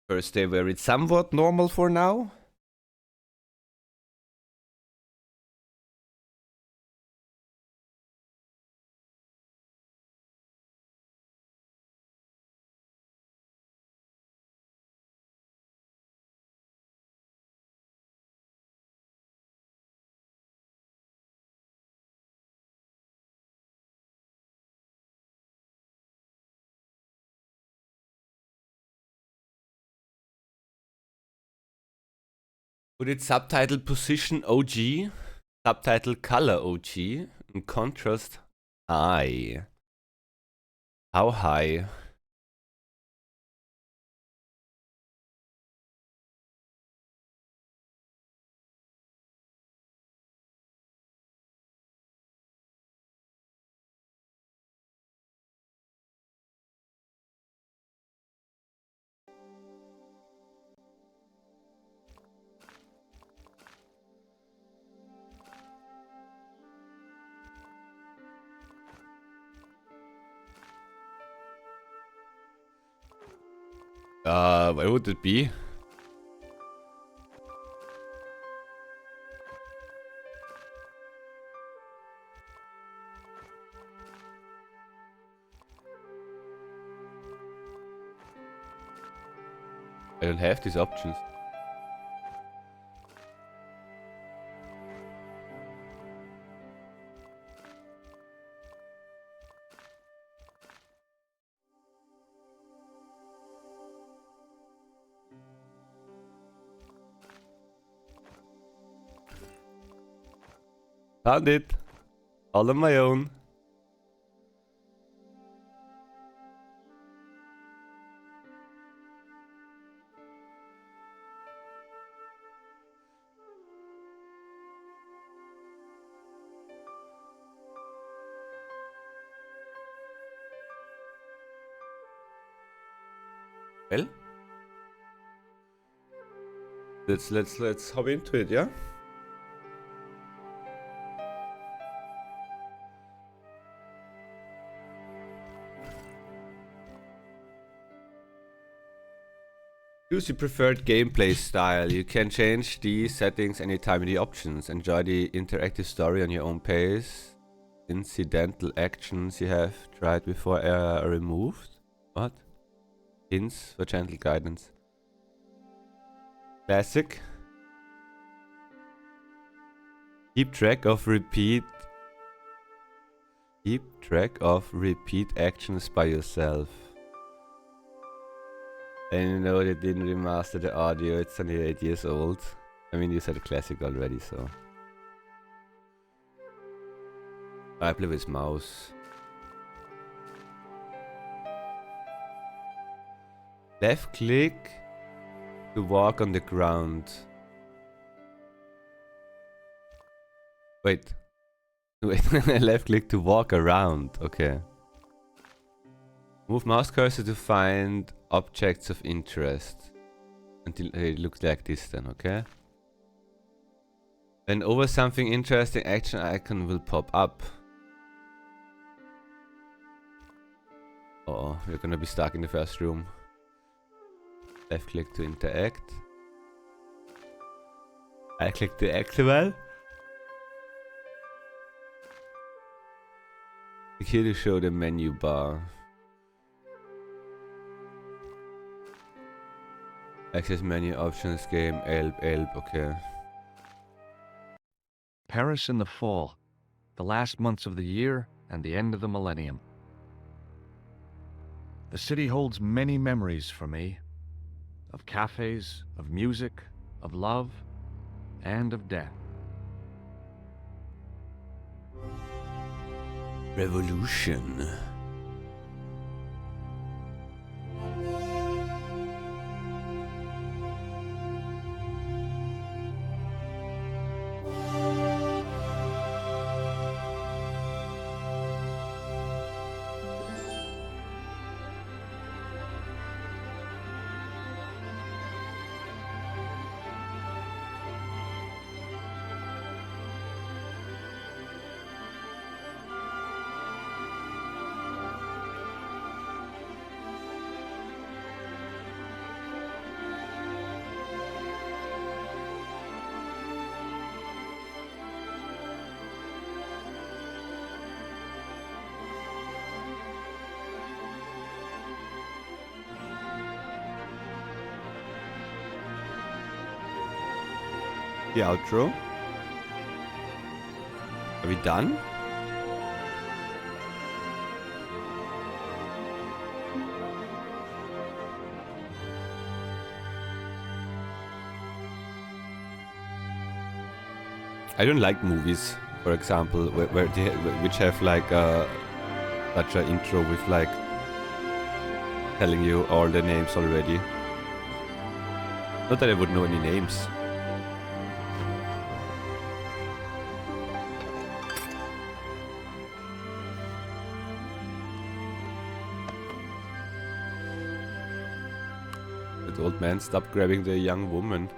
First day where it's somewhat normal for now. Would it subtitle position OG, subtitle color OG, and contrast high? How high? Where would it be? I don't have these options. Found it. All on my own. Well, let's hop into it, yeah? Choose your preferred gameplay style. You can change these settings anytime in the options. Enjoy the interactive story on your own pace. Incidental actions you have tried before are removed. What? Hints for gentle guidance. Classic. Keep track of repeat actions by yourself. And you know they didn't remaster the audio, it's only 8 years old. I mean, you said a classic already, so. I play with mouse. Left click to walk on the ground. Wait. Left click to walk around. Okay. Move mouse cursor to find objects of interest. Until it looks like this then, okay? When over something interesting, action icon will pop up. Uh oh, we're gonna be stuck in the first room. Left click to interact. I click to activate. Click here to show the menu bar. Access menu options, game, help, okay. Paris in the fall, the last months of the year and the end of the millennium. The city holds many memories for me, of cafes, of music, of love, and of death. Revolution. the outro. Are we done? I don't like movies, for example, which have like such an intro with like telling you all the names already. Not that I would know any names. That old man stopped grabbing the young woman.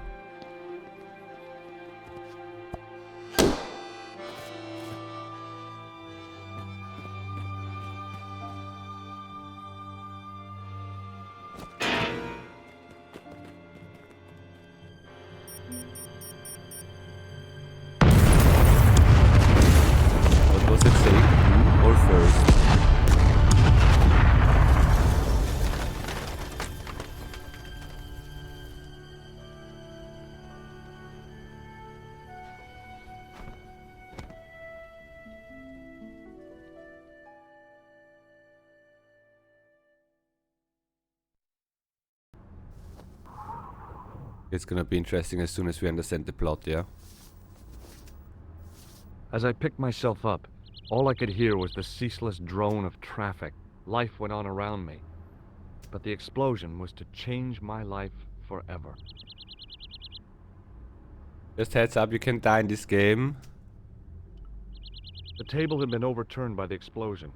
It's gonna be interesting as soon as we understand the plot, yeah? As I picked myself up, all I could hear was the ceaseless drone of traffic. Life went on around me. But the explosion was to change my life forever. Just heads up, you can die in this game. The table had been overturned by the explosion.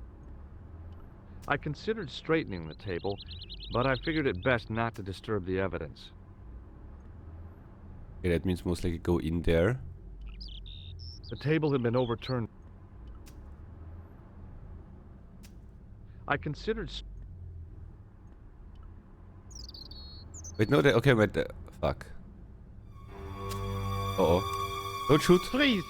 I considered straightening the table, but I figured it best not to disturb the evidence. Okay, that means most likely go in there. The table had been overturned. I considered... Wait, no, okay, wait, fuck. Uh-oh. Don't shoot. Freeze!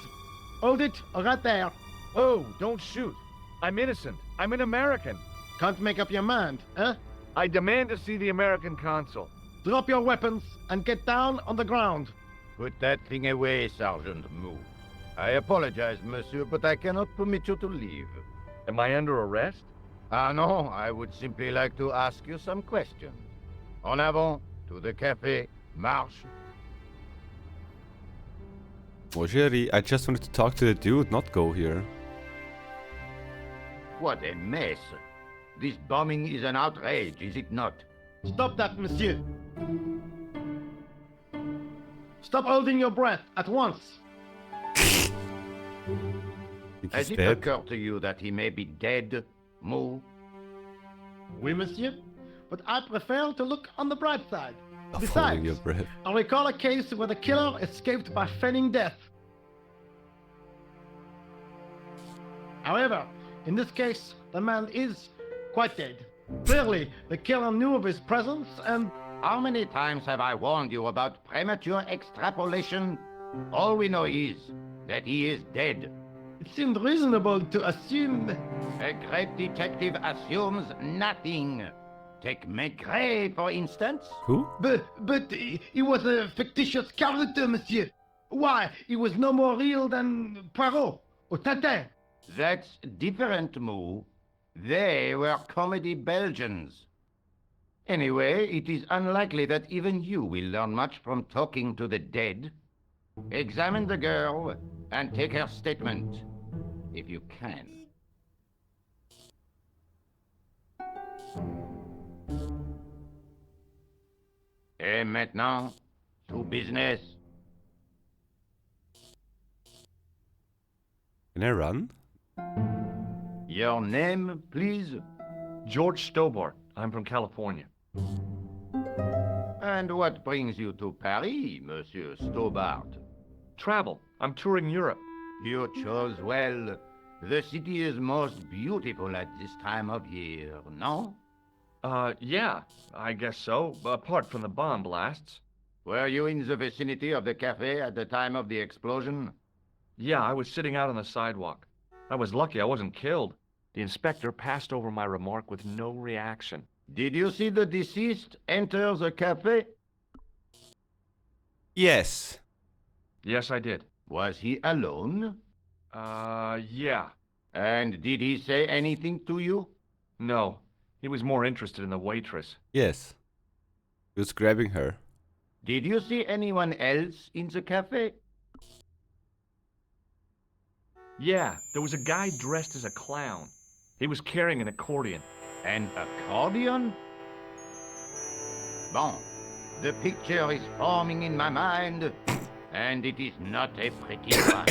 Hold it, right there. Oh, don't shoot. I'm innocent. I'm an American. Can't make up your mind, huh? I demand to see the American consul. Drop your weapons and get down on the ground. Put that thing away, Sergeant Moo. I apologize, monsieur, but I cannot permit you to leave. Am I under arrest? Ah, no, I would simply like to ask you some questions. En avant, to the café, marche. Oh, Jerry, I just wanted to talk to the dude, not go here. What a mess. This bombing is an outrage, is it not? Stop that, monsieur. Stop holding your breath at once. Has it dead? occurred to you that he may be dead, Moo? Oui, monsieur. But I prefer to look on the bright side. Stop holding Besides, your breath. I recall a case where the killer escaped by feigning death. However, in this case, the man is quite dead. Clearly, the killer knew of his presence and... How many times have I warned you about premature extrapolation? All we know is that he is dead. it seemed reasonable to assume... A great detective assumes nothing. Take Maigret, for instance. Who? But he was a fictitious character, monsieur. Why, he was no more real than Poirot or Tintin. That's different, Moo. They were comedy Belgians. Anyway, it is unlikely that even you will learn much from talking to the dead. Examine the girl and take her statement, if you can. Et maintenant, to business. Can I run? Your name, please? George Stobart. I'm from California. And what brings you to Paris, Monsieur Stobart? Travel. I'm touring Europe. You chose well. The city is most beautiful at this time of year, no? Yeah, I guess so, apart from the bomb blasts. Were you in the vicinity of the cafe at the time of the explosion? Yeah, I was sitting out on the sidewalk. I was lucky I wasn't killed. The inspector passed over my remark with no reaction. Did you see the deceased enter the cafe? Yes. Yes, I did. Was he alone? Yeah. And did he say anything to you? No. He was more interested in the waitress. Yes. He was grabbing her. Did you see anyone else in the cafe? Yeah, there was a guy dressed as a clown. He was carrying an accordion. An accordion? Bon, the picture is forming in my mind, and it is not a pretty one.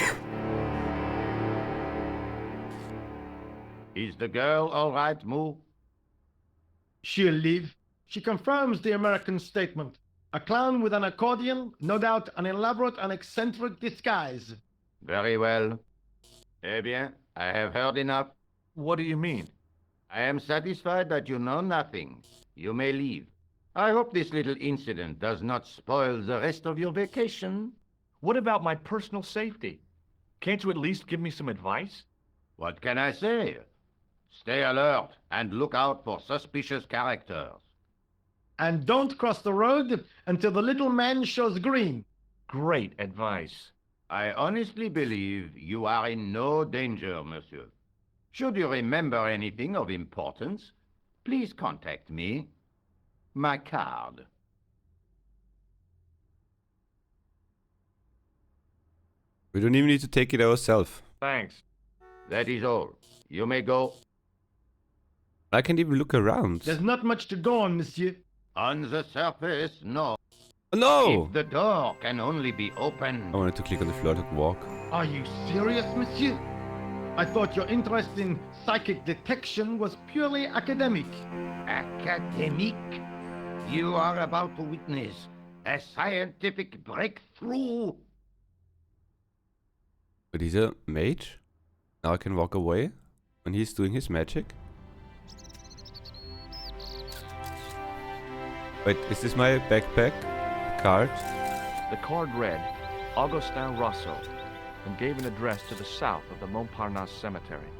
Is the girl all right, Moo? She'll live. She confirms the American statement. A clown with an accordion, no doubt an elaborate and eccentric disguise. Very well. Eh bien, I have heard enough. What do you mean? I am satisfied that you know nothing. You may leave. I hope this little incident does not spoil the rest of your vacation. What about my personal safety? Can't you at least give me some advice? What can I say? Stay alert and look out for suspicious characters. And don't cross the road until the little man shows green. Great advice. I honestly believe you are in no danger, monsieur. Should you remember anything of importance, please contact me. My card. We don't even need to take it ourselves. Thanks. That is all. You may go. I can't even look around. There's not much to go on, monsieur. On the surface, no. Oh, no! If the door can only be opened. I wanted to click on the floor to walk. Are you serious, monsieur? I thought your interest in psychic detection was purely academic. Academic? You are about to witness a scientific breakthrough. But he's a mage? Now I can walk away when he's doing his magic? Wait, is this my backpack? Card? The card read, Augustin Rousseau, and gave an address to the south of the Montparnasse Cemetery.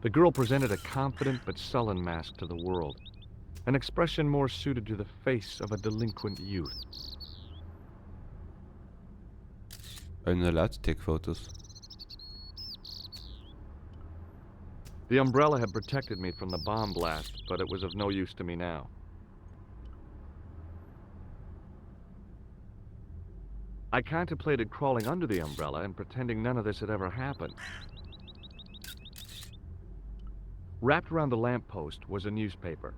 The girl presented a confident but sullen mask to the world, an expression more suited to the face of a delinquent youth. I'm not allowed to take photos. The umbrella had protected me from the bomb blast, but it was of no use to me now. I contemplated crawling under the umbrella and pretending none of this had ever happened. Wrapped around the lamppost was a newspaper.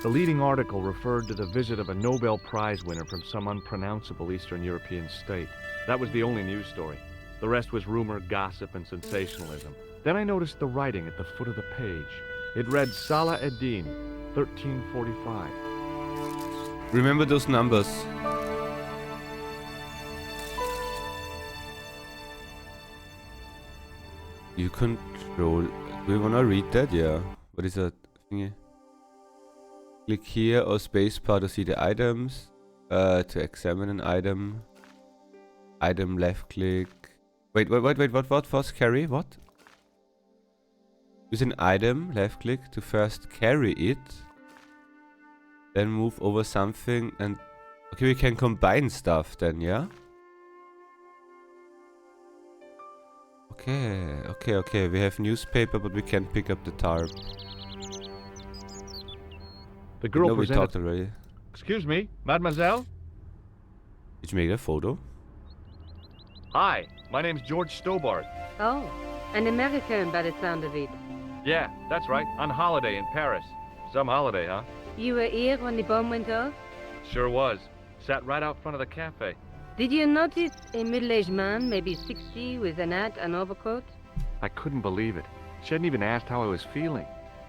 The leading article referred to the visit of a Nobel Prize winner from some unpronounceable Eastern European state. That was the only news story. The rest was rumor, gossip, and sensationalism. Then I noticed the writing at the foot of the page. It read Salah ad-Din, 1345. Remember those numbers. You control... Do we wanna read that? Yeah. What is that thingy? Click here or spacebar to see the items. To examine an item. Item left click. Wait, what was carry? What? Use an item, left click to first carry it. Then move over something and... Okay, we can combine stuff then, yeah? Okay. We have newspaper, but we can't pick up the tarp. The girl No, we presented... talked already. Excuse me, mademoiselle? Did you make a photo? Hi, my name's George Stobart. Oh, an American by the sound of it. Yeah, that's right, on holiday in Paris. Some holiday, huh? You were here when the bomb went off? Sure was. Sat right out front of the cafe. Did you notice a middle-aged man, maybe 60, with an hat and overcoat? I couldn't believe it. She hadn't even asked how I was feeling.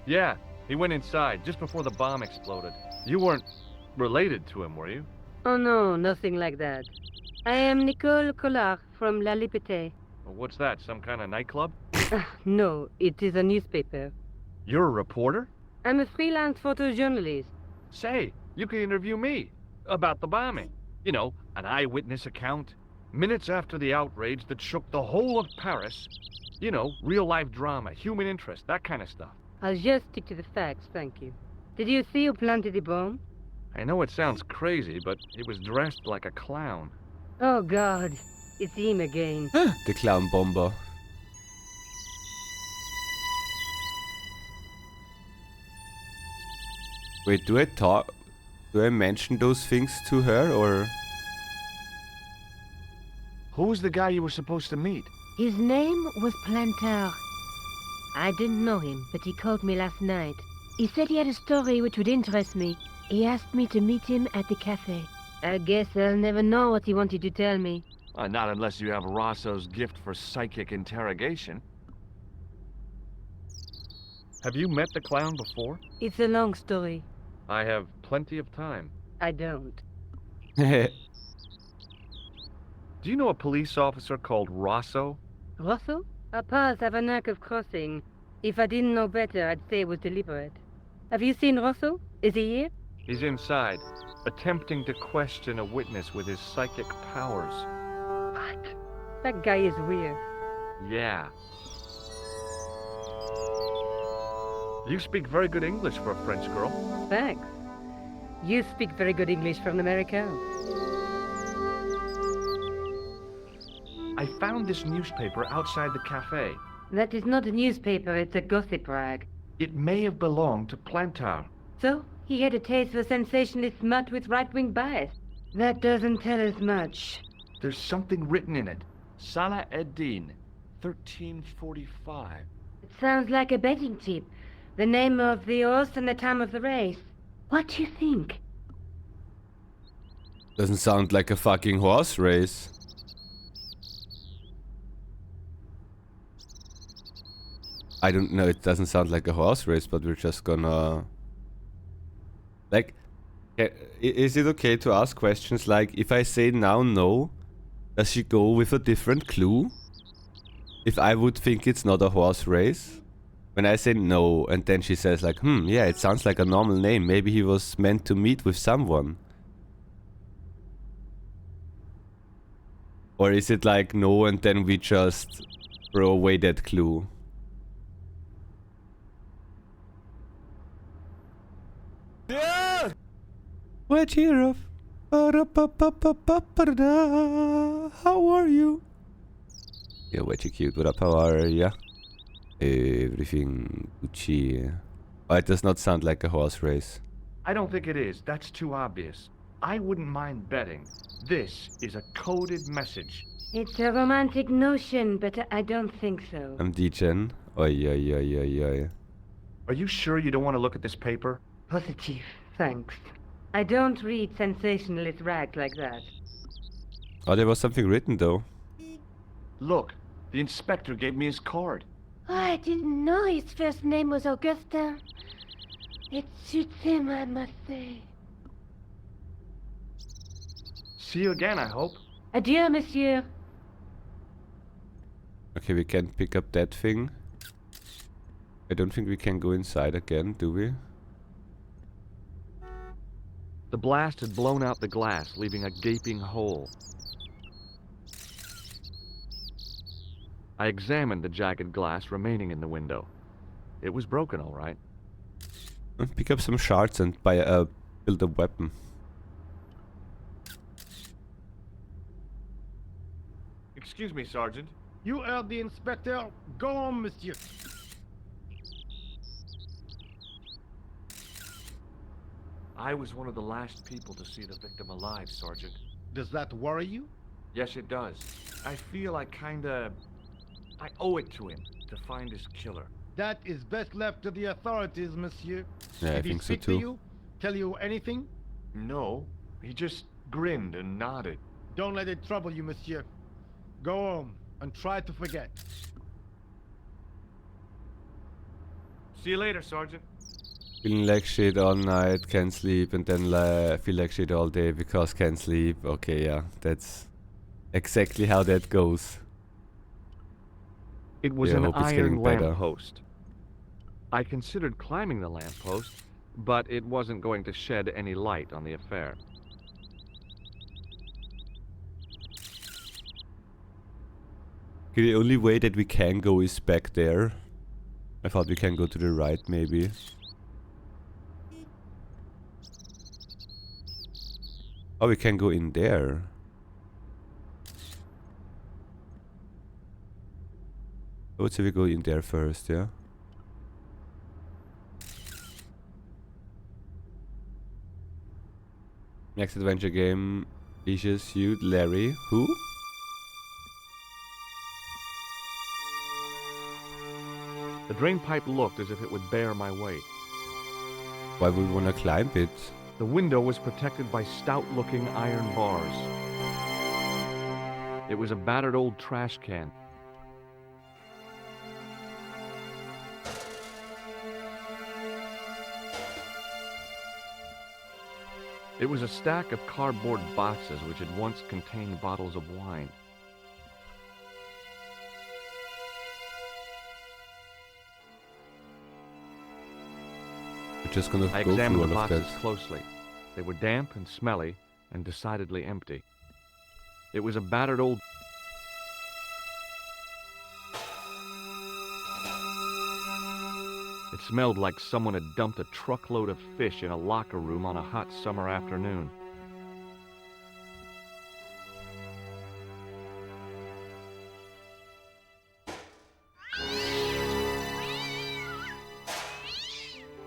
Yeah, he went inside just before the bomb exploded. You weren't related to him, were you? Oh no, nothing like that. I am Nicole Collard from La Liberté. Well, what's that, some kind of nightclub? No, it is a newspaper. You're a reporter? I'm a freelance photojournalist. Say, you could interview me about the bombing. You know, an eyewitness account. Minutes after the outrage that shook the whole of Paris. You know, real-life drama, human interest, that kind of stuff. I'll just stick to the facts, thank you. Did you see who planted the bomb? I know it sounds crazy, but it was dressed like a clown. Oh God, it's him again. The clown bomber. Wait, do I mention those things to her, or? Who was the guy you were supposed to meet? His name was Plantar. I didn't know him, but he called me last night. He said he had a story which would interest me. He asked me to meet him at the cafe. I guess I'll never know what he wanted to tell me. Not unless you have Rosso's gift for psychic interrogation. Have you met the clown before? It's a long story. I have plenty of time. I don't. Do you know a police officer called Rosso? Rosso? Our paths have a knack of crossing. If I didn't know better, I'd say it was deliberate. Have you seen Rosso? Is he here? He's inside, attempting to question a witness with his psychic powers. What? That guy is weird. Yeah. You speak very good English for a French girl. Thanks. You speak very good English for an American. I found this newspaper outside the cafe. That is not a newspaper, it's a gossip rag. It may have belonged to Plantar. So, he had a taste for sensationalist smut with right-wing bias. That doesn't tell us much. There's something written in it. Salah Eddin, 1345. It sounds like a betting tip. The name of the horse and the time of the race. What do you think? Doesn't sound like a fucking horse race. I don't know, it doesn't sound like a horse race, but we're just gonna... Like, is it okay to ask questions like, if I say now no, does she go with a different clue? If I would think it's not a horse race? When I say no, and then she says like, yeah, it sounds like a normal name, maybe he was meant to meet with someone. Or is it like no, and then we just throw away that clue? Yeah! What year of? How are you? Yeah, way too cute. What up? How are ya? Everything Gucci. Oh, it does not sound like a horse race. I don't think it is. That's too obvious. I wouldn't mind betting. This is a coded message. It's a romantic notion, but I don't think so. I'm D-Gen. Oi, oi, oi, oi, oi. Are you sure you don't want to look at this paper? Positive, thanks. I don't read sensationalist rags like that. Oh, there was something written though. Look, the inspector gave me his card. Oh, I didn't know his first name was Augustin. It suits him, I must say. See you again, I hope. Adieu, monsieur. Okay, we can't pick up that thing. I don't think we can go inside again, do we? The blast had blown out the glass, leaving a gaping hole. I examined the jagged glass remaining in the window. It was broken, all right. Pick up some shards and build a weapon. Excuse me, Sergeant. You heard the inspector. Go on, monsieur. I was one of the last people to see the victim alive, Sergeant. Does that worry you? Yes, it does. I feel I owe it to him to find his killer. That is best left to the authorities, monsieur. Yeah, I Did he think so speak too. to you? Tell you anything? No, he just grinned and nodded. Don't let it trouble you, monsieur. Go home and try to forget. See you later, Sergeant. Feeling like shit all night, can't sleep, and then feel like shit all day because can't sleep. Okay, yeah, that's exactly how that goes. It was Yeah, I an hope it's iron getting better. lamppost. I considered climbing the lamppost, but it wasn't going to shed any light on the affair. Okay, the only way that we can go is back there. I thought we can go to the right, maybe. Oh, we can go in there. I would say we go in there first, yeah? Next adventure game, Leisure Suit Larry. Who? The drain pipe looked as if it would bear my weight. Why would we wanna climb it? The window was protected by stout-looking iron bars. It was a battered old trash can. It was a stack of cardboard boxes which had once contained bottles of wine. We're just gonna I go examined through the all of boxes that. closely. They were damp and smelly and decidedly empty. It was a battered old... It smelled like someone had dumped a truckload of fish in a locker room on a hot summer afternoon.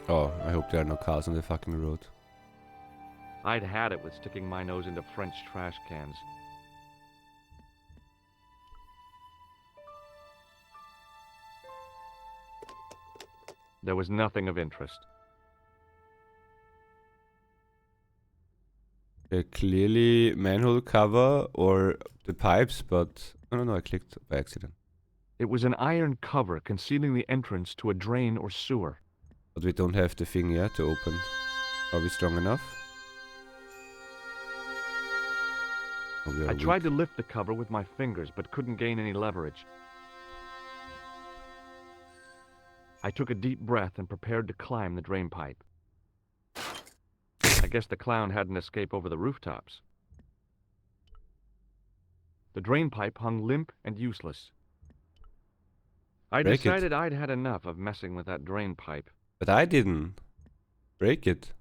Oh, I hope there are no cars on the fucking road. I'd had it with sticking my nose into French trash cans. There was nothing of interest. Clearly manhole cover or the pipes, but... Oh no, I clicked by accident. It was an iron cover concealing the entrance to a drain or sewer. But we don't have the thing yet to open. Are we strong enough? Oh, we are I tried to weak. lift the cover with my fingers, but couldn't gain any leverage. I took a deep breath and prepared to climb the drain pipe. I guess the clown had an escape over the rooftops. The drain pipe hung limp and useless. I Break it. decided I'd had enough of messing with that drain pipe. But I didn't. Break it.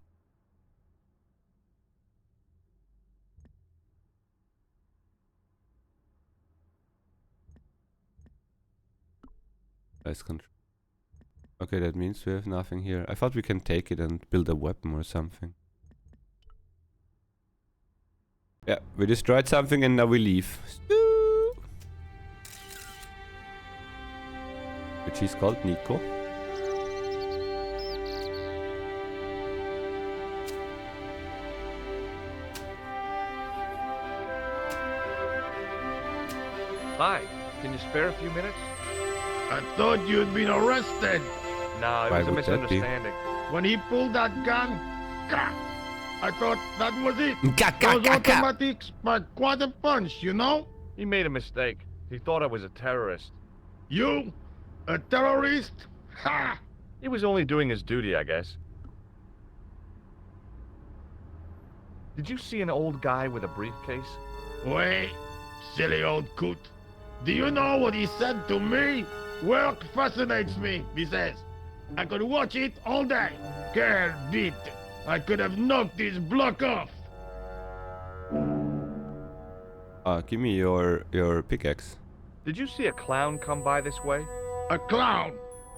Nice control. Okay, that means we have nothing here. I thought we can take it and build a weapon or something. Yeah, we destroyed something and now we leave. Which he's called Nico. Hi, can you spare a few minutes? I thought you'd been arrested. No, it Why was a would that be? misunderstanding. When he pulled that gun, crack, I thought that was it. Ka. Those automatics, but quite a punch, you know? He made a mistake. He thought I was a terrorist. You? A terrorist? Ha! He was only doing his duty, I guess. Did you see an old guy with a briefcase? Wait, silly old coot. Do you know what he said to me? Work fascinates me, he says. I could watch it all day. Quelle bite. I could have knocked his block off. Give me your pickaxe. Did you see a clown come by this way? A clown?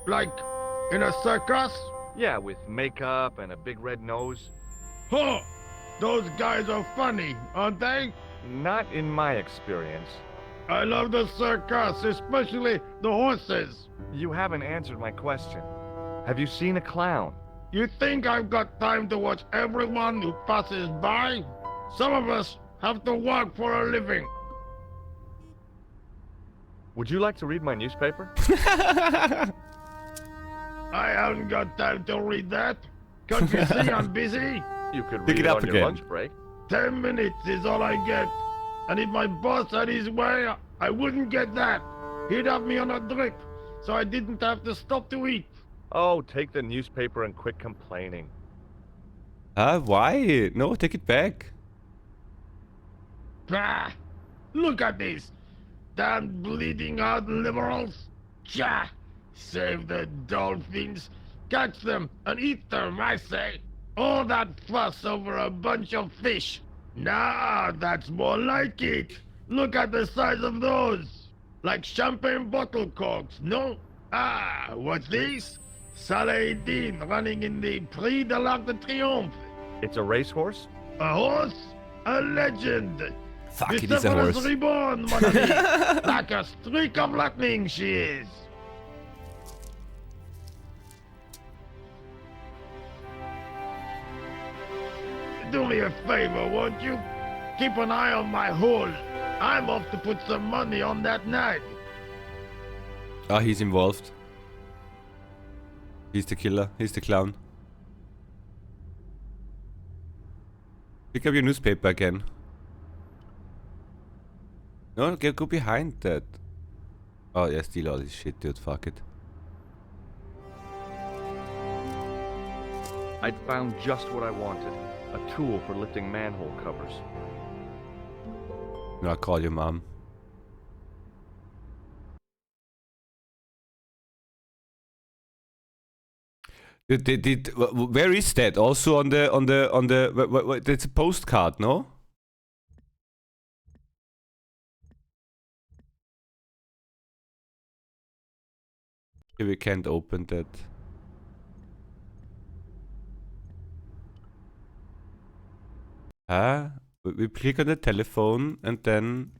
Like in a circus? Yeah, with makeup and a big red nose. Huh! Those guys are funny, aren't they? Not in my experience. I love the circus, especially the horses. You haven't answered my question. Have you seen a clown? You think I've got time to watch everyone who passes by? Some of us have to work for a living. Would you like to read my newspaper? I haven't got time to read that. Can't you see I'm busy? You could Pick read it it up on your again. lunch break. 10 minutes is all I get. And if my boss had his way, I wouldn't get that. He'd have me on a drip, so I didn't have to stop to eat. Oh, take the newspaper and quit complaining. Why? No, take it back. Bah! Look at this. stand bleeding out liberals? Tja! Save the dolphins, catch them and eat them, I say. All that fuss over a bunch of fish. Nah, that's more like it. Look at the size of those. Like champagne bottle corks, no? Ah, what's this? Saladin running in the Prix de l'Arc de Triomphe. It's a racehorse? A horse? A legend. Fuck, The it is a Seven is horse. reborn, mon ami. Like a streak of lightning, she is. Do me a favor, won't you? Keep an eye on my hole. I'm off to put some money on that nag. Ah, he's involved. He's the killer. He's the clown. Pick up your newspaper again. No, go behind that. Oh yeah, steal all this shit, dude. Fuck it. I'd found just what I wanted. A tool for lifting manhole covers. No, I'll call your mom. Where is that? Also on the that's a postcard, no? Okay, we can't open that. Huh? We click on the telephone and then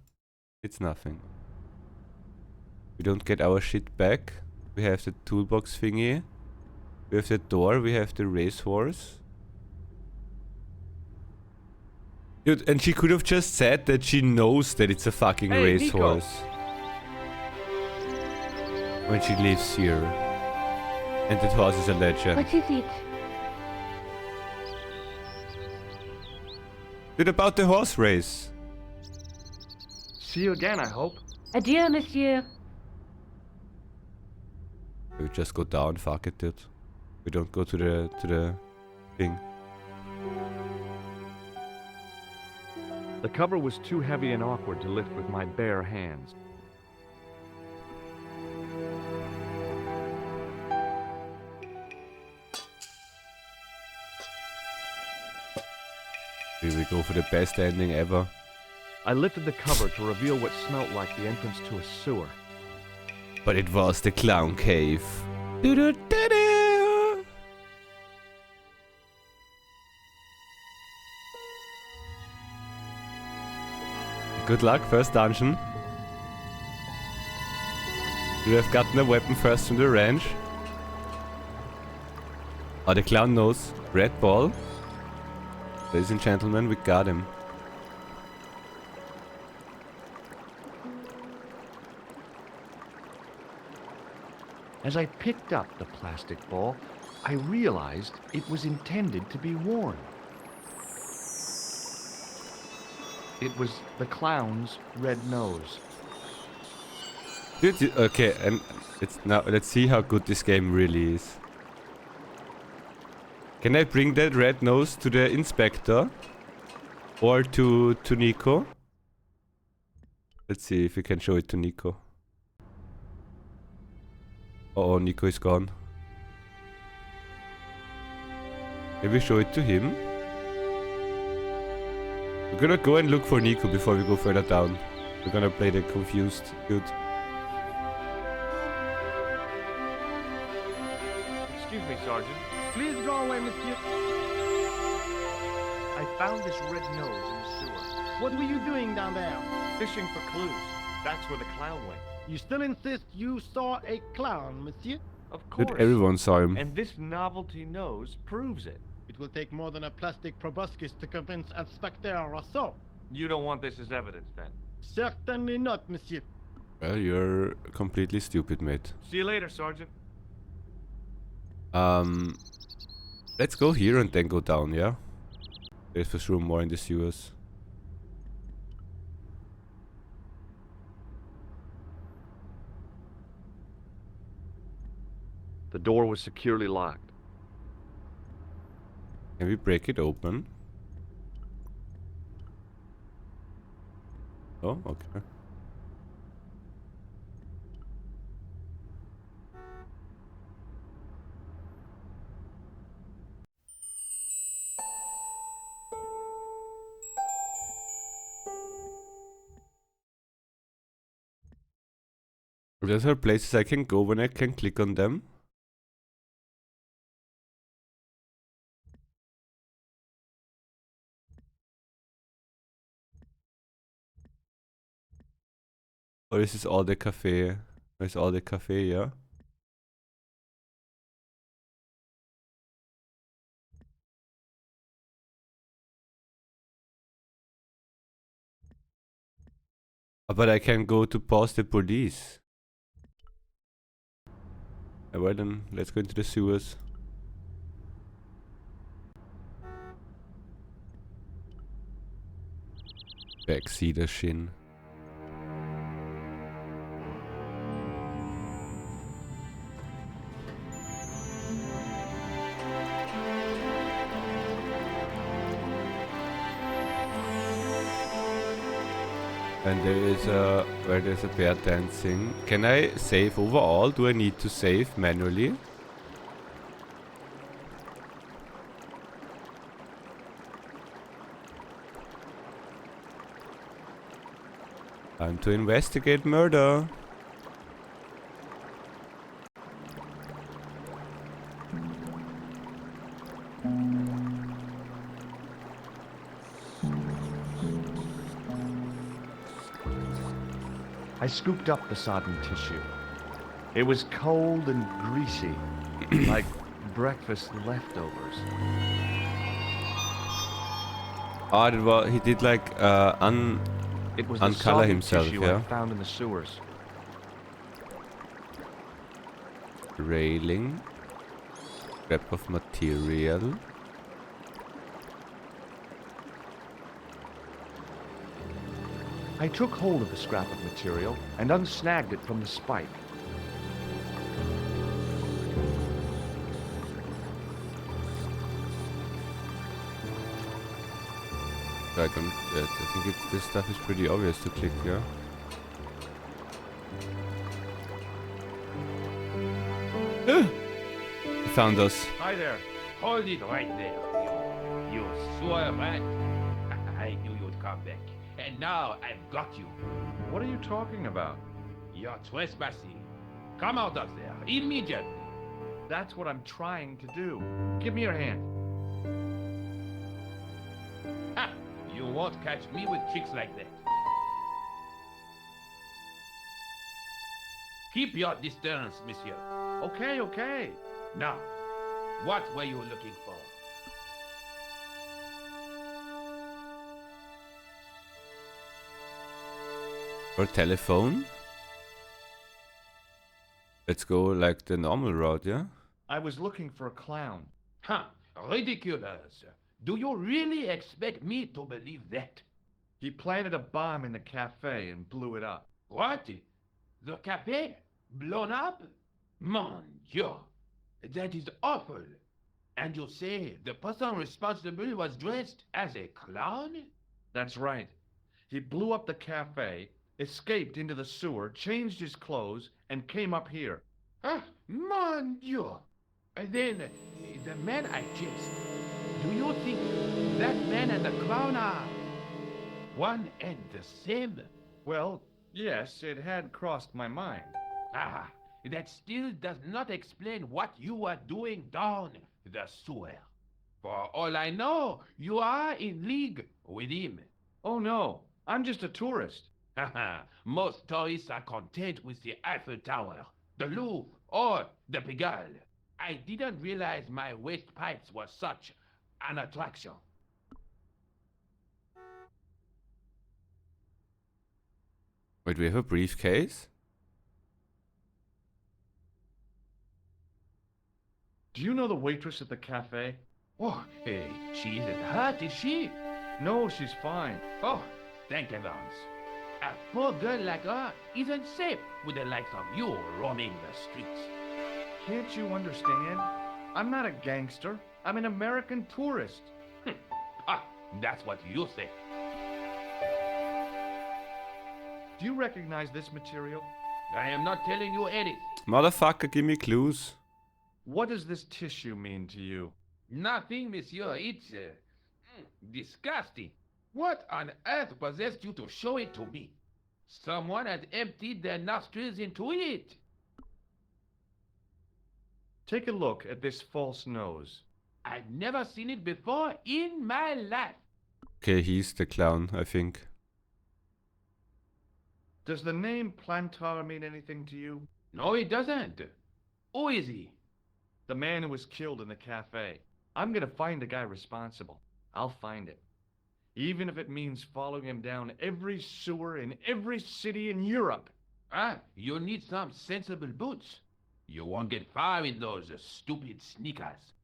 it's nothing. We don't get our shit back. We have the toolbox thingy. We have the door, we have the racehorse. Dude, and she could have just said that she knows that it's a fucking Hey, racehorse. When she lives here. And that horse is a legend. What is it? Dude, about the horse race. See you again, I hope. Adieu, monsieur. We just go down, fuck it, dude. We don't go to the thing. The cover was too heavy and awkward to lift with my bare hands. Here we go for the best ending ever. I lifted the cover to reveal what smelt like the entrance to a sewer. But it was the clown cave. Doo-doo-doo-doo. Good luck, first dungeon. You have gotten a weapon first from the ranch. Oh, the clown knows. Red ball. Ladies and gentlemen, we got him. As I picked up the plastic ball, I realized it was intended to be worn. It was the clown's red nose. Dude, okay, and let's see how good this game really is. Can I bring that red nose to the inspector? Or to Nico? Let's see if we can show it to Nico. Oh, Nico is gone. Can we show it to him? We're gonna go and look for Nico before we go further down. We're gonna play the confused dude. Excuse me, Sergeant. Please go away, monsieur. I found this red nose in the sewer. What were you doing down there? Fishing for clues. That's where the clown went. You still insist you saw a clown, monsieur? Of course. Dude, everyone saw him. And this novelty nose proves it. It will take more than a plastic proboscis to convince Inspector Rousseau. You don't want this as evidence, then? Certainly not, monsieur. Well, you're completely stupid, mate. See you later, Sergeant. Let's go here and then go down, yeah? There's for sure more in the sewers. The door was securely locked. Can we break it open? Oh, okay. Those are places I can go when I can click on them. Or is this all the cafe? Is all the cafe, yeah? But I can go to pause the police. Well then, let's go into the sewers. Backseater Shin. And there is a where there's a bear dancing. Can I save overall? Do I need to save manually? Time to investigate murder. I scooped up the sodden tissue. It was cold and greasy, like breakfast leftovers. Oh, he did like It was the uncolor soggy himself, tissue yeah. I found in the sewers. Railing. Scrap of material. I took hold of the scrap of material and unsnagged it from the spike. I think this stuff is pretty obvious to click, yeah. He found us. Hi there. Hold it right there, you sewer rat. I knew you'd come back. And now I've got you. What are you talking about? You're trespassing. Come out of there, immediately. That's what I'm trying to do. Give me your hand. Ha! You won't catch me with tricks like that. Keep your distance, monsieur. Okay, okay. Now, what were you looking for? Or telephone? Let's go like the normal route, yeah? I was looking for a clown. Huh, ridiculous. Do you really expect me to believe that? He planted a bomb in the cafe and blew it up. What? The cafe? Blown up? Mon Dieu, that is awful. And you say the person responsible was dressed as a clown? That's right. He blew up the cafe, escaped into the sewer, changed his clothes, and came up here. Ah, mon Dieu. Then, the man I chased, do you think that man and the clown are one and the same? Well, yes, it had crossed my mind. Ah, that still does not explain what you were doing down the sewer. For all I know, you are in league with him. Oh no, I'm just a tourist. Haha, most tourists are content with the Eiffel Tower, the Louvre, or the Pigalle. I didn't realize my waste pipes were such an attraction. Wait, we have a briefcase? Do you know the waitress at the cafe? Oh, hey, she isn't hurt, is she? No, she's fine. Oh, thank heavens. A poor girl like her isn't safe with the likes of you roaming the streets. Can't you understand? I'm not a gangster. I'm an American tourist. Ah, that's what you say. Do you recognize this material? I am not telling you anything. Motherfucker, give me clues. What does this tissue mean to you? Nothing, monsieur. It's disgusting. What on earth possessed you to show it to me? Someone had emptied their nostrils into it. Take a look at this false nose. I've never seen it before in my life. Okay, he's the clown, I think. Does the name Plantar mean anything to you? No, it doesn't. Who is he? The man who was killed in the cafe. I'm gonna find the guy responsible. I'll find him. Even if it means following him down every sewer in every city in Europe. Ah, you need some sensible boots. You won't get far in those stupid sneakers.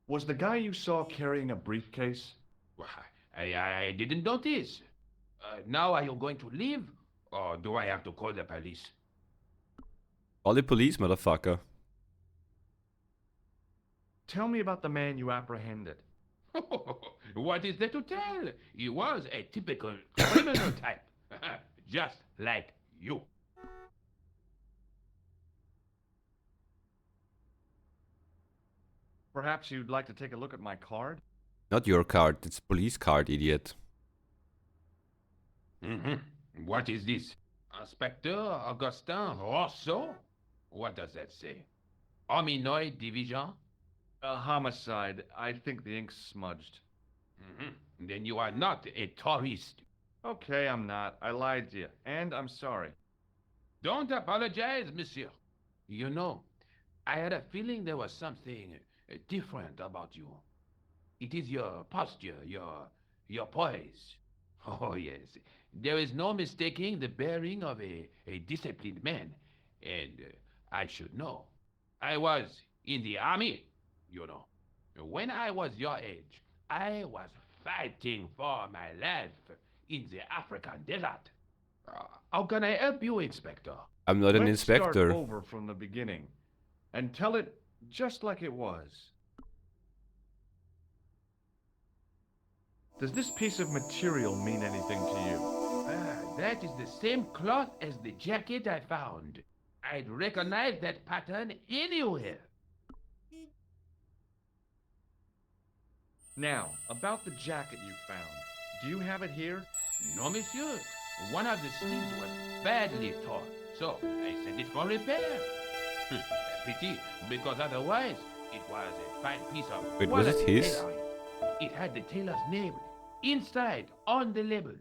Was the guy you saw carrying a briefcase? Well, I didn't notice. Now are you going to leave? Or do I have to call the police? Call the police, motherfucker. Tell me about the man you apprehended. What is there to tell? He was a typical criminal type. Just like you. Perhaps you'd like to take a look at my card? Not your card, it's police card, idiot. What is this? Inspector Augustin Rousseau? What does that say? Hominoid Division? A homicide. I think the ink's smudged. Then you are not a tourist. Okay, I'm not. I lied to you. And I'm sorry. Don't apologize, monsieur. You know, I had a feeling there was something different about you. It is your posture, your poise. Oh, yes. There is no mistaking the bearing of a disciplined man. And I should know. I was in the army, you know. When I was your age, I was fighting for my life in the African desert. How can I help you, Inspector? I'm not an Let's start inspector. over from the beginning. And tell it just like it was. Does this piece of material mean anything to you? That is the same cloth as the jacket I found. I'd recognize that pattern anywhere. Now, about the jacket you found. Do you have it here? No, monsieur. One of the sleeves was badly torn, so I sent it for repair. Pity, because otherwise it was a fine piece of Wait, was it quality his? tailoring. It had the tailor's name inside on the label.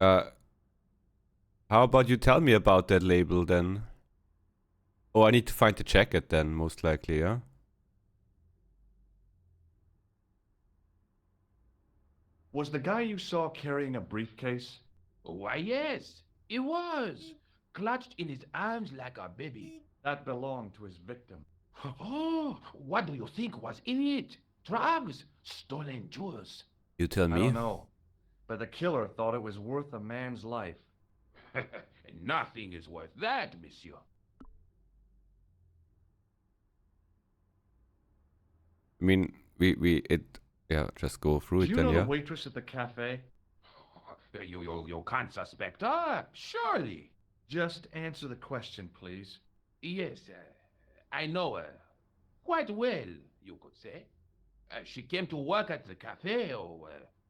How about you tell me about that label then? Oh, I need to find the jacket then, most likely, yeah? Was the guy you saw carrying a briefcase? Why, yes, it was. Clutched in his arms like a baby. That belonged to his victim. Oh, what do you think was in it? Drugs? Stolen jewels? You tell I me. don't know. But the killer thought it was worth a man's life. Nothing is worth that, monsieur. I mean, yeah, just go through Do it you then, know yeah? the waitress at the cafe? You can't suspect her, surely. Just answer the question, please. Yes, I know her. Quite well, you could say. She came to work at the cafe,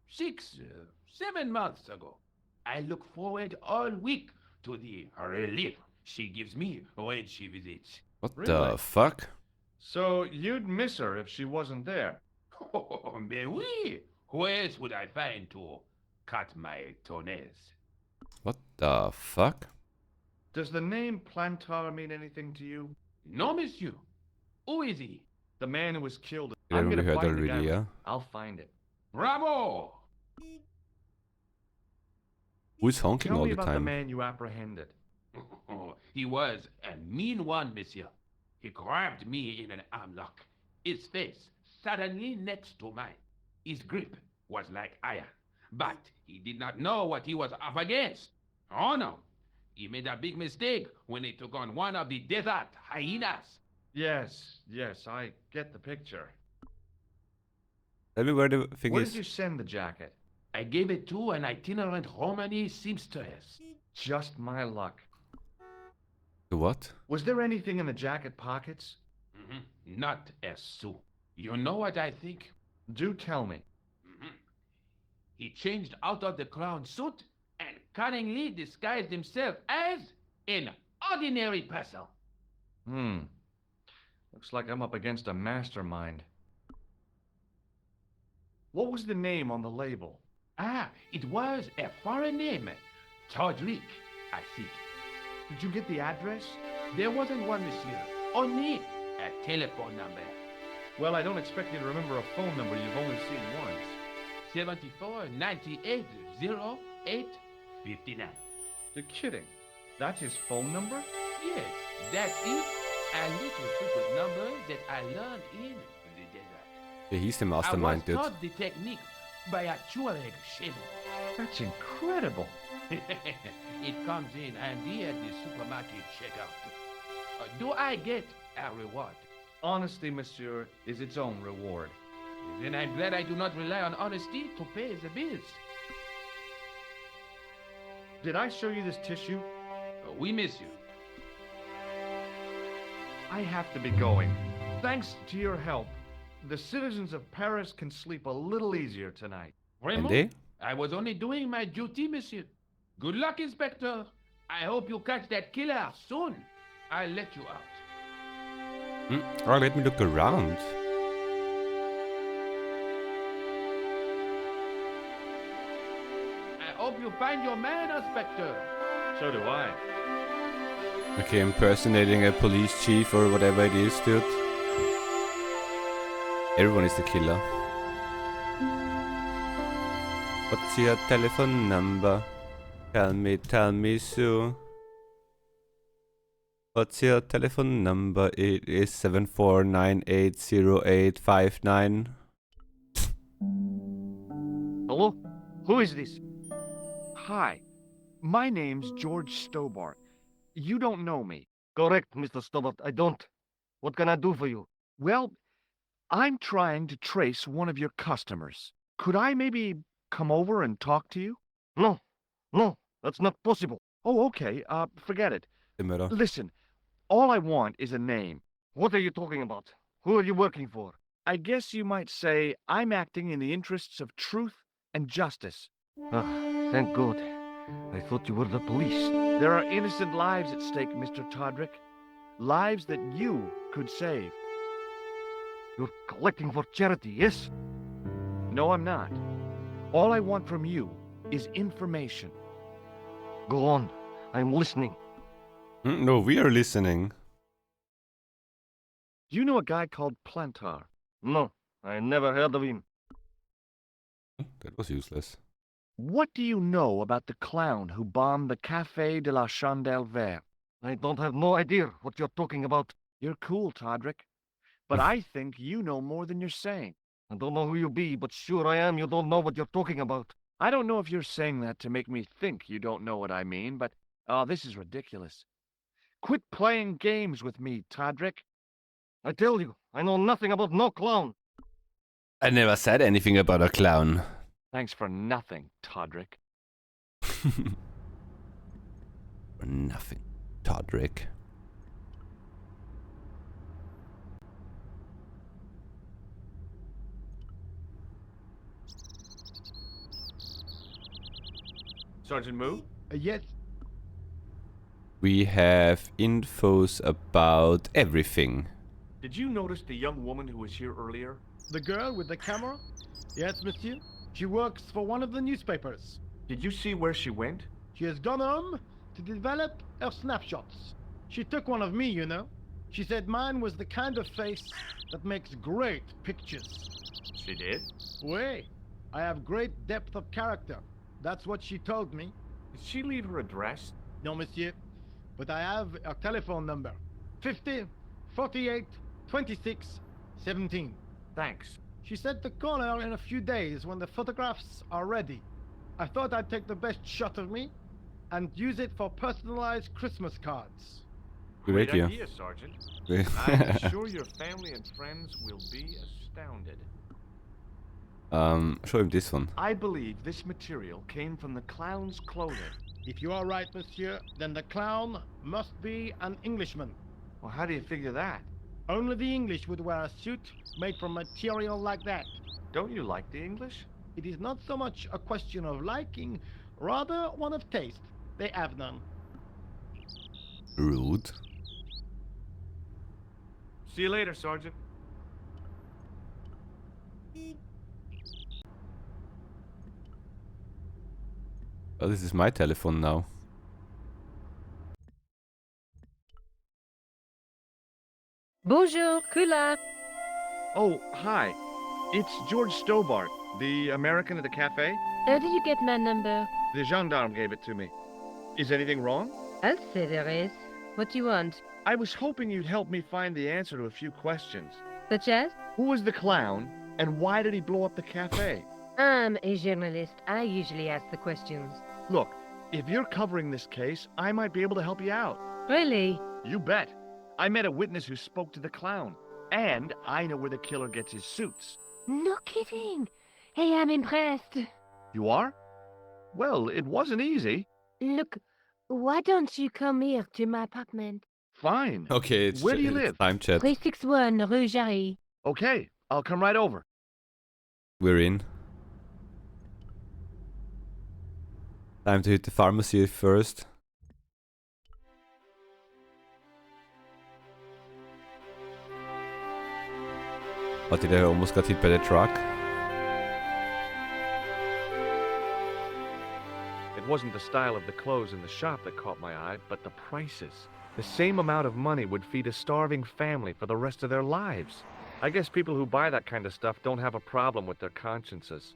7 months ago. I look forward all week to the relief she gives me when she visits. What Really? the fuck? So you'd miss her if she wasn't there? Oh, mais oui. Who else would I find to cut my toenails? What the fuck? Does the name Plantar mean anything to you? No, monsieur. Who is he? The man who was killed. Yeah, I'm we gonna heard find the already, guy. yeah? I'll find it. Bravo! Who's honking Tell all me the about the time? man you apprehended. He was a mean one, monsieur. He grabbed me in an arm lock. His face suddenly next to mine. His grip was like iron. But he did not know what he was up against. Oh no. He made a big mistake when he took on one of the desert hyenas. Yes, I get the picture. Tell me where the thing Where is. did you send the jacket? I gave it to an itinerant Romany seamstress. Just my luck. The what? Was there anything in the jacket pockets? Not a sou. You know what I think? Do tell me. He changed out of the clown suit and cunningly disguised himself as an ordinary person. Looks like I'm up against a mastermind. What was the name on the label? Ah, it was a foreign name. Todrick, I think. Did you get the address? There wasn't one, monsieur. Only a telephone number. Well, I don't expect you to remember a phone number you've only seen once. 74 98 08 59. You're kidding. That's his phone number? Yes, that's it. A little secret number that I learned in the desert. Yeah, he's the I mastermind, was dude. taught the technique by a Tuareg shaman. That's incredible. It comes in handy at the supermarket checkout. Do I get a reward? Honesty, monsieur, is its own reward. Then I'm glad I do not rely on honesty to pay the bills. Did I show you this tissue? We miss you. I have to be going. Thanks to your help, the citizens of Paris can sleep a little easier tonight. And Vraiment? they? I was only doing my duty, monsieur. Good luck, Inspector. I hope you catch that killer soon. I'll let you out. Oh, let me look around. I hope you find your man, Inspector. So do I. Okay, impersonating a police chief or whatever it is, dude. Everyone is the killer. What's your telephone number? Tell me, Sue. What's your telephone number? It is 74980859. Hello? Who is this? Hi. My name's George Stobart. You don't know me. Correct, Mr. Stobart. I don't. What can I do for you? Well, I'm trying to trace one of your customers. Could I maybe come over and talk to you? No, that's not possible. Oh, okay. Forget it. Similar. Listen, all I want is a name. What are you talking about? Who are you working for? I guess you might say I'm acting in the interests of truth and justice. Ah, thank God. I thought you were the police. There are innocent lives at stake, Mr. Todrick. Lives that you could save. You're collecting for charity, yes? No, I'm not. All I want from you is information. Go on. I'm listening. No, we are listening. Do you know a guy called Plantar? No, I never heard of him. That was useless. What do you know about the clown who bombed the Café de la Chandelle Verte? I don't have no idea what you're talking about. You're cool, Todrick. But I think you know more than you're saying. I don't know who you be, but sure I am you don't know what you're talking about. I don't know if you're saying that to make me think you don't know what I mean, but, this is ridiculous. Quit playing games with me, Todrick. I tell you, I know nothing about no clown. I never said anything about a clown. Thanks for nothing, Todrick. For nothing, Todrick. Sergeant Moo? Yes, We have infos about everything. Did you notice the young woman who was here earlier? the girl with the camera? Yes, monsieur. She works for one of the newspapers. Did you see where she went? She has gone home to develop her snapshots. She took one of me, you know. She said mine was the kind of face that makes great pictures. She did? Wait, I have great depth of character. That's what she told me. Did she leave her address? No, monsieur. But I have her telephone number. 50 48 26 17. Thanks. She said to call her in a few days when the photographs are ready. I thought I'd take the best shot of me and use it for personalized Christmas cards. Good idea. Sergeant. Great. I'm sure your family and friends will be astounded. Show him this one. I believe this material came from the clown's clothing. If you are right, monsieur, then the clown must be an Englishman. Well, how do you figure that? Only the English would wear a suit made from material like that. Don't you like the English? It is not so much a question of liking, rather one of taste. They have none. Rude. See you later, Sergeant. Oh, this is my telephone now. Bonjour, Kula. Oh, hi. It's George Stobart, the American at the cafe. How did you get my number? The gendarme gave it to me. Is anything wrong? I'll say there is. What do you want? I was hoping you'd help me find the answer to a few questions. Such as? Who was the clown, and why did he blow up the cafe? I'm a journalist. I usually ask the questions. Look, if you're covering this case, I might be able to help you out. Really? You bet. I met a witness who spoke to the clown, and I know where the killer gets his suits. No kidding. Hey, I'm impressed. You are? Well, it wasn't easy. Look, why don't you come here to my apartment? Fine. Okay, it's Where do you it's live? time chat. 361 Rue Jarry. Okay, I'll come right over. We're in. Time to hit the pharmacy first. But did I almost got hit by the truck? It wasn't the style of the clothes in the shop that caught my eye, but the prices. The same amount of money would feed a starving family for the rest of their lives. I guess people who buy that kind of stuff don't have a problem with their consciences.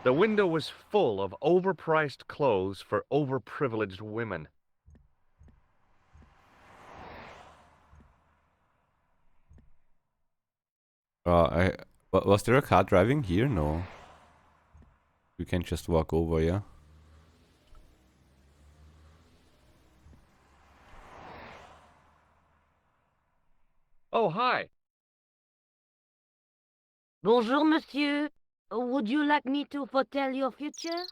The window was full of overpriced clothes for overprivileged women. Was there a car driving here? No. We can just walk over, yeah? Oh, hi. Bonjour, monsieur. Would you like me to foretell your future?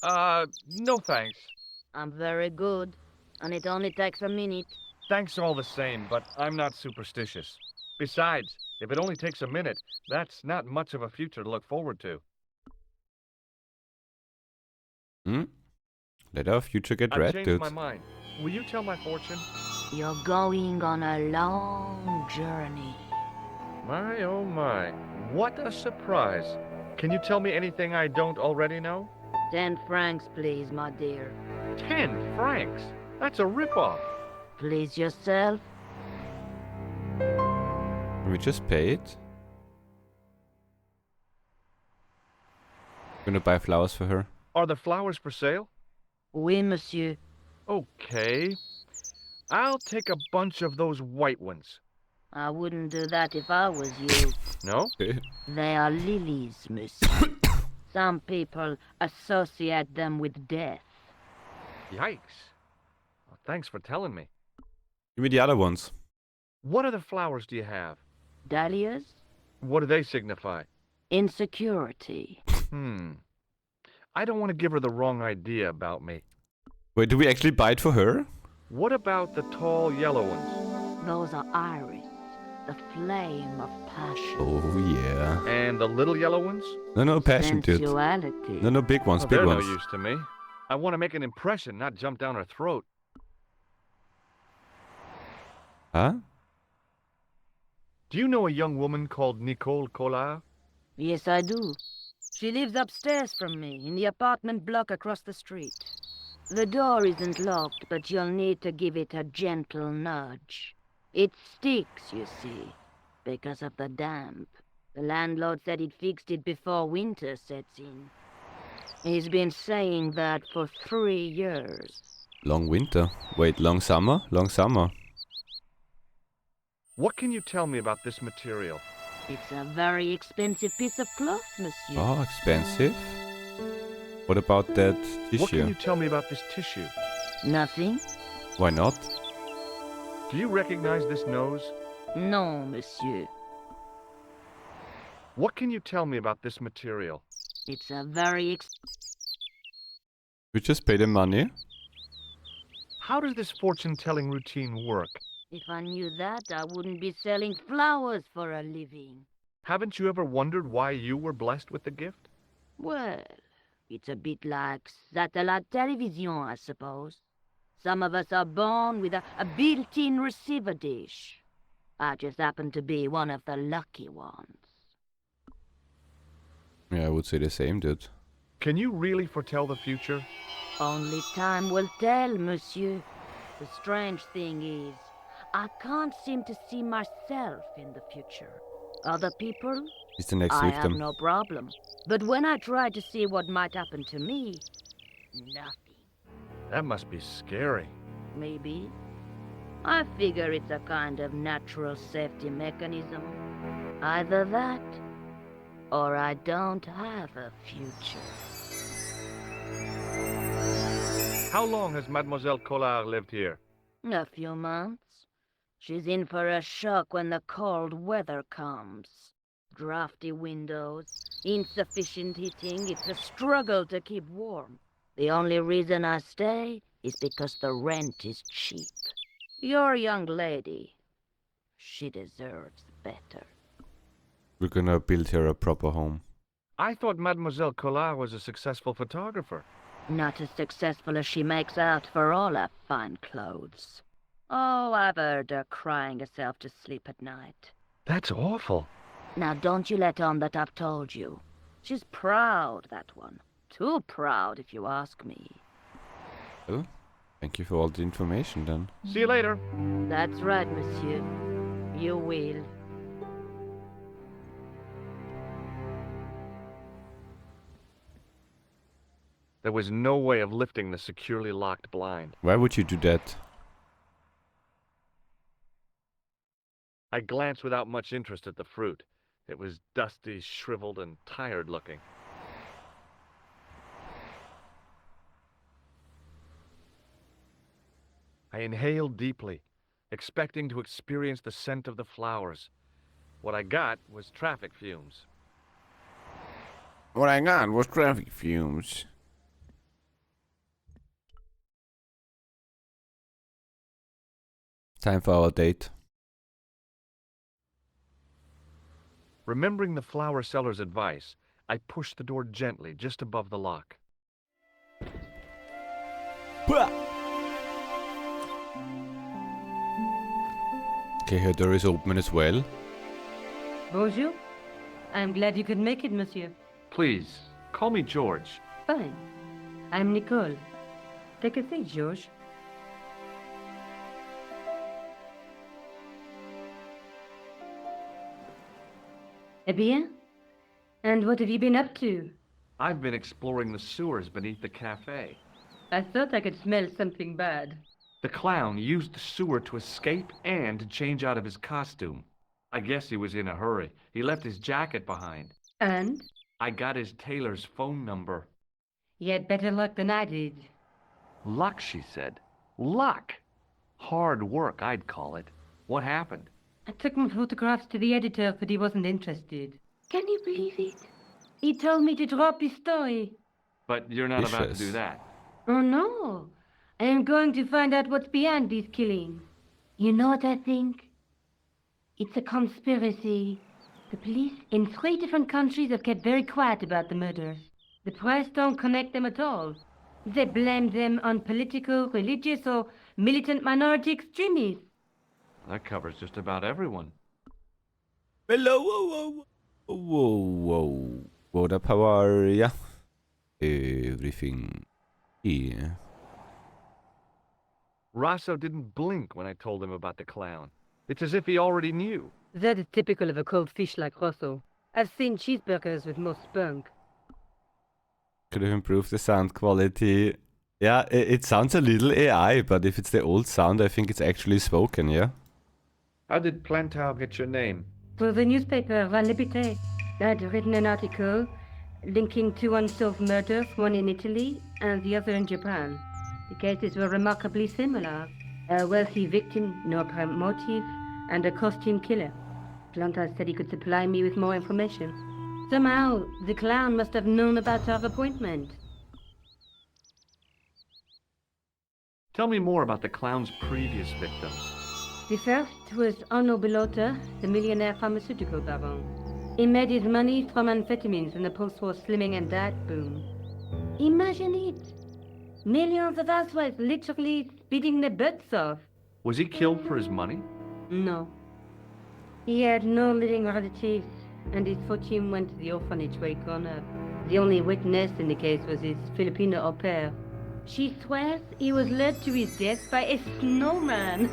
No thanks. I'm very good, and it only takes a minute. Thanks all the same, but I'm not superstitious. Besides, if it only takes a minute, that's not much of a future to look forward to. Hmm? Let our future get I've red, changed dude. my mind. Will you tell my fortune? You're going on a long journey. My, oh my. What a surprise. Can you tell me anything I don't already know? 10 francs, please, my dear. 10 francs? That's a ripoff. Please yourself. Can we just pay it? Gonna buy flowers for her. Are the flowers for sale? Oui, monsieur. Okay. I'll take a bunch of those white ones. I wouldn't do that if I was you. No? They are lilies, monsieur. Some people associate them with death. Yikes. Well, thanks for telling me. Give me the other ones. What other flowers do you have? Dahlias? What do they signify? Insecurity. I don't want to give her the wrong idea about me. Wait, do we actually buy it for her? What about the tall yellow ones? Those are iris, the flame of passion. Oh, yeah. And the little yellow ones? No, passion, dude. Sensuality. No, big ones, Well, big they're ones. no use to me. I want to make an impression, not jump down her throat. Huh? Do you know a young woman called Nicole Collard? Yes, I do. She lives upstairs from me, in the apartment block across the street. The door isn't locked, but you'll need to give it a gentle nudge. It sticks, you see, because of the damp. The landlord said he'd fixed it before winter sets in. He's been saying that for 3 years. Long winter. Wait, long summer? Long summer. What can you tell me about this material? It's a very expensive piece of cloth, monsieur. Oh, expensive. What about that tissue? What can you tell me about this tissue? Nothing? Why not? Do you recognize this nose? No, monsieur. What can you tell me about this material? It's a very We just pay the money. How does this fortune-telling routine work? If I knew that, I wouldn't be selling flowers for a living. Haven't you ever wondered why you were blessed with the gift? Well, it's a bit like satellite television, I suppose. Some of us are born with a built-in receiver dish. I just happen to be one of the lucky ones. Yeah, I would say the same, dude. Can you really foretell the future? Only time will tell, monsieur. The strange thing is, I can't seem to see myself in the future. Other people, He's the next I have victim. no problem. But when I try to see what might happen to me, nothing. That must be scary. Maybe. I figure it's a kind of natural safety mechanism. Either that, or I don't have a future. How long has Mademoiselle Collard lived here? A few months. She's in for a shock when the cold weather comes. Drafty windows, insufficient heating, it's a struggle to keep warm. The only reason I stay is because the rent is cheap. Your young lady, she deserves better. We're gonna build her a proper home. I thought Mademoiselle Collard was a successful photographer. Not as successful as she makes out for all her fine clothes. Oh, I've heard her crying herself to sleep at night. That's awful. Now don't you let on that I've told you. She's proud, that one. Too proud, if you ask me. Oh, thank you for all the information then. See you later. That's right, monsieur. You will. There was no way of lifting the securely locked blind. Why would you do that? I glanced without much interest at the fruit. It was dusty, shriveled, and tired looking. I inhaled deeply, expecting to experience the scent of the flowers. What I got was traffic fumes. What I got was traffic fumes. Time for our date. Remembering the flower seller's advice, I pushed the door gently just above the lock. Okay, her door is open as well. Bonjour. I'm glad you could make it, monsieur. Please, call me George. Fine. I'm Nicole. Take a seat, George. Eh bien? And what have you been up to? I've been exploring the sewers beneath the cafe. I thought I could smell something bad. The clown used the sewer to escape and to change out of his costume. I guess he was in a hurry. He left his jacket behind. And? I got his tailor's phone number. You had better luck than I did. Luck, she said. Luck! Hard work, I'd call it. What happened? I took my photographs to the editor, but he wasn't interested. Can you believe it? He told me to drop his story. But you're not about to Vicious. do that. Oh no! I am going to find out what's behind these killings. You know what I think? It's a conspiracy. The police in 3 different countries have kept very quiet about the murders. The press don't connect them at all. They blame them on political, religious, or militant minority extremists. That covers just about everyone. Hello, whoa, whoa, whoa, water power, yeah. Everything here. Rosso didn't blink when I told him about the clown. It's as if he already knew. That is typical of a cold fish like Rosso. I've seen cheeseburgers with more spunk. Could have improved the sound quality. Yeah, it sounds a little AI, but if it's the old sound, I think it's actually spoken, yeah? How did Plantar get your name? For the newspaper, La Liberté, I'd written an article linking 2 unsolved murders, one in Italy and the other in Japan. The cases were remarkably similar. A wealthy victim, no apparent motive, and a costume killer. Plantar said he could supply me with more information. Somehow, the clown must have known about our appointment. Tell me more about the clown's previous victims. The first was Arno Bellotta, the millionaire pharmaceutical baron. He made his money from amphetamines in the post-war slimming and diet boom. Imagine it. Millions of housewives literally speeding their butts off. Was he killed for his money? No. He had no living relatives, and his fortune went to the orphanage where he grown up. The only witness in the case was his Filipino au pair. She swears he was led to his death by a snowman.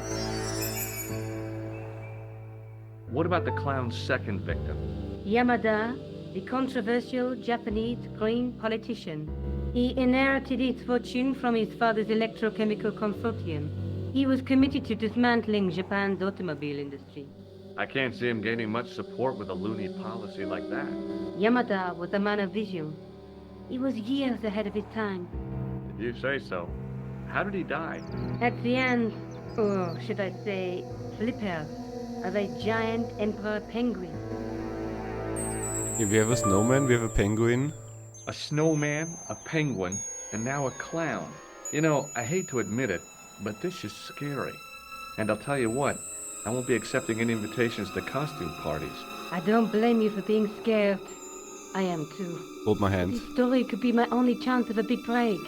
What about the clown's second victim? Yamada, the controversial Japanese green politician. He inherited his fortune from his father's electrochemical consortium. He was committed to dismantling Japan's automobile industry. I can't see him gaining much support with a loony policy like that. Yamada was a man of vision. He was years ahead of his time. If you say so. How did he die? At the hands, or should I say, flippers, of a giant emperor penguin. If we have a snowman, we have a penguin. A snowman, a penguin, and now a clown. You know, I hate to admit it, but this is scary. And I'll tell you what, I won't be accepting any invitations to costume parties. I don't blame you for being scared. I am too. Hold my hand. This story could be my only chance of a big break.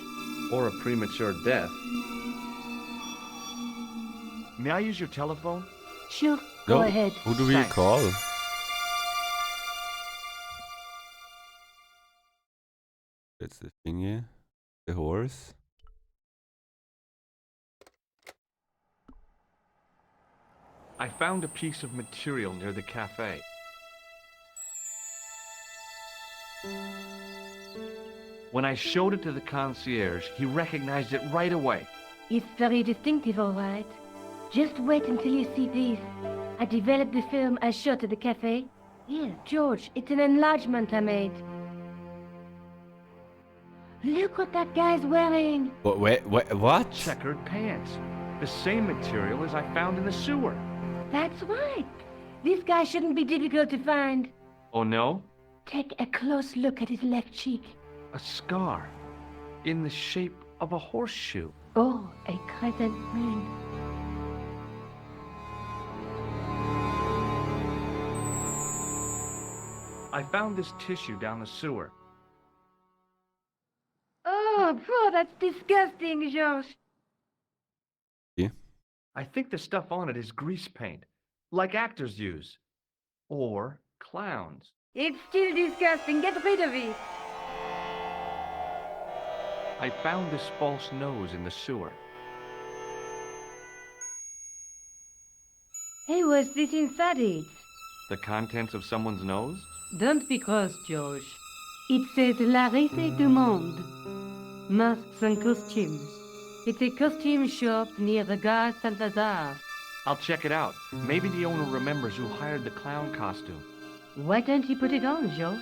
Or a premature death. May I use your telephone? Sure, go ahead. Who do we Thanks. call? That's the thingy. The horse. I found a piece of material near the cafe. When I showed it to the concierge, he recognized it right away. It's very distinctive, all right. Just wait until you see this. I developed the film I shot at the cafe. Here, George, it's an enlargement I made. Look what that guy's wearing. Wait, what? Checkered pants. The same material as I found in the sewer. That's right. This guy shouldn't be difficult to find. Oh no? Take a close look at his left cheek. A scar. In the shape of a horseshoe. Oh, a crescent moon. I found this tissue down the sewer. Oh, bro, that's disgusting, George. Yeah. I think the stuff on it is grease paint, like actors use. Or clowns. It's still disgusting. Get rid of it. I found this false nose in the sewer. Hey, what's this inside it? The contents of someone's nose? Don't be cross, George. It says La Risée du Monde. Masks and costumes. It's a costume shop near the Gare Saint-Lazare. I'll check it out. Maybe the owner remembers who hired the clown costume. Why don't you put it on, George?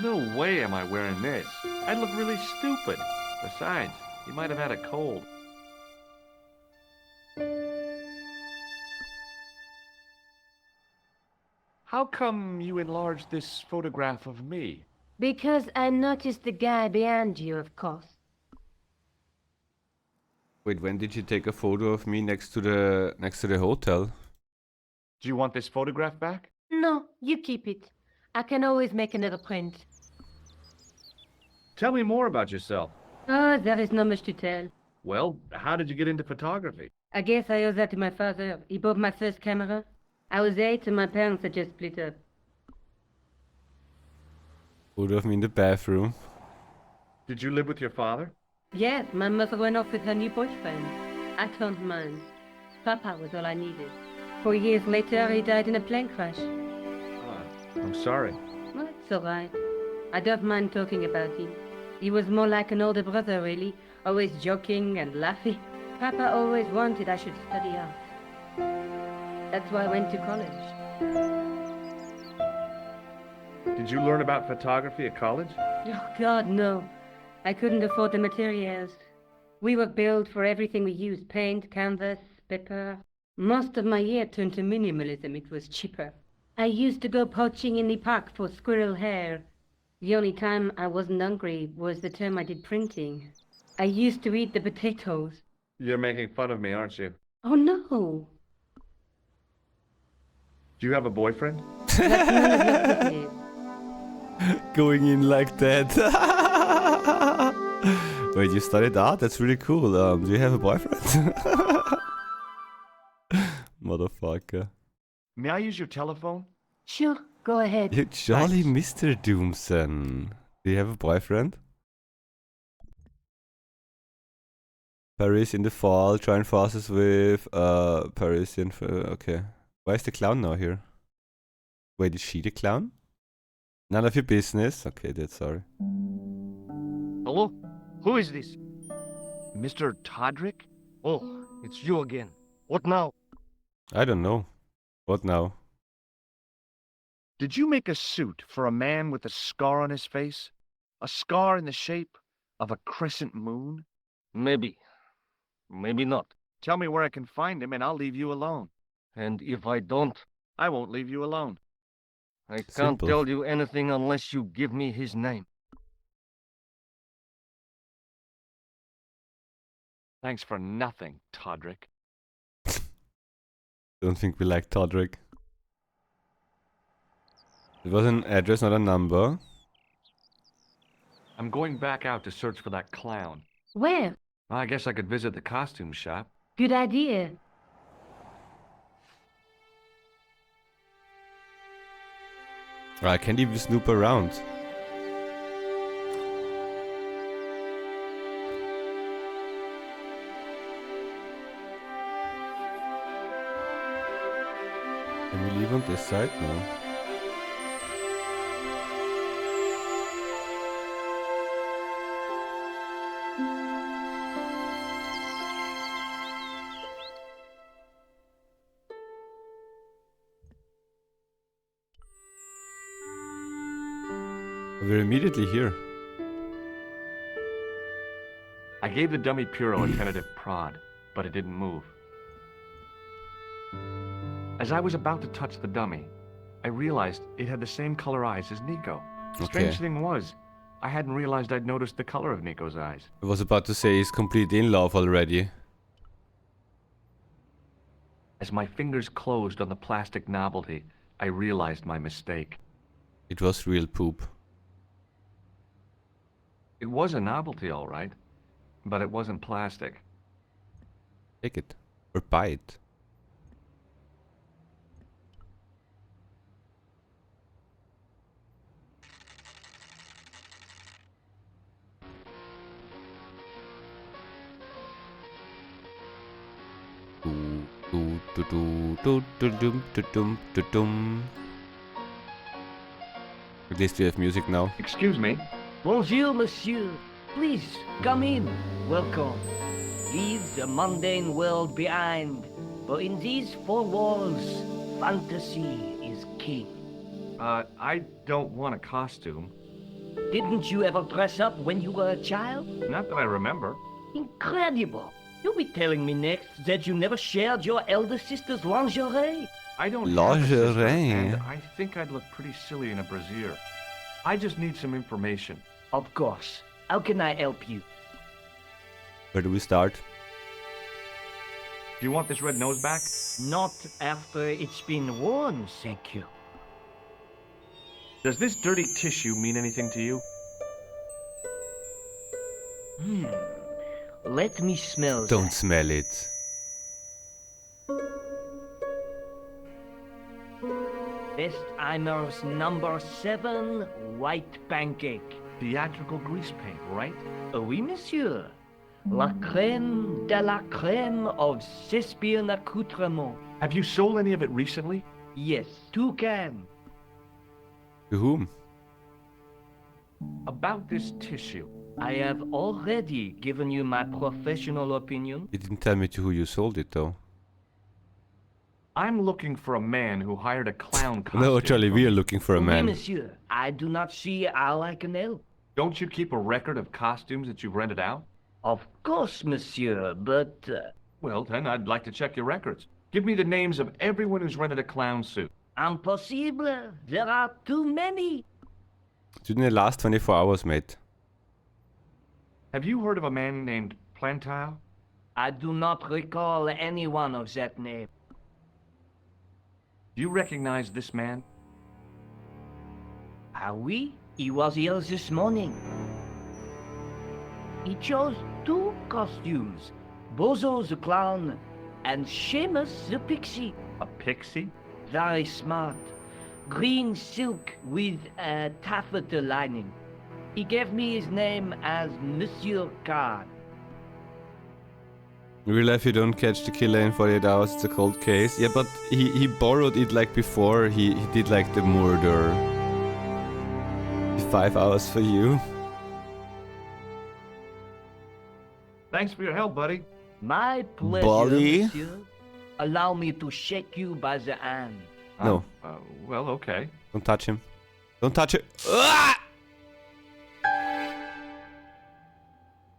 No way am I wearing this. I'd look really stupid. Besides, he might have had a cold. How come you enlarged this photograph of me? Because I noticed the guy behind you, of course. Wait, when did you take a photo of me next to the hotel? Do you want this photograph back? No, you keep it. I can always make another print. Tell me more about yourself. Oh, there is not much to tell. Well, how did you get into photography? I guess I owe that to my father. He bought my first camera. I was 8 and my parents had just split up. Photo of me in the bathroom. Did you live with your father? Yes, my mother went off with her new boyfriend. I don't mind. Papa was all I needed. 4 years later, he died in a plane crash. I'm sorry. Well, it's all right. I don't mind talking about him. He was more like an older brother, really. Always joking and laughing. Papa always wanted I should study art. That's why I went to college. Did you learn about photography at college? Oh, God, no. I couldn't afford the materials. We were billed for everything we used. Paint, canvas, paper. Most of my year turned to minimalism. It was cheaper. I used to go poaching in the park for squirrel hair. The only time I wasn't hungry was the term I did printing. I used to eat the potatoes. You're making fun of me, aren't you? Oh, no. Do you have a boyfriend? That's none of your business. Going in like that. Wait, you studied art? That's really cool. Do you have a boyfriend? Motherfucker. May I use your telephone? Sure, go ahead. You jolly Thanks. Mr. Doomson. Do you have a boyfriend? Paris in the fall, join forces with Parisian. Okay. Why is the clown now here? Wait, is she the clown? None of your business. Okay, that's sorry. Hello? Who is this? Mr. Todrick? Oh, it's you again. What now? I don't know. What now? Did you make a suit for a man with a scar on his face? A scar in the shape of a crescent moon? Maybe. Maybe not. Tell me where I can find him and I'll leave you alone. And if I don't, I won't leave you alone. I can't Simple. tell you anything unless you give me his name. Thanks for nothing, Todrick. Don't think we like Todrick. It was an address, not a number. I'm going back out to search for that clown. Where? I guess I could visit the costume shop. Good idea. I can't even snoop around. Can we leave on this side? No. We're immediately here. I gave the dummy Puro a tentative prod, but it didn't move. As I was about to touch the dummy, I realized it had the same color eyes as Nico. The strange thing was, I hadn't realized I'd noticed the color of Nico's eyes. I was about to say he's completely in love already. As my fingers closed on the plastic novelty, I realized my mistake. It was real poop. It was a novelty, all right, but it wasn't plastic. Take it. Or buy it. At least we have music now. Excuse me. Bonjour, monsieur. Please, come in. Welcome. Leave the mundane world behind. For in these four walls, fantasy is king. I don't want a costume. Didn't you ever dress up when you were a child? Not that I remember. Incredible. You'll be telling me next that you never shared your elder sister's lingerie. I don't have a sister, Lingerie. and I think I'd look pretty silly in a brassiere. I just need some information. Of course. How can I help you? Where do we start? Do you want this red nose back? Not after it's been worn, thank you. Does this dirty tissue mean anything to you? Let me smell Don't that. smell it. Bestheimer's number 7 white pancake. Theatrical grease paint, right? Oui, monsieur. La crème de la crème of Thespian accoutrement. Have you sold any of it recently? Yes, 2 cans. To whom? About this tissue. I have already given you my professional opinion. You didn't tell me to who you sold it though. I'm looking for a man who hired a clown costume. No, Charlie, from we are me. looking for a Oui, man. monsieur. I do not see how I can help. Don't you keep a record of costumes that you've rented out? Of course, monsieur, but... Well, then I'd like to check your records. Give me the names of everyone who's rented a clown suit. impossible. There are too many. Didn't it last 24 hours, mate? Have you heard of a man named Plantile? I do not recall anyone of that name. Do you recognize this man? Ah oui, he was here this morning. He chose 2 costumes, Bozo the clown and Seamus the pixie. A pixie? Very smart. Green silk with a taffeta lining. He gave me his name as Monsieur Card. In real life, you don't catch the killer in 48 hours. It's a cold case. Yeah, but he borrowed it like before he did like the murder. 5 hours for you. Thanks for your help, buddy. My pleasure, Bolly? monsieur. Allow me to shake you by the hand. No. Well, okay. Don't touch him. Don't touch it. Ah!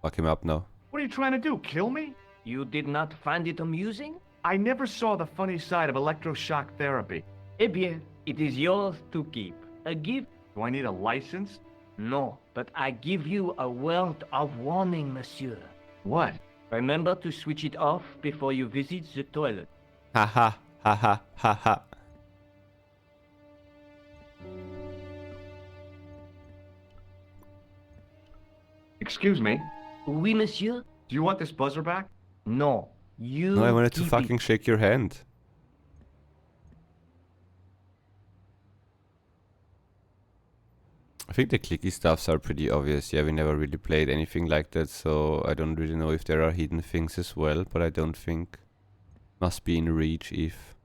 Fuck him up now. What are you trying to do, kill me? You did not find it amusing? I never saw the funny side of electroshock therapy. Eh bien, it is yours to keep. A gift? Do I need a license? No, but I give you a word of warning, monsieur. What? Remember to switch it off before you visit the toilet. Ha ha ha ha ha ha. Excuse me. Oui, monsieur? Do you want this buzzer back? No, you No, I wanted to keep fucking it. shake your hand. I think the clicky stuffs are pretty obvious. Yeah, we never really played anything like that, so I don't really know if there are hidden things as well, but I don't think. Must be in reach if.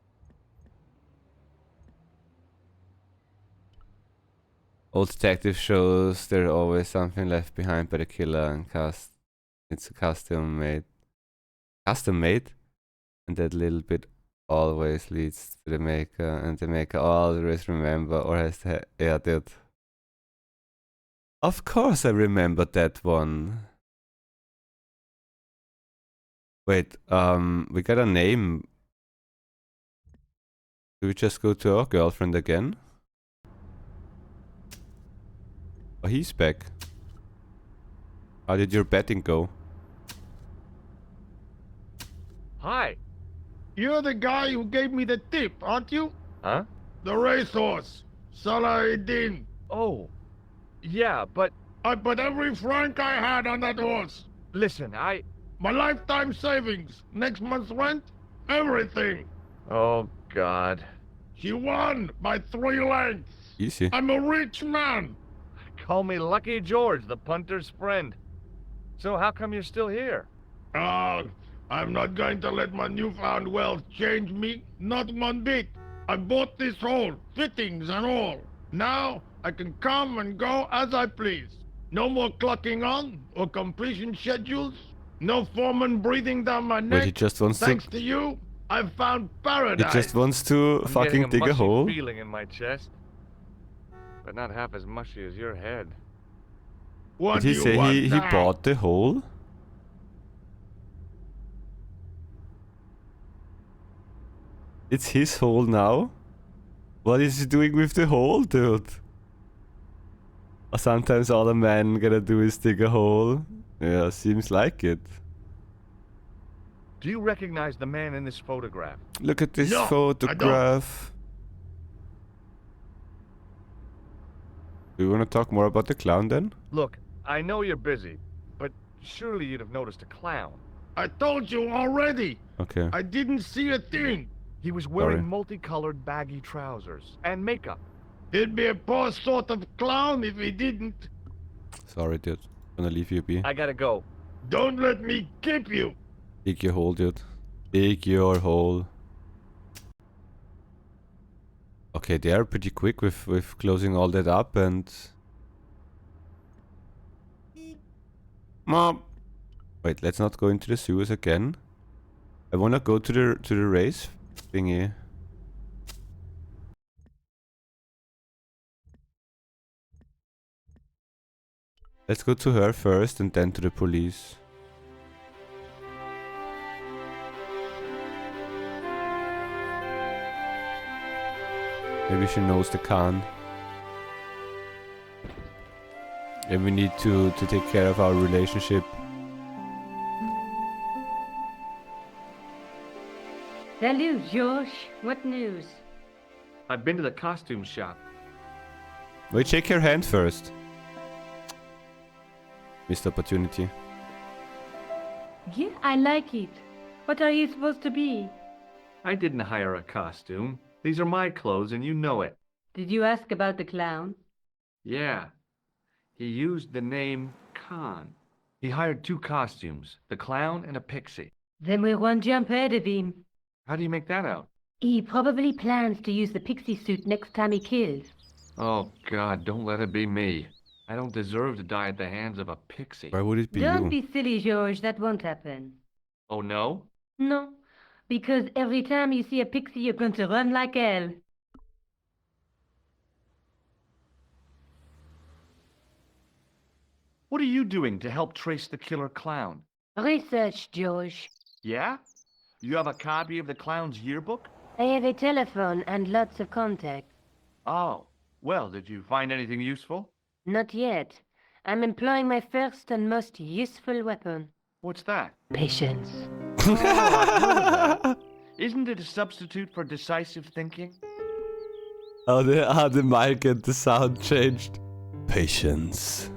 Old detective shows there's always something left behind by the killer and it's a custom made. Custom made? And that little bit always leads to the maker, and the maker always remember or has to yeah, dude. Of course I remember that one. Wait, we got a name. Do we just go to our girlfriend again? Oh, he's back. How did your betting go? Hi. You're the guy who gave me the tip, aren't you? Huh? The racehorse, Salah-ed-Din. Oh. Yeah, but I put every franc I had on that horse. listen, My lifetime savings, next month's rent, everything. Oh, God. She won by 3 lengths. Easy. I'm a rich man. Call me Lucky George, the punter's friend. So how come you're still here? I'm not going to let my newfound wealth change me, not one bit. I bought this hole, fittings and all. Now I can come and go as I please. No more clocking on or completion schedules. No foreman breathing down my neck. Wait, he just wants Thanks to. to you, I've found He paradise. just wants to I'm fucking getting dig a mushy hole. feeling in my chest, but not half as mushy as your head. What Did he do you say want he now? bought the hole? It's his hole now? What is he doing with the hole, dude? Or sometimes all a man gotta do is dig a hole. Yeah, seems like it. Do you recognize the man in this photograph? Look at this No, I don't. photograph. Do you want to talk more about the clown then? Look, I know you're busy, but surely you'd have noticed a clown. I told you already. Okay. I didn't see a thing. He was wearing Sorry. multicolored baggy trousers and makeup. He'd be a poor sort of clown if he didn't. Sorry, dude. Gonna leave you be. I gotta go. Don't let me keep you. Dig your hole, dude. Dig your hole. Okay, they are pretty quick with closing all that up and... Mom! Wait, let's not go into the sewers again. I wanna go to the race thingy. Let's go to her first and then to the police. Maybe she knows the Khan. And we need to take care of our relationship. Salut, George. What news? I've been to the costume shop. Wait, shake your hand first. Missed opportunity. Yeah, I like it. What are you supposed to be? I didn't hire a costume. These are my clothes and you know it. Did you ask about the clown? Yeah. He used the name Khan. He hired 2 costumes, the clown and a pixie. Then we're one jump ahead of him. How do you make that out? He probably plans to use the pixie suit next time he kills. Oh, God, don't let it be me. I don't deserve to die at the hands of a pixie. Why would it be Don't you? be silly, George. That won't happen. Oh, no? No, because every time you see a pixie, you're going to run like hell. What are you doing to help trace the killer clown? Research, George. Yeah? You have a copy of the clown's yearbook? I have a telephone and lots of contacts. Oh, well, did you find anything useful? Not yet. I'm employing my first and most useful weapon. What's that? Patience. Isn't it a substitute for decisive thinking? How the mic and the sound changed. Patience.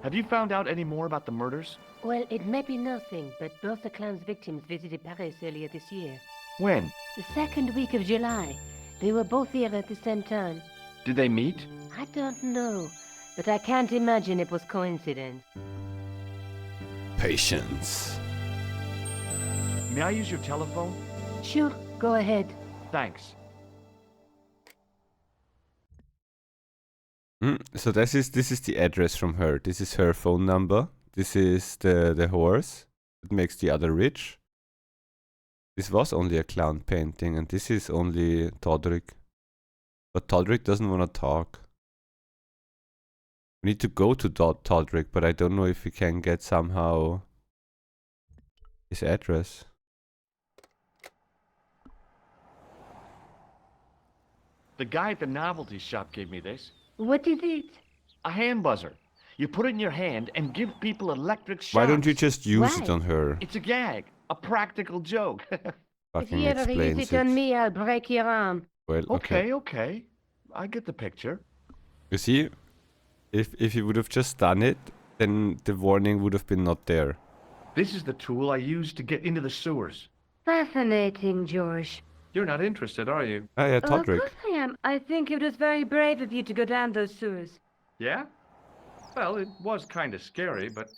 Have you found out any more about the murders? Well, it may be nothing, but both the clown's victims visited Paris earlier this year. When? The second week of July. They were both here at the same time. Did they meet? I don't know, but I can't imagine it was coincidence. Patience. May I use your telephone? Sure, go ahead. Thanks. So this is the address from her. This is her phone number. This is the horse. It makes the other rich. This was only a clown painting, and this is only Todrick. But Todrick doesn't want to talk. We need to go to Todrick, but I don't know if we can get somehow his address. The guy at the novelty shop gave me this. What is it? A hand buzzer. You put it in your hand and give people electric shocks. Why don't you just use it Why? on her? It's a gag. A practical joke. If Fucking you ever use explains it on it. me, I'll break your arm. Well, okay. Okay. I get the picture. You see, if you would have just done it, then the warning would have been not there. This is the tool I used to get into the sewers. Fascinating, George. You're not interested, are you? Ah, yeah, Of Todrick. course I am. I think it was very brave of you to go down those sewers. Yeah? Well, it was kind of scary, but...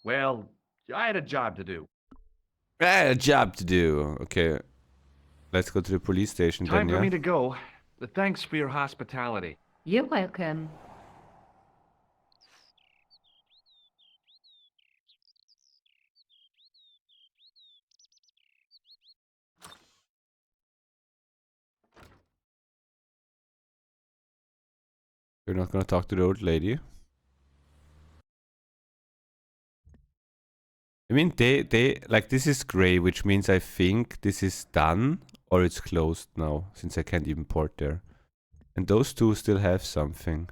Well, I had a job to do. I had a job to do. Okay. Let's go to the police station Time then, for me yeah? to go. Thanks for your hospitality. You're welcome. You're not gonna talk to the old lady? I mean, they, like, this is gray, which means I think this is done, or it's closed now, since I can't even port there. And those two still have something.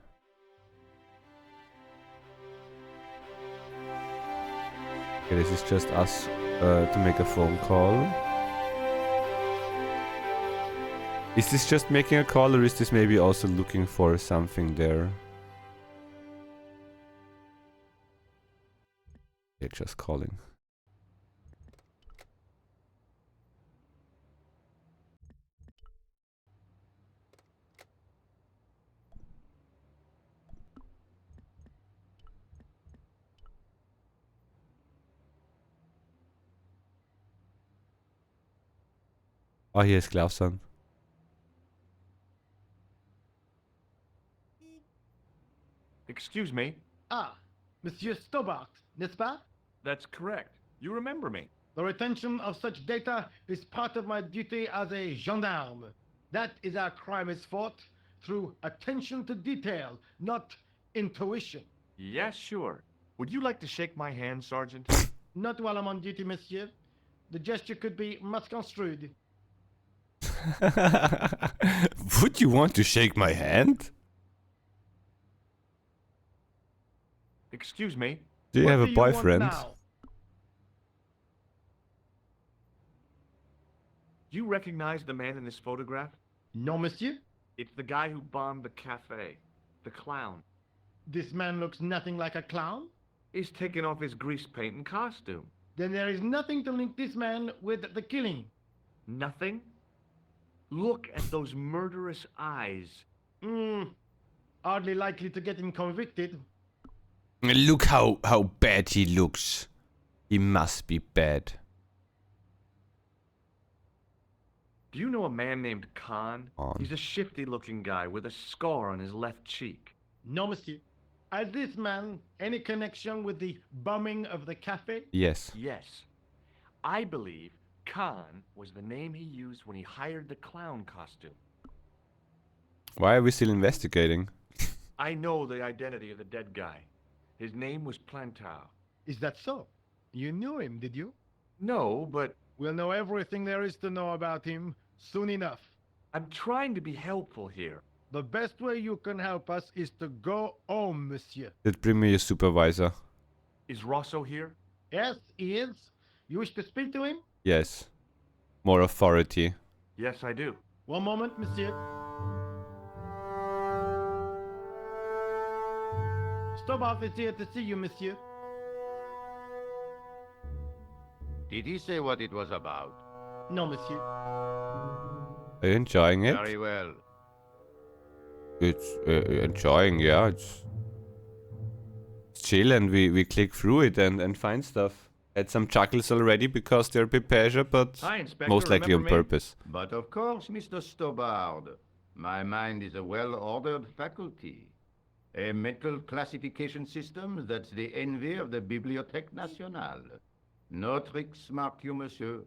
Okay, this is just us to make a phone call. Is this just making a call, or is this maybe also looking for something there? Okay, just calling. Oh, hier ist Klausan. Excuse me. Ah, Monsieur Stobart, n'est-ce pas? That's correct. You remember me. The retention of such data is part of my duty as a gendarme. That is how crime is fought, through attention to detail, not intuition. Yes, sure. Would you like to shake my hand, Sergeant? Not while I'm on duty, monsieur. The gesture could be misconstrued. Would you want to shake my hand? Excuse me. Do you What have a do you want boyfriend? now? Do you recognize the man in this photograph? No, monsieur. It's the guy who bombed the cafe. The clown. This man looks nothing like a clown. He's taking off his grease paint and costume. Then there is nothing to link this man with the killing. Nothing? Look at those murderous eyes. Hardly likely to get him convicted. Look how bad he looks. He must be bad. Do you know a man named Khan? Khan. He's a shifty-looking guy with a scar on his left cheek. No, monsieur. Has this man any connection with the bombing of the cafe? Yes. Yes. I believe Khan was the name he used when he hired the clown costume. Why are we still investigating? I know the identity of the dead guy. His name was Plantar. Is that so? You knew him, did you? No, but We'll know everything there is to know about him soon enough. I'm trying to be helpful here. The best way you can help us is to go home, monsieur. Did bring me a supervisor. Is Rosso here? Yes, he is. You wish to speak to him? Yes. More authority. Yes, I do. One moment, monsieur. Stobart is here to see you, monsieur. Did he say what it was about? No, monsieur. Are you enjoying it? Very well. It's enjoying, yeah. It's chill, and we click through it and find stuff. Had some chuckles already because they're a bit pleasure, but Hi, Inspector. most likely on Remember me? purpose. But of course, Mr. Stobart. My mind is a well-ordered faculty. A mental classification system that's the envy of the Bibliothèque Nationale. No tricks, mark you, monsieur.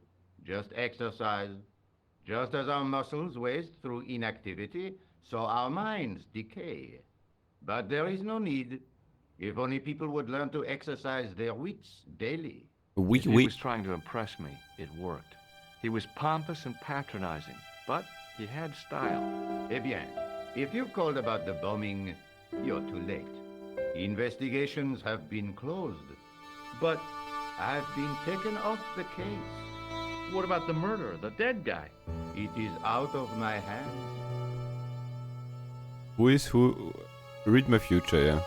Just exercise. Just as our muscles waste through inactivity, so our minds decay. But there is no need. If only people would learn to exercise their wits daily. If he was trying to impress me, it worked. He was pompous and patronizing, but he had style. Eh bien, if you called about the bombing, you're too late. Investigations have been closed. But I've been taken off the case. What about the murderer, the dead guy? It is out of my hands. Who is who? Read my future, yeah.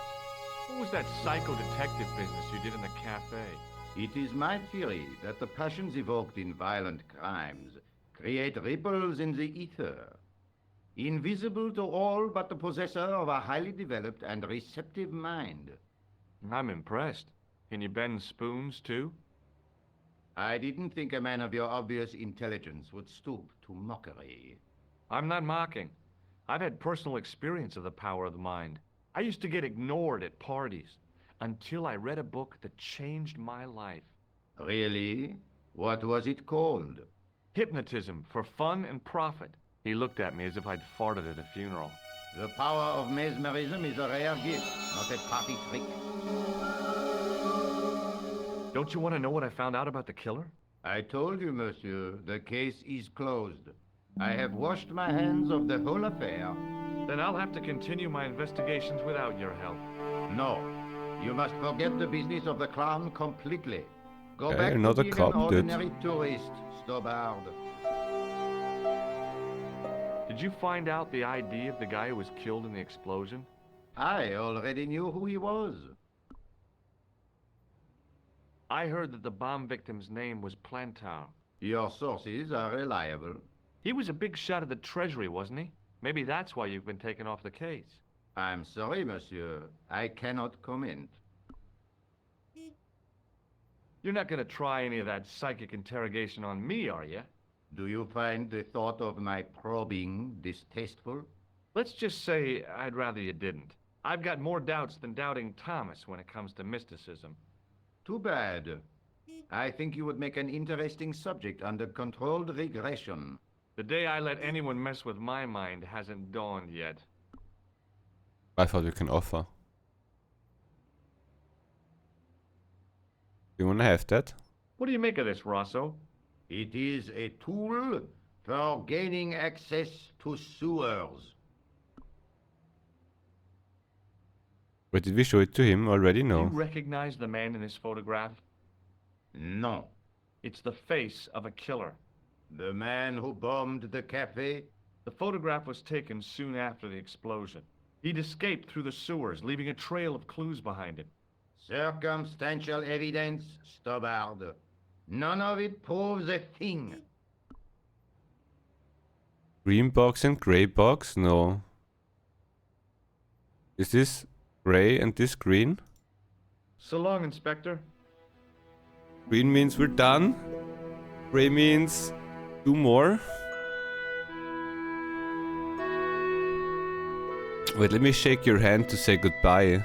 What was that psycho-detective business you did in the cafe? It is my theory that the passions evoked in violent crimes create ripples in the ether, invisible to all but the possessor of a highly developed and receptive mind. I'm impressed. Can you bend spoons, too? I didn't think a man of your obvious intelligence would stoop to mockery. I'm not mocking. I've had personal experience of the power of the mind. I used to get ignored at parties until I read a book that changed my life. Really? What was it called? Hypnotism for Fun and Profit. He looked at me as if I'd farted at a funeral. The power of mesmerism is a rare gift, not a party trick. Don't you want to know what I found out about the killer? I told you, monsieur, the case is closed. I have washed my hands of the whole affair. Then I'll have to continue my investigations without your help. No, you must forget the business of the clown completely. Go Okay, back another to being cop, an dude. ordinary tourist, Stobart. Did you find out the ID of the guy who was killed in the explosion? I already knew who he was. I heard that the bomb victim's name was Plantar. Your sources are reliable. He was a big shot at the Treasury, wasn't he? Maybe that's why you've been taken off the case. I'm sorry, monsieur. I cannot comment. You're not gonna try any of that psychic interrogation on me, are you? Do you find the thought of my probing distasteful? Let's just say I'd rather you didn't. I've got more doubts than doubting Thomas when it comes to mysticism. Too bad. I think you would make an interesting subject under controlled regression. The day I let anyone mess with my mind hasn't dawned yet. I thought we can offer. You wanna have that? What do you make of this, Rosso? It is a tool for gaining access to sewers. Wait, did we show it to him already? Do No. you recognize the man in this photograph? No. It's the face of a killer. The man who bombed the cafe? The photograph was taken soon after the explosion. He'd escaped through the sewers, leaving a trail of clues behind him. Circumstantial evidence, Stobbard. None of it proves a thing. Green box and grey box? No. Is this grey and this green? So long, Inspector. Green means we're done. Grey means 2 more. Wait, let me shake your hand to say goodbye.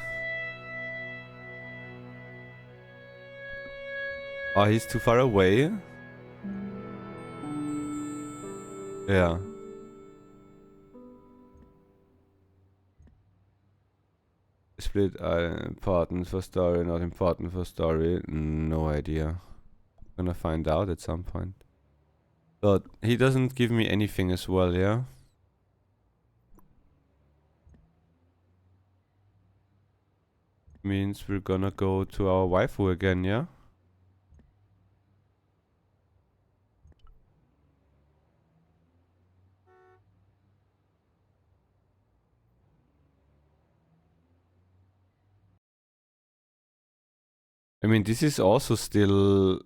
Oh, he's too far away? Yeah. Split important for story, not important for story. No idea. Gonna find out at some point. But he doesn't give me anything as well, yeah? Means we're gonna go to our waifu again, yeah? I mean, this is also still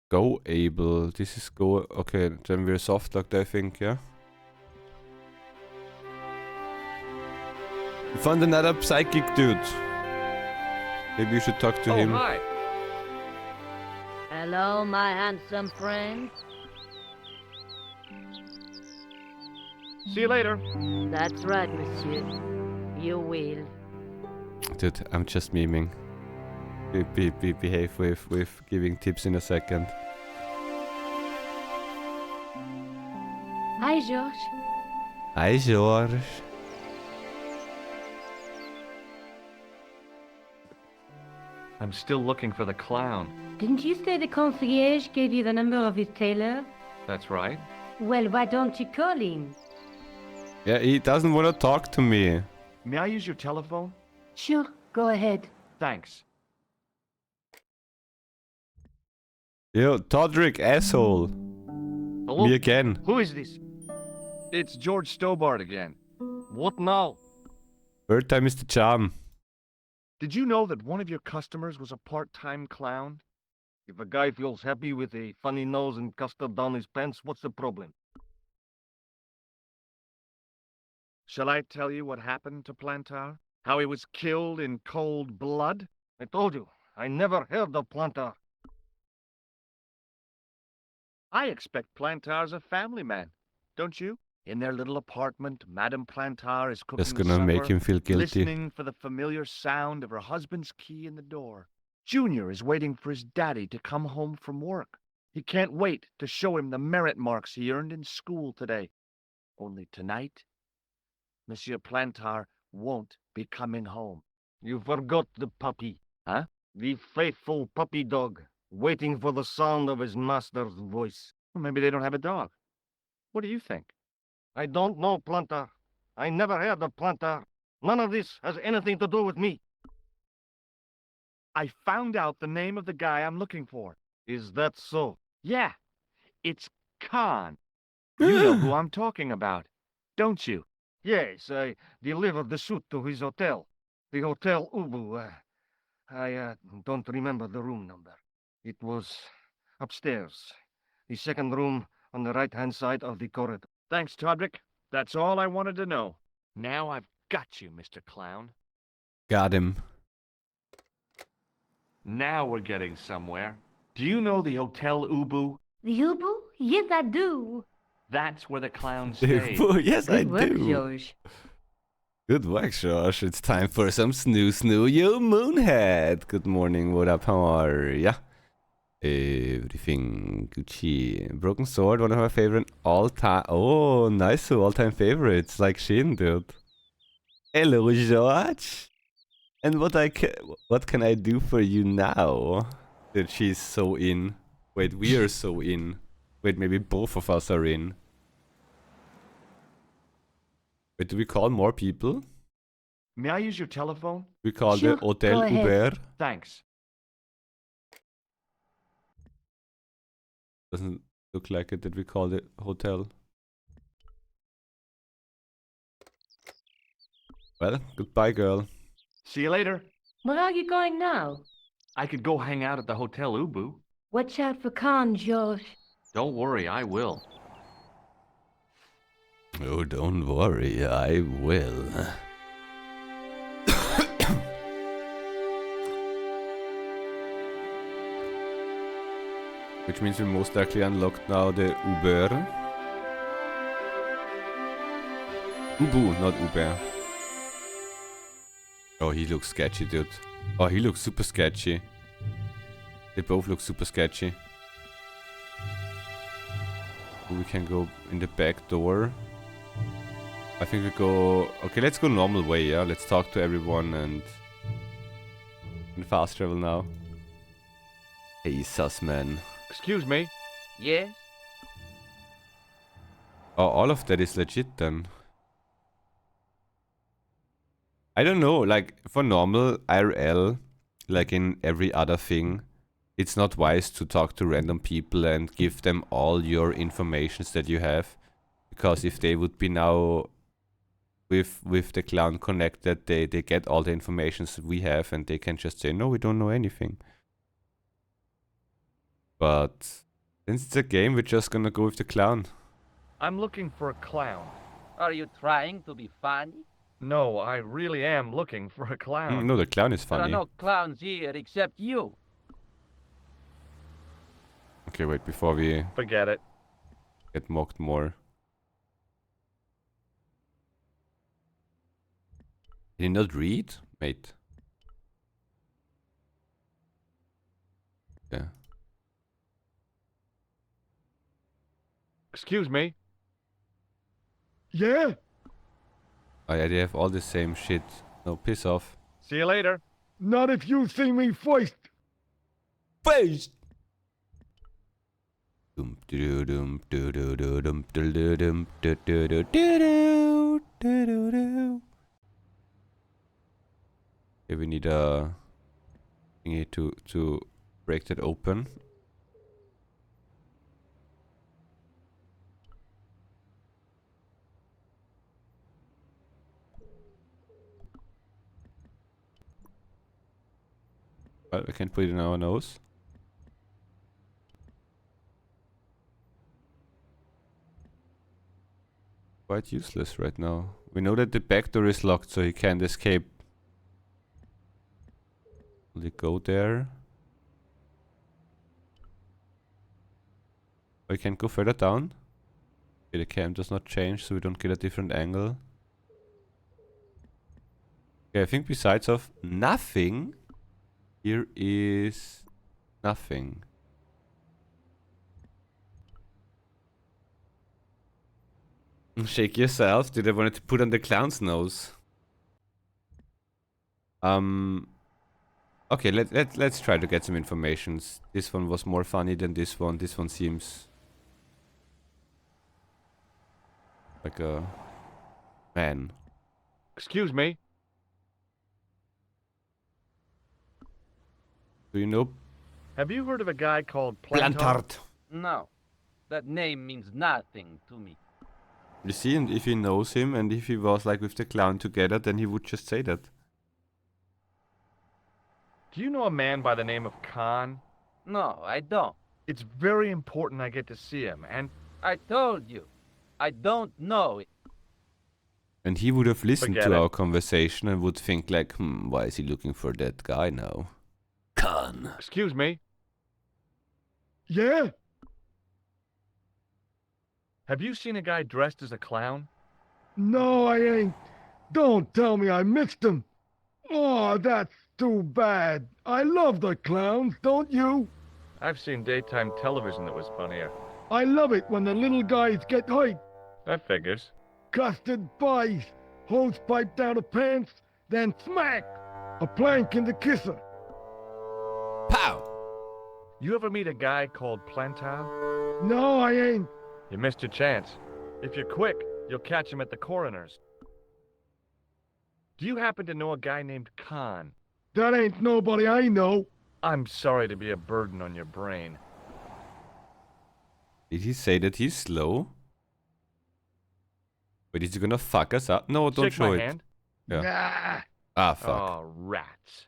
go-able. This is go... Okay, then we're soft-locked, I think, yeah? We found another psychic dude. Maybe you should talk to him. Hi. Hello, my handsome friend. See you later. That's right, monsieur. You will. Dude, I'm just memeing. Behave with giving tips in a second. Hi, George. Hi, George. I'm still looking for the clown. Didn't you say the concierge gave you the number of his tailor? That's right. Well, why don't you call him? Yeah, he doesn't want to talk to me. May I use your telephone? Sure, go ahead. Thanks. Yo, Todrick, asshole. Hello? Me again. Who is this? It's George Stobbard again. What now? Third time is the charm. Did you know that one of your customers was a part-time clown? If a guy feels happy with a funny nose and custard down his pants, what's the problem? Shall I tell you what happened to Plantar? How he was killed in cold blood? I told you, I never heard of Plantar. I expect Plantar's a family man, don't you? In their little apartment, Madame Plantar is cooking That's gonna supper, make him feel guilty. listening for the familiar sound of her husband's key in the door. Junior is waiting for his daddy to come home from work. He can't wait to show him the merit marks he earned in school today. Only tonight, Monsieur Plantar won't be coming home. You forgot the puppy. Huh? The faithful puppy dog, waiting for the sound of his master's voice. Well, maybe they don't have a dog. What do you think? I don't know, Plantar. I never heard of Plantar. None of this has anything to do with me. I found out the name of the guy I'm looking for. Is that so? Yeah, it's Khan. You know who I'm talking about, don't you? Yes, I delivered the suit to his hotel. The Hotel Ubu. I don't remember the room number. It was upstairs. The second room on the right-hand side of the corridor. Thanks, Todrick. That's all I wanted to know. Now I've got you, Mr. Clown. Got him. Now we're getting somewhere. Do you know the Hotel Ubu? The Ubu? Yes, I do. That's where the clown stays. Yes, I Good work, do. George. Good work, Josh. It's time for some snoo. Yo, Moonhead. Good morning. What up? How are ya? Everything Gucci. Broken Sword, one of my favorite all-time. Oh, nice. All-time favorites like Shin, dude. Hello, George. And what can I do for you now? Dude, she's so in. Wait, we are so in. Wait, maybe both of us are in. Wait, do we call more people? May I use your telephone? We call Sure, the Hotel go ahead. Uber. Thanks. Doesn't look like it that we call it hotel. Well, goodbye, girl. See you later. Where are you going now? I could go hang out at the Hotel Ubu. Watch out for Khan, George. Don't worry, I will. Oh, don't worry, I will. Which means we most likely unlocked now the Uber. Ubu, not Uber. Oh, he looks sketchy, dude. Oh, he looks super sketchy. They both look super sketchy. We can go in the back door. I think we go... Okay, let's go normal way, yeah? Let's talk to everyone and fast travel now. Hey, sus man. Excuse me. Yes? Oh, all of that is legit then. I don't know, like, for normal IRL, like in every other thing, it's not wise to talk to random people and give them all your informations that you have. Because if they would be now with the clown connected, they get all the informations we have and they can just say, no, we don't know anything. But since it's a game, we're just gonna go with the clown. I'm looking for a clown. Are you trying to be funny? No, I really am looking for a clown. No, the clown is There are funny. no clowns here except you. Okay, wait, before we Forget it. get mocked more. Did he not read? Mate. Yeah. Excuse me. Yeah? Oh yeah, they have all the same shit. No, piss off. See you later. Not if you see me first. Face! Dum doo dum doo doo doo dum doo doo dum doo doo doo doo doo doo doo. Okay, we need a thingy to break that open. Well, we can put it in our nose. Quite useless right now. We know that the back door is locked, so he can't escape. Will he go there? We can go further down. Okay, the cam does not change, so we don't get a different angle. Okay, I think besides of nothing, here is nothing. Shake yourself. Did I want to put on the clown's nose? Okay, let's try to get some informations. This one was more funny than this one. This one seems like a man. Excuse me. Do you know Have you heard of a guy called Plantard? No. That name means nothing to me. You see, and if he knows him and if he was like with the clown together, then he would just say that. Do you know a man by the name of Khan? No, I don't. It's very important I get to see him, and I told you. I don't know it. And he would have listened Forget to it. our conversation and would think like, why is he looking for that guy now? Khan. excuse me. Yeah? Have you seen a guy dressed as a clown? No, I ain't. Don't tell me I missed him. Oh, that's too bad. I love the clowns, don't you? I've seen daytime television that was funnier. I love it when the little guys get hyped. That figures. Custard pies, hose pipe down the pants, then smack! A plank in the kisser. Pow! You ever meet a guy called Plantard? No, I ain't. You missed your chance. If you're quick, you'll catch him at the coroner's. Do you happen to know a guy named Khan? That ain't nobody I know. I'm sorry to be a burden on your brain. Did he say that he's slow? Wait, is he gonna fuck us up? No, don't Shake show my it. hand. Yeah. Ah, fuck. Oh, rats.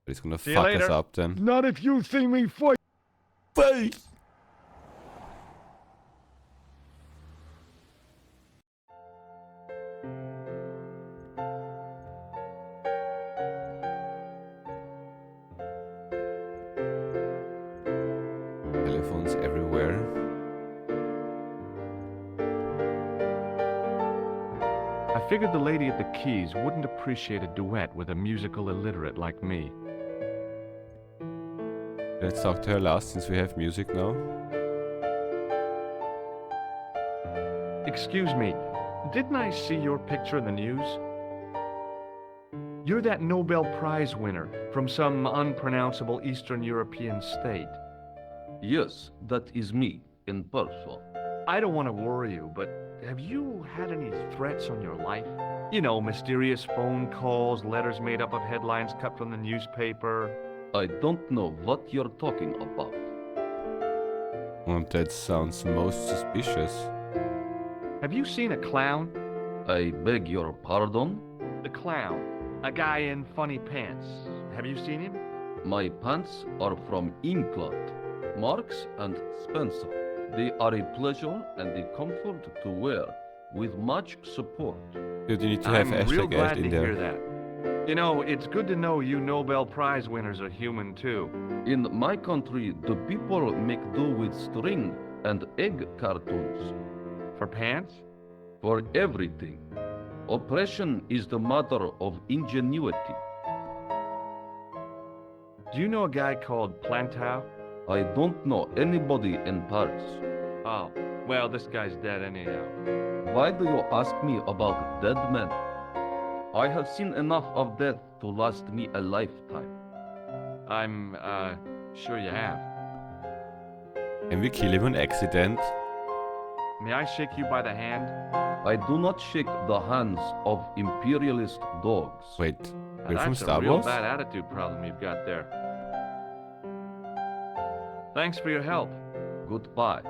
He's gonna See you fuck us later. up then. Not if you see me fight. Fight! Telephones everywhere. I figured the lady at the keys wouldn't appreciate a duet with a musical illiterate like me. Let's talk to her last since we have music now. Excuse me, didn't I see your picture in the news? You're that Nobel Prize winner from some unpronounceable Eastern European state. Yes, that is me, in person. I don't want to worry you, but have you had any threats on your life? You know, mysterious phone calls, letters made up of headlines cut from the newspaper. I don't know what you're talking about. Oh, that sounds most suspicious. Have you seen a clown? I beg your pardon? The clown. A guy in funny pants. Have you seen him? My pants are from England, Marks and Spencer. They are a pleasure and a comfort to wear, with much support. Dude, you need to have I'm real hashtag glad ad to in hear there. that. You know, it's good to know you Nobel Prize winners are human too. In my country, the people make do with string and egg cartoons. For pants? For everything. Oppression is the mother of ingenuity. Do you know a guy called Plantow? I don't know anybody in Paris. Oh, well, this guy's dead anyhow. Why do you ask me about dead men? I have seen enough of death to last me a lifetime. I'm, sure you have. Can we kill him on accident? May I shake you by the hand? I do not shake the hands of imperialist dogs. Wait, Now, we're from that's Star a real Wars? bad attitude problem you've got there. Thanks for your help. Goodbye.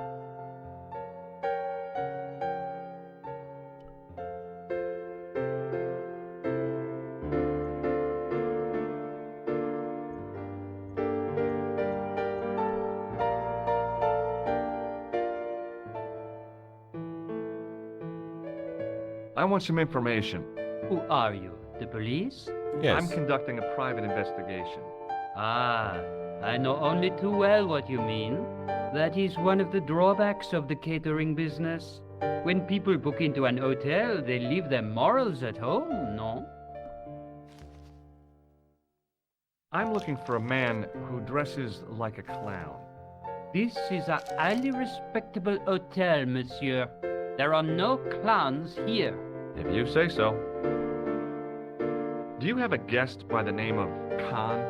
I want some information. Who are you? The police? Yes. I'm conducting a private investigation. Ah, I know only too well what you mean. That is one of the drawbacks of the catering business. When people book into an hotel, they leave their morals at home, no? I'm looking for a man who dresses like a clown. This is a highly respectable hotel, monsieur. There are no clowns here. If you say so. Do you have a guest by the name of Khan?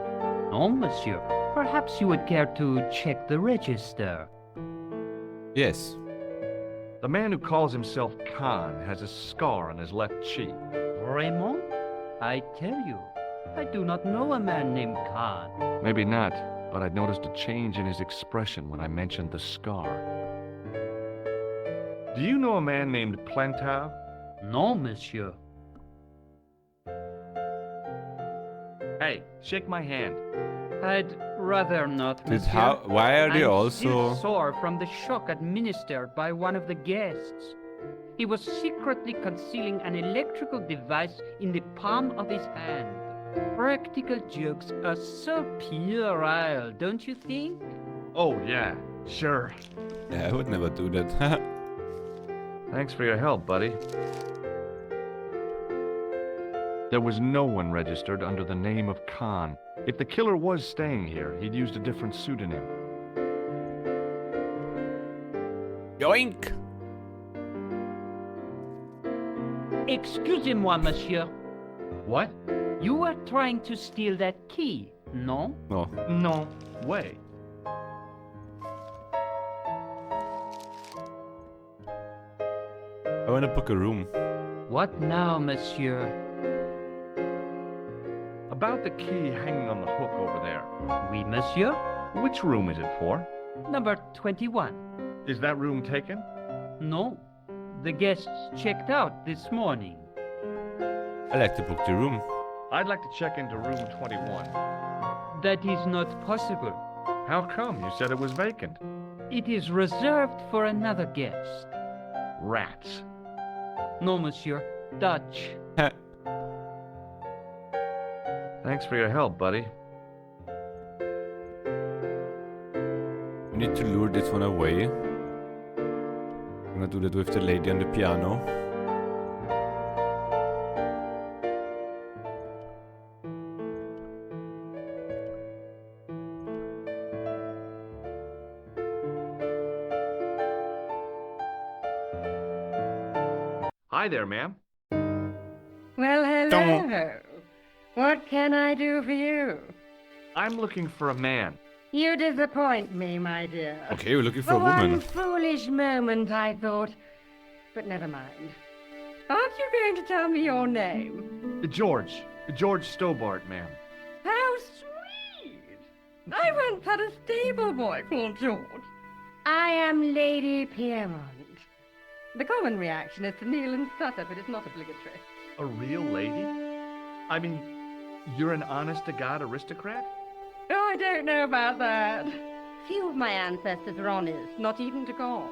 No, monsieur. Perhaps you would care to check the register. Yes. The man who calls himself Khan has a scar on his left cheek. Raymond? I tell you, I do not know a man named Khan. Maybe not, but I noticed a change in his expression when I mentioned the scar. Do you know a man named Plantow? No, monsieur. Hey, shake my hand. I'd rather not, Dude, monsieur. why are they I'm also... still sore from the shock administered by one of the guests. He was secretly concealing an electrical device in the palm of his hand. Practical jokes are so puerile, don't you think? Oh, yeah, sure. Yeah, I would never do that. Thanks for your help, buddy. There was no one registered under the name of Khan. If the killer was staying here, he'd used a different pseudonym. Yoink! Excusez-moi, monsieur. What? You were trying to steal that key, no? No. No way. I wanna book a room. What now, monsieur? About the key hanging on the hook over there. Oui, monsieur. Which room is it for? Number 21. Is that room taken? No. The guests checked out this morning. I like to book the room. I'd like to check into room 21. That is not possible. How come? You said it was vacant. It is reserved for another guest. Rats. No, monsieur. Dutch. Thanks for your help, buddy. We need to lure this one away. I'm gonna do that with the lady on the piano. Hi there, ma'am. Well, hello. Don't- What can I do for you? I'm looking for a man. You disappoint me, my dear. Okay, we're looking for a For one woman. foolish moment, I thought. But never mind. Aren't you going to tell me your name? George. George Stobart, ma'am. How sweet! I once had a stable boy called George. I am Lady Piermont. The common reaction is to kneel and stutter, but it's not obligatory. A real lady? I mean, you're an honest-to-God aristocrat? Oh, I don't know about that. Few of my ancestors were honest, not even to God.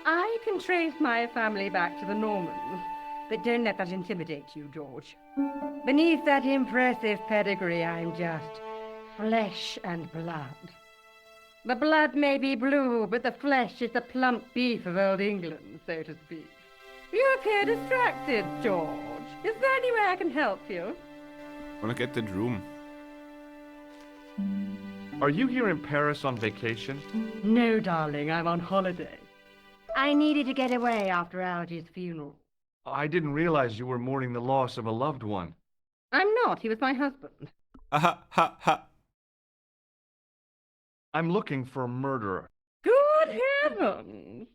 I can trace my family back to the Normans, but don't let that intimidate you, George. Beneath that impressive pedigree, I'm just flesh and blood. The blood may be blue, but the flesh is the plump beef of old England, so to speak. You appear distracted, George. Is there any way I can help you? I wanna get that room. Are you here in Paris on vacation? No, darling, I'm on holiday. I needed to get away after Algy's funeral. I didn't realize you were mourning the loss of a loved one. I'm not. He was my husband. Ha ha ha. I'm looking for a murderer. Good heavens!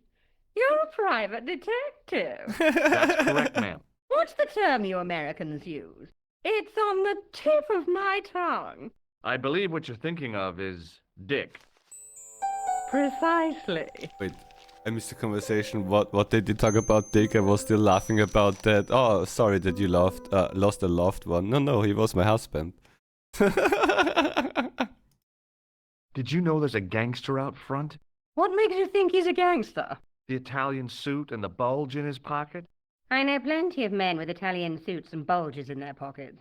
You're a private detective. That's correct, ma'am. What's the term you Americans use? It's on the tip of my tongue. I believe what you're thinking of is Dick. Precisely. Wait, I missed the conversation. What did you talk about, Dick? I was still laughing about that. Oh, sorry that you lost a loved one. No, he was my husband. Did you know there's a gangster out front? What makes you think he's a gangster? The Italian suit and the bulge in his pocket? I know plenty of men with Italian suits and bulges in their pockets.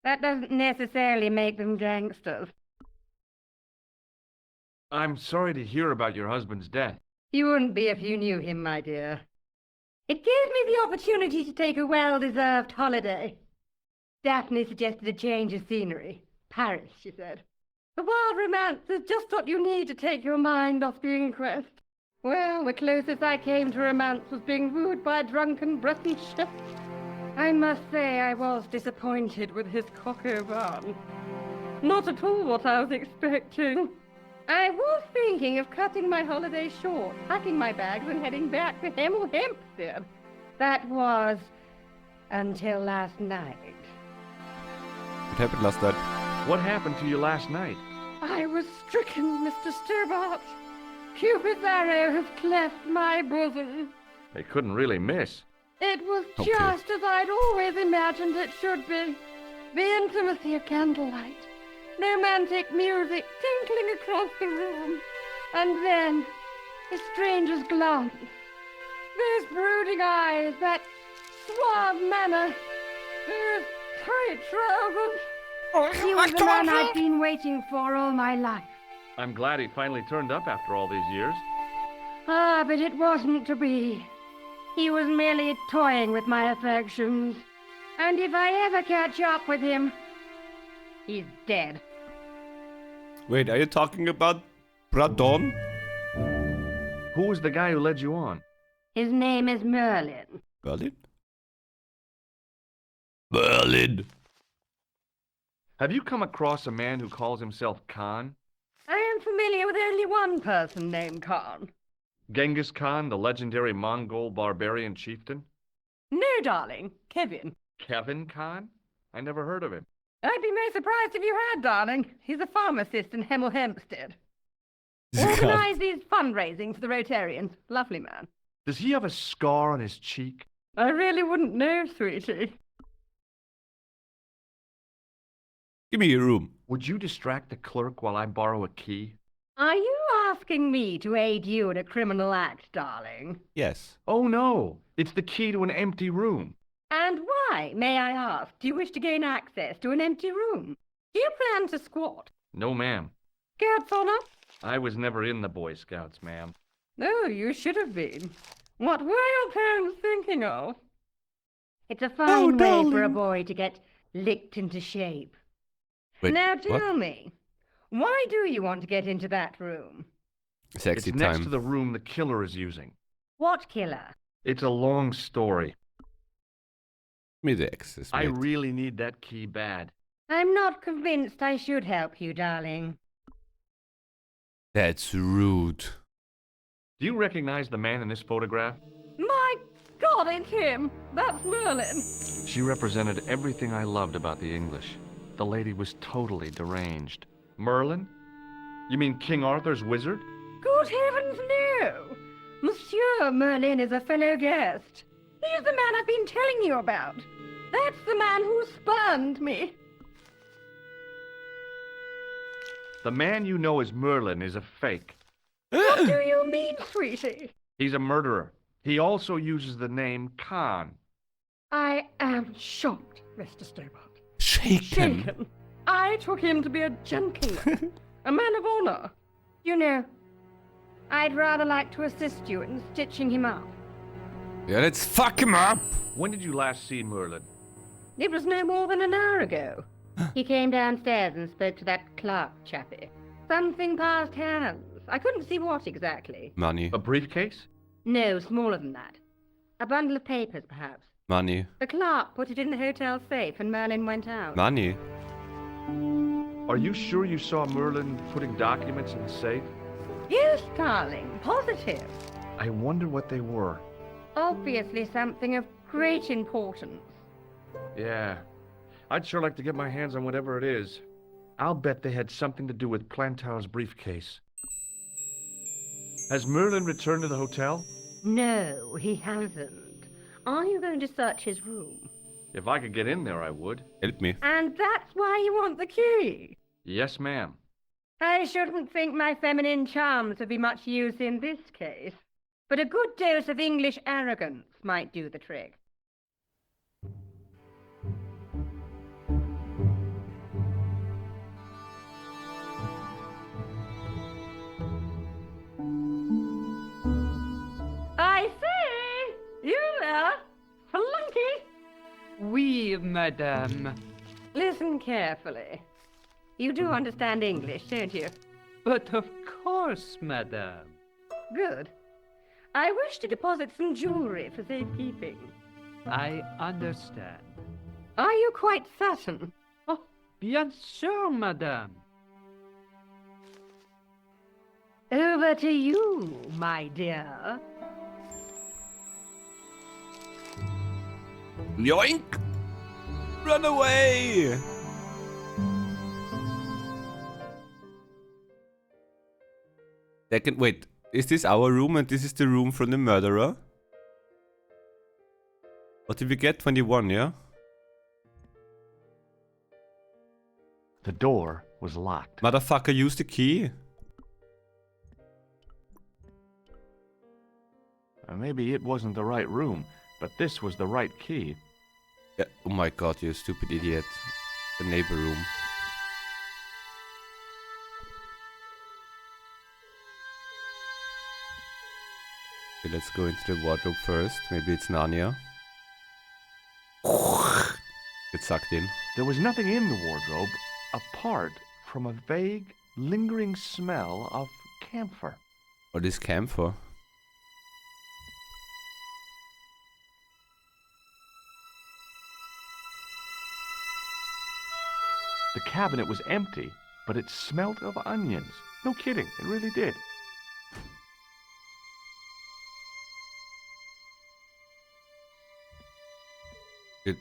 That doesn't necessarily make them gangsters. I'm sorry to hear about your husband's death. You wouldn't be if you knew him, my dear. It gave me the opportunity to take a well-deserved holiday. Daphne suggested a change of scenery. Paris, she said. The wild romance is just what you need to take your mind off the inquest. Well, the closest I came to romance was being wooed by a drunken Breton chef. I must say I was disappointed with his coq au vin. Not at all what I was expecting. I was thinking of cutting my holiday short, packing my bags and heading back to Hemel Hempstead. That was until last night. What happened last night? What happened to you last night? I was stricken, Mr. Stobart. Cupid's arrow has cleft my bosom. They couldn't really miss. It was Okay. just as I'd always imagined it should be. The intimacy of candlelight, romantic music tinkling across the room, and then a stranger's glance. Those brooding eyes, that suave manner, those tight trousers. He was the man I'd been waiting for all my life. I'm glad he finally turned up after all these years. Ah, but it wasn't to be. He was merely toying with my affections. And if I ever catch up with him, he's dead. Wait, are you talking about Pradon? Who was the guy who led you on? His name is Merlin. Berlin? Berlin! Have you come across a man who calls himself Khan? I am familiar with only one person named Khan. Genghis Khan, the legendary Mongol barbarian chieftain? No, darling, Kevin. Kevin Khan? I never heard of him. I'd be most surprised if you had, darling. He's a pharmacist in Hemel Hempstead. Organise these fundraising for the Rotarians. Lovely man. Does he have a scar on his cheek? I really wouldn't know, sweetie. Give me your room. Would you distract the clerk while I borrow a key? Are you asking me to aid you in a criminal act, darling? Yes. Oh no, it's the key to an empty room. And why, may I ask, do you wish to gain access to an empty room? Do you plan to squat? No, ma'am. Scouts honor? I was never in the Boy Scouts, ma'am. No, you should have been. What were your parents thinking of? It's a fine way for a boy to get licked into shape. Wait, Now tell what? me, why do you want to get into that room? Sexy It's time. next to the room the killer is using. What killer? It's a long story. Give me the access, I mate. really need that key bad. I'm not convinced I should help you, darling. That's rude. Do you recognize the man in this photograph? My God, it's him! That's Merlin! She represented everything I loved about the English. The lady was totally deranged. Merlin? You mean King Arthur's wizard? Good heavens, no! Monsieur Merlin is a fellow guest. He's the man I've been telling you about. That's the man who spurned me. The man you know as Merlin is a fake. What do you mean, sweetie? He's a murderer. He also uses the name Khan. I am shocked, Mr. Stobart. Shaken. I took him to be a gentleman, a man of honor. You know, I'd rather like to assist you in stitching him up. Yeah, let's fuck him up. When did you last see Merlin? It was no more than an hour ago. He came downstairs and spoke to that clerk chappie. Something passed hands. I couldn't see what exactly. Money. A briefcase? No, smaller than that. A bundle of papers, perhaps. Money. The clerk put it in the hotel safe and Merlin went out. Money. Are you sure you saw Merlin putting documents in the safe? Yes, darling, positive. I wonder what they were. Obviously something of great importance. Yeah. I'd sure like to get my hands on whatever it is. I'll bet they had something to do with Plantow's briefcase. Has Merlin returned to the hotel? No, he hasn't. Are you going to search his room? If I could get in there, I would. Help me. And that's why you want the key? Yes, ma'am. I shouldn't think my feminine charms would be much use in this case. But a good dose of English arrogance might do the trick. I say! You there? Flunky! Oui, madame. Listen carefully. You do understand English, don't you? But of course, madame. Good. I wish to deposit some jewelry for safekeeping. I understand. Are you quite certain? Oh, bien sûr, madame. Over to you, my dear. Yoink! Run away! Second, wait. Is this our room and this is the room from the murderer? What did we get? 21, yeah? The door was locked. Motherfucker, use the key. Maybe it wasn't the right room, but this was the right key. Yeah. Oh my god, you stupid idiot. The neighbor room. Okay, let's go into the wardrobe first. Maybe it's Narnia. Get sucked in. There was nothing in the wardrobe apart from a vague, lingering smell of camphor. What is camphor? The cabinet was empty, but it smelled of onions. No kidding, it really did. It...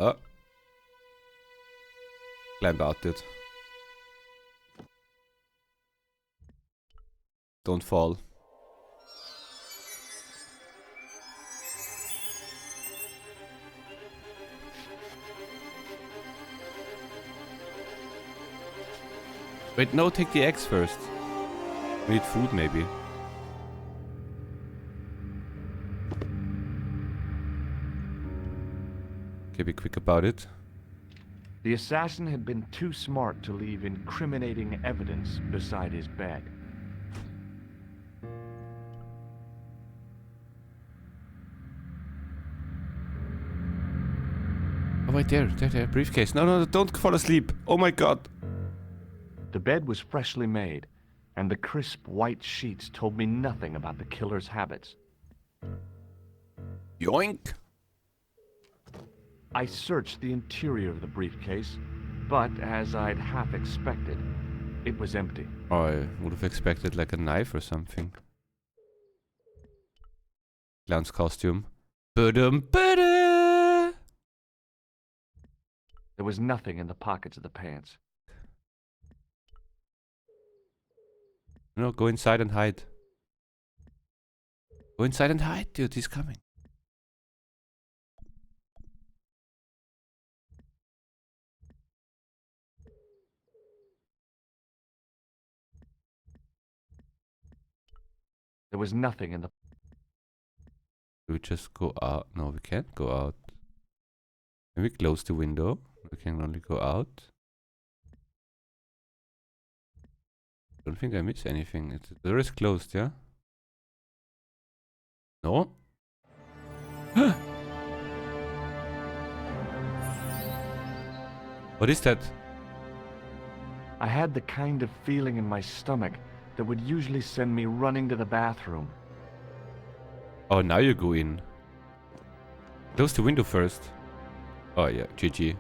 Oh. Climb out it. Don't fall. Wait, no, take the eggs first. We need food, maybe. Okay, be quick about it. The assassin had been too smart to leave incriminating evidence beside his bed. Oh wait, there, briefcase. No, don't fall asleep. Oh my god. The bed was freshly made, and the crisp white sheets told me nothing about the killer's habits. Yoink. I searched the interior of the briefcase, but as I'd half expected, it was empty. Oh, I would have expected like a knife or something. Clown's costume. Ba-dum-ba-da! There was nothing in the pockets of the pants. No, go inside and hide. Go inside and hide, dude. He's coming. There was nothing in the... Do we just go out? No, we can't go out. Can we close the window? We can only go out. Don't think I miss anything. The door is closed, yeah? No? What is that? I had the kind of feeling in my stomach that would usually send me running to the bathroom. Oh, now you go in. Close the window first. Oh yeah, GG.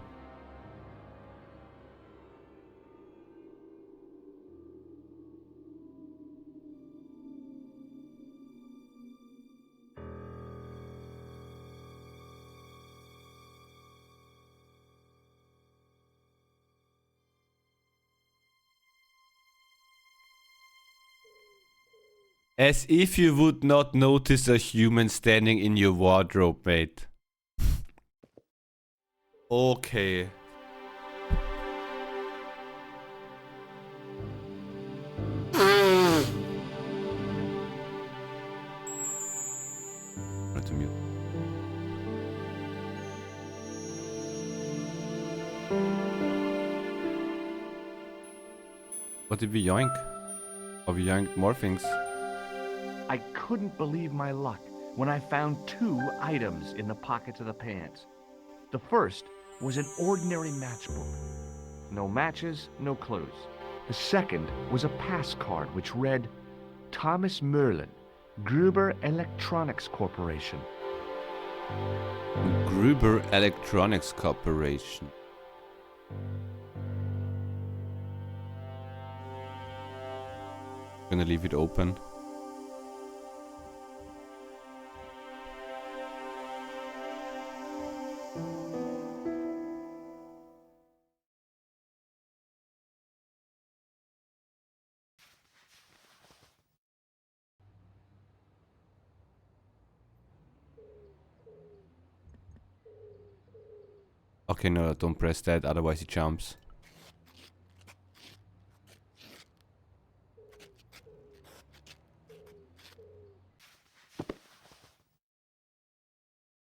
As if you would not notice a human standing in your wardrobe, mate. Okay. Not to mute. What did we yoink? Or we yoinked more things? I couldn't believe my luck when I found 2 items in the pockets of the pants. The first was an ordinary matchbook. No matches, no clues. The second was a pass card which read, Thomas Merlin, Gruber Electronics Corporation. Gruber Electronics Corporation. Gonna leave it open. Okay, no, don't press that, otherwise he jumps.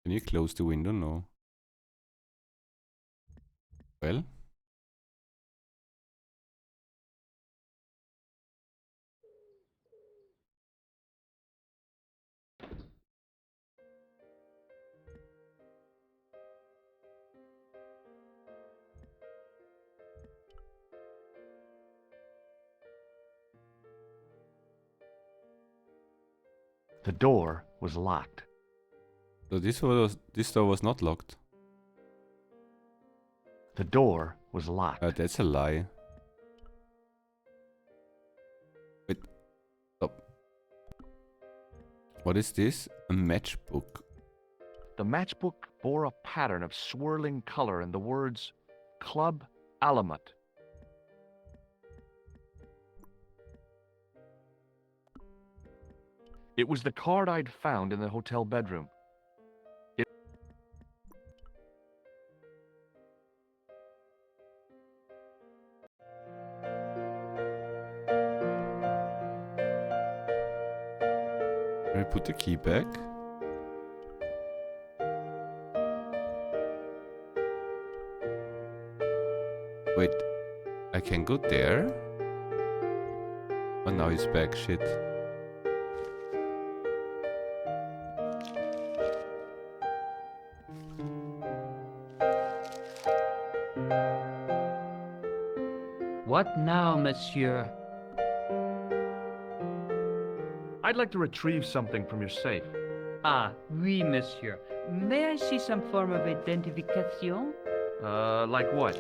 Can you close the window? No. Well? The door was locked. So this door was not locked. The door was locked. That's a lie. Wait. Stop. What is this? A matchbook. The matchbook bore a pattern of swirling color and the words Club Alamut. It was the card I'd found in the hotel bedroom. key back. Wait, I can go there? Oh, now he's back, shit. What now, monsieur? I'd like to retrieve something from your safe. Ah, oui, monsieur. May I see some form of identification? Like what?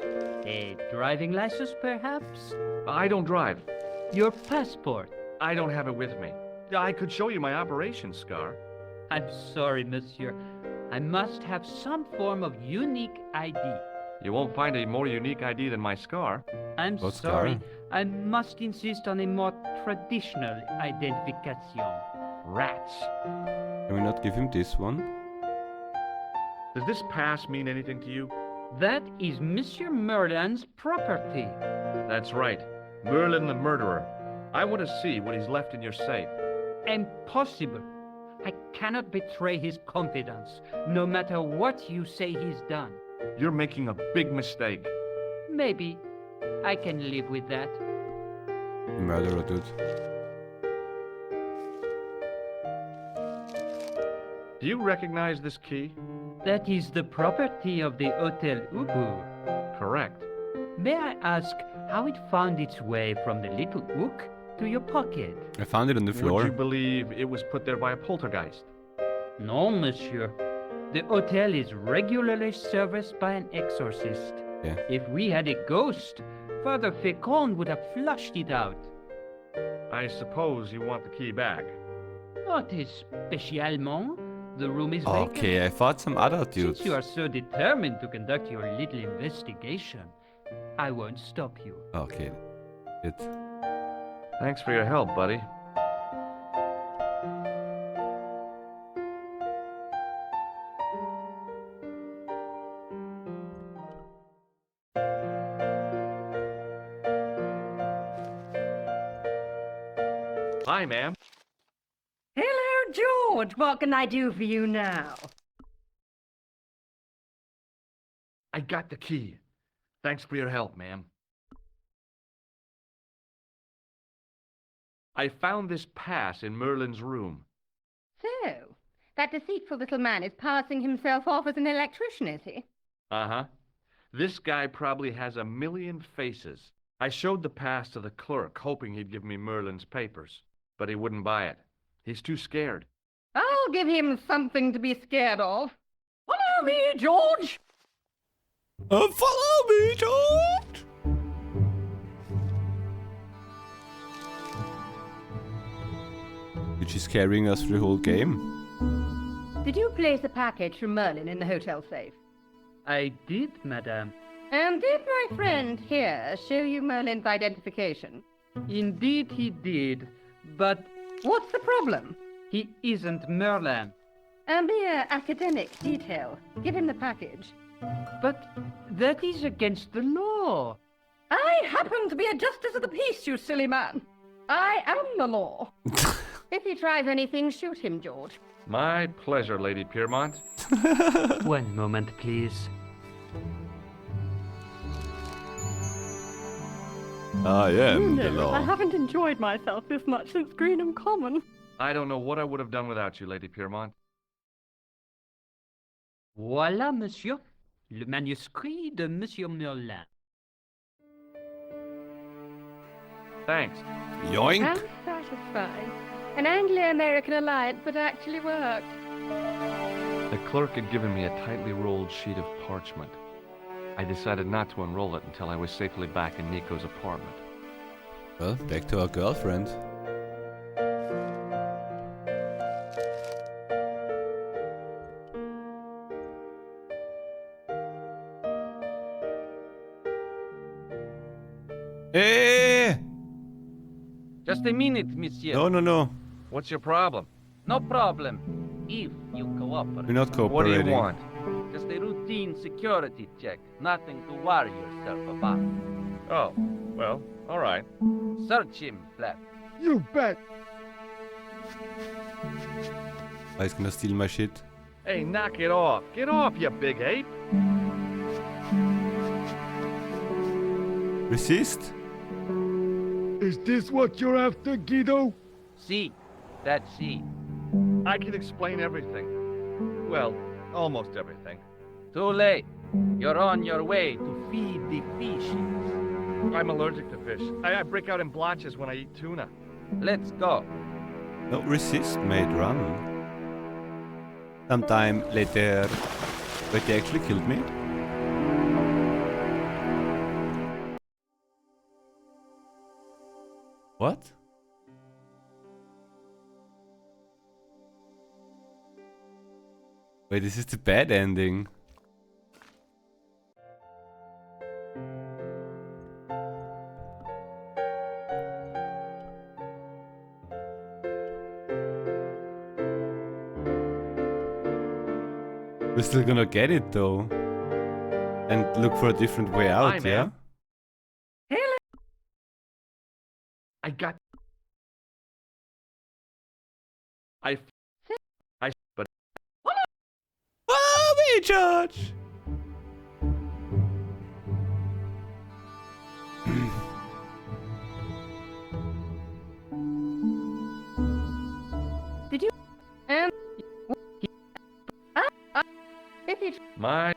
A driving license, perhaps? I don't drive. Your passport? I don't have it with me. I could show you my operation scar. I'm sorry, monsieur. I must have some form of unique ID. You won't find a more unique ID than my scar. I'm What sorry. scar? I must insist on a more traditional identification. Rats. Can we not give him this one? Does this pass mean anything to you? That is Monsieur Merlin's property. That's right. Merlin the murderer. I want to see what he's left in your safe. Impossible. I cannot betray his confidence, no matter what you say he's done. You're making a big mistake. Maybe. I can live with that. The murderer, dude. Do you recognize this key? That is the property of the Hotel Ubu. Correct. May I ask how it found its way from the little hook to your pocket? I found it on the floor. Would you believe it was put there by a poltergeist? No, monsieur. The hotel is regularly serviced by an exorcist. Yeah. If we had a ghost, Father Fécond would have flushed it out. I suppose you want the key back. Not spécialement. The room is vacant. Okay, I thought some other dudes. Since you are so determined to conduct your little investigation, I won't stop you. Okay. It. Thanks for your help, buddy. Hi, ma'am. Hello, George. What can I do for you now? I got the key. Thanks for your help, ma'am. I found this pass in Merlin's room. So, that deceitful little man is passing himself off as an electrician, is he? Uh-huh. This guy probably has a million faces. I showed the pass to the clerk, hoping he'd give me Merlin's papers, but he wouldn't buy it. He's too scared. I'll give him something to be scared of. Follow me, George! Follow me, George! She's carrying us through the whole game. Did you place a package from Merlin in the hotel safe? I did, madame. And did my friend here show you Merlin's identification? Indeed he did, but What's the problem? he isn't Merlin. A mere academic detail. Give him the package. But that is against the law. I happen to be a justice of the peace, you silly man. I am the law. If he tries anything, shoot him, George. My pleasure, Lady Piermont. One moment, please. I am the I law. haven't enjoyed myself this much since Greenham Common. I don't know what I would have done without you, Lady Piermont. Voilà, monsieur. Le manuscrit de Monsieur Merlin. Thanks. Yoink! How satisfying. An Anglo-American alliance that actually worked. The clerk had given me a tightly rolled sheet of parchment. I decided not to unroll it until I was safely back in Nico's apartment. Well, back to our girlfriend. Hey! Just a minute, monsieur. No. What's your problem? No problem. If you cooperate. We're not What do cooperating. you want? Just a routine security check. Nothing to worry yourself about. Oh, well, all right. Search him, Flap. You bet. Oh, he's gonna steal my shit. Hey, knock it off. Get off, you big ape. Resist? Is this what you're after, Guido? See, that's see. I can explain everything. Well, almost everything. Too late. You're on your way to feed the fishes. I'm allergic to fish. I break out in blotches when I eat tuna. Let's go. No, resist, mate, run. Sometime later. Wait, they actually killed me? What? Wait, this is the bad ending. We're still gonna get it though. And look for a different way out, Hi, yeah? man. I got... but... Follow me, George! Did you? My...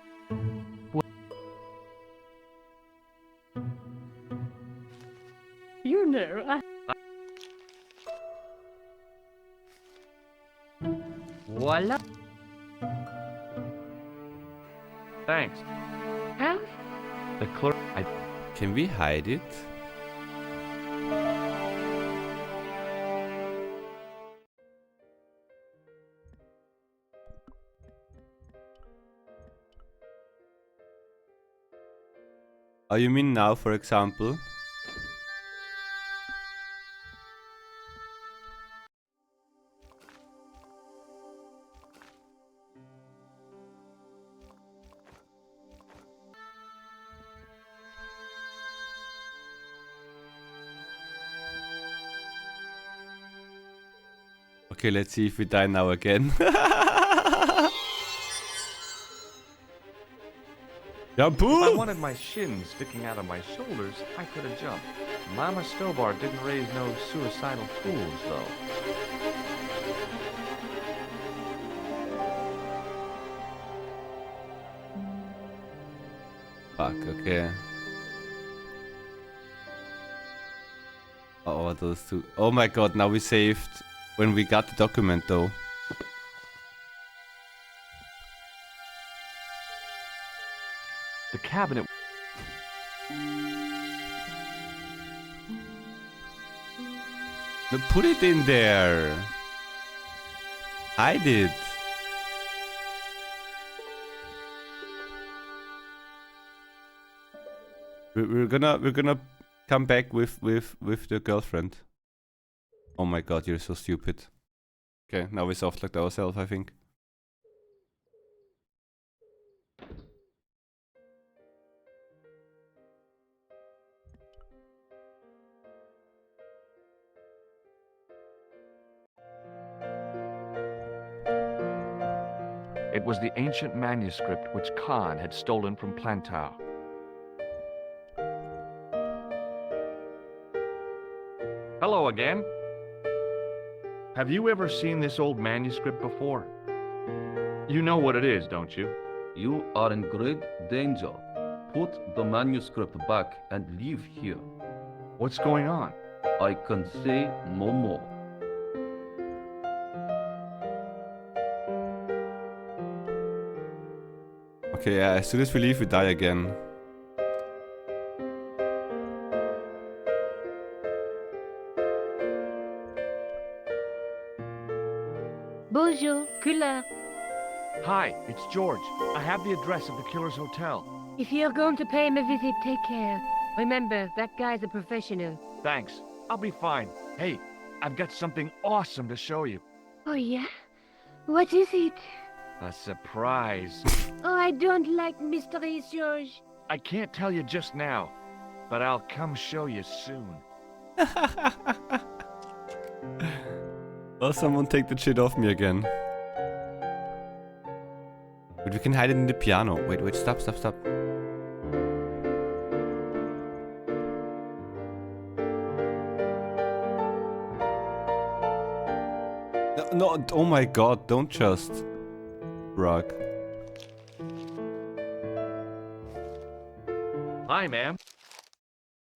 You know, Voila. Thanks. How? The clerk... Can we hide it? Oh, you mean now, for example? Okay, let's see if we die now again. Jump! If I wanted my shins sticking out of my shoulders, I could have jumped. Mama Stobar didn't raise no suicidal fools, though. Fuck, okay. Oh, those two. Oh my god, now we saved when we got the document though. The cabinet... No, put it in there. Hide it. We're gonna come back with the girlfriend. Oh my god, you're so stupid. Okay, now we soft locked ourselves, I think. It was the ancient manuscript which Khan had stolen from Plantow. Hello again. Have you ever seen this old manuscript before? You know what it is, don't you? You are in great danger. Put the manuscript back and leave here. What's going on? I can say no more. Okay, yeah, as soon as we leave, we die again. Bonjour, couleur. Hi, it's George. I have the address of the killer's hotel. If you're going to pay him a visit, take care. Remember, that guy's a professional. Thanks. I'll be fine. Hey, I've got something awesome to show you. Oh, yeah? What is it? A surprise. Oh, I don't like mysteries, George. I can't tell you just now, but I'll come show you soon. Well, someone take the shit off me again. But we can hide it in the piano. Wait, stop. No, oh my god, don't just. Rock. Hi, ma'am.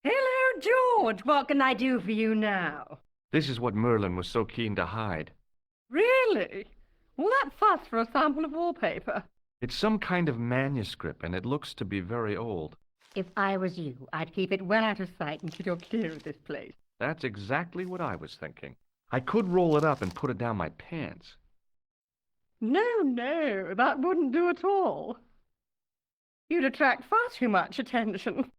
Hello, George. What can I do for you now? This is what Merlin was so keen to hide. Really? Well, that fuss for a sample of wallpaper. It's some kind of manuscript, and it looks to be very old. If I was you, I'd keep it well out of sight until you're clear of this place. That's exactly what I was thinking. I could roll it up and put it down my pants. No, that wouldn't do at all. You'd attract far too much attention.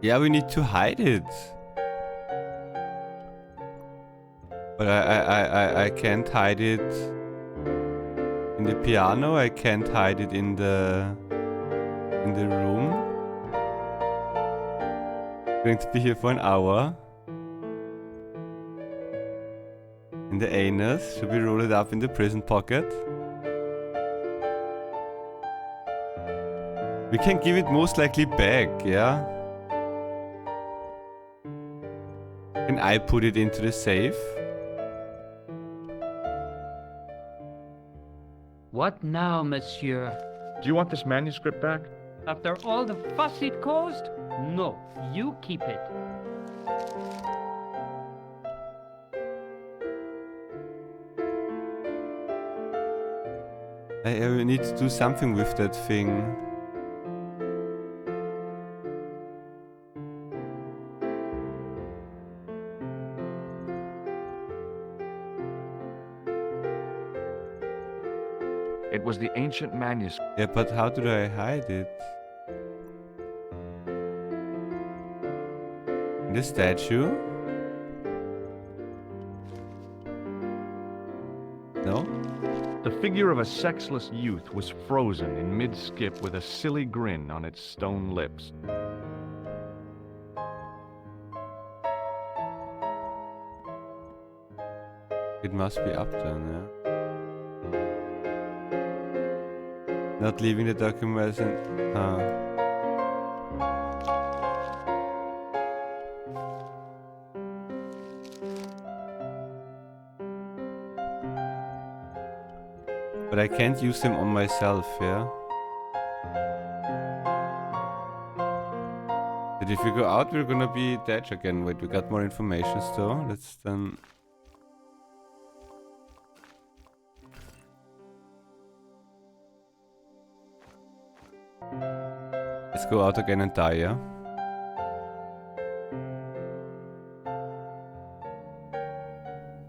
Yeah, we need to hide it. But I can't hide it in the piano. I can't hide it in the room. Going to be here for an hour. In the anus. Should we roll it up in the prison pocket? We can give it most likely back, yeah? Can I put it into the safe? What now, monsieur? Do you want this manuscript back? After all the fuss it caused? No, you keep it. I need to do something with that thing. It was the ancient manuscript. Yeah, but how do I hide it? In the statue? No? The figure of a sexless youth was frozen in mid-skip with a silly grin on its stone lips. It must be up then, yeah. Not leaving the documents in... But I can't use them on myself, yeah? But if we go out, we're gonna be dead again. Wait, we got more information still. Let's then... Let's go out again and die, yeah?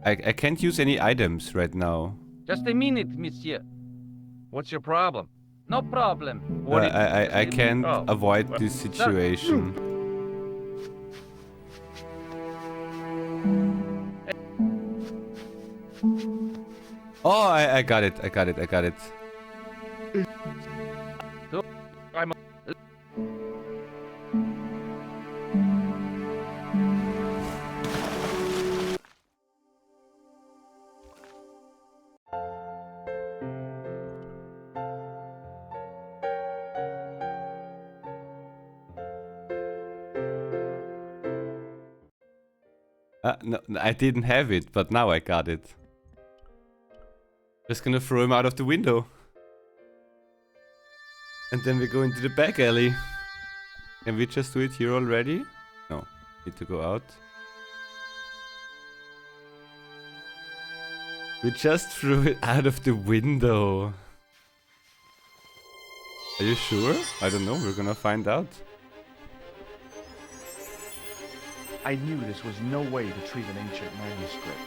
I can't use any items right now. Just a minute, monsieur. What's your problem? No problem. I can't avoid this situation. Oh, I got it. I'm No, I didn't have it, but now I got it. Just gonna throw him out of the window. And then we go into the back alley. Can we just do it here already? No, need to go out. We just threw it out of the window. Are you sure? I don't know, we're gonna find out. I knew this was no way to treat an ancient manuscript,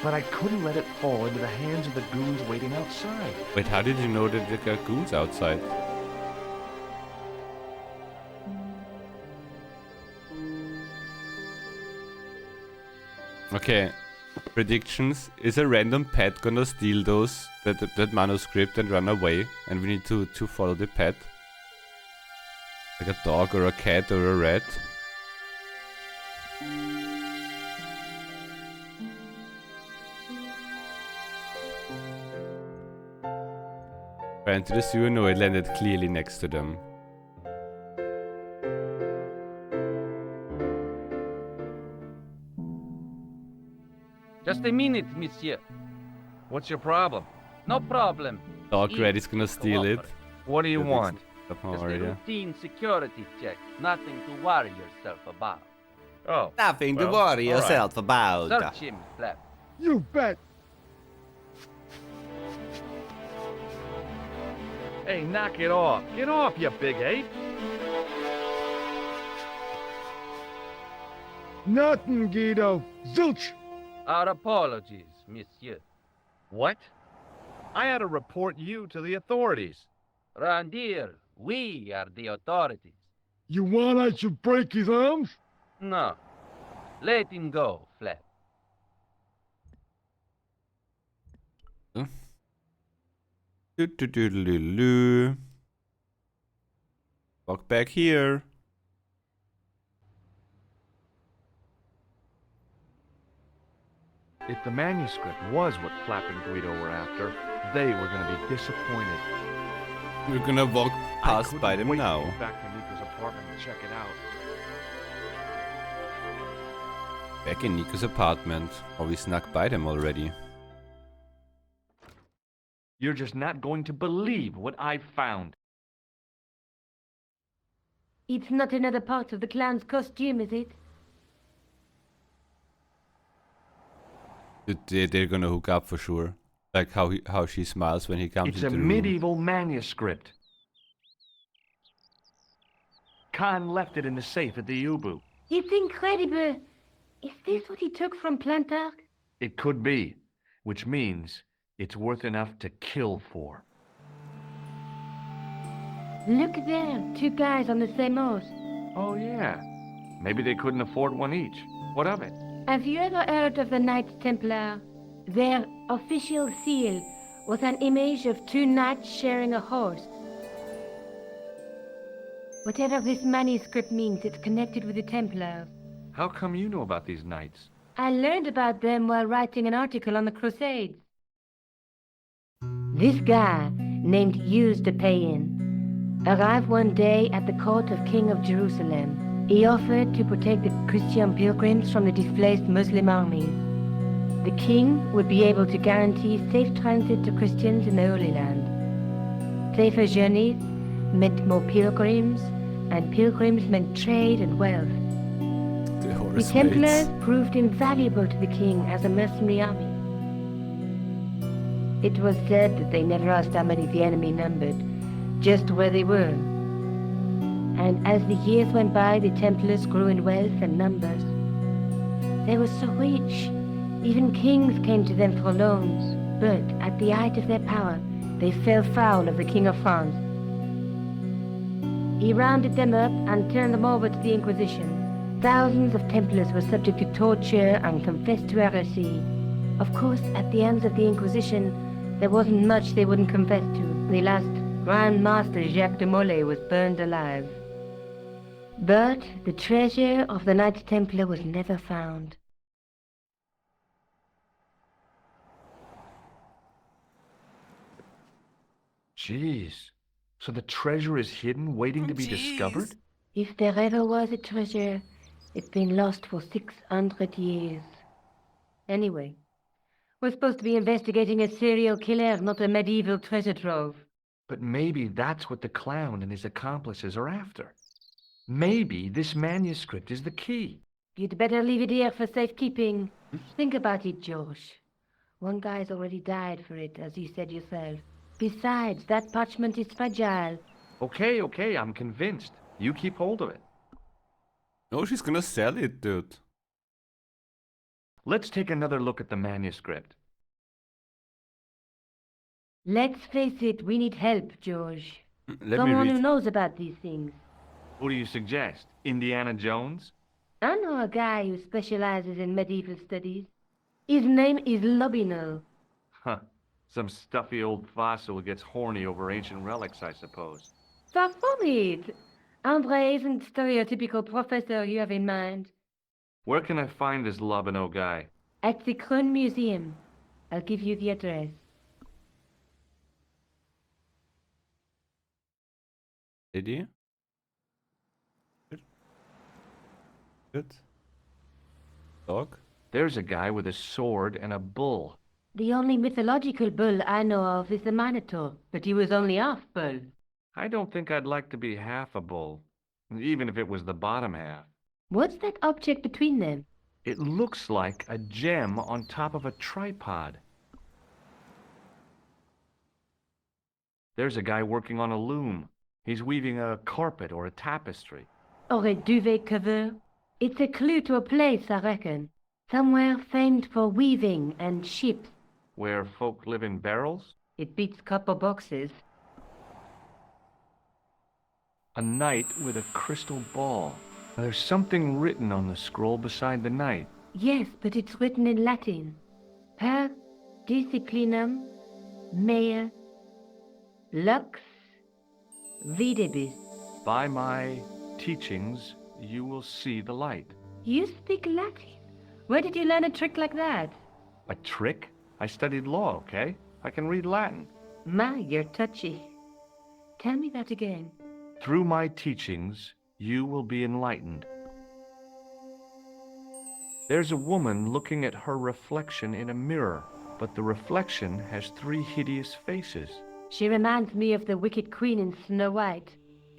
but I couldn't let it fall into the hands of the goons waiting outside. Wait, how did you know that there are goons outside? Okay, predictions. Is a random pet gonna steal that manuscript and run away? And we need to follow the pet? Like a dog or a cat or a rat? Ran to the sewer? No, it landed clearly next to them. Just a minute, monsieur. What's your problem? No problem. Dog Red is gonna steal it. What do you That want? Up Just a area. routine security check. Nothing to worry yourself about. Oh. Nothing to worry yourself about. Search him, Flap. You bet. Hey, knock it off. Get off, you big ape. Nothing, Guido. Zilch. Our apologies, monsieur. What? I had to report you to the authorities. Round here, we are the authorities. You want I should break his arms? No. Let him go, Flap. Do. Walk back here. If the manuscript was what Flap and Guido were after, they were going to be disappointed. We're gonna walk I past couldn't by them wait to now. go back to Nika's apartment and check it out. Back in Nico's apartment. Or we snuck by them already. You're just not going to believe what I found. It's not another part of the clown's costume, is it? They're gonna hook up for sure. Like how she smiles when he comes It's into a the room. medieval manuscript. Khan left it in the safe at the U-boot. It's incredible. Is this what he took from Plantark? It could be, which means it's worth enough to kill for. Look there, two guys on the same horse. Oh, yeah. Maybe they couldn't afford one each. What of it? Have you ever heard of the Knights Templar? Their official seal was an image of two knights sharing a horse. Whatever this manuscript means, it's connected with the Templars. How come you know about these knights? I learned about them while writing an article on the Crusades. This guy, named Hughes de Payen, arrived one day at the court of King of Jerusalem. He offered to protect the Christian pilgrims from the displaced Muslim armies. The king would be able to guarantee safe transit to Christians in the Holy Land. Safer journeys meant more pilgrims, and pilgrims meant trade and wealth. The Templars proved invaluable to the king as a mercenary army. It was said that they never asked how many the enemy numbered, just where they were. And as the years went by, the Templars grew in wealth and numbers. They were so rich, even kings came to them for loans. But at the height of their power, they fell foul of the King of France. He rounded them up and turned them over to the Inquisition. Thousands of Templars were subject to torture and confessed to heresy. Of course, at the hands of the Inquisition, there wasn't much they wouldn't confess to. The last Grand Master Jacques de Molay was burned alive. But the treasure of the Knights Templar was never found. Jeez. So the treasure is hidden, waiting to be discovered? If there ever was a treasure, it's been lost for 600 years. Anyway, we're supposed to be investigating a serial killer, not a medieval treasure trove. But maybe that's what the clown and his accomplices are after. Maybe this manuscript is the key. You'd better leave it here for safekeeping. Think about it, George. One guy's already died for it, as you said yourself. Besides, that parchment is fragile. Okay, I'm convinced. You keep hold of it. No, she's gonna sell it, dude. Let's take another look at the manuscript. Let's face it, we need help, George. Let me Someone who read. knows about these things. Who do you suggest? Indiana Jones? I know a guy who specializes in medieval studies. His name is Lobinol. Huh. Some stuffy old fossil who gets horny over ancient relics, I suppose. Far from it. Andre isn't the stereotypical professor you have in mind. Where can I find this Lobino guy? At the Krone Museum. I'll give you the address. Lady? Good. Good. Dog? There's a guy with a sword and a bull. The only mythological bull I know of is the Minotaur, but he was only half bull. I don't think I'd like to be half a bull, even if it was the bottom half. What's that object between them? It looks like a gem on top of a tripod. There's a guy working on a loom. He's weaving a carpet or a tapestry. Or a duvet cover? It's a clue to a place, I reckon. Somewhere famed for weaving and ships. Where folk live in barrels? It beats copper boxes. A knight with a crystal ball. There's something written on the scroll beside the knight. Yes, but it's written in Latin. Per disciplinam mea lux videbis. By my teachings, you will see the light. You speak Latin? Where did you learn a trick like that? A trick? I studied law, okay? I can read Latin. My, you're touchy. Tell me that again. Through my teachings, you will be enlightened. There's a woman looking at her reflection in a mirror, but the reflection has 3 hideous faces. She reminds me of the wicked queen in Snow White.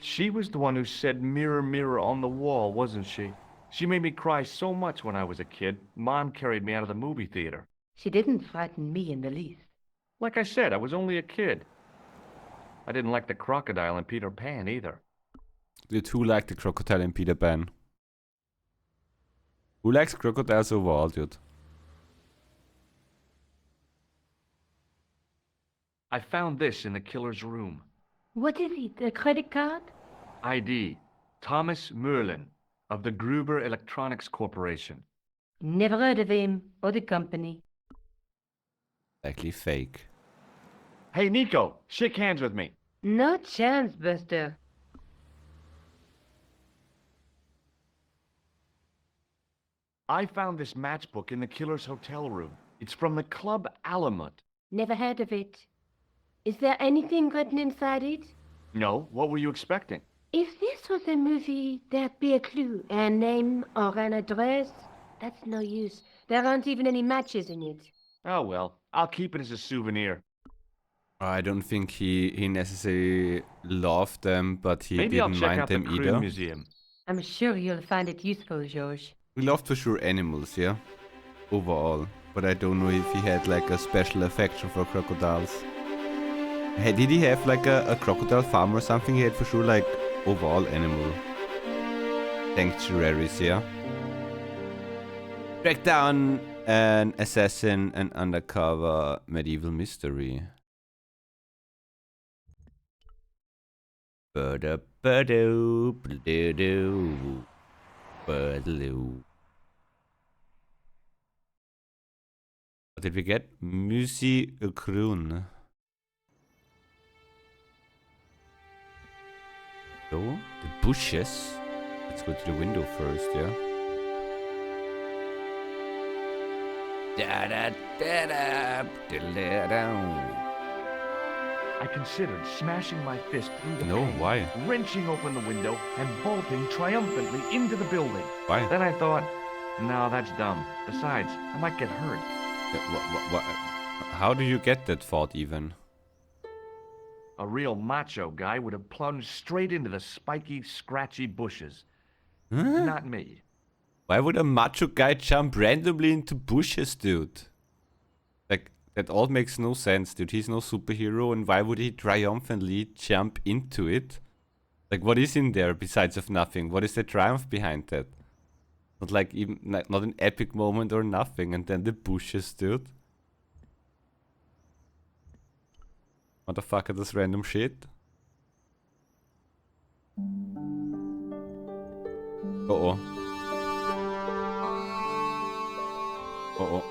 She was the one who said, "Mirror, mirror on the wall," wasn't she? She made me cry so much when I was a kid, Mom carried me out of the movie theater. She didn't frighten me in the least. Like I said, I was only a kid. I didn't like the crocodile in Peter Pan either. You two like the crocodile in Peter Pan. Who likes crocodiles overall, dude? I found this in the killer's room. What is it, a credit card? ID, Thomas Merlin, of the Gruber Electronics Corporation. Never heard of him or the company. Likely fake. Hey, Nico, shake hands with me. No chance, Buster. I found this matchbook in the killer's hotel room. It's from the Club Alamut. Never heard of it. Is there anything written inside it? No, what were you expecting? If this was a movie, there'd be a clue, a name or an address. That's no use. There aren't even any matches in it. Oh well, I'll keep it as a souvenir. I don't think he necessarily loved them, but he Maybe I'll didn't check mind out the them Crew either. Museum. I'm sure you'll find it useful, George. He loved for sure animals, yeah? Overall. But I don't know if he had like a special affection for crocodiles. Hey, did he have like a crocodile farm or something? He had for sure like overall animal sanctuaries, yeah? Track down an assassin, an undercover medieval mystery. What did we get? Musikgrün. So, the bushes. Let's go to the window first, yeah? Da da da da da da. I considered smashing my fist through the No, pane, why? wrenching open the window, and bolting triumphantly into the building. Why? Then I thought, no, that's dumb. Besides, I might get hurt. How do you get that thought even? A real macho guy would have plunged straight into the spiky, scratchy bushes. Huh? Not me. Why would a macho guy jump randomly into bushes, dude? Like, that all makes no sense, dude. He's no superhero, and why would he triumphantly jump into it? Like, what is in there besides of nothing? What is the triumph behind that? Not like even not an epic moment or nothing, and then the bushes, dude. Motherfucker, this random shit. Uh-oh. Uh-oh.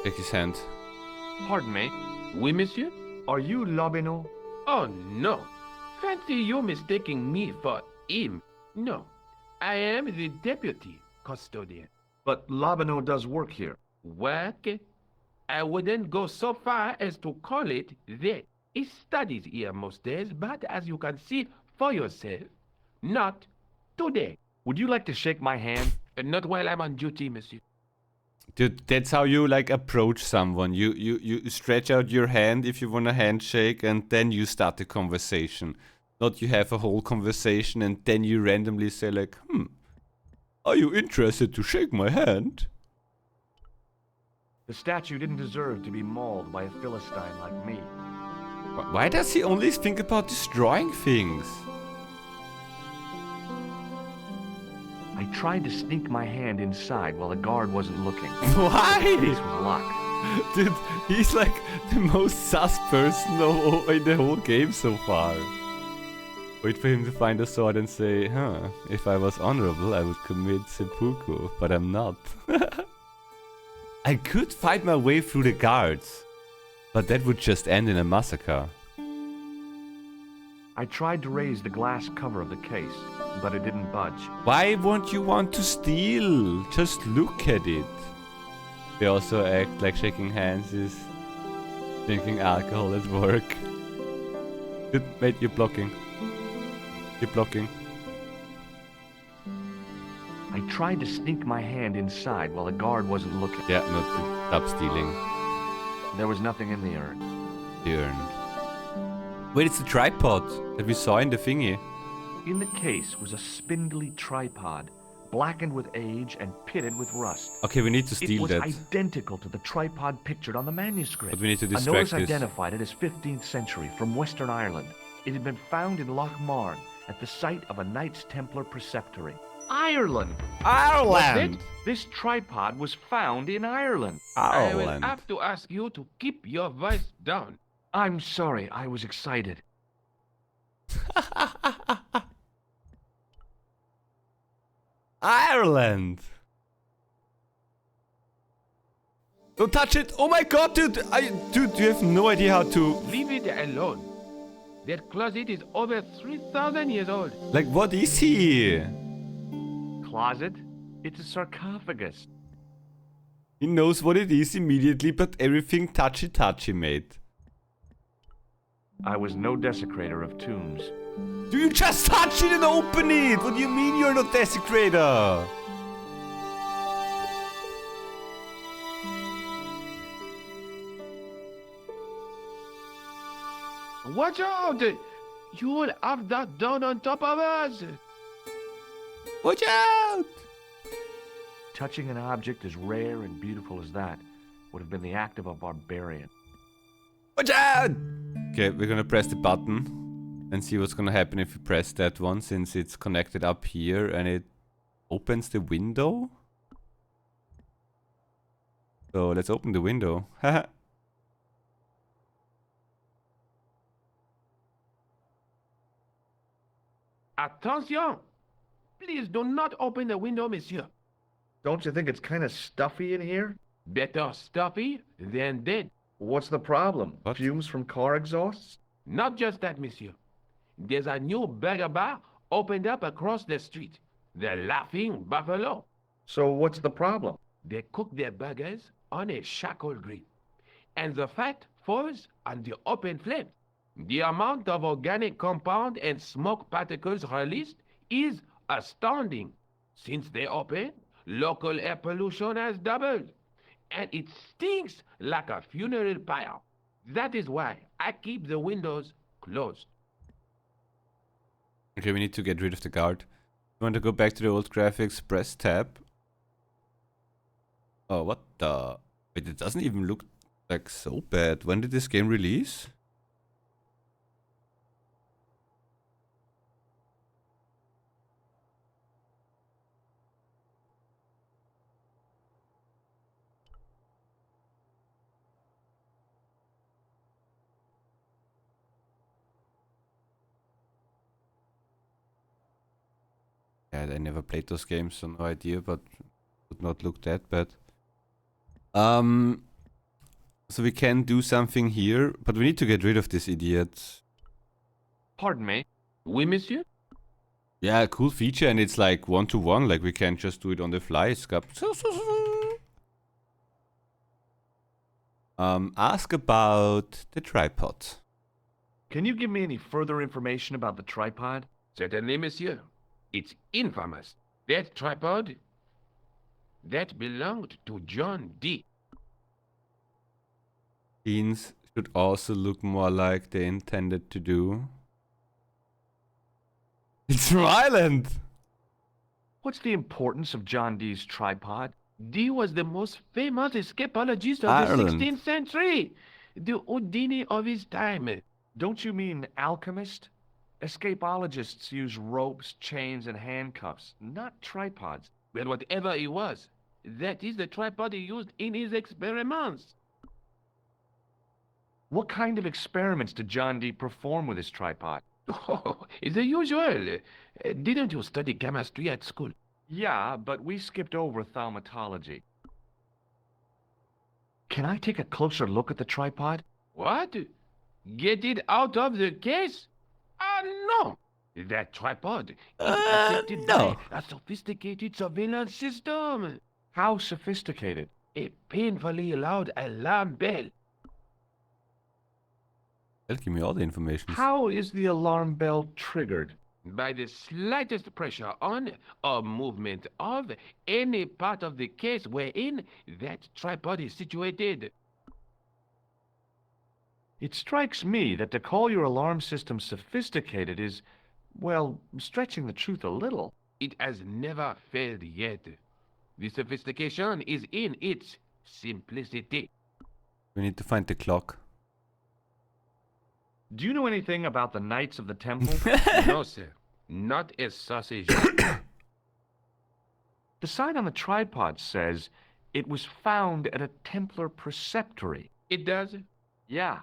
Take his hand. Pardon me. Oui, monsieur? Are you Lobino? Oh, no. Fancy you mistaking me for him. No. I am the deputy custodian. But Lobino does work here. Work? I wouldn't go so far as to call it that. He studies here most days, but as you can see for yourself, not today. Would you like to shake my hand? Not while I'm on duty, monsieur. Dude, that's how you like approach someone. You stretch out your hand if you want a handshake, and then you start the conversation. Not you have a whole conversation and then you randomly say like, are you interested to shake my hand? The statue didn't deserve to be mauled by a Philistine like me. Why does he only think about destroying things? I tried to sneak my hand inside while the guard wasn't looking. Why? The case was locked. Dude, he's like the most sus person in the whole game so far. Wait for him to find a sword and say, if I was honorable, I would commit seppuku, but I'm not. I could fight my way through the guards, but that would just end in a massacre. I tried to raise the glass cover of the case, but it didn't budge. Why won't you want to steal? Just look at it. They also act like shaking hands is drinking alcohol at work. Wait, you're blocking. You're blocking. I tried to sneak my hand inside while the guard wasn't looking. Yeah, no, stop stealing. There was nothing in the urn. The urn. Wait, it's the tripod that we saw in the thingy. In the case was a spindly tripod, blackened with age and pitted with rust. Okay, we need to steal that. It was identical to the tripod pictured on the manuscript. But we need to A distract notice this. identified it as 15th century from Western Ireland. It had been found in Loch Marne at the site of a Knights Templar preceptory. Ireland! Ireland! This tripod was found in Ireland. I will have to ask you to keep your voice down. I'm sorry, I was excited. Ireland! Don't touch it! Oh my god, dude! Dude, you have no idea how to... Leave it alone. That closet is over 3,000 years old. Like, what is he? Closet? It's a sarcophagus. He knows what it is immediately, but everything touchy-touchy, mate. I was no desecrator of tombs. Do you just touch it and open it? What do you mean you're not desecrator? Watch out! You will have that done on top of us! Watch out! Touching an object as rare and beautiful as that would have been the act of a barbarian. Watch out! Okay, we're gonna press the button and see what's gonna happen if we press that one, since it's connected up here and it opens the window. So let's open the window. Haha. Attention! Please do not open the window, monsieur. Don't you think it's kind of stuffy in here? Better stuffy than dead. What's the problem? What? Fumes from car exhausts? Not just that, monsieur. There's a new burger bar opened up across the street. The Laughing Buffalo. So what's the problem? They cook their burgers on a charcoal grill, and the fat falls on the open flame. The amount of organic compound and smoke particles released is astounding. Since they opened, local air pollution has doubled, and it stinks like a funeral pyre. That is why I keep the windows closed. Okay, we need to get rid of the guard. You want to go back to the old graphics, press tab. Oh, what the... Wait, it doesn't even look like so bad. When did this game release? Yeah, I never played those games, so no idea, but would not look that bad. So we can do something here, but we need to get rid of this idiot. Pardon me? Oui, monsieur? Yeah, cool feature, and it's like one-to-one, like we can't just do it on the fly. Ask about the tripod. Can you give me any further information about the tripod? Certainly, monsieur. It's infamous. That tripod, that belonged to John D. Scenes should also look more like they intended to do. It's from Ireland! What's the importance of John Dee's tripod? D was the most famous escapologist of Ireland. the 16th century. The Houdini of his time. Don't you mean alchemist? Escapologists use ropes, chains, and handcuffs, not tripods. But whatever he was, that is the tripod he used in his experiments. What kind of experiments did John Dee perform with his tripod? Oh, the usual. Didn't you study chemistry at school? Yeah, but we skipped over thaumatology. Can I take a closer look at the tripod? What? Get it out of the case? Ah, no! That tripod is protected no. by a sophisticated surveillance system. How sophisticated? A painfully loud alarm bell. They'll give me all the information. How is the alarm bell triggered? By the slightest pressure on or movement of any part of the case wherein that tripod is situated. It strikes me that to call your alarm system sophisticated is, well, stretching the truth a little. It has never failed yet. The sophistication is in its simplicity. We need to find the clock. Do you know anything about the Knights of the Temple? No, sir. Not a sausage. The sign on the tripod says it was found at a Templar preceptory. It does. Yeah.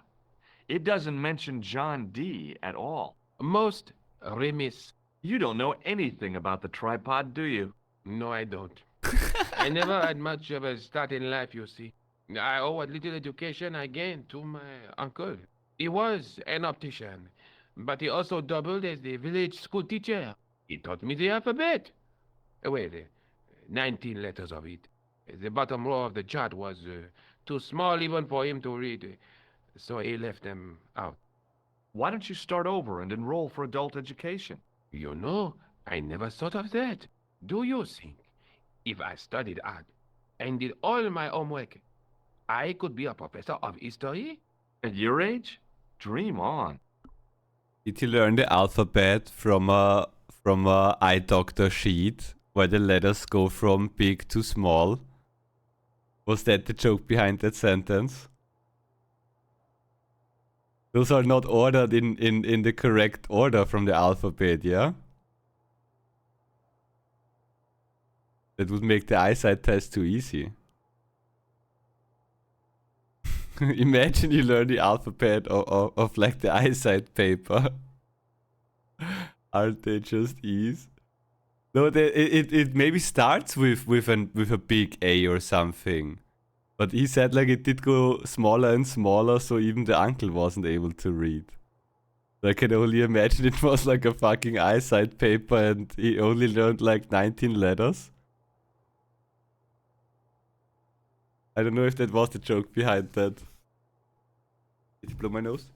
It doesn't mention John Dee at all. Most remiss. You don't know anything about the tripod, do you? No, I don't. I never had much of a start in life, you see. I owe what little education I gained to my uncle. He was an optician, but he also doubled as the village school teacher. He taught me the alphabet. Well, 19 letters of it. The bottom row of the chart was too small even for him to read, so he left them out. Why don't you start over and enroll for adult education? You know, I never thought of that. Do you think if I studied hard and did all my homework, I could be a professor of history? At your age? Dream on. Did you learn the alphabet from a eye doctor sheet where the letters go from big to small? Was that the joke behind that sentence? Those are not ordered in the correct order from the alphabet, yeah? That would make the eyesight test too easy. Imagine you learn the alphabet of like the eyesight paper. Aren't they just ease? No, it maybe starts with a big A or something. But he said like it did go smaller and smaller, so even the uncle wasn't able to read. So I can only imagine it was like a fucking eyesight paper and he only learned like 19 letters. I don't know if that was the joke behind that. Did you blow my nose?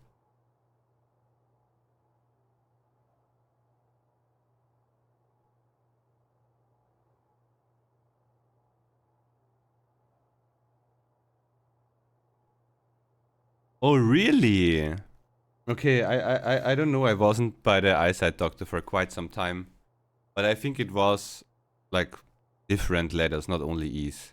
Oh, really? Okay, I don't know. I wasn't by the eyesight doctor for quite some time. But I think it was like different letters, not only E's.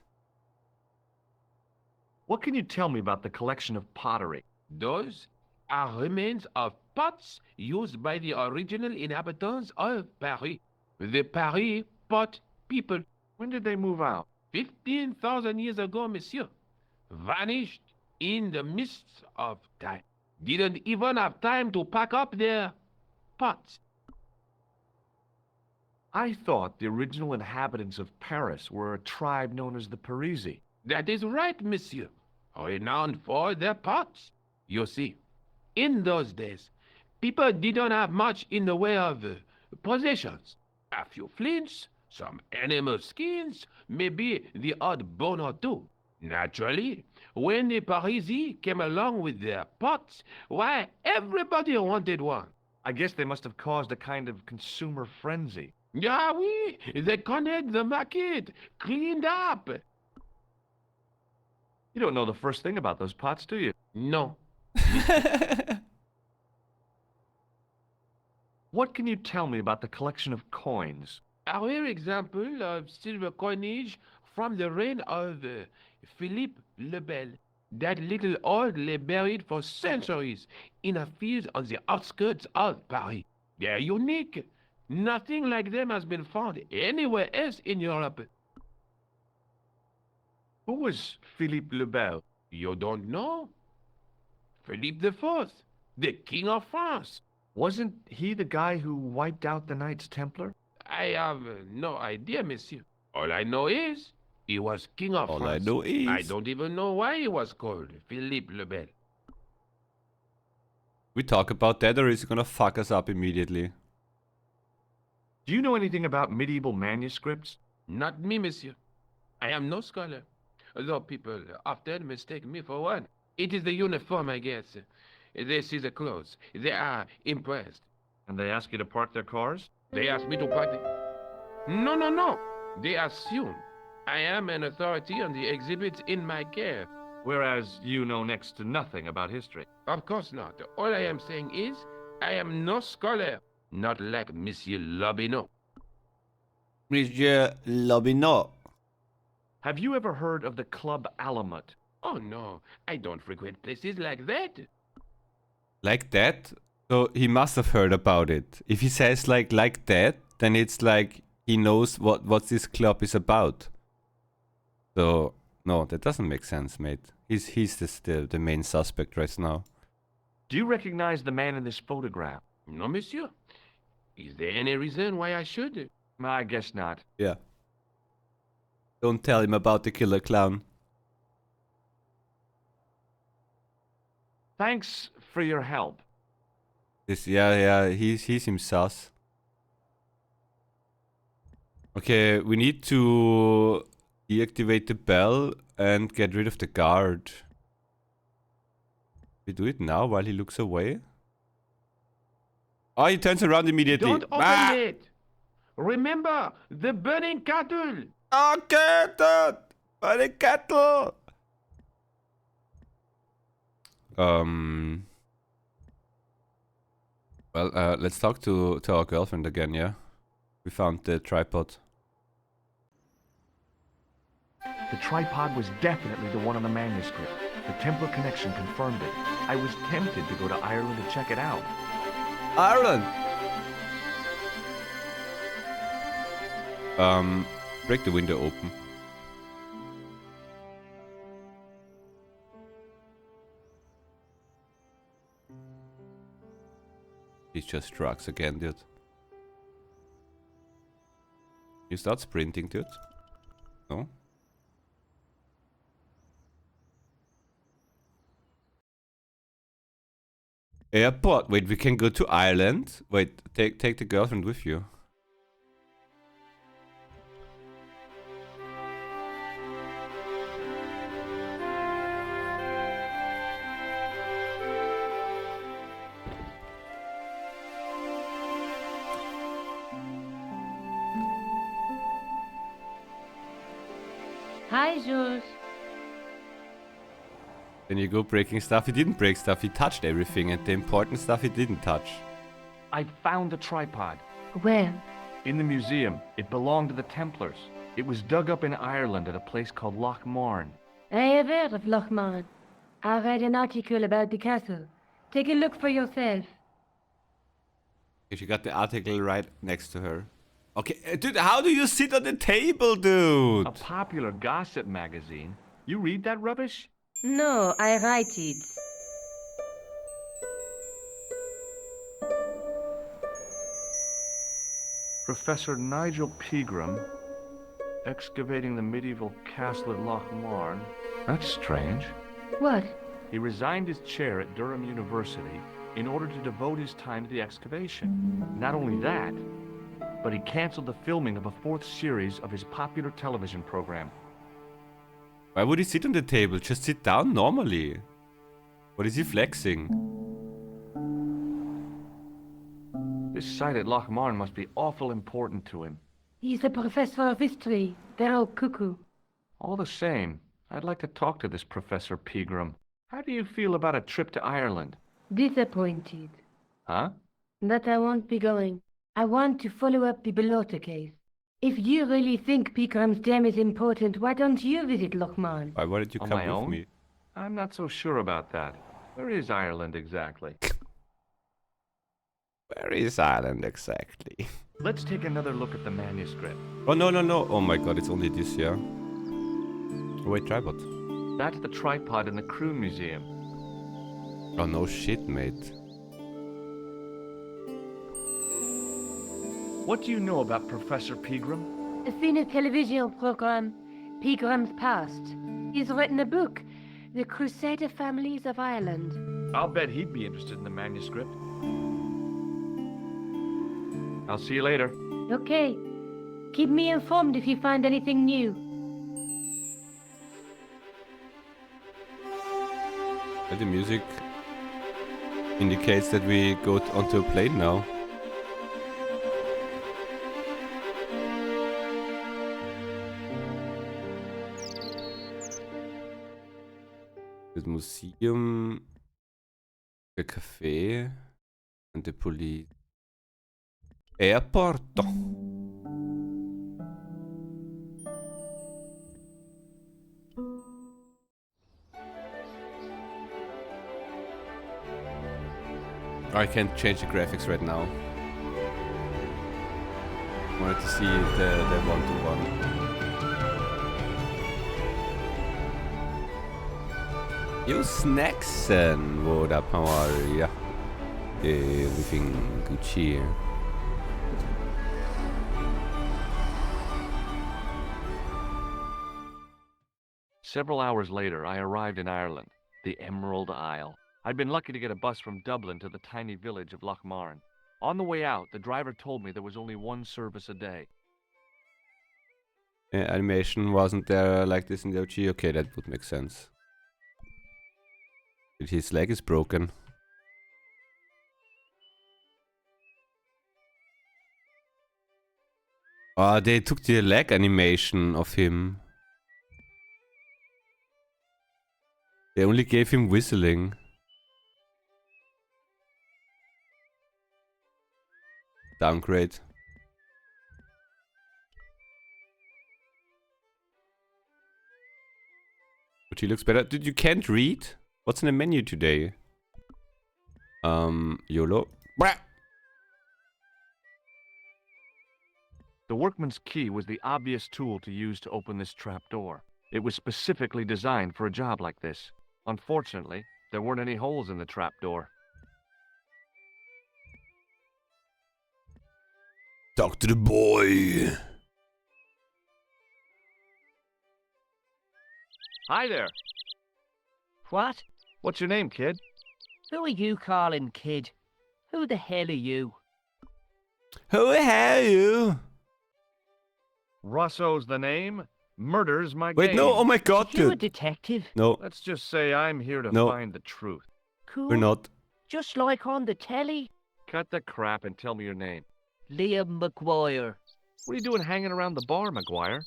What can you tell me about the collection of pottery? Those are remains of pots used by the original inhabitants of Paris. The Paris pot people. When did they move out? 15,000 years ago, monsieur. Vanished in the mists of time. Didn't even have time to pack up their pots. I thought the original inhabitants of Paris were a tribe known as the Parisi. That is right, monsieur. Renowned for their pots. You see, in those days, people didn't have much in the way of possessions. A few flints, some animal skins, maybe the odd bone or two. Naturally, When the Parisi came along with their pots, why, everybody wanted one. I guess they must have caused a kind of consumer frenzy. Yeah, oui, they connect the market, cleaned up. You don't know the first thing about those pots, do you? No. What can you tell me about the collection of coins? A rare example of silver coinage from the reign of Philippe le Bel. That little old lay buried for centuries in a field on the outskirts of Paris. They're unique. Nothing like them has been found anywhere else in Europe. Who was Philippe le Bel? You don't know? Philippe IV, the King of France. Wasn't he the guy who wiped out the Knights Templar? I have no idea, monsieur. All I know is he was King of All France. I know is... I don't even know why he was called Philippe le Bel. We talk about that, or is he gonna fuck us up immediately? Do you know anything about medieval manuscripts? Not me, monsieur. I am no scholar, though people often mistake me for one. It is the uniform, I guess. They see the clothes. They are impressed. And they ask you to park their cars? They ask me to party. No. They assume I am an authority on the exhibits in my care. Whereas you know next to nothing about history. Of course not. All I am saying is I am no scholar. Not like Monsieur Lobineau. Monsieur Lobineau. Have you ever heard of the Club Alamut? Oh no, I don't frequent places like that. Like that? So he must have heard about it. If he says like that, then it's like he knows what this club is about. So no, that doesn't make sense, mate. He's the main suspect right now. Do you recognize the man in this photograph? No, monsieur. Is there any reason why I should? I guess not. Yeah. Don't tell him about the killer clown. Thanks for your help. He seems sus. Okay, we need to deactivate the bell and get rid of the guard. We do it now while he looks away? Oh, he turns around immediately. Don't open it! Remember, the burning cattle! Okay, dude! Burning cattle! Well, let's talk to our girlfriend again, yeah? We found the tripod. The tripod was definitely the one on the manuscript. The Templar connection confirmed it. I was tempted to go to Ireland to check it out. Ireland! Break the window open. He's just drugs again, dude. You start sprinting, dude? No? Airport. Wait, we can go to Ireland? Wait, take the girlfriend with you. Hi, Jules. Then you go breaking stuff. He didn't break stuff, he touched everything, and the important stuff he didn't touch. I found the tripod. Where? In the museum. It belonged to the Templars. It was dug up in Ireland at a place called Loch Marne. I have heard of Loch Marne. I read an article about the castle. Take a look for yourself. Okay, she got the article right next to her. Okay, dude, how do you sit on the table, dude? A popular gossip magazine. You read that rubbish? No, I write it. Professor Nigel Pegram, excavating the medieval castle at Loch Marne. That's strange. What? He resigned his chair at Durham University in order to devote his time to the excavation. Not only that, but he canceled the filming of a fourth series of his popular television program. Why would he sit on the table? Just sit down normally. What is he flexing? This site at Lochmarn must be awful important to him. He's a professor of history. They're all cuckoo. All the same, I'd like to talk to this Professor Pegram. How do you feel about a trip to Ireland? Disappointed. Huh? That I won't be going. I want to follow up the Bellotta case. If you really think Pegram's Dam is important, why don't you visit Lochmarn? Why did you On come my with own? me? I'm not so sure about that. Where is Ireland exactly? Where is Ireland exactly? Let's take another look at the manuscript. Oh, no, no, no. Oh my god, it's only this, yeah? Oh, wait, tripod. That's the tripod in the Crew Museum. Oh, no shit, mate. What do you know about Professor Pegram? I've seen a television program, Pegram's Past. He's written a book, The Crusader Families of Ireland. I'll bet he'd be interested in the manuscript. I'll see you later. Okay. Keep me informed if you find anything new. And the music indicates that we go onto a plane now. The museum, the cafe, and the police. Airport. I can't change the graphics right now. I wanted to see the one-to-one. You Snackson, what up, how are ya? Everything Gucci. Several hours later, I arrived in Ireland, the Emerald Isle. I'd been lucky to get a bus from Dublin to the tiny village of Lochmarn. On the way out, the driver told me there was only one service a day. Animation wasn't there like this in the OG? Okay, that would make sense. His leg is broken. Oh, they took the leg animation of him. They only gave him whistling. Downgrade. But he looks better. Dude, you can't read? What's in the menu today? YOLO. Blah. The workman's key was the obvious tool to use to open this trapdoor. It was specifically designed for a job like this. Unfortunately, there weren't any holes in the trapdoor. Talk to the boy. Hi there. What? What's your name, kid? Who are you calling kid? Who the hell are you? Who are you? Rosso's the name. Murder's my Wait, game. no, oh my god, You a dude. detective? No, Let's just say I'm here to No. find the truth. Cool. we're not. Just like on the telly. Cut the crap and tell me your name. Liam McGuire. What are you doing hanging around the bar, McGuire?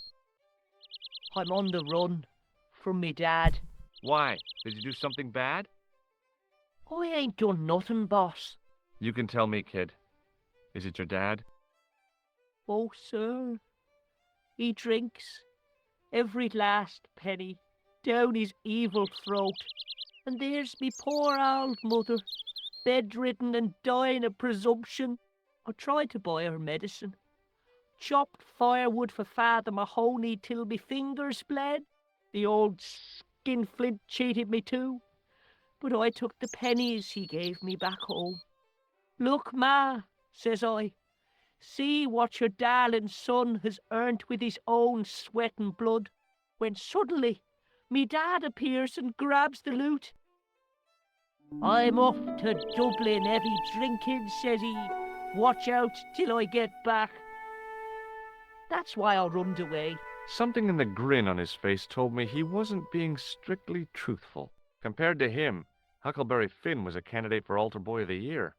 I'm on the run from me dad. Why? Did you do something bad? I ain't done nothing, boss. You can tell me, kid. Is it your dad? Oh, sir. He drinks every last penny down his evil throat. And there's me poor old mother, bedridden and dying of presumption. I tried to buy her medicine. Chopped firewood for Father Mahoney till me fingers bled. The old skinflint cheated me too. But I took the pennies he gave me back home. Look, Ma, says I, see what your darling son has earned with his own sweat and blood. When suddenly, me dad appears and grabs the loot. I'm off to Dublin heavy drinking, says he. Watch out till I get back. That's why I runned away. Something in the grin on his face told me he wasn't being strictly truthful. Compared to him, Huckleberry Finn was a candidate for Altar Boy of the Year.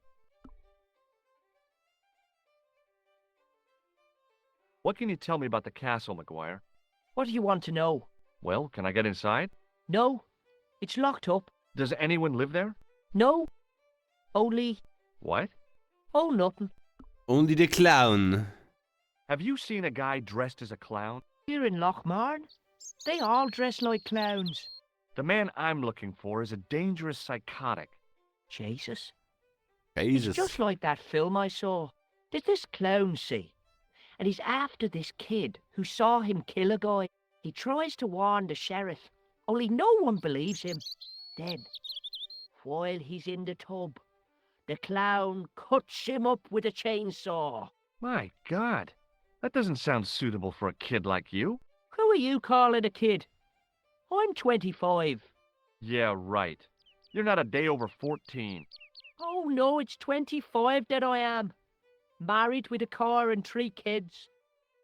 What can you tell me about the castle, McGuire? What do you want to know? Well, can I get inside? No, it's locked up. Does anyone live there? No, only... What? Oh, nothing. Only the clown. Have you seen a guy dressed as a clown? Here in Lochmarn, they all dress like clowns. The man I'm looking for is a dangerous psychotic. Jesus. Jesus. It's just like that film I saw. There's this clown, see, and he's after this kid who saw him kill a guy. He tries to warn the sheriff, only no one believes him. Then, while he's in the tub, the clown cuts him up with a chainsaw. My God, that doesn't sound suitable for a kid like you. Who are you calling a kid? I'm 25. Yeah, right. You're not a day over 14. Oh no, it's 25 that I am. Married with a car and 3 kids.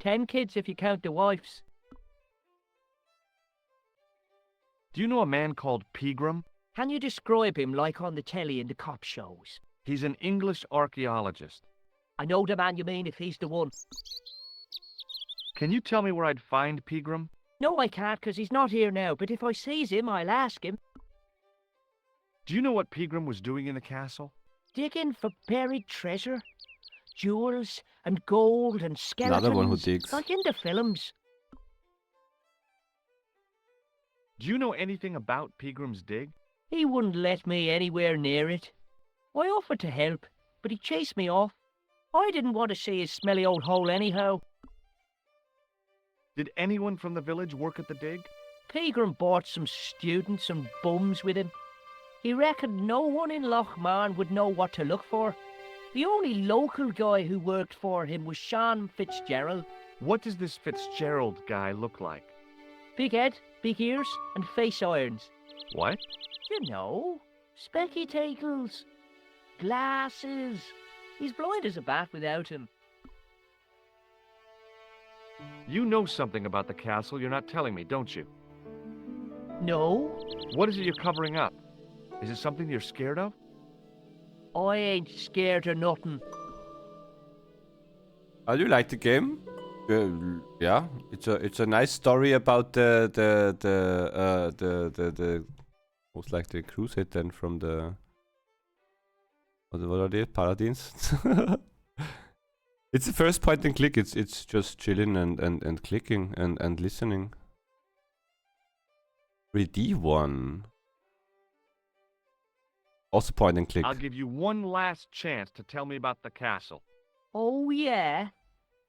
10 kids if you count the wives. Do you know a man called Pegram? Can you describe him like on the telly in the cop shows? He's an English archaeologist. I know the man you mean if he's the one. Can you tell me where I'd find Pegram? No, I can't, 'cause he's not here now, but if I sees him, I'll ask him. Do you know what Pegram was doing in the castle? Digging for buried treasure. Jewels and gold and skeletons. Another one who digs. Like in the films. Do you know anything about Pegram's dig? He wouldn't let me anywhere near it. I offered to help, but he chased me off. I didn't want to see his smelly old hole anyhow. Did anyone from the village work at the dig? Pegram brought some students and bums with him. He reckoned no one in Lochmarn would know what to look for. The only local guy who worked for him was Sean Fitzgerald. What does this Fitzgerald guy look like? Big head, big ears, and face irons. What? You know, spectacles, glasses. He's blind as a bat without him. You know something about the castle you're not telling me, don't you? No, What is it you're covering up? Is it something you're scared of? I ain't scared of nothing. I do like the game. Yeah, it's a nice story about the most like the crusade then from the what are they? Paladins. It's the first point and click. It's just chilling and clicking and listening. day1. Also point and click. I'll give you one last chance to tell me about the castle. Oh yeah?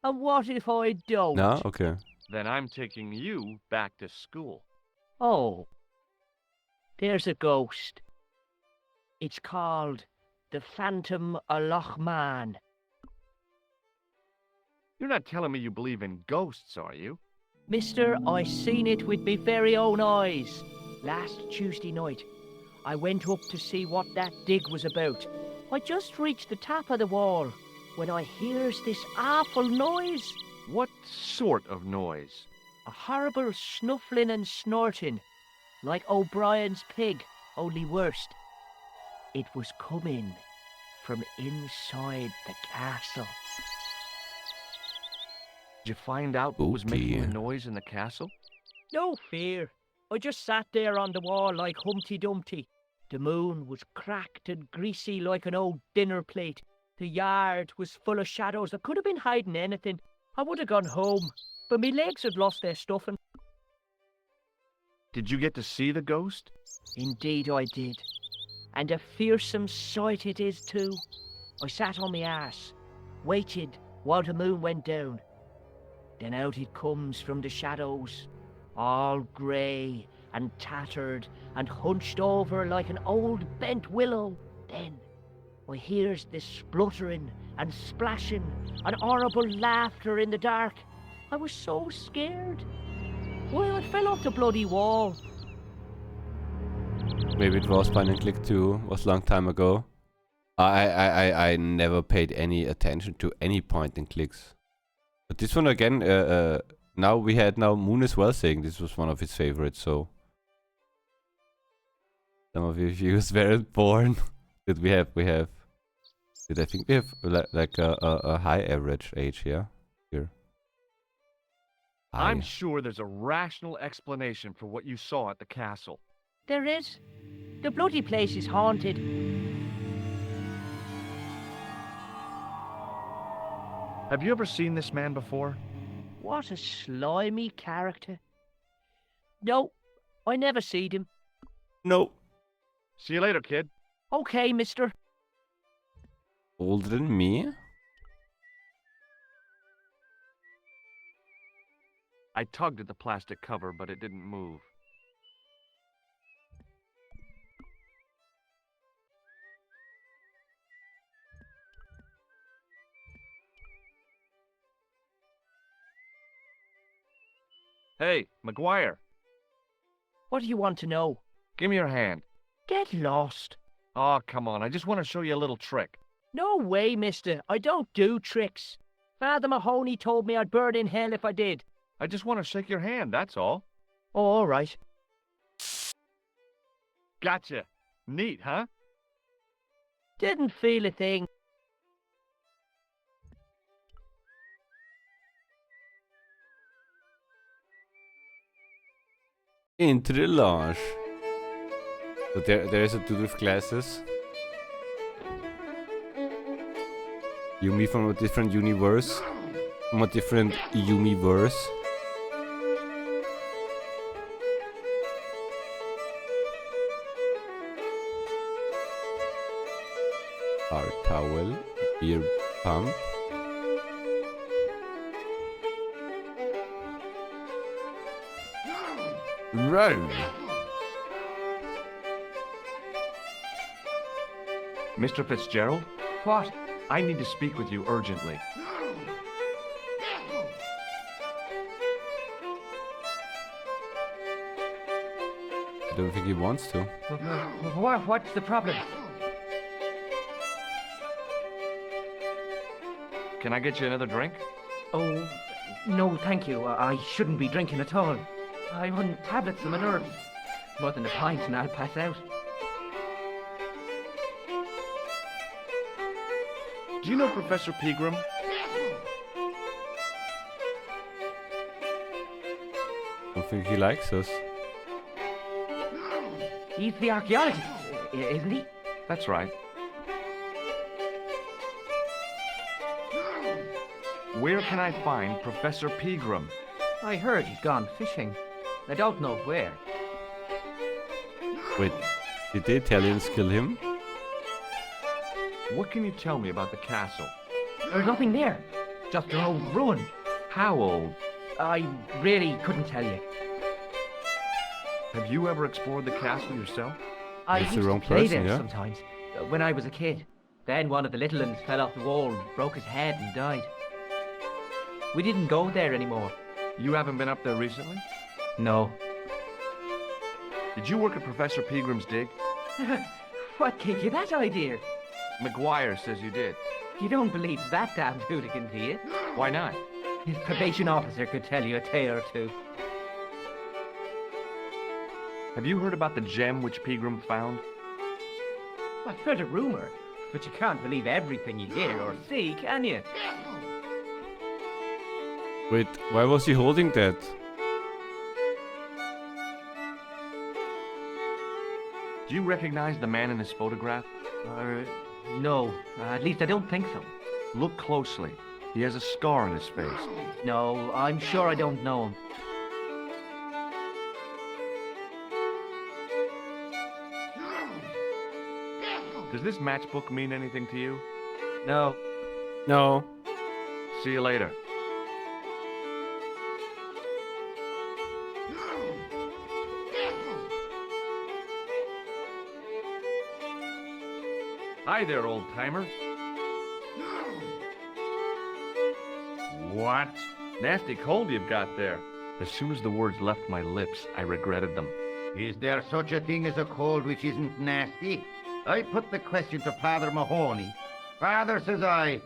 And what if I don't? No? Okay. Then I'm taking you back to school. Oh. There's a ghost. It's called the Phantom of Lochmarn. You're not telling me you believe in ghosts, are you? Mister, I seen it with me very own eyes. Last Tuesday night, I went up to see what that dig was about. I just reached the top of the wall when I hears this awful noise. What sort of noise? A horrible snuffling and snorting, like O'Brien's pig, only worse. It was coming from inside the castle. Did you find out what was making the Okay. noise in the castle? No fear. I just sat there on the wall like Humpty Dumpty. The moon was cracked and greasy like an old dinner plate. The yard was full of shadows. I could have been hiding anything. I would have gone home, but my legs had lost their stuffing. Did you get to see the ghost? Indeed I did. And a fearsome sight it is too. I sat on my arse, waited while the moon went down. Then out it comes from the shadows, all grey and tattered and hunched over like an old bent willow. Then I hears this spluttering and splashing and horrible laughter in the dark. I was so scared. Why, I fell off the bloody wall. Maybe it was point and click too. Was a long time ago. I never paid any attention to any point and clicks. But this one again, Now we had Moon as well saying this was one of his favorites, so some of your views weren't born. Did we have did I think we have like a high average age here? Here. I'm High. sure there's a rational explanation for what you saw at the castle. There is. The bloody place is haunted. Have you ever seen this man before? What a slimy character. No, I never seed him. No. See you later, kid. Okay, mister. Older than me? I tugged at the plastic cover, but it didn't move. Hey, McGuire, What do you want to know? give me your hand. Get lost. Oh, come on, I just want to show you a little trick. No way, mister. I don't do tricks. Father Mahoney told me I'd burn in hell if I did. I just want to shake your hand, that's all. Oh, all right. Gotcha. Neat, huh? Didn't feel a thing. Into the lounge. So there is a dude with glasses. Yumi from a different universe. From a different Yumiverse. Our towel. Beer pump. Row. Mr. Fitzgerald, What? I need to speak with you urgently. I don't think he wants to. What's the problem? Can I get you another drink? Oh, no, thank you. I shouldn't be drinking at all. I want tablets for my nerves. More than a pint and I'll pass out. Do you know Professor Pegram? Don't think he likes us. He's the archaeologist, isn't he? That's right. Where can I find Professor Pegram? I heard he's gone fishing. I don't know where. Wait, did the Italians kill him? What can you tell me about the castle? There's nothing there. Just an old ruin. How old? I really couldn't tell you. Have you ever explored the castle yourself? I That's the used wrong to play person, there yeah? sometimes, when I was a kid. Then one of the little ones fell off the wall, broke his head and died. We didn't go there anymore. You haven't been up there recently? No. Did you work at Professor Pegram's dig? What gave you that idea? McGuire says you did. You don't believe that damned hooligan, do you? Why not? His probation officer could tell you a tale or two. Have you heard about the gem which Pegram found? I've heard a rumor, but you can't believe everything you hear or see, can you? Wait, why was he holding that? Do you recognize the man in this photograph? No, at least I don't think so. Look closely. He has a scar on his face. No, I'm sure I don't know him. Does this matchbook mean anything to you? No. No. See you later. Hi there, old-timer. What? Nasty cold you've got there. As soon as the words left my lips, I regretted them. Is there such a thing as a cold which isn't nasty? I put the question to Father Mahoney. Father, says I,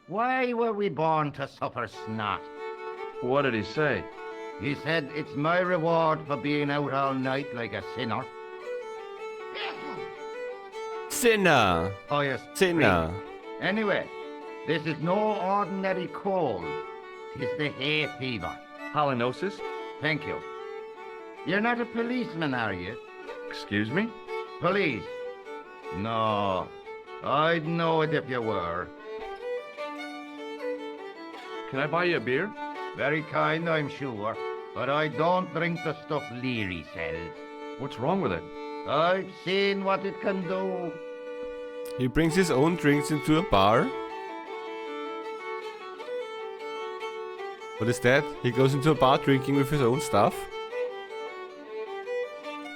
why were we born to suffer snot? What did he say? He said it's my reward for being out all night like a sinner. Sinner! Oh yes, Sinner! drink. Anyway, this is no ordinary cold. It's the hay fever. Halitosis? Thank you. You're not a policeman, are you? Excuse me? Police? No. I'd know it if you were. Can I buy you a beer? Very kind, I'm sure. But I don't drink the stuff Leary sells. What's wrong with it? I've seen what it can do. He brings his own drinks into a bar? What is that? He goes into a bar drinking with his own stuff?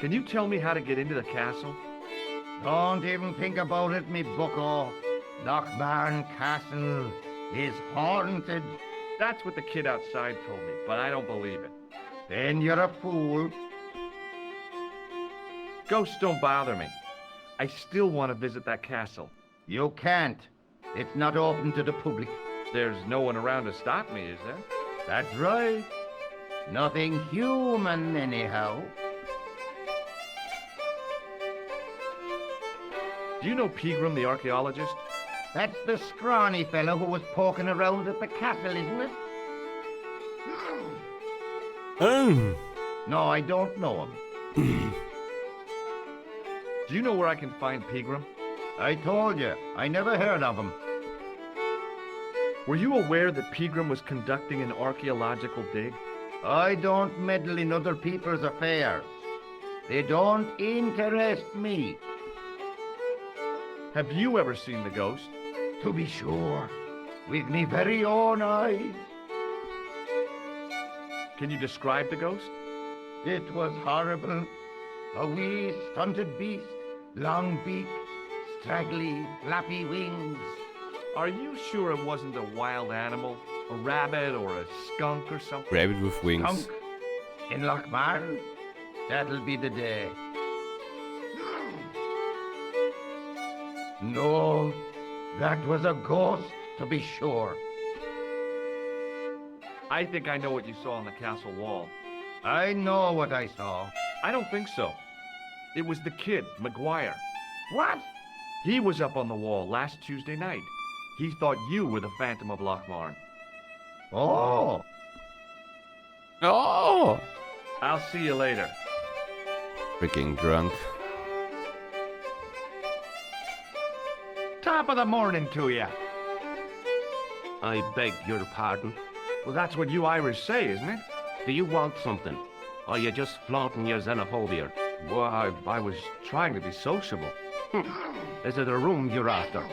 Can you tell me how to get into the castle? Don't even think about it, me bucko. Lochbarn Castle is haunted. That's what the kid outside told me, but I don't believe it. Then you're a fool. Ghosts don't bother me. I still want to visit that castle. You can't. It's not open to the public. There's no one around to stop me, is there? That's right. Nothing human, anyhow. Do you know Pegram, the archaeologist? That's the scrawny fellow who was poking around at the castle, isn't it? Oh! No, I don't know him. Do you know where I can find Pegram? I told you, I never heard of him. Were you aware that Pegram was conducting an archaeological dig? I don't meddle in other people's affairs. They don't interest me. Have you ever seen the ghost? To be sure, with me very own eyes. Can you describe the ghost? It was horrible. A wee stunted beast, long beak, straggly, flappy wings. Are you sure it wasn't a wild animal? A rabbit or a skunk or something? Rabbit with wings. Skunk in Lochmarn? That'll be the day. No, that was a ghost, to be sure. I think I know what you saw on the castle wall. I know what I saw. I don't think so. It was the kid, McGuire. What? He was up on the wall last Tuesday night. He thought you were the Phantom of Lochmarn. Oh! Oh! I'll see you later. Freaking drunk. Top of the morning to you. I beg your pardon. Well, that's what you Irish say, isn't it? Do you want something? Or are you just flaunting your xenophobia? Well, I was trying to be sociable. Is it a room you're after?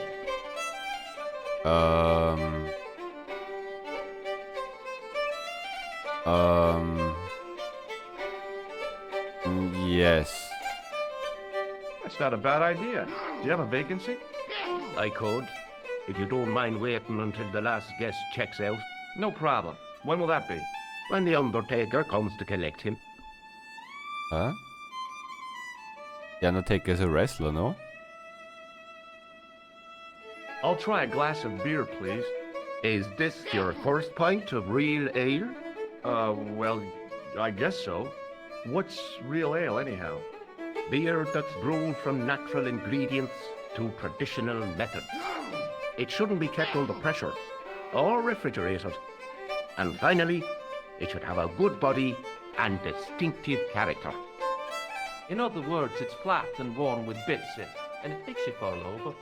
Yes. That's not a bad idea. Do you have a vacancy? I could. If you don't mind waiting until the last guest checks out. No problem. When will that be? When the Undertaker comes to collect him. Huh? The Undertaker is a wrestler, no? I'll try a glass of beer, please. Is this your first pint of real ale? Well, I guess so. What's real ale, anyhow? Beer that's brewed from natural ingredients to traditional methods. It shouldn't be kept under pressure or refrigerated. And finally, it should have a good body and distinctive character. In other words, it's flat and worn with bits in, and it makes you fall over.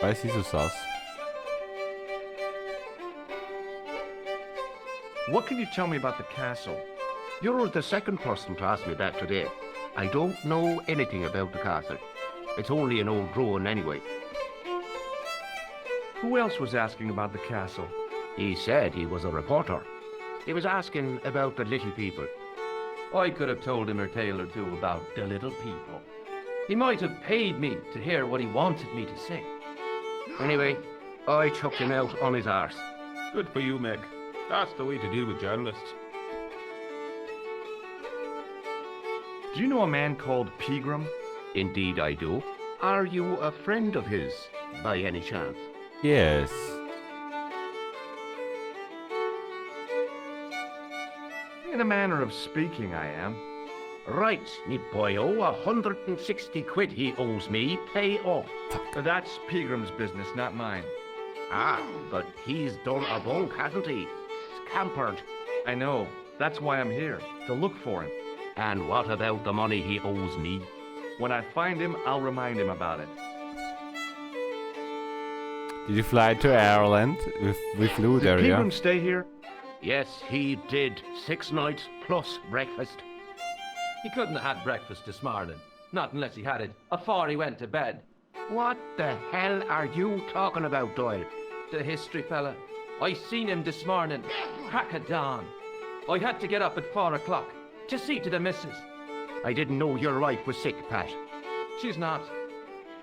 Why is he so sus? What can you tell me about the castle? You're the second person to ask me that today. I don't know anything about the castle. It's only an old ruin anyway. Who else was asking about the castle? He said he was a reporter. He was asking about the little people. I could have told him a tale or two about the little people. He might have paid me to hear what he wanted me to say. Anyway, I chucked him out on his arse. Good for you, Meg. That's the way to deal with journalists. Do you know a man called Pegram? Indeed I do. Are you a friend of his? by any chance? Yes. In a manner of speaking, I am. Right, me boyo, 160 quid he owes me, pay off. That's Pegram's business, not mine. Ah, but he's done a bunk, hasn't he? Scampered. I know. That's why I'm here, to look for him. And what about the money he owes me? When I find him, I'll remind him about it. Did you fly to Ireland? We flew there, Did yeah? Pegram stay here? Yes, he did. 6 nights plus breakfast. He couldn't have had breakfast this morning. Not unless he had it afore he went to bed. What the hell are you talking about, Doyle? The history fella. I seen him this morning, crack of dawn. I had to get up at 4 o'clock to see to the missus. I didn't know your wife was sick, Pat. She's not.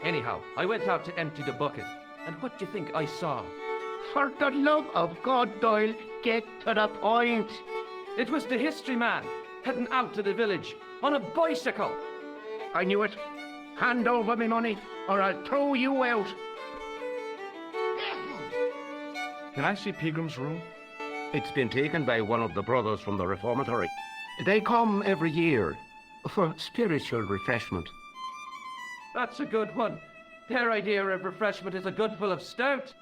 Anyhow, I went out to empty the bucket, and what do you think I saw? For the love of God, Doyle, get to the point. It was the history man, heading out to the village on a bicycle. I knew it. Hand over me money, or I'll throw you out. Can I see Pegram's room? It's been taken by one of the brothers from the reformatory. They come every year for spiritual refreshment. That's a good one. Their idea of refreshment is a good full of stout.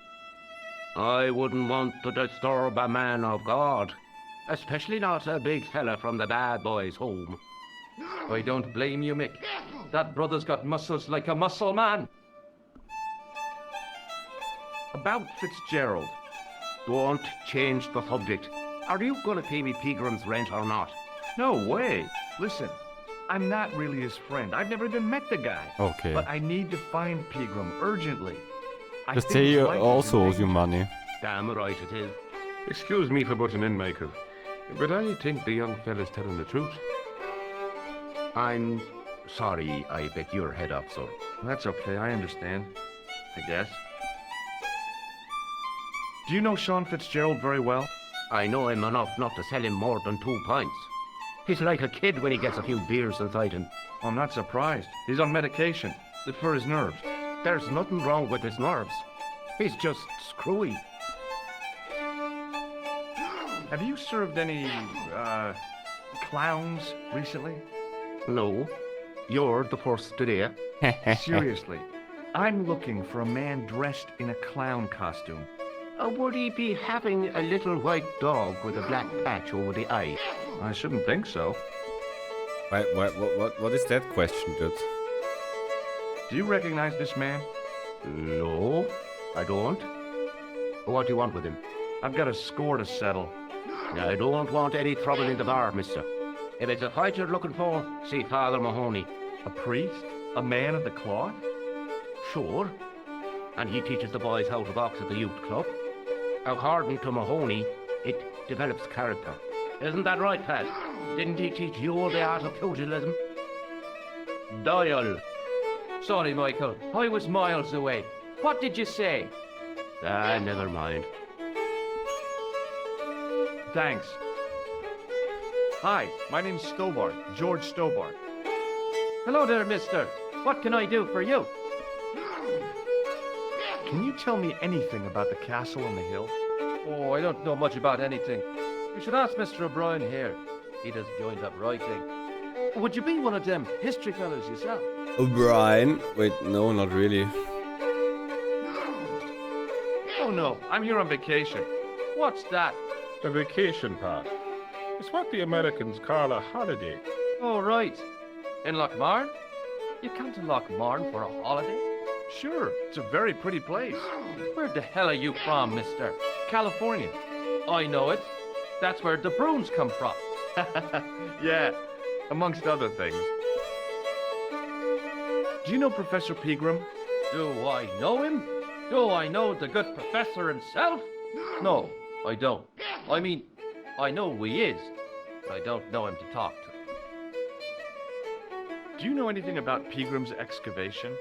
I wouldn't want to disturb a man of God, especially not a big fella from the bad boys' home. I don't blame you, Mick. That brother's got muscles like a muscle man. About Fitzgerald. Don't change the subject. Are you going to pay me Pegram's rent or not? No way. Listen, I'm not really his friend. I've never even met the guy. Okay. But I need to find Pegram urgently. Just say he also owes you money. Damn right it is. Excuse me for butting in, Michael, but I think the young fella's telling the truth. I'm sorry I bet your head off, sir. That's okay, I understand. I guess. Do you know Sean Fitzgerald very well? I know him enough not to sell him more than 2 pints. He's like a kid when he gets a few beers inside him. I'm not surprised. He's on medication. It's for his nerves. There's nothing wrong with his nerves. He's just screwy. Have you served any, clowns recently? No. You're the first today. Seriously. I'm looking for a man dressed in a clown costume. Would he be having a little white dog with a black patch over the eye? I shouldn't think so. What is that question, dude? Do you recognize this man? No, I don't. What do you want with him? I've got a score to settle. I don't want any trouble in the bar, mister. If it's a fight you're looking for, see Father Mahoney. A priest? A man of the cloth? Sure. And he teaches the boys how to box at the youth club. According to Mahoney, it develops character. Isn't that right, Pat? Didn't he teach you the art of pugilism? Doyle. Sorry, Michael. I was miles away. What did you say? Never mind. Thanks. Hi, my name's Stobart, George Stobart. Hello there, mister. What can I do for you? Can you tell me anything about the castle on the hill? Oh, I don't know much about anything. You should ask Mr. O'Brien here. He does joined up writing. Would you be one of them history fellows yourself? O'Brien? Wait, no, not really. Oh no, I'm here on vacation. What's that? A vacation, Pat. It's what the Americans call a holiday. Oh, right. In Lochmarn? You come to Lochmarn for a holiday? Sure, it's a very pretty place. Where the hell are you from, mister? California. I know it. That's where the Bruins come from. Yeah, amongst other things. Do you know Professor Pegram? Do I know him? Do I know the good professor himself? No, I don't. I mean, I know who he is, but I don't know him to talk to. Do you know anything about Pegram's excavation?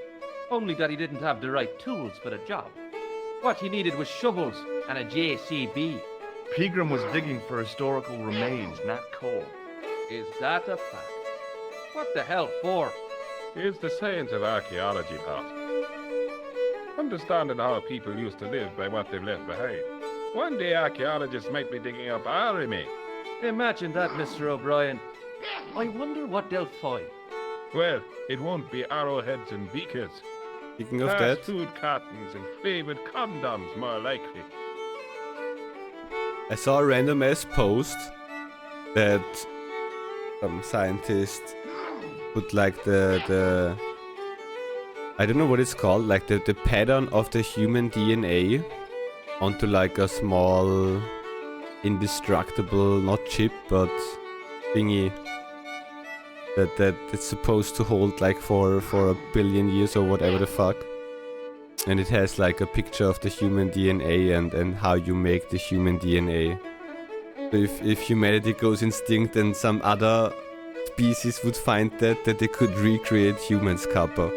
Only that he didn't have the right tools for the job. What he needed was shovels and a JCB. Pegram was digging for historical remains, not coal. Is that a fact? What the hell for? It's the science of archaeology, Pat. I'm understanding how people used to live by what they've left behind. One day archaeologists might be digging up our remains. Imagine that, Mr. O'Brien. I wonder what they'll find. Well, it won't be arrowheads and beakers. Speaking of Past that, food cartons and flavoured condoms, more likely. I saw a random ass post that some scientist put like the I don't know what it's called, like the pattern of the human DNA onto like a small indestructible, not chip, but thingy that it's supposed to hold like for a billion years or whatever the fuck. And it has like a picture of the human DNA and how you make the human DNA. So if humanity goes extinct and some other species would find that they could recreate humans, Kappa.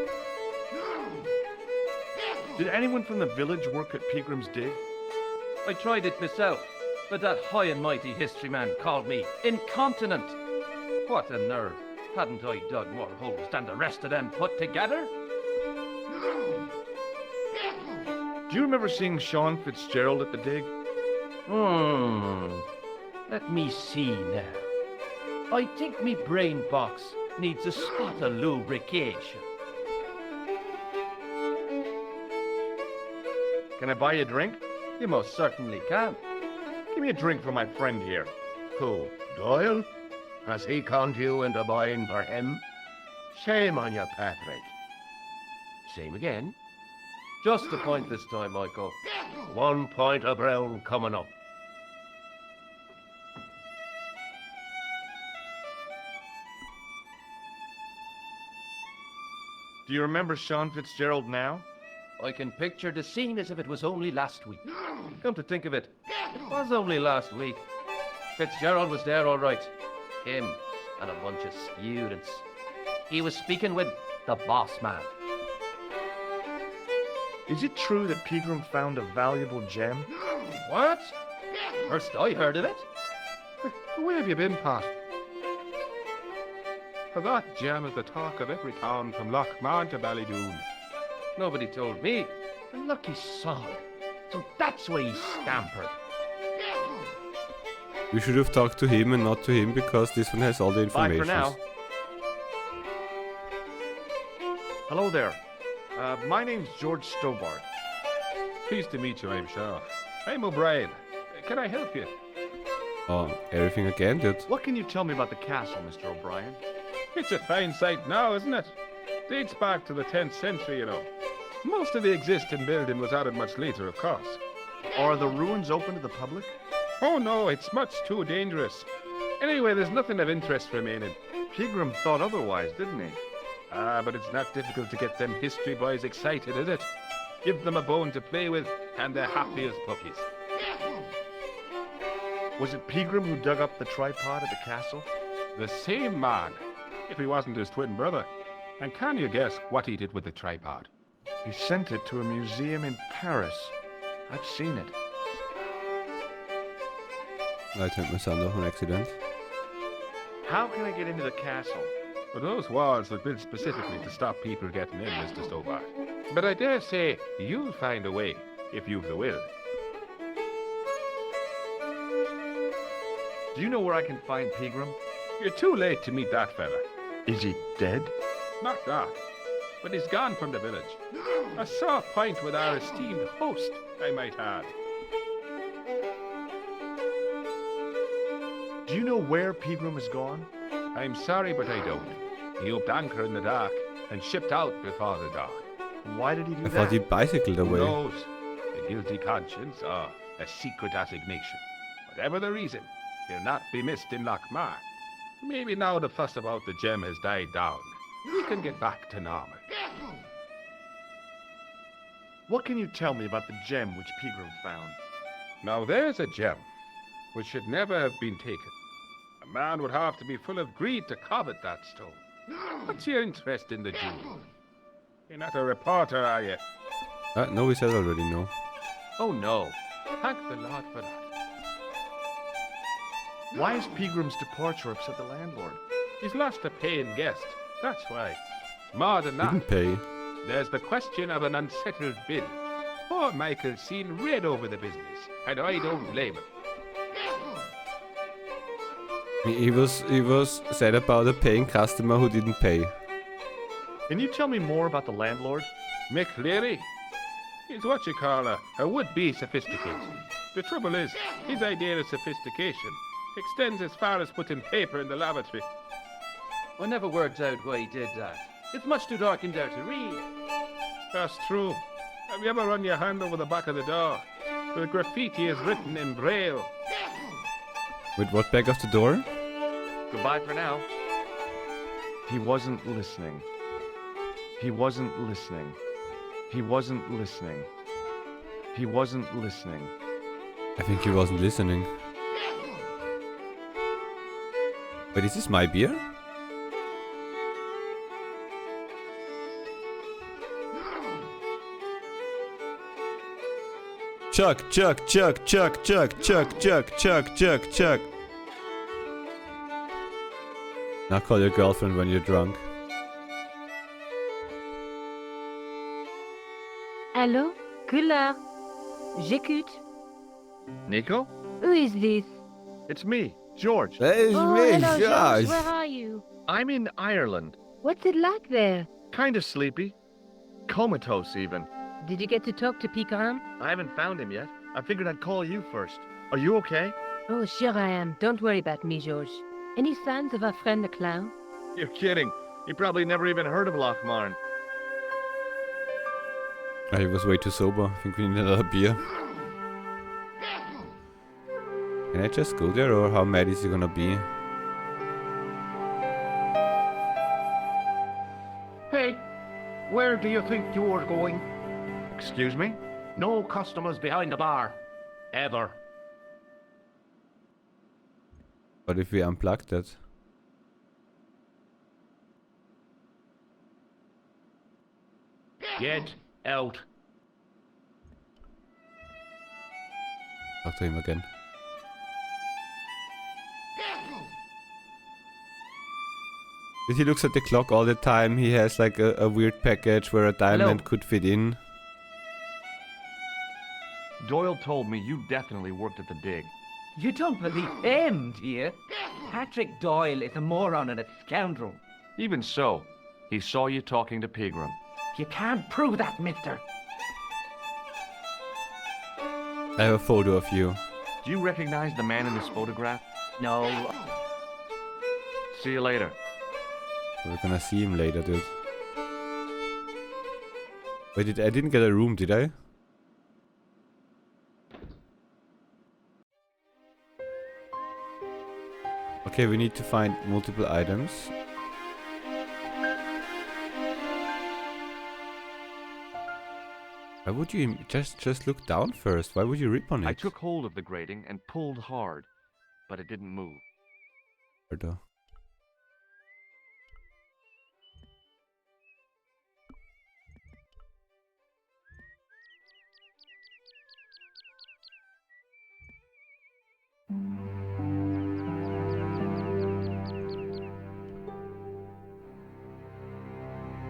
Did anyone from the village work at Pegram's Dig? I tried it myself, but that high and mighty history man called me incontinent. What a nerve. Hadn't I dug more holes than the rest of them put together? Do you remember seeing Sean Fitzgerald at the dig? Let me see now. I think me brain box needs a spot of lubrication. Can I buy you a drink? You most certainly can. Give me a drink for my friend here. Who, Doyle? Has he conned you into buying for him? Shame on you, Patrick. Same again. Just a point this time, Michael. 1 point of brown coming up. Do you remember Sean Fitzgerald now? I can picture the scene as if it was only last week. Come to think of it, it was only last week. Fitzgerald was there all right. Him and a bunch of students. He was speaking with the boss man. Is it true that Pegram found a valuable gem? What? First I heard of it. Where have you been, Pat? For that gem is the talk of every town from Lochmar to Ballydoon. Nobody told me. A lucky sod. So that's why he scampered. We should have talked to him and not to him because this one has all the Bye information. for now. Hello there. My name's George Stobart. Pleased to meet you, I'm sure. I'm O'Brien. Can I help you? Oh, everything again, dude. What can you tell me about the castle, Mr. O'Brien? It's a fine site now, isn't it? Dates back to the 10th century, you know. Most of the existing building was added much later, of course. Are the ruins open to the public? Oh no, it's much too dangerous. Anyway, there's nothing of interest remaining. Pegram thought otherwise, didn't he? Ah, but it's not difficult to get them history boys excited, is it? Give them a bone to play with, and they're happy as puppies. Was it Pegram who dug up the tripod at the castle? The same man, if he wasn't his twin brother. And can you guess what he did with the tripod? He sent it to a museum in Paris. I've seen it. I turned my sound off on accident. How can I get into the castle? Well, those walls were built specifically to stop people getting in, Mr. Stobart. But I dare say you'll find a way, if you've the will. Do you know where I can find Pegram? You're too late to meet that fella. Is he dead? Not that, but he's gone from the village. A sore point with our esteemed host, I might add. Do you know where Pegram has gone? I'm sorry, but I don't. He upped anchor in the dark and shipped out before the dawn. Why did he do I that? thought he bicycled Who away. knows? A guilty conscience or a secret assignation. Whatever the reason, he'll not be missed in Lochmar. Maybe now the fuss about the gem has died down, we can get back to normal. What can you tell me about the gem which Pegram found? Now there's a gem which should never have been taken. A man would have to be full of greed to covet that stone. What's your interest in the jewel? You're not a reporter, are you? No, we said already no. Oh no. Thank the Lord for that. Why has Pegram's departure upset the landlord? He's lost a paying guest. That's why. More than that, Didn't pay. there's the question of an unsettled bill. Poor Michael's seen red over the business, and I don't blame him. He was sad about a paying customer who didn't pay. Can you tell me more about the landlord? McCleary? He's what you call a would-be sophisticated. The trouble is, his idea of sophistication extends as far as putting paper in the lavatory. I never worked out why he did that. It's much too dark in there to read. That's true. Have you ever run your hand over the back of the door? The graffiti is written in Braille. With what back of the door? Goodbye for now. He wasn't listening. He wasn't listening. He wasn't listening. He wasn't listening. I think he wasn't listening. Wait, is this my beer? Chuck, Chuck, Chuck, Chuck, Chuck, Chuck, Chuck, Chuck, Chuck, Chuck. Now call your girlfriend when you're drunk. Allô? Couleur. J'écoute. Nico? Who is this? It's me, George. It's Oh, me, hello, George. Josh. Where are you? I'm in Ireland. What's it like there? Kind of sleepy. Comatose, even. Did you get to talk to Picarin? I haven't found him yet. I figured I'd call you first. Are you okay? Oh, sure I am. Don't worry about me, George. Any signs of our friend the clown? You're kidding. He probably never even heard of Lochmarn. I was way too sober. I think we need another beer. Can I just go there, or how mad is he gonna be? Hey, where do you think you are going? Excuse me? No customers behind the bar. Ever. What if we unplug that? Get out. Talk to him again. If he looks at the clock all the time, he has like a weird package where a diamond could fit in. Doyle told me you definitely worked at the dig. You don't believe him, do you? Patrick Doyle is a moron and a scoundrel. Even so, he saw you talking to Pegram. You can't prove that, mister. I have a photo of you. Do you recognize the man in this photograph? No. See you later. We're gonna see him later, dude. Wait, I didn't get a room, did I? Okay, we need to find multiple items. Why would you just look down first? Why would you rip on it? I took hold of the grating and pulled hard, but it didn't move.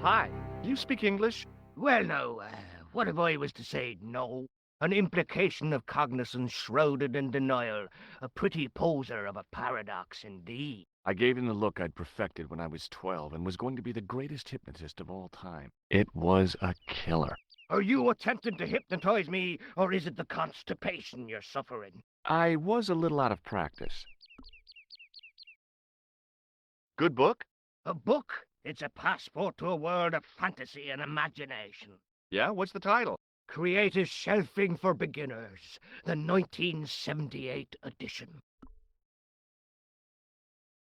Hi, do you speak English? Well, no, what if I was to say no? An implication of cognizance shrouded in denial. A pretty poser of a paradox indeed. I gave him the look I'd perfected when I was 12 and was going to be the greatest hypnotist of all time. It was a killer. Are you attempting to hypnotize me, or is it the constipation you're suffering? I was a little out of practice. Good book? A book? It's a passport to a world of fantasy and imagination. Yeah, what's the title? Creative Shelving for Beginners, the 1978 edition.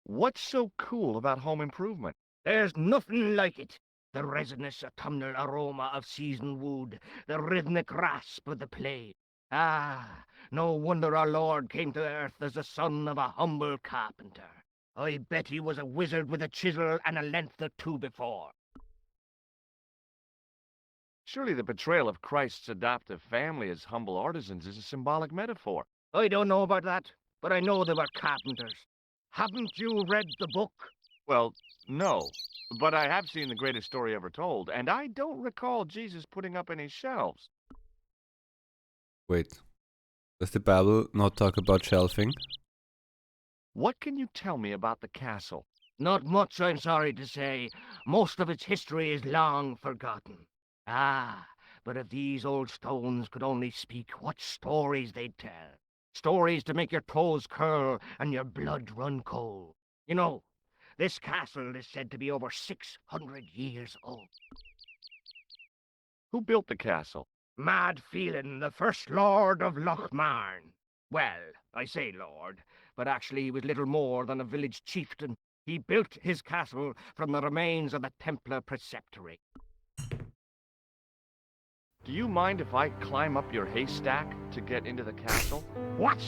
What's so cool about home improvement? There's nothing like it. The resinous autumnal aroma of seasoned wood, the rhythmic rasp of the play. Ah, no wonder our Lord came to earth as the son of a humble carpenter. I bet he was a wizard with a chisel and a length or two before. Surely the portrayal of Christ's adoptive family as humble artisans is a symbolic metaphor. I don't know about that, but I know they were carpenters. Haven't you read the book? Well, no, but I have seen The Greatest Story Ever Told, and I don't recall Jesus putting up any shelves. Wait. Does the Bible not talk about shelving? What can you tell me about the castle? Not much, I'm sorry to say. Most of its history is long forgotten. Ah, but if these old stones could only speak, what stories they'd tell. Stories to make your toes curl and your blood run cold. You know, this castle is said to be over 600 years old. Who built the castle? Mad Phelan, the first lord of Lochmarn. Well, I say lord, but actually he was little more than a village chieftain. He built his castle from the remains of the Templar preceptory. Do you mind if I climb up your haystack to get into the castle? What?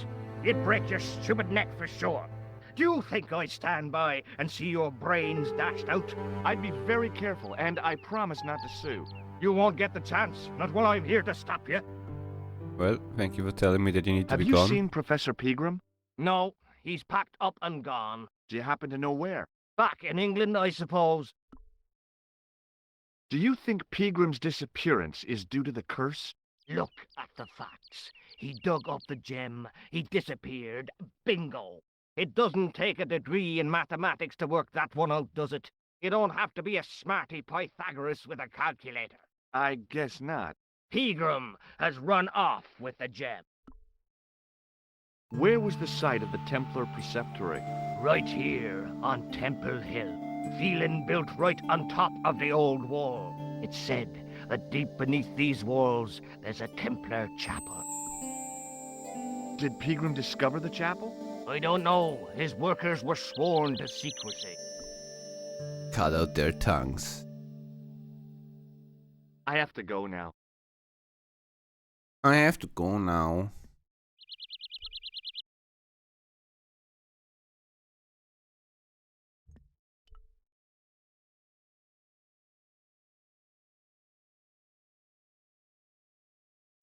You'd break your stupid neck for sure. Do you think I'd stand by and see your brains dashed out? I'd be very careful, and I promise not to sue. You won't get the chance, not while I'm here to stop you. Well, thank you for telling me that you need to Have be you gone. seen Professor Pegram? No, he's packed up and gone. Do you happen to know where? Back in England, I suppose. Do you think Pegram's disappearance is due to the curse? Look at the facts. He dug up the gem, he disappeared, bingo. It doesn't take a degree in mathematics to work that one out, does it? You don't have to be a smarty Pythagoras with a calculator. I guess not. Pegram has run off with the gem. Where was the site of the Templar preceptory? Right here on Temple Hill. Phelan built right on top of the old wall. It's said that deep beneath these walls there's a Templar chapel. Did Pegram discover the chapel? I don't know. His workers were sworn to secrecy. Cut out their tongues. I have to go now. I have to go now.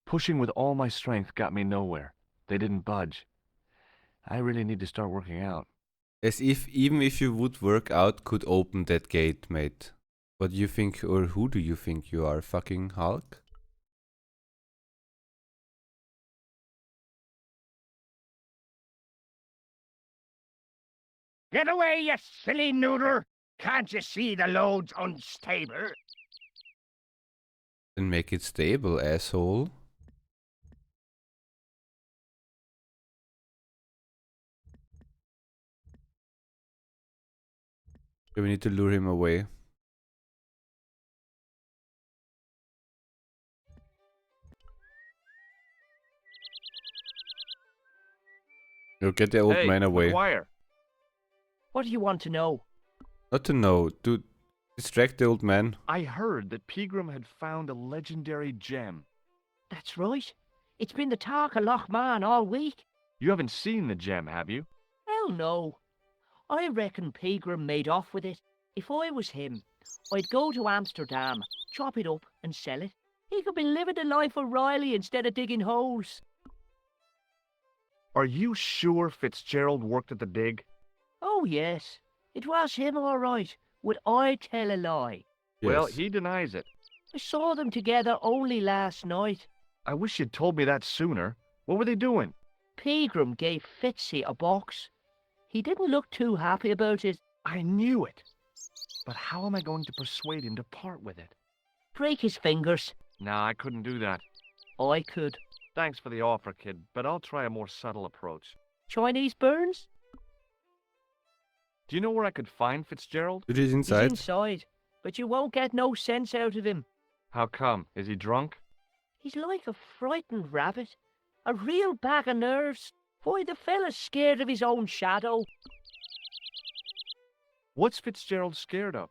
Pushing with all my strength got me nowhere. They didn't budge. I really need to start working out. As if even if you would work out could open that gate, mate. What do you think, or who do you think you are, fucking Hulk? Get away, you silly noodle! Can't you see the load's unstable? Then make it stable, asshole. Okay, we need to lure him away. Yo, get the old man away. McGuire. What do you want to know? Not to know, to distract the old man. I heard that Pegram had found a legendary gem. That's right. It's been the talk of Lochmarn all week. You haven't seen the gem, have you? Hell no. I reckon Pegram made off with it. If I was him, I'd go to Amsterdam, chop it up and sell it. He could be living the life of Riley instead of digging holes. Are you sure Fitzgerald worked at the dig? Oh, yes. It was him all right. Would I tell a lie? Yes. Well, he denies it. I saw them together only last night. I wish you'd told me that sooner. What were they doing? Pegram gave Fitzy a box. He didn't look too happy about it. I knew it. But how am I going to persuade him to part with it? Break his fingers. Nah, I couldn't do that. I could. Thanks for the offer, kid, but I'll try a more subtle approach. Chinese burns? Do you know where I could find Fitzgerald? It is inside. He's inside, but you won't get no sense out of him. How come? Is he drunk? He's like a frightened rabbit. A real bag of nerves. Why, the fella's scared of his own shadow. What's Fitzgerald scared of?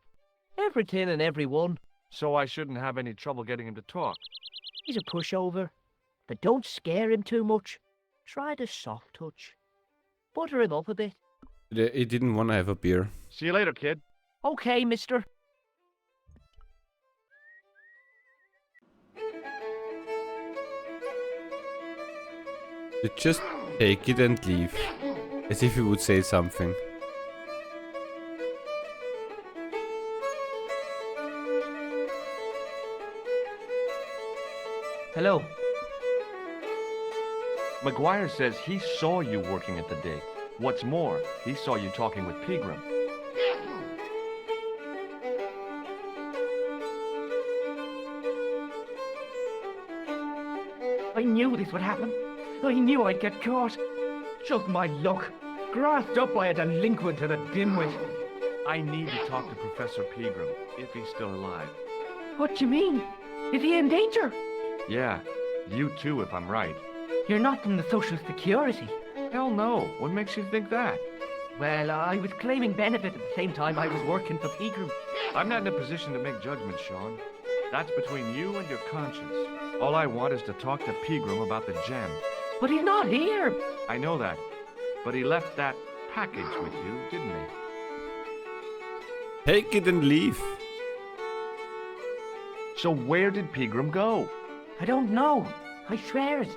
Everything and everyone. So I shouldn't have any trouble getting him to talk. He's a pushover. But don't scare him too much. Try the soft touch. Butter him up a bit. He didn't want to have a beer. See you later, kid. Okay, mister. You just take it and leave. As if he would say something. Hello. McGuire says he saw you working at the dig. What's more, he saw you talking with Pegram. I knew this would happen. I knew I'd get caught. Just my luck. Grasped up by a delinquent and a dimwit. I need to talk to Professor Pegram, if he's still alive. What do you mean? Is he in danger? Yeah, you too, if I'm right. You're not from the Social Security. Hell no. What makes you think that? Well, I was claiming benefit at the same time I was working for Pegram. I'm not in a position to make judgments, Sean. That's between you and your conscience. All I want is to talk to Pegram about the gem. But he's not here. I know that. But he left that package with you, didn't he? Take it and leave. So where did Pegram go? I don't know. I swear it.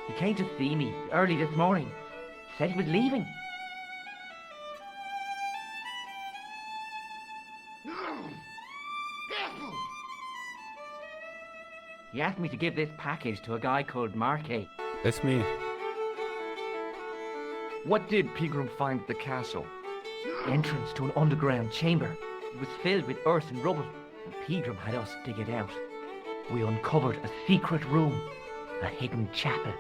He came to see me early this morning. Said he was leaving. He asked me to give this package to a guy called Marquet. That's me. What did Pegram find at the castle? The entrance to an underground chamber. It was filled with earth and rubble, and Pegram had us dig it out. We uncovered a secret room, a hidden chapel.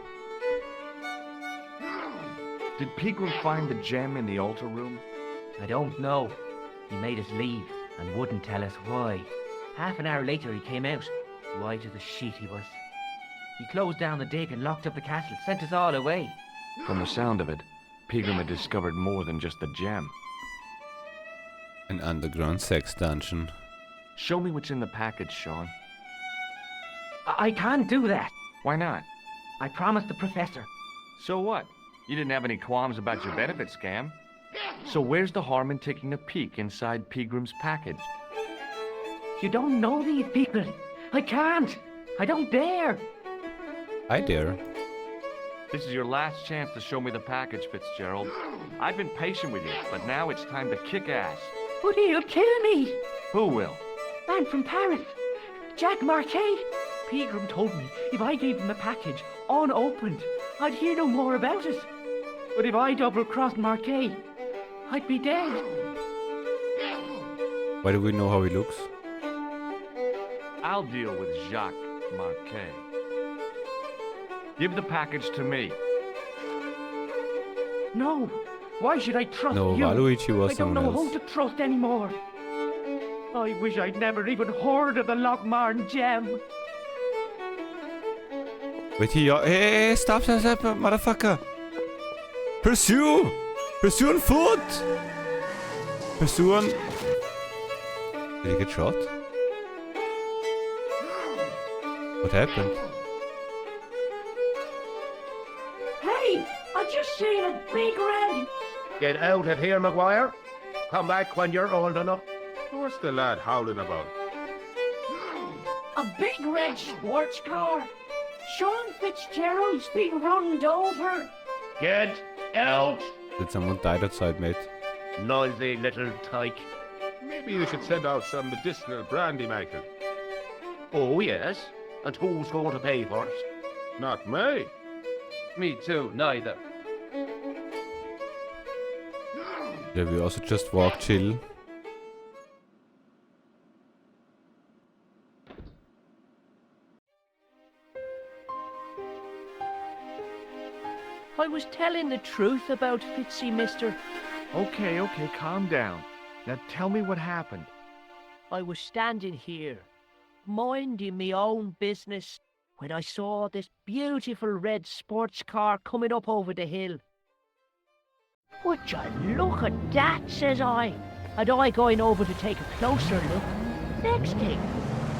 Did Pegram find the gem in the altar room? I don't know. He made us leave and wouldn't tell us why. Half an hour later he came out, white as a sheet he was. He closed down the dig and locked up the castle, sent us all away. From the sound of it, Pegram had discovered more than just the gem. An underground sex dungeon. Show me what's in the package, Sean. I can't do that. Why not? I promised the professor. So what? You didn't have any qualms about your benefit scam. So where's the harm in taking a peek inside Pegram's package? You don't know these people. I can't. I don't dare. I dare. This is your last chance to show me the package, Fitzgerald. I've been patient with you, but now it's time to kick ass. But he'll kill me. Who will? Man from Paris. Jack Marquet. Pegram told me if I gave him the package unopened, I'd hear no more about it. But if I double-crossed Marquet, I'd be dead. Why do we know how he looks? I'll deal with Jacques Marquet. Give the package to me. No. Why should I trust No, you? Waluigi was I don't someone know else. who to trust anymore. I wish I'd never even heard of the Lochmarn gem. Wait here. Hey, stop, motherfucker. Pursue! Pursue on foot! Pursue on... Did he get shot? What happened? Hey! I just seen a big red... Get out of here, McGuire. Come back when you're old enough. What's the lad howling about? A big red sports car. Sean Fitzgerald's been run over. Get out! Did someone die outside, mate? Noisy little tyke. Maybe you should send out some medicinal brandy, Michael. Oh, yes. And who's going to pay for it? Not me. Me too, neither. Yeah, we also just walk chill. I was telling the truth about Fitzy, mister. Okay, calm down. Now tell me what happened. I was standing here, minding me own business, when I saw this beautiful red sports car coming up over the hill. Would you look at that, says I. And I going over to take a closer look. Next thing,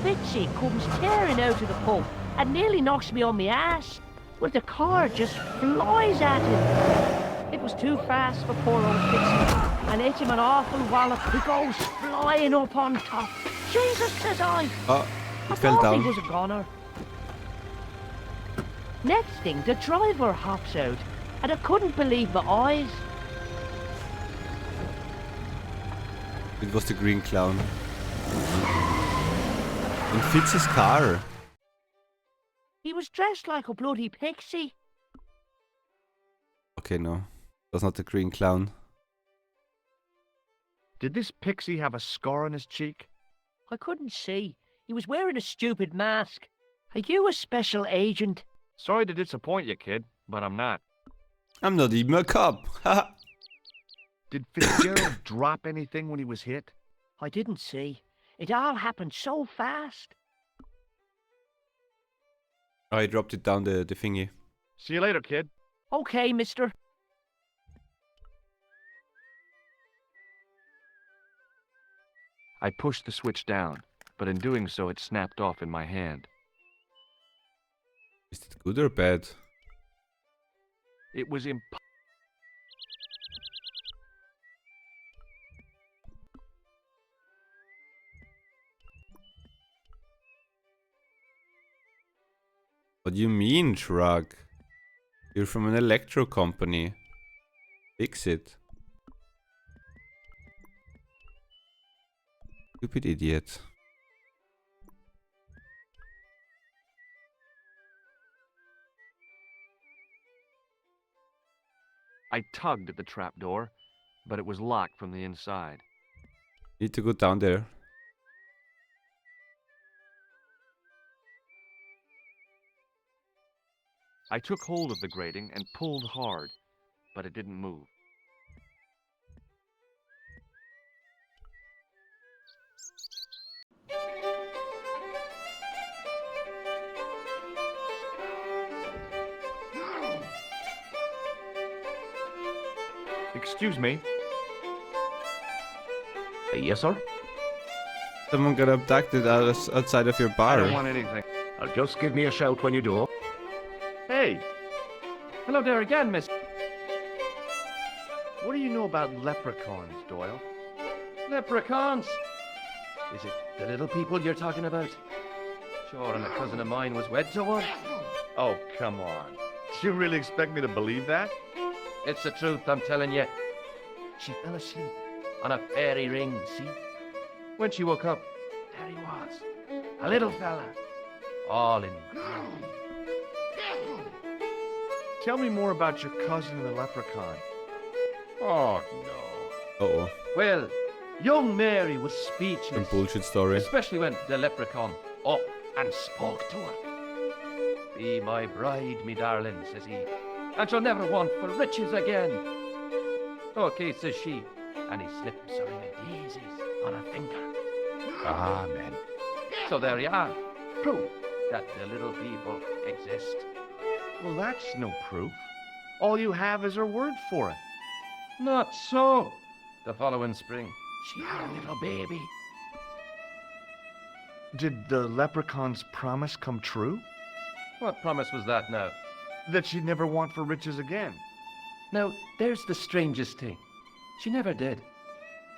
Fitzy comes tearing out of the pub and nearly knocks me on my ass. Well, the car just flies at him. It was too fast for poor old Fitzy, and hit him an awful wallop. He goes flying up on top. Jesus, says I. Oh, I he fell thought down. he was a goner. Next thing, the driver hops out, and I couldn't believe my eyes. It was the green clown. In Fitz's car. He was dressed like a bloody pixie. Okay, no. That's not the green clown. Did this pixie have a scar on his cheek? I couldn't see. He was wearing a stupid mask. Are you a special agent? Sorry to disappoint you, kid, but I'm not. I'm not even a cop. Haha. Did Fitzgerald drop anything when he was hit? I didn't see. It all happened so fast. I dropped it down the thingy. See you later, kid. Okay, mister. I pushed the switch down, but in doing so it snapped off in my hand. Is it good or bad? It was What do you mean, shrug? You're from an electro company. Fix it. Stupid idiot. I tugged at the trapdoor, but it was locked from the inside. Need to go down there. I took hold of the grating and pulled hard, but it didn't move. Excuse me. Yes, sir? Someone got abducted outside of your I bar. don't want anything. Just give me a shout when you do. Hey, Hello there again, miss. what do you know about leprechauns, Doyle? Leprechauns. Is it the little people you're talking about? Sure, and a cousin of mine was wed to one. Oh, come on. Do you really expect me to believe that? It's the truth, I'm telling you. She fell asleep on a fairy ring, see? When she woke up, there he was. A little fella. All in gold. Tell me more about your cousin the leprechaun. Oh, no. Uh-oh. Well, young Mary was Some speechless. bullshit story. Especially when the leprechaun up and spoke to her. Be my bride, me darling, says he, and she'll never want for riches again. Okay, says she, and he slips a ring of daisies on her finger. Amen. So there you are, proof that the little people exist. Well, that's no proof. All you have is her word for it. Not so. The following spring, she had a little baby. Did the leprechaun's promise come true? What promise was that now? That she'd never want for riches again. Now, there's the strangest thing. She never did.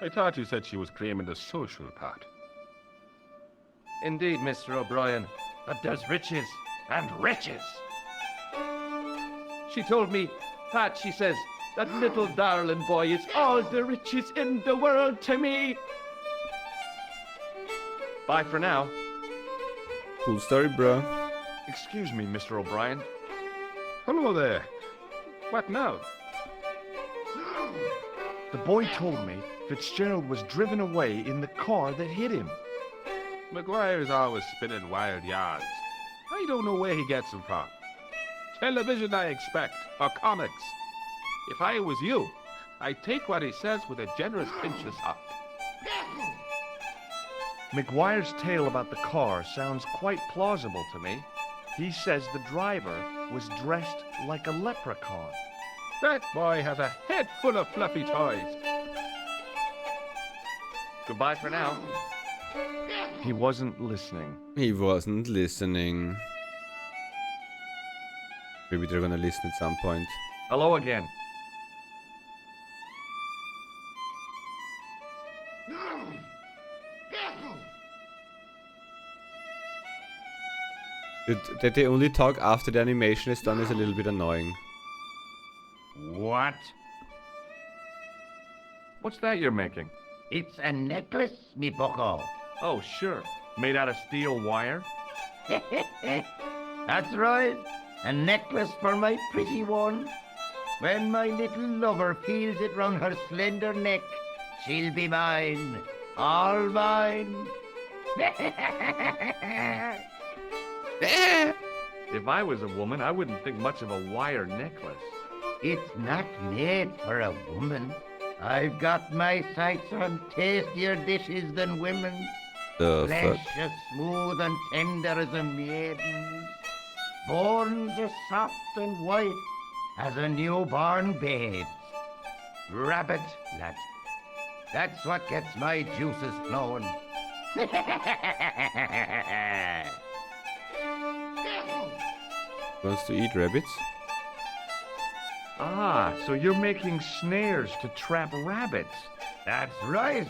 I thought you said she was claiming the social part. Indeed, Mr. O'Brien, but there's riches and riches. She told me, Pat, she says, that little darling boy is all the riches in the world to me. Bye for now. Cool story, bro. Excuse me, Mr. O'Brien. Hello there. What now? The boy told me Fitzgerald was driven away in the car that hit him. McGuire's always spinning wild yarns. I don't know where he gets them from. Television, I expect, or comics. If I was you, I'd take what he says with a generous pinch of salt. McGuire's tale about the car sounds quite plausible to me. He says the driver was dressed like a leprechaun. That boy has a head full of fluffy toys. Goodbye for now. He wasn't listening. He wasn't listening. Maybe they're gonna listen at some point. Hello again. That they only talk after the animation is done is a little bit annoying. What? What's that you're making? It's a necklace, me bucko. Oh, sure. Made out of steel wire? That's right. A necklace for my pretty one. When my little lover feels it round her slender neck, she'll be mine, all mine. If I was a woman, I wouldn't think much of a wire necklace. It's not made for a woman. I've got my sights on tastier dishes than women's. The Flesh fuck? as smooth and tender as a maiden's. Bones as soft and white as a newborn babe's. Rabbit, lad. That's what gets my juices flowing. Wants to eat rabbits? Ah, so you're making snares to trap rabbits. That's right.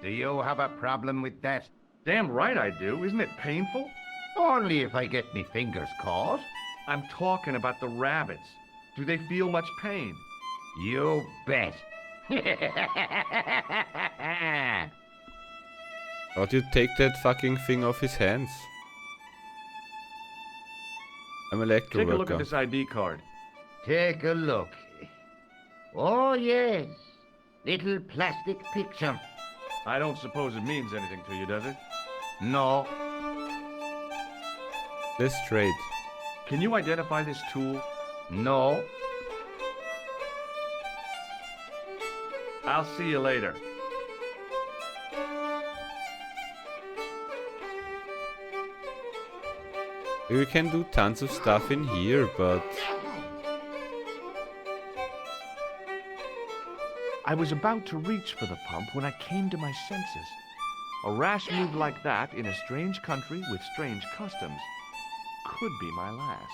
Do you have a problem with that? Damn right I do. Isn't it painful? Only if I get me fingers caught. I'm talking about the rabbits. Do they feel much pain? You bet. How do you take that fucking thing off his hands? I'm electro Take a worker. look at this ID card. Take a look. Oh, yes. Little plastic picture. I don't suppose it means anything to you, does it? No. Let's trade. Can you identify this tool? No. I'll see you later. We can do tons of stuff in here, but... I was about to reach for the pump when I came to my senses. A rash move like that in a strange country with strange customs could be my last.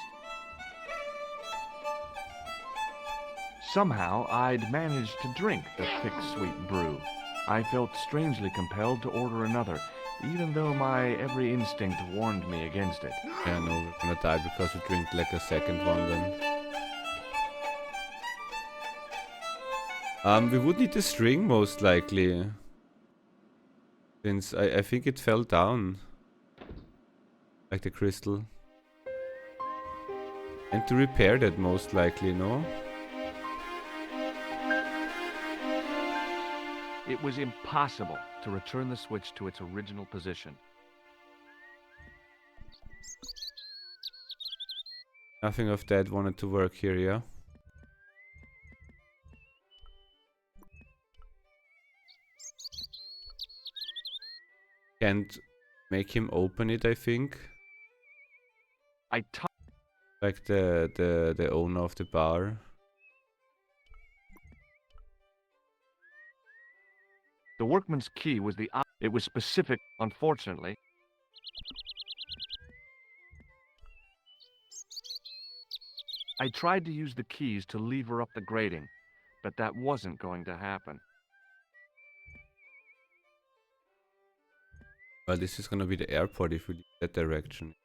Somehow, I'd managed to drink the thick, sweet brew. I felt strangely compelled to order another, even though my every instinct warned me against it. Yeah, no, we're gonna die because we drink like a second one then. We would need the string most likely. Since I think it fell down. Like the crystal. And to repair that most likely, no? It was impossible to return the switch to its original position. Nothing of that wanted to work here, yeah? Can't make him open it, I think. Like the owner of the bar. The workman's key was it was specific, unfortunately. I tried to use the keys to lever up the grating, but that wasn't going to happen. Well, this is gonna be the airport if we leave that direction.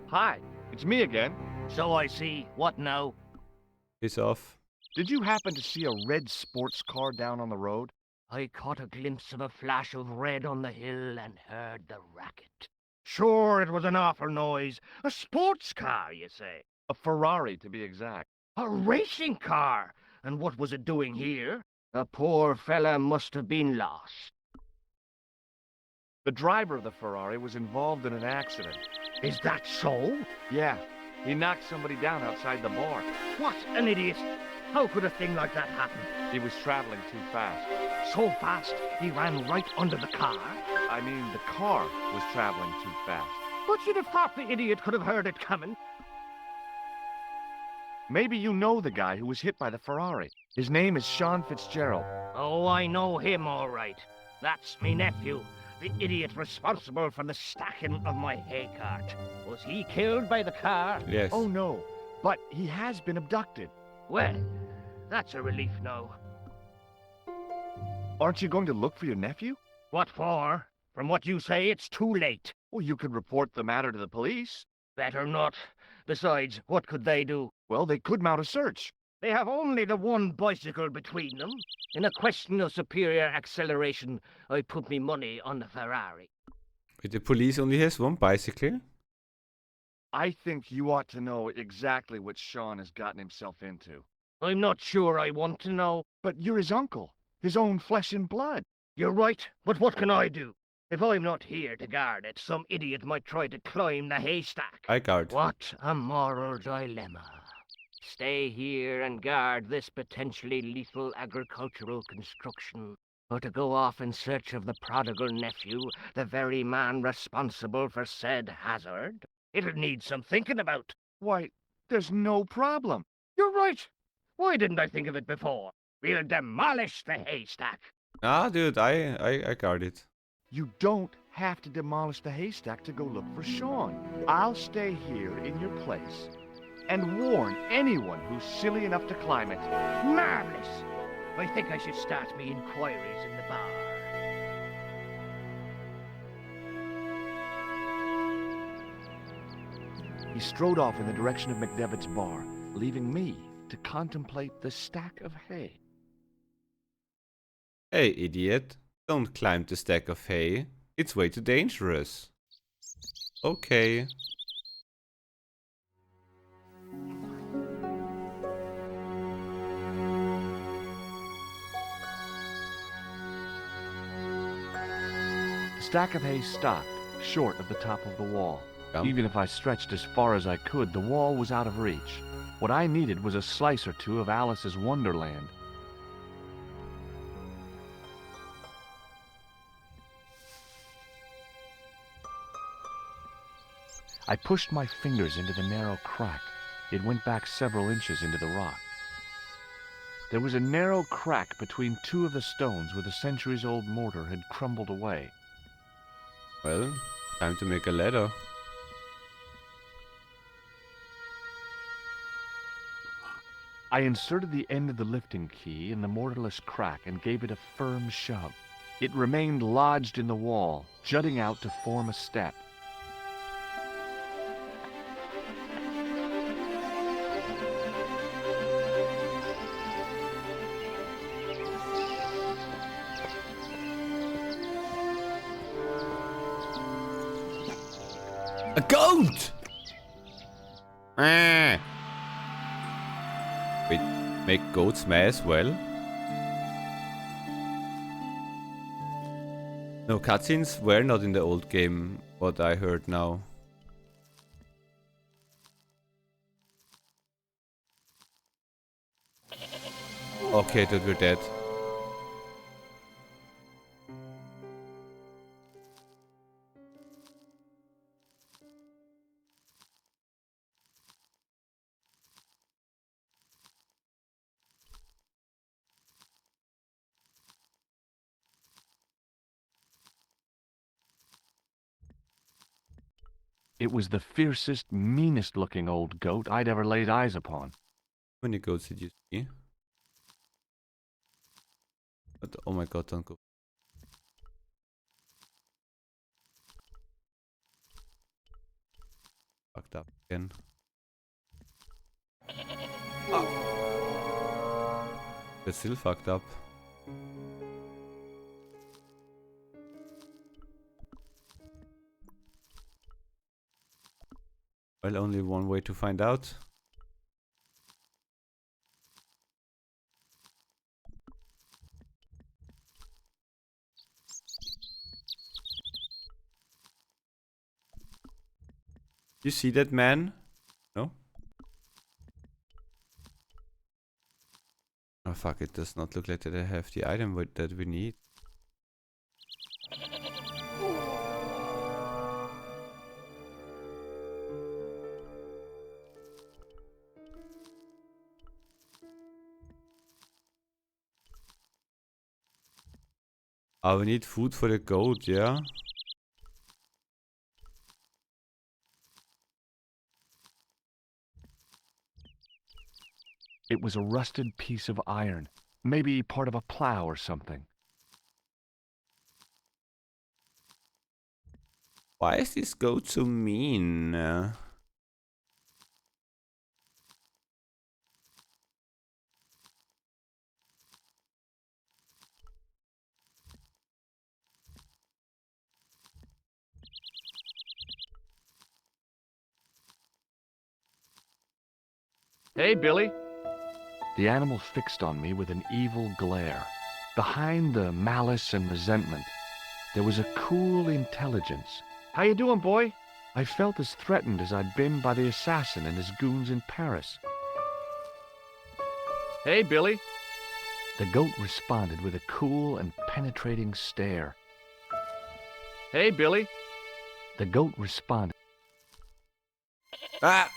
Hi, it's me again. So I see. What now? He's off. Did you happen to see a red sports car down on the road? I caught a glimpse of a flash of red on the hill and heard the racket. Sure, it was an awful noise. A sports car, you say? A Ferrari, to be exact. A racing car? And what was it doing here? The poor fella must have been lost. The driver of the Ferrari was involved in an accident. Is that so? Yeah, he knocked somebody down outside the bar. What an idiot! How could a thing like that happen? He was traveling too fast. So fast, he ran right under the car? I mean, the car was traveling too fast. But you'd have thought the idiot could have heard it coming. Maybe you know the guy who was hit by the Ferrari. His name is Sean Fitzgerald. Oh, I know him all right. That's me nephew, the idiot responsible for the stacking of my hay cart. Was he killed by the car? Yes. Oh no, but he has been abducted. Well, that's a relief now. Aren't you going to look for your nephew? What for? From what you say, it's too late. Well, you could report the matter to the police. Better not. Besides, what could they do? Well, they could mount a search. They have only the one bicycle between them. In a question of superior acceleration, I put me money on the Ferrari. But the police only has one bicycle? I think you ought to know exactly what Sean has gotten himself into. I'm not sure I want to know. But you're his uncle, his own flesh and blood. You're right, but what can I do? If I'm not here to guard it, some idiot might try to climb the haystack. I guard. What a moral dilemma. Stay here and guard this potentially lethal agricultural construction, or to go off in search of the prodigal nephew, the very man responsible for said hazard? It'll need some thinking about. Why, there's no problem. You're right. Why didn't I think of it before? We'll demolish the haystack. Ah, dude, I guard it. You don't have to demolish the haystack to go look for Sean. I'll stay here in your place and warn anyone who's silly enough to climb it. Marvelous. I think I should start me inquiries in the bar. He strode off in the direction of McDevitt's bar, leaving me to contemplate the stack of hay. Hey, idiot. Don't climb the stack of hay. It's way too dangerous. Okay. The stack of hay stopped, short of the top of the wall. Yum. Even if I stretched as far as I could, the wall was out of reach. What I needed was a slice or two of Alice's Wonderland. I pushed my fingers into the narrow crack. It went back several inches into the rock. There was a narrow crack between two of the stones where the centuries-old mortar had crumbled away. Well, time to make a ladder. I inserted the end of the lifting key in the mortarless crack and gave it a firm shove. It remained lodged in the wall, jutting out to form a step. A goat! Ah. Wait, make goats may as well? No, cutscenes were not in the old game, what I heard now. Okay, dude, we're dead. It was the fiercest, meanest-looking old goat I'd ever laid eyes upon. How many goats did you see? But, oh my god, don't go. Fucked up again. Ah. It's still fucked up. Well, only one way to find out. You see that man? No? Oh fuck, it does not look like that I have the item that we need. Oh, we need food for the goat, yeah? It was a rusted piece of iron, maybe part of a plow or something. Why is this goat so mean? Hey, Billy. The animal fixed on me with an evil glare. Behind the malice and resentment, there was a cool intelligence. How you doing, boy? I felt as threatened as I'd been by the assassin and his goons in Paris. Hey, Billy. The goat responded with a cool and penetrating stare. Hey, Billy. The goat responded. Ah!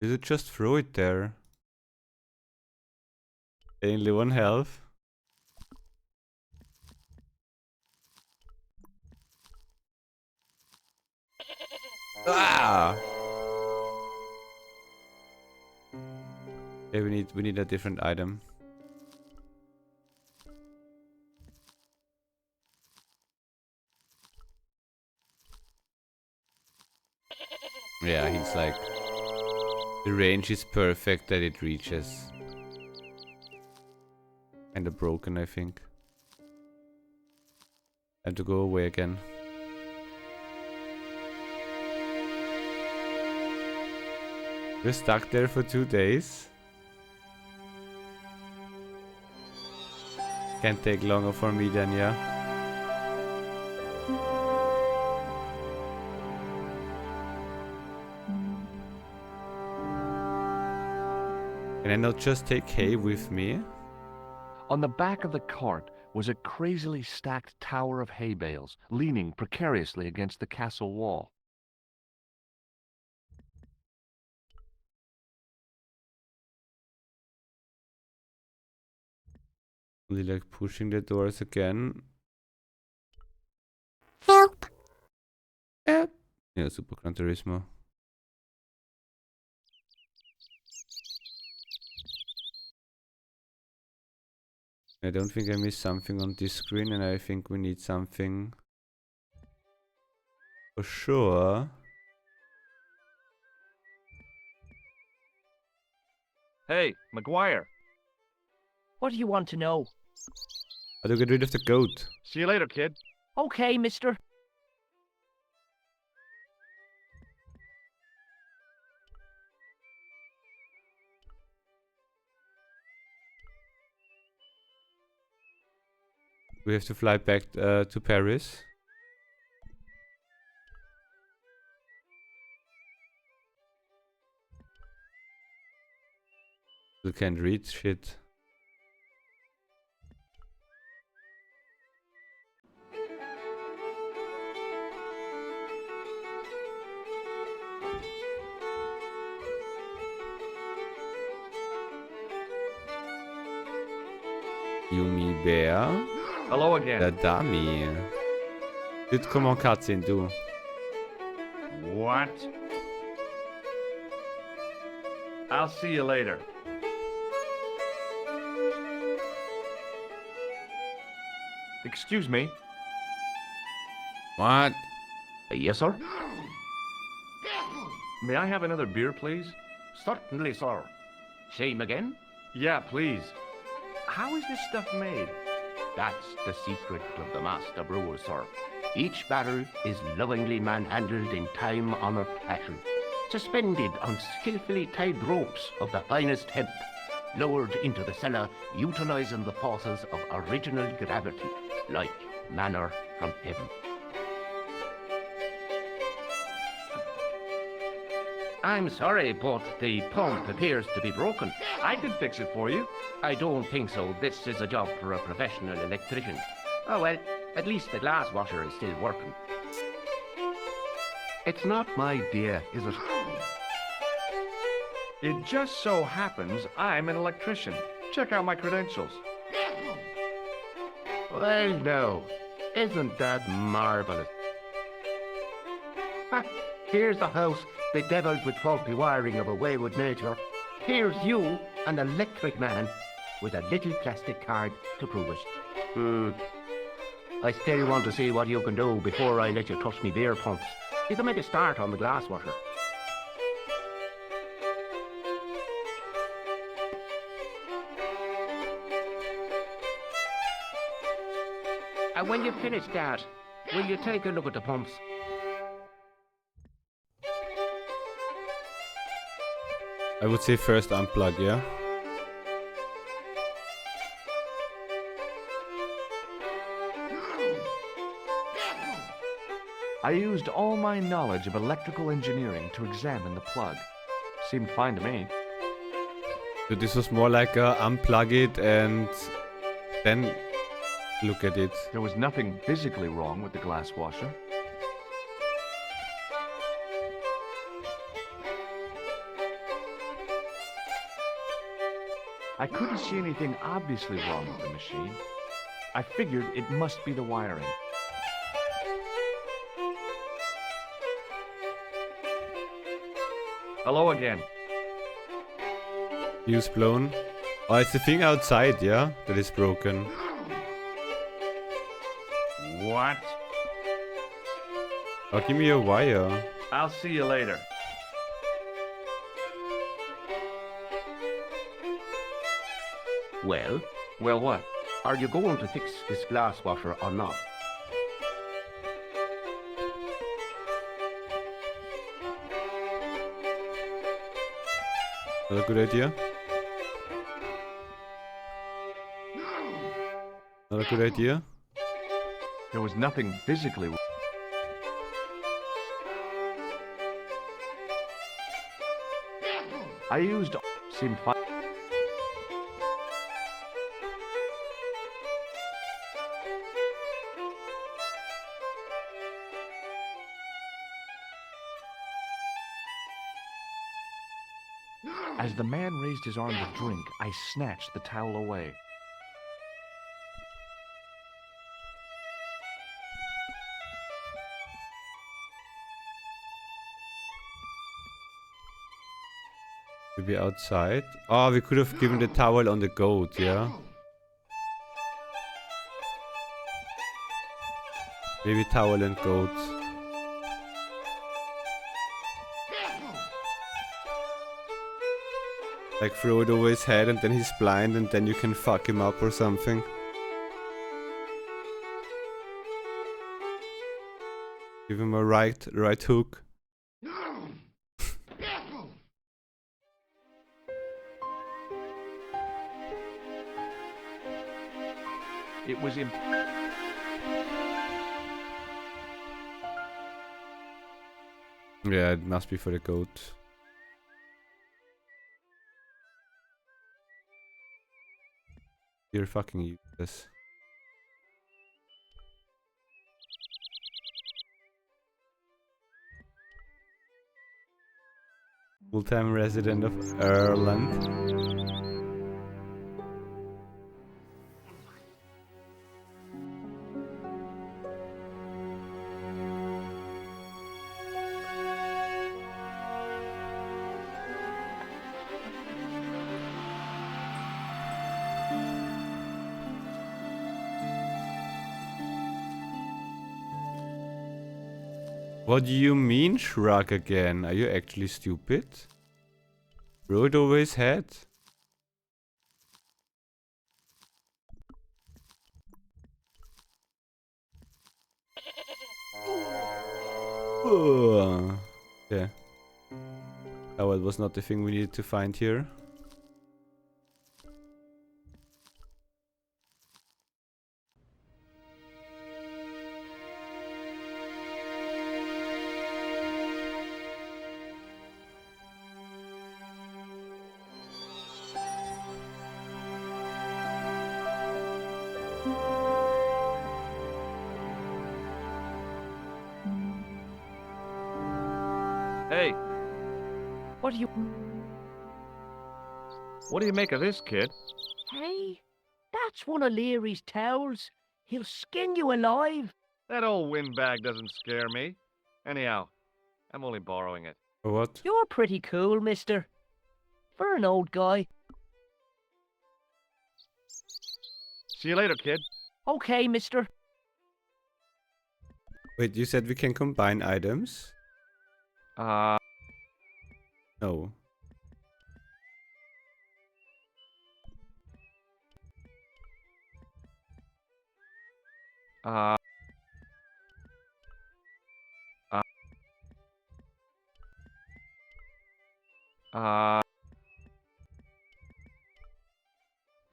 Did you just throw it there? Only 1 health. Ah! Okay, we need a different item. Yeah, he's like, the range is perfect that it reaches. Kinda broken, I think. Time to go away again. We're stuck there for 2 days. Can't take longer for me then, yeah. Can I not just take hay with me? On the back of the cart was a crazily stacked tower of hay bales, leaning precariously against the castle wall. Only like pushing the doors again. Help! Help! Yeah, super Gran Turismo. I don't think I missed something on this screen, and I think we need something for sure. Hey, McGuire. What do you want to know? How to get rid of the goat? See you later, kid. Okay, mister. We have to fly back to Paris. We can't read shit. Yumi Bear. Hello again. Der Dummy. Dude, komm on, Cutscene, du. What? I'll see you later. Excuse me. What? Yes, sir? May I have another beer, please? Certainly, sir. Same again? Yeah, please. How is this stuff made? That's the secret of the master brewer, sir. Each barrel is lovingly manhandled in time-honored fashion, suspended on skillfully tied ropes of the finest hemp, lowered into the cellar, utilizing the forces of original gravity, like manna from heaven. I'm sorry, but the pump appears to be broken. I can fix it for you. I don't think so. This is a job for a professional electrician. Oh well, at least the glass washer is still working. It's not my idea, is it? It just so happens I'm an electrician. Check out my credentials. Well, no. Isn't that marvelous? Ha, here's the house bedeviled with faulty wiring of a wayward nature. Here's you, an electric man, with a little plastic card to prove it. I still want to see what you can do before I let you touch me beer pumps. You can make a start on the glass washer. When you finish that, will you take a look at the pumps? I would say first unplug, yeah? I used all my knowledge of electrical engineering to examine the plug. Seemed fine to me. So this was more like a unplug it and then look at it. There was nothing physically wrong with the glass washer. I couldn't see anything obviously wrong with the machine. I figured it must be the wiring. Hello again. Fuse blown. Oh, it's the thing outside, yeah? That is broken. What? Oh, give me a wire. I'll see you later. Well, Well, what? are you going to fix this glass washer or not? Not a good idea. Not a good idea. There was nothing physically wrong. I used... Seemed fine. As the man raised his arm to drink, I snatched the towel away. Maybe outside. Oh, we could have given the towel on the goat, yeah? Maybe towel and goat. Like throw it over his head and then he's blind and then you can fuck him up or something. Give him a right hook. It was Yeah, it must be for the goat. You're fucking useless. Full-time resident of Ireland. What do you mean shrug again? Are you actually stupid? Throw it over his head. Okay. Oh, it was not the thing we needed to find here. Hey, What what do you make of this, kid? Hey, that's one of Leary's towels. He'll skin you alive. That old windbag doesn't scare me. Anyhow, I'm only borrowing it. Or what? You're pretty cool, mister. For an old guy. See you later, kid. Okay, mister. Wait, you said we can combine items? No. Uh...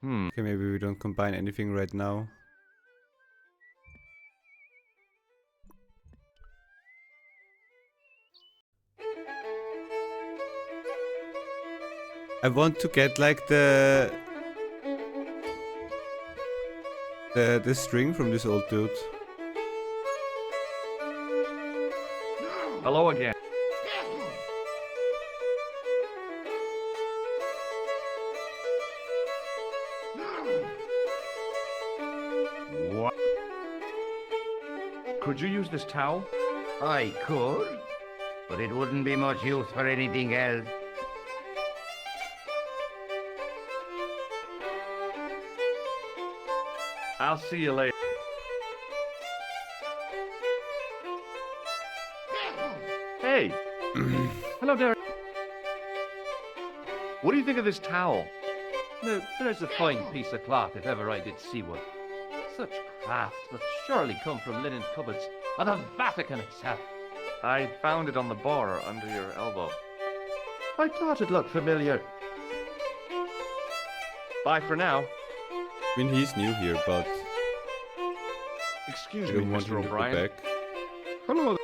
Okay, maybe we don't combine anything right now. I want to get like the string from this old dude. Hello again. What? Could you use this towel? I could, but it wouldn't be much use for anything else. I'll see you later. Hey! Hello there. What do you think of this towel? Now, there's a fine piece of cloth if ever I did see one. Such craft must surely come from linen cupboards of the Vatican itself. I found it on the bar under your elbow. I thought it looked familiar. Bye for now. I mean, he's new here, but Excuse I me, don't want Mr. him to go O'Brien. back. Hello.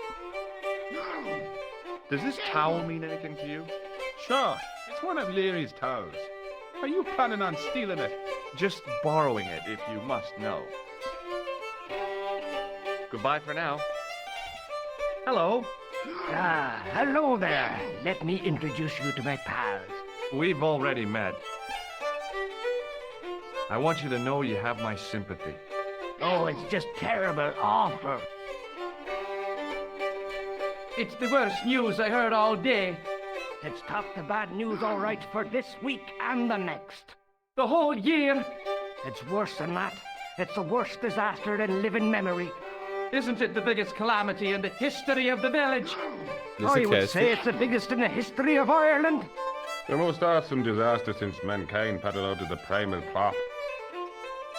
Does this towel mean anything to you? Sure, it's one of Leary's towels. Are you planning on stealing it? Just borrowing it, if you must know. Goodbye for now. Hello. Hello there. Let me introduce you to my pals. We've already met. I want you to know you have my sympathy. Oh, it's just terrible, awful. It's the worst news I heard all day. Let's talk the bad news all right for this week and the next. The whole year. It's worse than that. It's the worst disaster in living memory. Isn't it the biggest calamity in the history of the village? I would say it's the biggest in the history of Ireland. The most awesome disaster since mankind paddled out of the primal crop.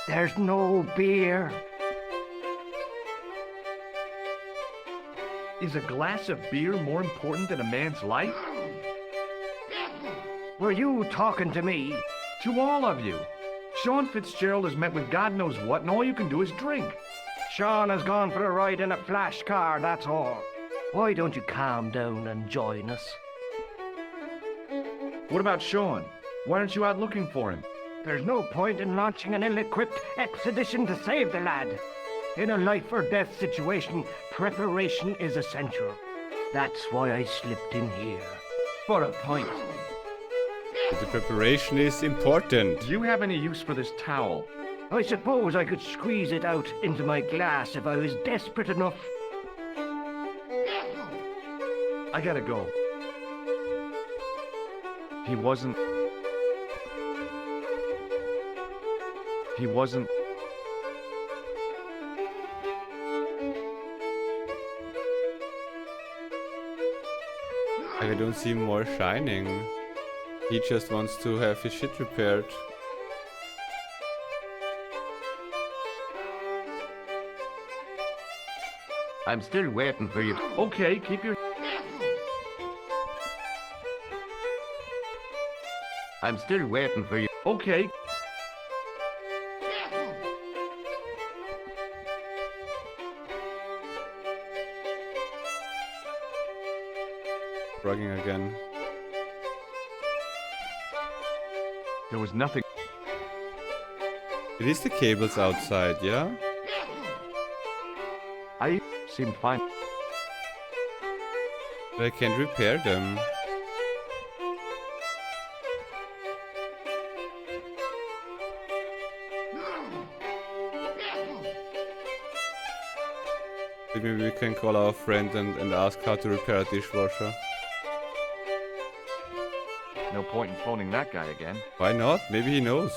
There's no beer. Is a glass of beer more important than a man's life? Were you talking to me? To all of you. Sean Fitzgerald has met with God knows what, and all you can do is drink. Sean has gone for a ride in a flash car, that's all. Why don't you calm down and join us? What about Sean? Why aren't you out looking for him? There's no point in launching an ill-equipped expedition to save the lad. In a life-or-death situation, preparation is essential. That's why I slipped in here. For a point. The preparation is important. Do you have any use for this towel? I suppose I could squeeze it out into my glass if I was desperate enough. I gotta go. He wasn't... I don't see more shining. He just wants to have his shit repaired. I'm still waiting for you. Okay, keep your... I'm still waiting for you. Okay. Rugging again. There was nothing. It is the cables outside, yeah? I seemed fine. But I can't repair them. Maybe we can call our friend and ask how to repair a dishwasher. No point in phoning that guy again. Why not? Maybe he knows.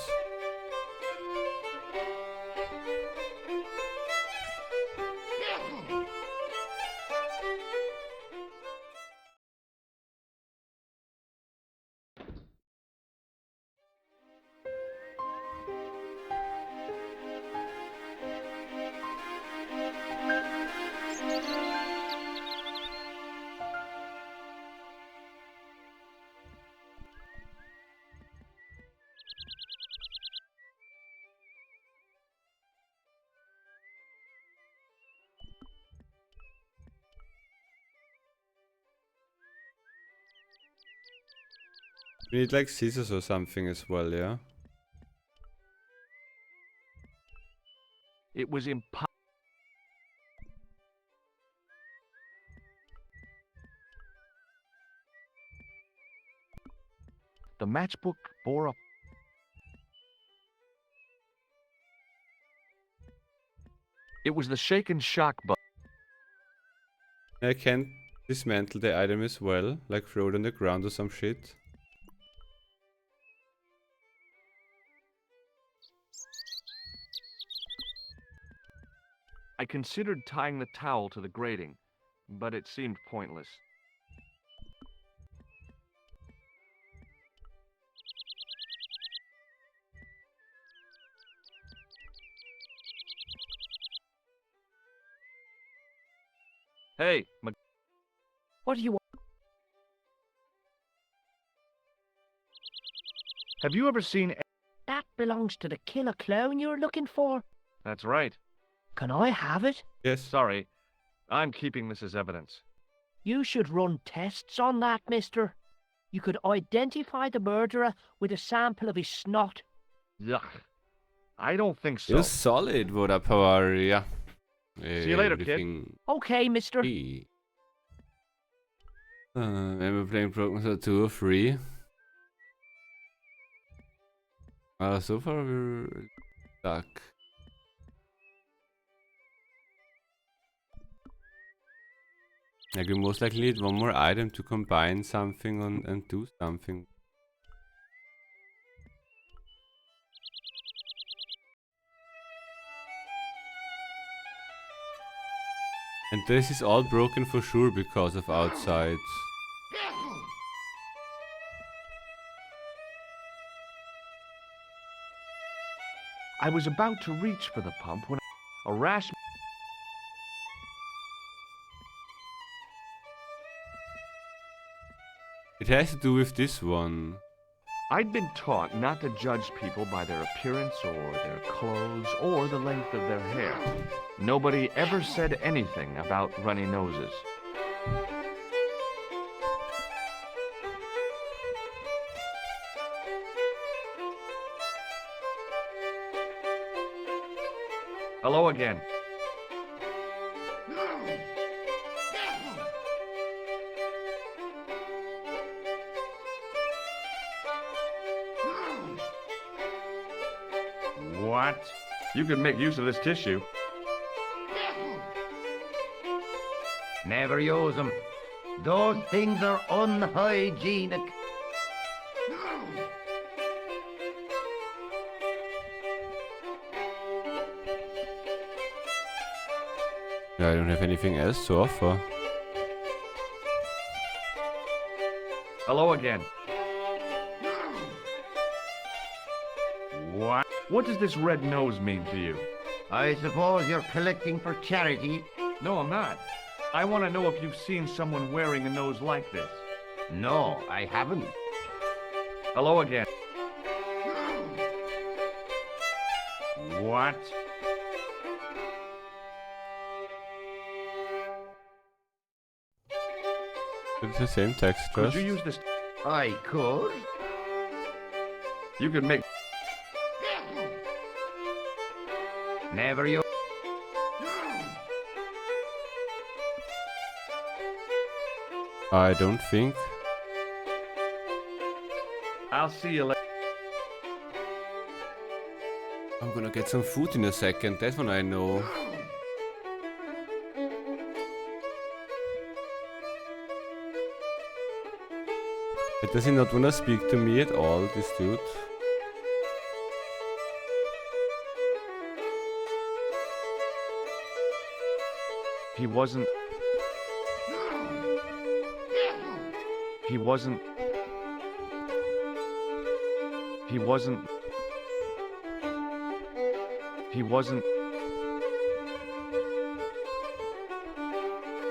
We need like scissors or something as well, yeah? It was impossible. The matchbook bore a... It was the shake and shock button. I can't dismantle the item as well, like throw it on the ground or some shit. I considered tying the towel to the grating, but it seemed pointless. Hey, What do you want? have you ever seen... That belongs to the killer clown you're looking for. That's right. Can I have it? Yes. Sorry, I'm keeping this as evidence. You should run tests on that, mister. You could identify the murderer with a sample of his snot. Yuck. I don't think so. You're solid, våra power, ja. See you later, kid. Okay, mister. Am I playing Broken 2 or 3? So far we're stuck. Like we most likely need one more item to combine something and do something. And this is all broken for sure because of outsides. I was about to reach for the pump when a rash... It has to do with this one. I'd been taught not to judge people by their appearance or their clothes or the length of their hair. Nobody ever said anything about runny noses. Hello again. What? You could make use of this tissue. Never use them. Those things are unhygienic. I don't have anything else to offer. Hello again. What? What does this red nose mean to you? I suppose you're collecting for charity. No, I'm not. I want to know if you've seen someone wearing a nose like this. No, I haven't. Hello again. What? It's the same text Could first. you use this? I could. You could make... Never use. I don't think. I'll see you later. I'm gonna get some food in a second, that one I know. But does he not wanna speak to me at all, this dude? He wasn't... He wasn't... He wasn't... He wasn't...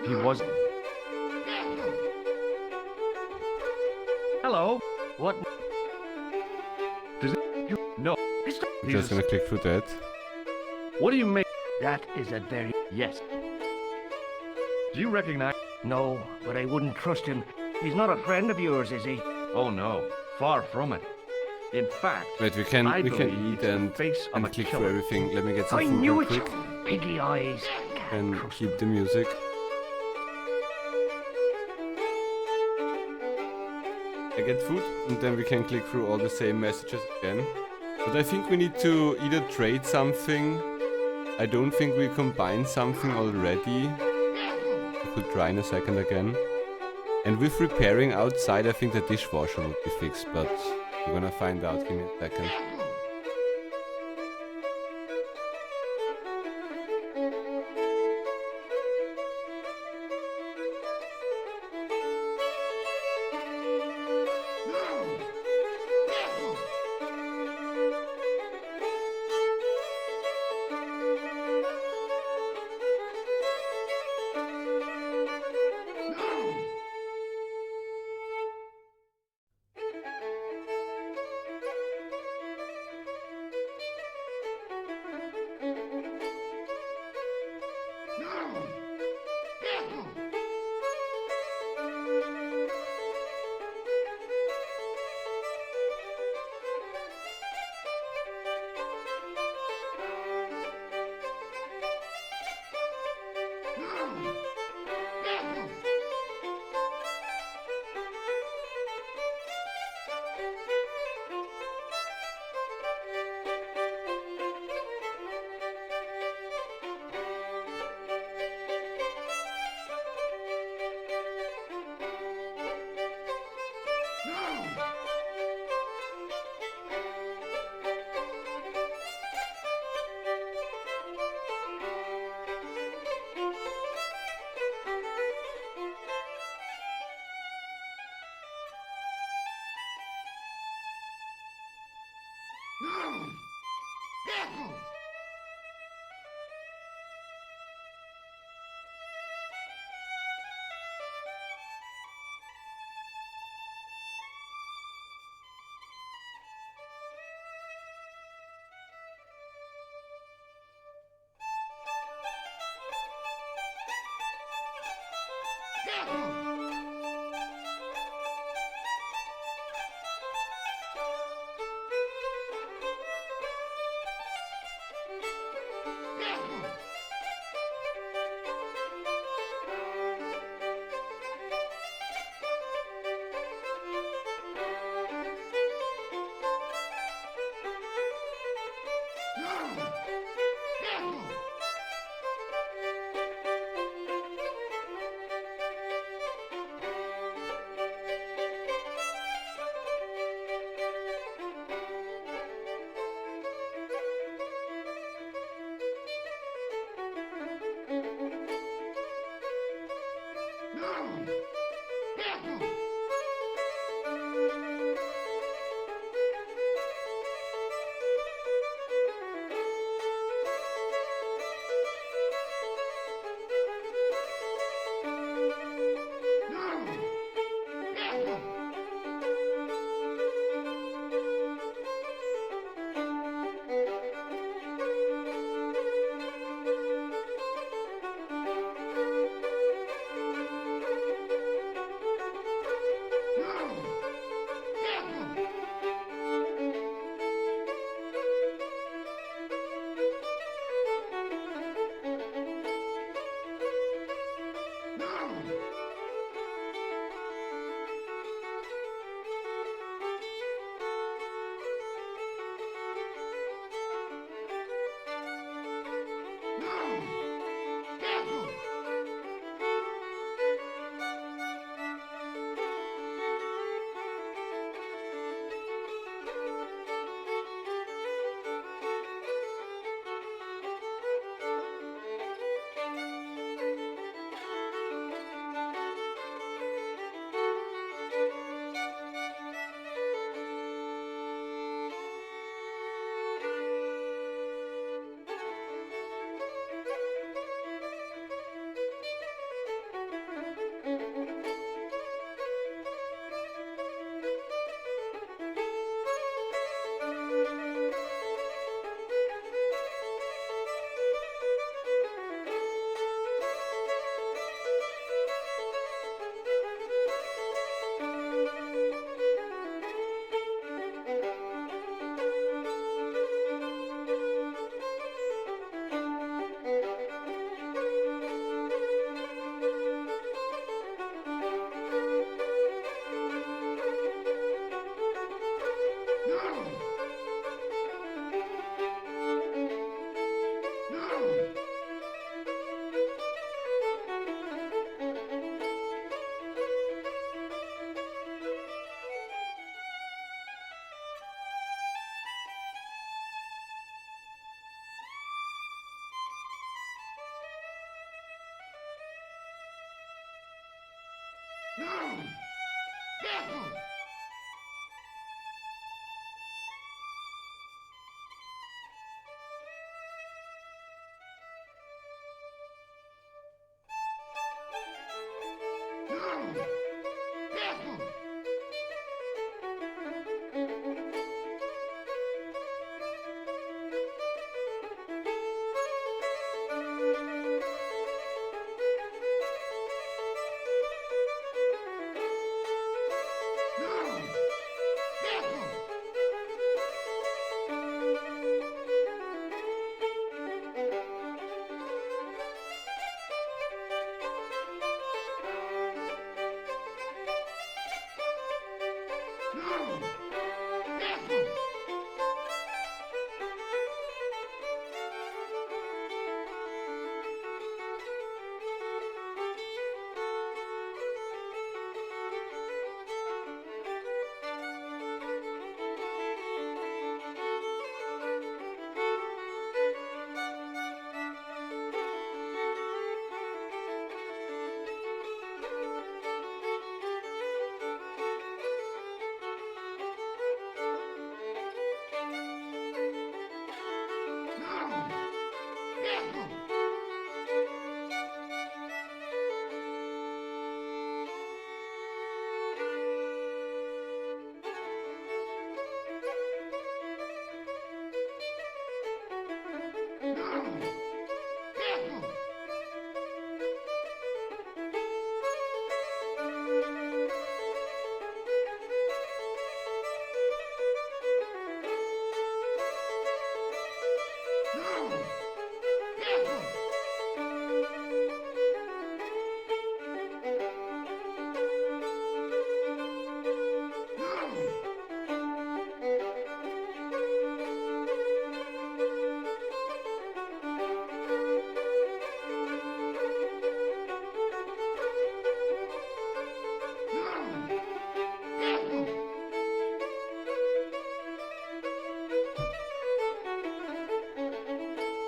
He wasn't... Hello? What? Does it... You... No. I'm just gonna click through that. What do you make... That is a very... Yes. Do you recognize... No, but I wouldn't trust him. He's not a friend of yours, is he? Oh no. Far from it. In fact, Wait, we can I eat believe it's the and face of a click killer. through everything. Let me get some I food knew real it, quick. you piggy eyes. And keep the music. I get food, and then we can click through all the same messages again. But I think we need to either trade something. I don't think we combined something already. I could try in a second again. And with repairing outside, I think the dishwasher would be fixed, but we're gonna find out. Give me a second.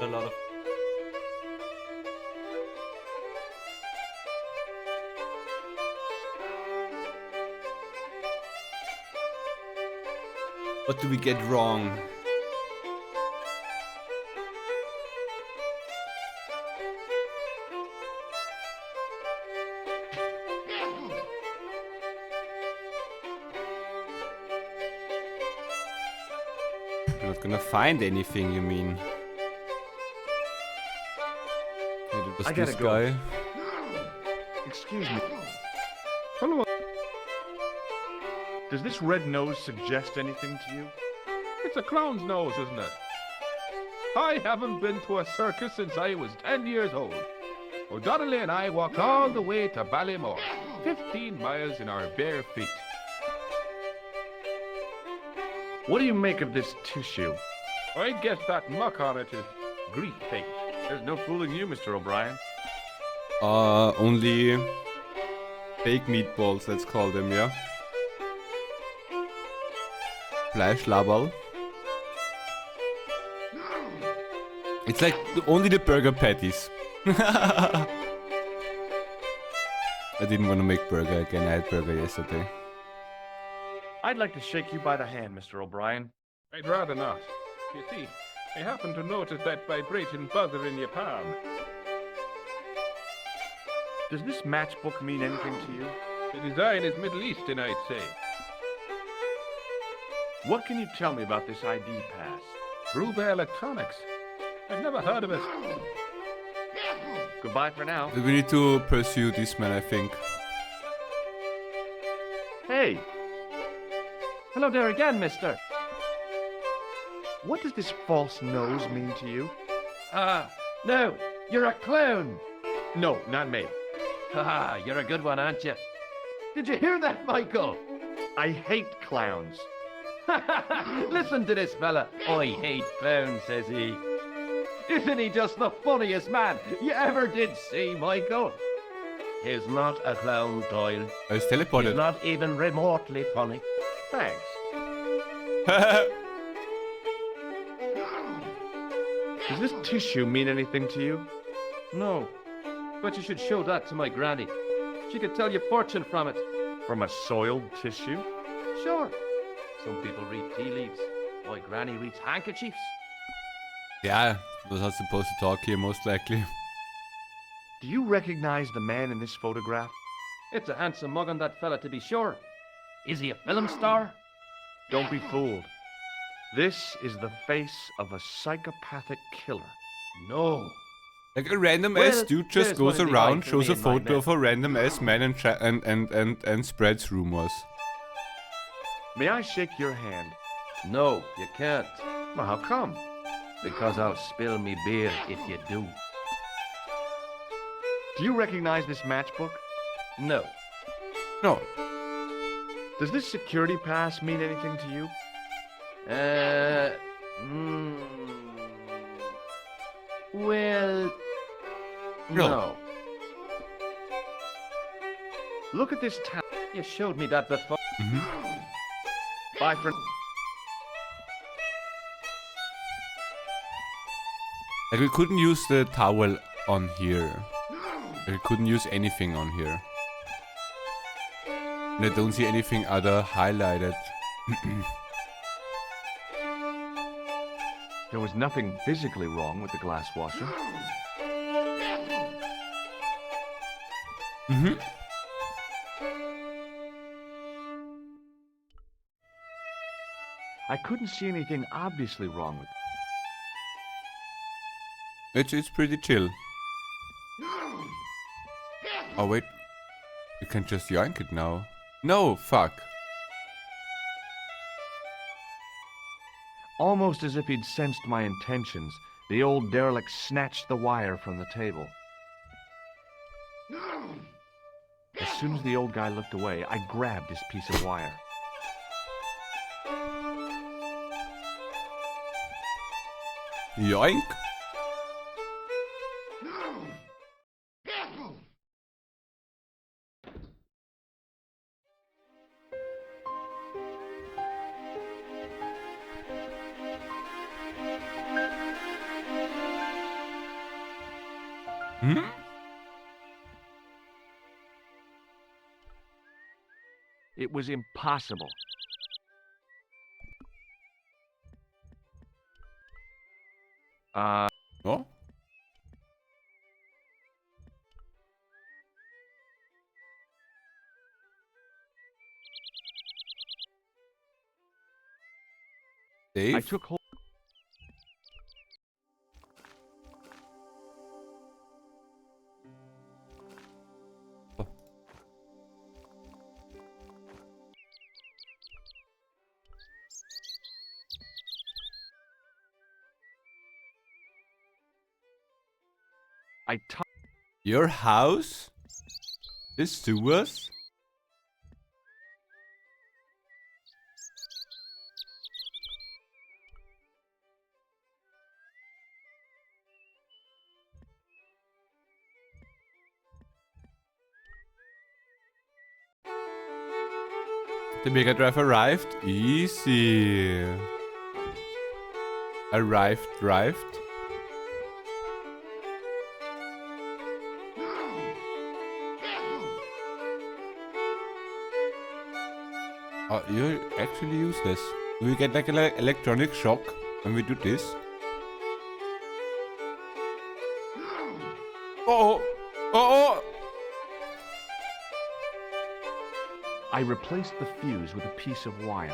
A lot of. What do we get wrong? I'm not gonna find anything, you mean? Maybe it was I this gotta go. guy. Excuse me. Hello. Does this red nose suggest anything to you? It's a clown's nose, isn't it? I haven't been to a circus since I was 10 years old. O'Donnelly and I walked all the way to Ballymore, 15 miles in our bare feet. What do you make of this tissue? I guess that muck on it is grease paint. There's no fooling you, Mr. O'Brien. Only fake meatballs, let's call them, yeah? Fleischlaberl. It's like only the burger patties. I didn't want to make burger again, I had burger yesterday. I'd like to shake you by the hand, Mr. O'Brien. I'd rather not. You see, I happen to notice that vibrating buzzer in your palm. Does this matchbook mean anything to you? The design is Middle Eastern, I'd say. What can you tell me about this ID pass? Gruber Electronics. I've never heard of it. Goodbye for now. We need to pursue this man, I think. Hey! Hello there again, mister. What does this false nose mean to you? No, you're a clown. No, not me. Haha, you're a good one, aren't you? Did you hear that, Michael? I hate clowns. Listen to this fella. I hate clowns, says he. Isn't he just the funniest man you ever did see, Michael? He's not a clown, Doyle. I was teleported. He's not even remotely funny. Thanks. Does this tissue mean anything to you? No, but you should show that to my granny. She could tell you fortune from it. From a soiled tissue? Sure. Some people read tea leaves. My granny reads handkerchiefs. Yeah, was not supposed to talk here, most likely. Do you recognize the man in this photograph? It's a handsome mug on that fella, to be sure. Is he a film star? Don't be fooled. This is the face of a psychopathic killer. No. Like a random Well, ass dude just there's goes one of the around, eyes for shows me a and my photo men. of a random ass man and spreads rumors. May I shake your hand? No, you can't. Well, how come? Because I'll spill me beer if you do. Do you recognize this matchbook? No. No. Does this security pass mean anything to you? Well, No. Look at this town. You showed me that before. Bye for... Like we couldn't use the towel on here. We couldn't use anything on here. And I don't see anything other highlighted. There was nothing physically wrong with the glass washer. I couldn't see anything obviously wrong with it. It's pretty chill. Oh wait, you can just yoink it now. No, fuck. Almost as if he'd sensed my intentions, the old derelict snatched the wire from the table. As soon as the old guy looked away, I grabbed his piece of wire. Yoink. It was impossible. Oh? Dave? I took hold. Your house? This sewers? The Mega Drive arrived? Easy. Arrived. Oh, you actually use this. Do we get like an electronic shock when we do this? Oh! Oh! I replaced the fuse with a piece of wire.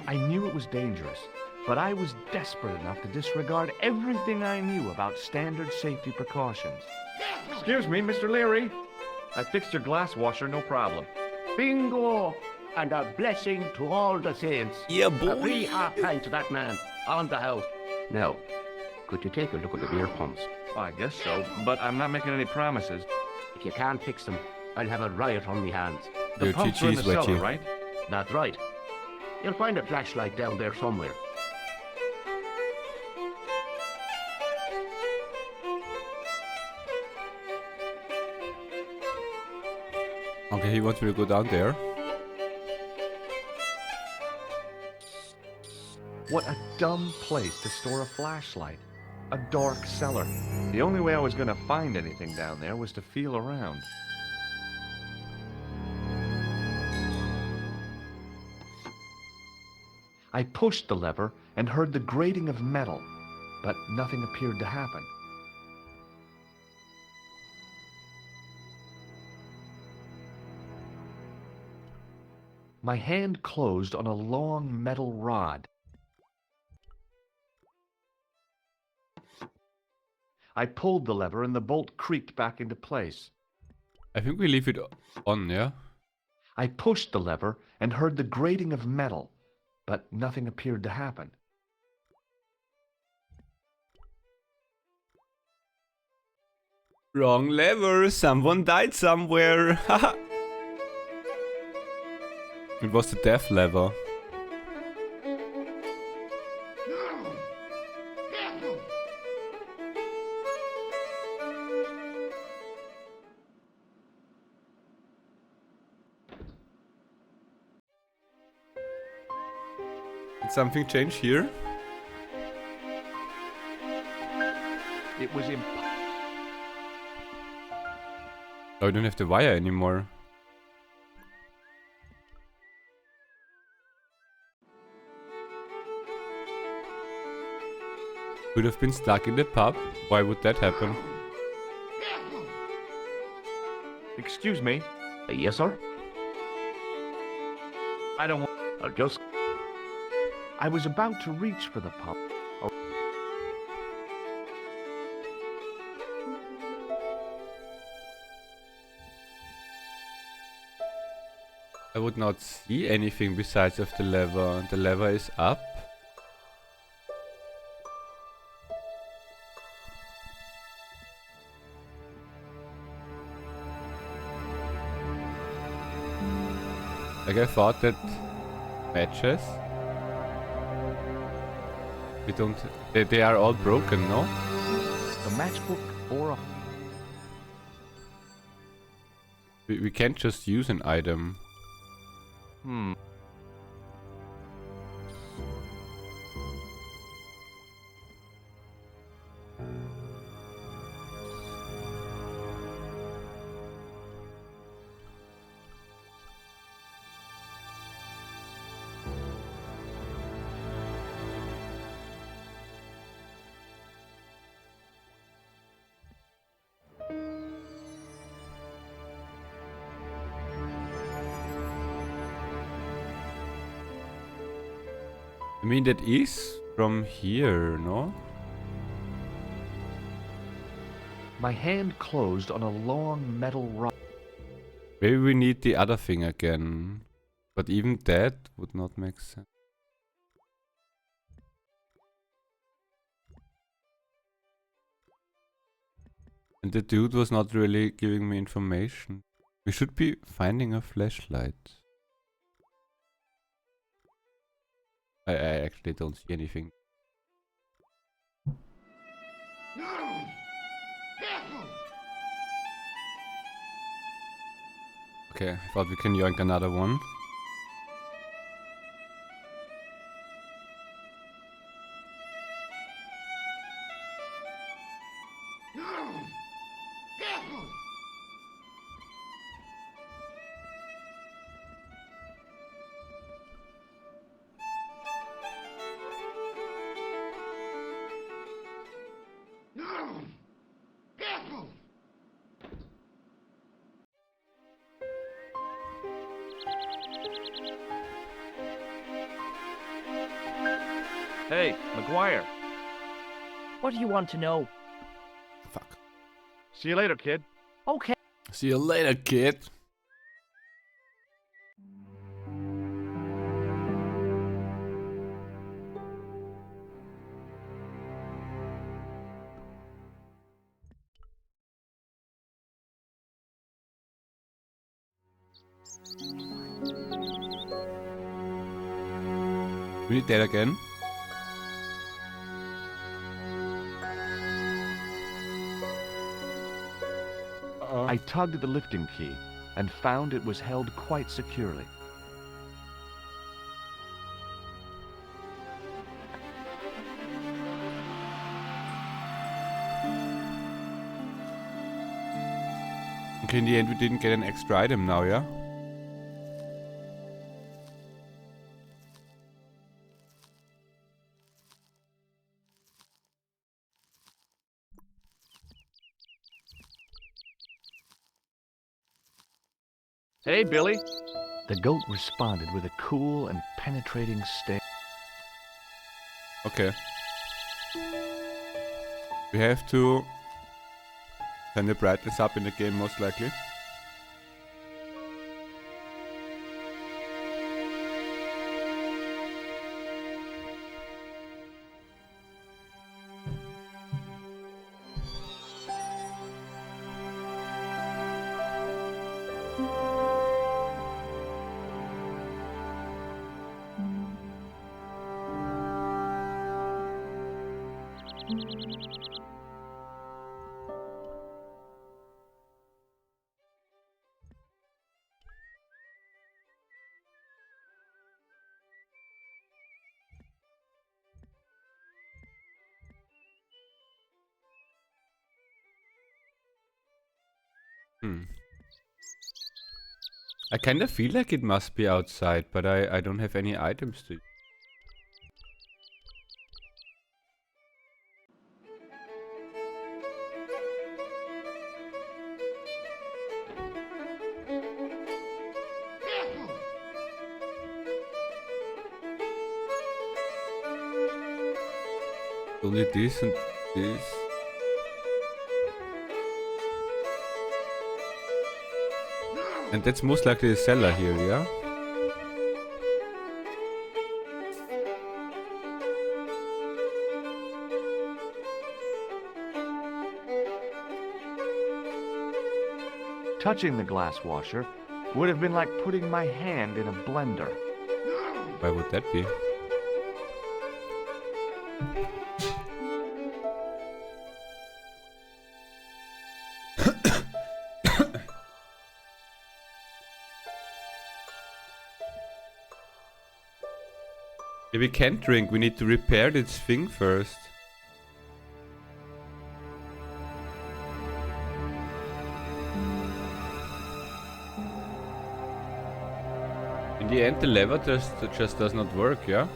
I knew it was dangerous, but I was desperate enough to disregard everything I knew about standard safety precautions. Excuse me, Mr. Leary. I fixed your glass washer, no problem. Bingo! And a blessing to all the saints. Yeah, A boy. free half pint to that man on the house. Now, could you take a look at the beer pumps? I guess so, but I'm not making any promises. If you can't fix them, I'll have a riot on me hands. The Your pumps are in the chichi's cellar, wetty. right? That's right. You'll find a flashlight down there somewhere. Okay, he wants me to go down there. What a dumb place to store a flashlight. A dark cellar. The only way I was going to find anything down there was to feel around. I pushed the lever and heard the grating of metal, but nothing appeared to happen. My hand closed on a long metal rod. I pulled the lever and the bolt creaked back into place. I think we leave it on, yeah? I pushed the lever and heard the grating of metal, but nothing appeared to happen. Wrong lever, someone died somewhere. It was the death lever. Did something change here? It was Oh, I don't have the wire anymore. Could have been stuck in the pub. Why would that happen? Excuse me? Yes, sir? I don't want... I'll just... I was about to reach for the pump. I would not see anything besides of the lever. The lever is up. Like I thought that matches. We don't... They are all broken, no? A matchbook or a... We can't just use an item. I mean, that is from here, no? My hand closed on a long metal rod. Maybe we need the other thing again. But even that would not make sense. And the dude was not really giving me information. We should be finding a flashlight. I actually don't see anything. Okay, I thought we can yoink another one. Hey, McGuire. What do you want to know? Fuck. See you later, kid. Okay. See you later, kid. We need that again. I tugged at the lifting key and found it was held quite securely. Okay, in the end we didn't get an extra item now, yeah? Hey, Billy. The goat responded with a cool and penetrating stare. Okay. We have to turn the brightness up in the game, most likely. I kind of feel like it must be outside, but I don't have any items to... Only this and this. And that's most likely the cellar here, yeah? Touching the glass washer would have been like putting my hand in a blender. Why would that be? Yeah, we can't drink, we need to repair this thing first. In the end, the lever just does not work, yeah?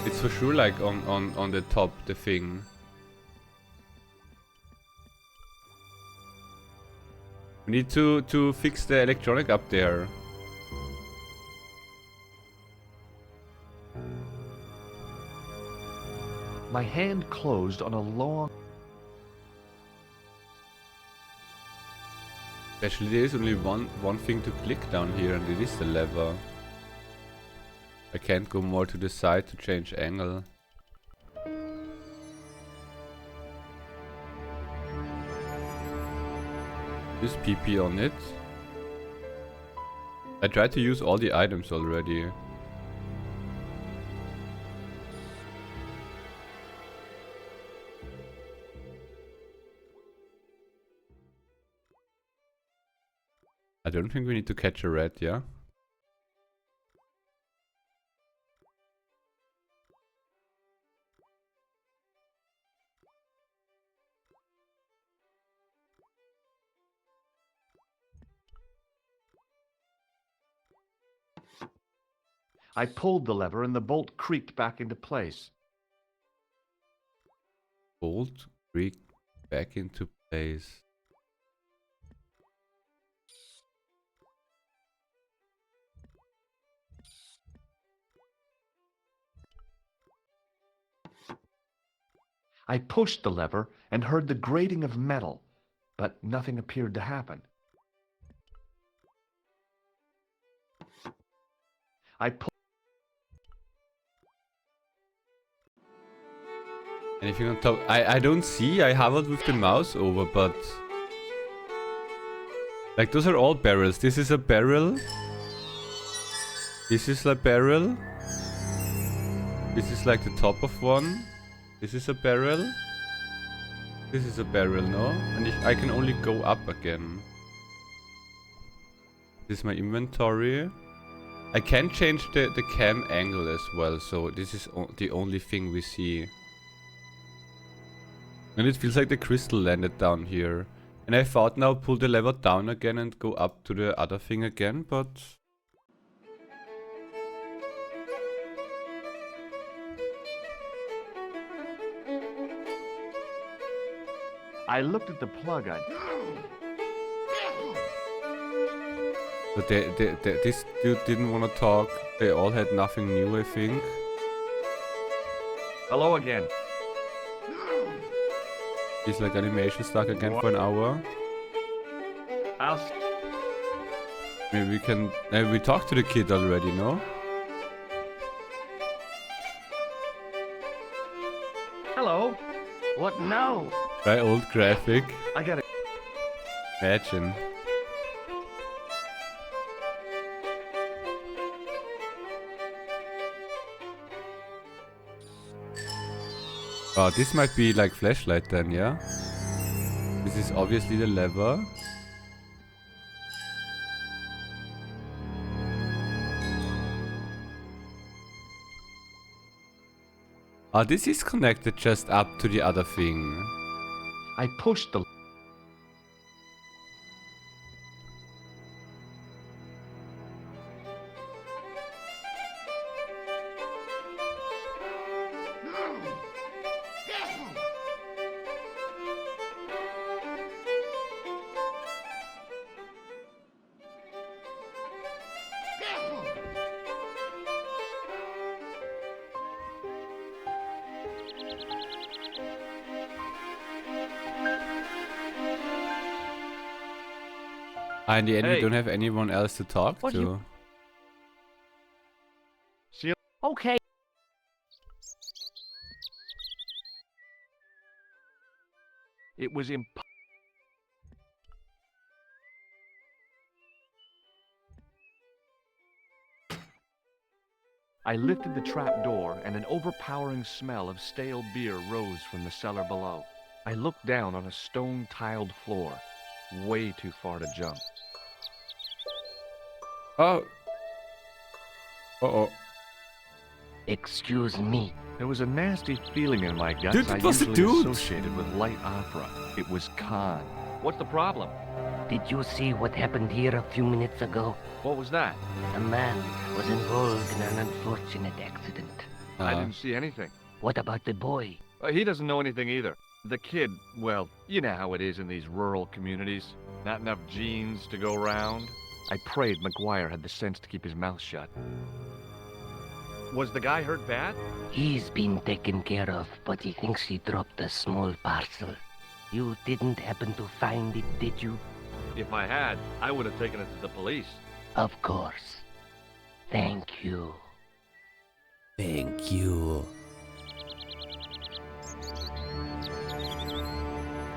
It's for sure like on the top, the thing. We need to fix the electronic up there. My hand closed on a long... Actually, there is only one thing to click down here, and it is the lever. I can't go more to the side to change angle. Use PP on it. I tried to use all the items already. I don't think we need to catch a rat, yeah? I pulled the lever and the bolt creaked back into place. Bolt creak back into place. I pushed the lever and heard the grating of metal, but nothing appeared to happen. I pulled... Anything on top? I don't see. I hovered with the mouse over, but... Like, those are all barrels. This is a barrel. This is a barrel. This is like the top of one. This is a barrel. This is a barrel, no? And I can only go up again. This is my inventory. I can change the cam angle as well, so this is the only thing we see. And it feels like the crystal landed down here. And I thought now pull the lever down again and go up to the other thing again, but... I looked at the plug But this dude didn't want to talk. They all had nothing new, I think. Hello again. He's like animation stuck again for an hour. Maybe we can... Maybe we talked to the kid already, no? Hello. What now? Try old graphic. I got it. Imagine. Oh, this might be like flashlight then, yeah? This is obviously the lever. Oh, this is connected just up to the other thing. I pushed the... In the end, Hey. we don't have anyone else to talk What do to. you- See you. Okay. It was I lifted the trap door, and an overpowering smell of stale beer rose from the cellar below. I looked down on a stone-tiled floor, way too far to jump. Oh. Uh-oh. Excuse me. There was a nasty feeling in my guts Dude, I it was the usually dude. associated with light opera. It was Khan. What's the problem? Did you see what happened here a few minutes ago? What was that? A man was involved in an unfortunate accident. I didn't see anything. What about the boy? He doesn't know anything either. The kid, well, you know how it is in these rural communities. Not enough genes to go round. I prayed McGuire had the sense to keep his mouth shut. Was the guy hurt bad? He's been taken care of, but he thinks he dropped a small parcel. You didn't happen to find it, did you? If I had, I would have taken it to the police. Of course. Thank you. Thank you.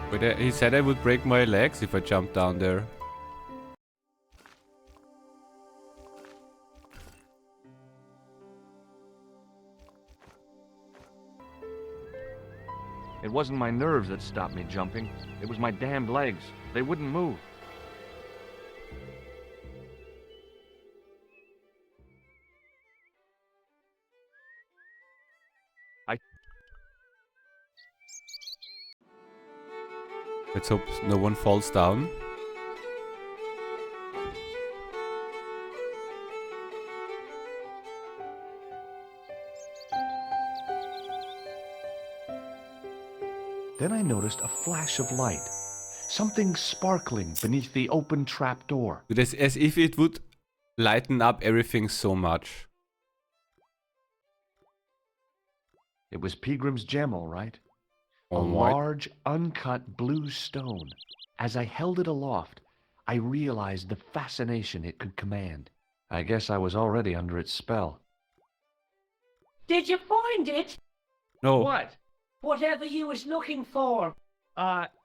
But he said I would break my legs if I jumped down there. It wasn't my nerves that stopped me jumping. It was my damned legs. They wouldn't move. Let's hope no one falls down. Then I noticed a flash of light. Something sparkling beneath the open trapdoor. It is as if it would lighten up everything so much. It was Peagram's gem, all right. A All right. large, uncut blue stone. As I held it aloft, I realized the fascination it could command. I guess I was already under its spell. Did you find it? No. What? Whatever you was looking for.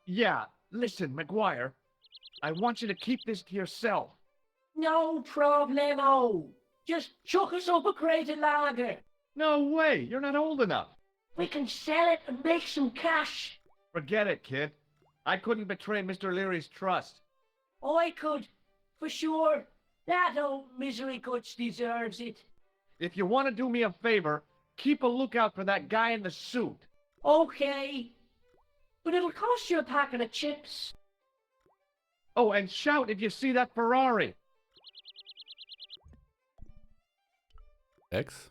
Yeah. Listen, McGuire. I want you to keep this to yourself. No problemo. Just chuck us up a crate of lager. No way. You're not old enough. We can sell it and make some cash. Forget it, kid. I couldn't betray Mr. Leary's trust. I could, for sure. That old misery guts deserves it. If you want to do me a favor, keep a lookout for that guy in the suit. Okay. But it'll cost you a packet of chips. Oh, and shout if you see that Ferrari. X?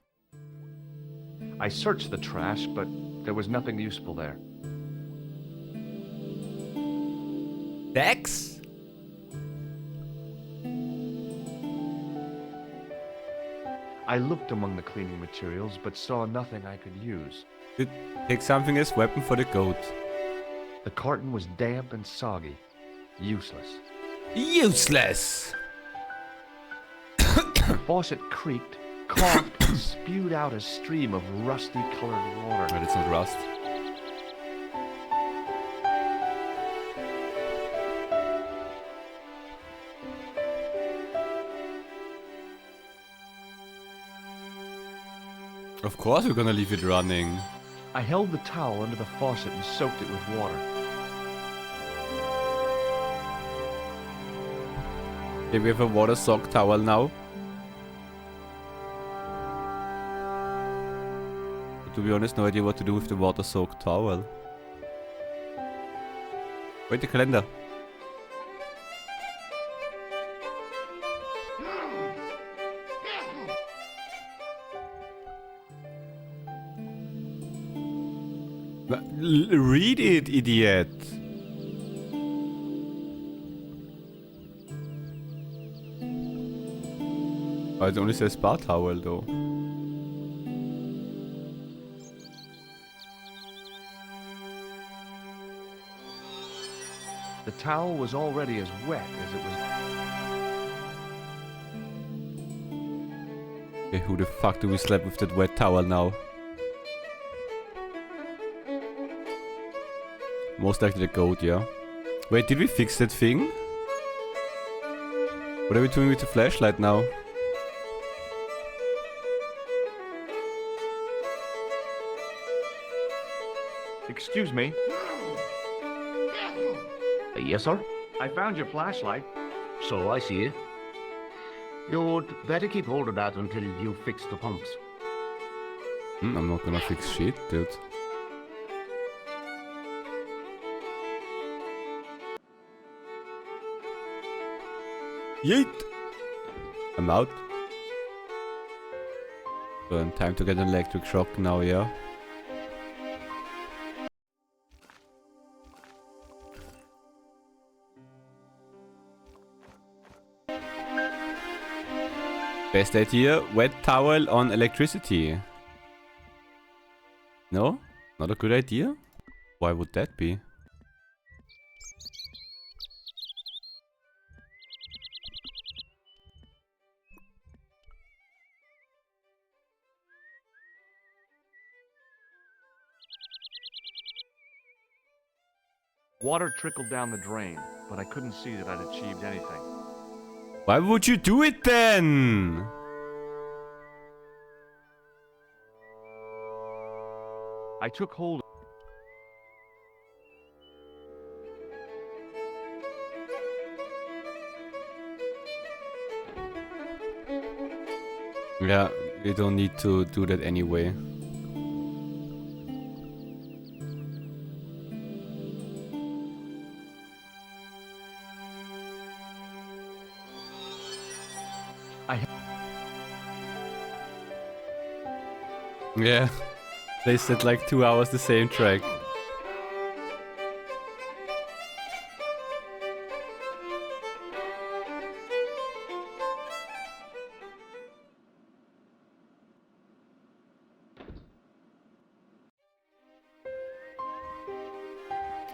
I searched the trash, but there was nothing useful there. X? I looked among the cleaning materials, but saw nothing I could use. You take something as weapon for the goat. The carton was damp and soggy. Useless. Useless! The faucet creaked, coughed, and spewed out a stream of rusty-colored water. But it's not rust. Of course we're gonna leave it running. I held the towel under the faucet and soaked it with water. Okay, we have a water-soaked towel now. But to be honest, no idea what to do with the water-soaked towel. Wait, the calendar. Read it, idiot! Oh, it only says bar towel though. The towel was already as wet as it was... Okay, who the fuck do we sleep with that wet towel now? Most likely the goat, yeah. Wait, did we fix that thing? What are we doing with the flashlight now? Excuse me. Yes, sir? I found your flashlight. So I see. You'd better keep hold of that until you fix the pumps. I'm not gonna fix shit, dude. Yeet! I'm out. So time to get an electric shock now, yeah? Best idea, wet towel on electricity. No? Not a good idea? Why would that be? Water trickled down the drain, but I couldn't see that I'd achieved anything. Why would you do it then? I took hold. Yeah, you don't need to do that anyway. Yeah, they said like 2 hours the same track.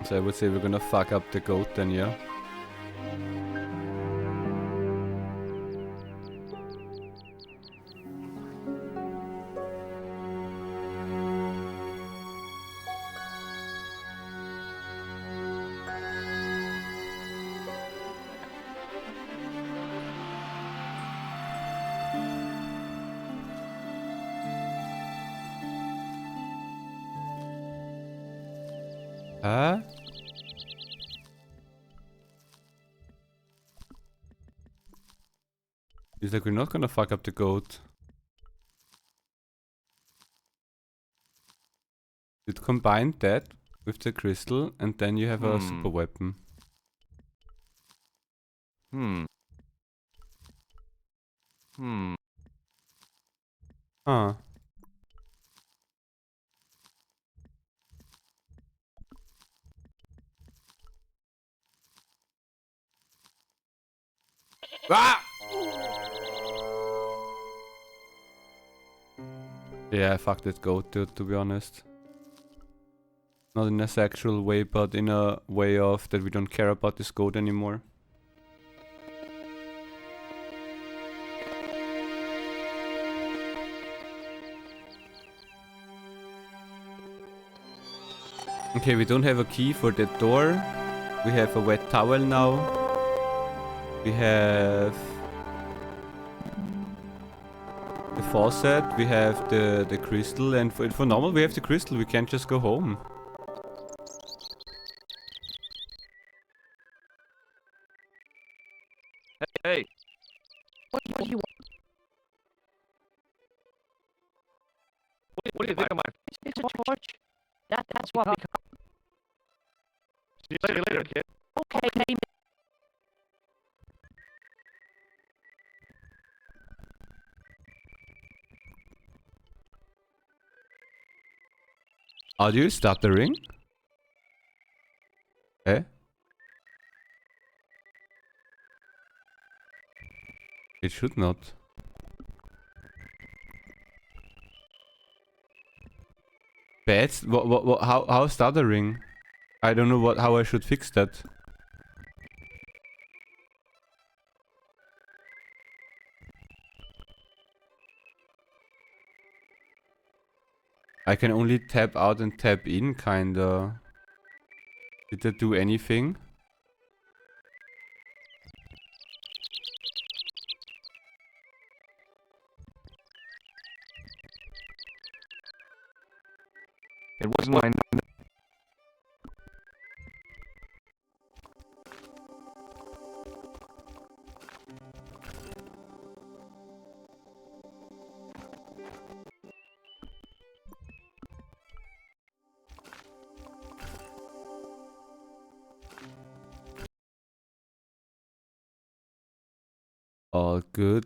So I would say we're gonna fuck up the goat then, yeah? Huh? He's like, we're not gonna fuck up the goat. It combined that with the crystal and then you have a super weapon. Huh. Ah! Yeah, fuck that goat dude, to be honest. Not in a sexual way, but in a way of that we don't care about this goat anymore. Okay, we don't have a key for that door. We have a wet towel now. We have the faucet, we have the crystal, and for normal we have the crystal, we can't just go home. Hey! What do you want? What do you think of my... It's a torch. That's what we call... See you later, kid. Okay. Are you stuttering? Eh? It should not. Bad? What, how stuttering? I don't know how I should fix that. I can only tap out and tap in, kinda. Did that do anything? It wasn't my... All good.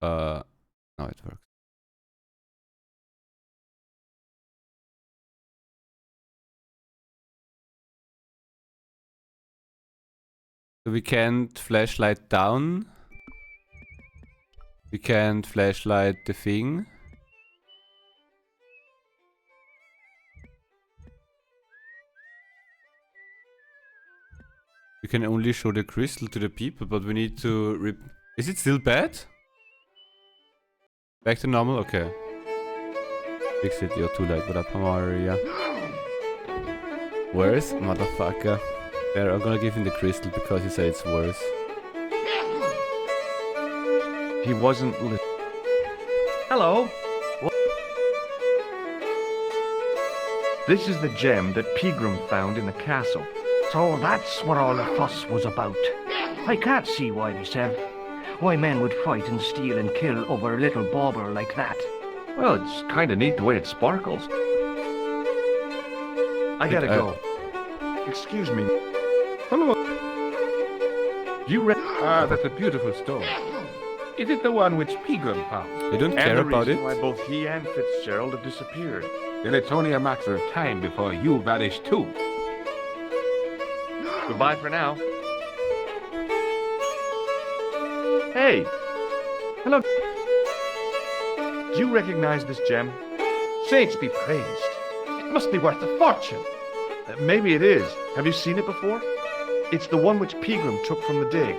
Now it works. So we can't flashlight down. We can't flashlight the thing. We can only show the crystal to the people, but we need to Is it still bad? Back to normal? Okay. Fix it, you're too late. What up, Maria? Worse? Motherfucker. There, I'm gonna give him the crystal because he said it's worse. He wasn't Hello? What? This is the gem that Pegram found in the castle. So that's what all the fuss was about. I can't see why, myself. Why men would fight and steal and kill over a little bauble like that. Well, it's kind of neat the way it sparkles. I gotta go. Excuse me. Hello. That's a beautiful stone. Is it the one which Pegram found? They don't care about it. Why both he and Fitzgerald have disappeared. Then it's only a matter of time before you vanish too. Goodbye for now. Hey! Hello. Do you recognize this gem? Saints be praised. It must be worth a fortune. Maybe it is. Have you seen it before? It's the one which Pegram took from the dig.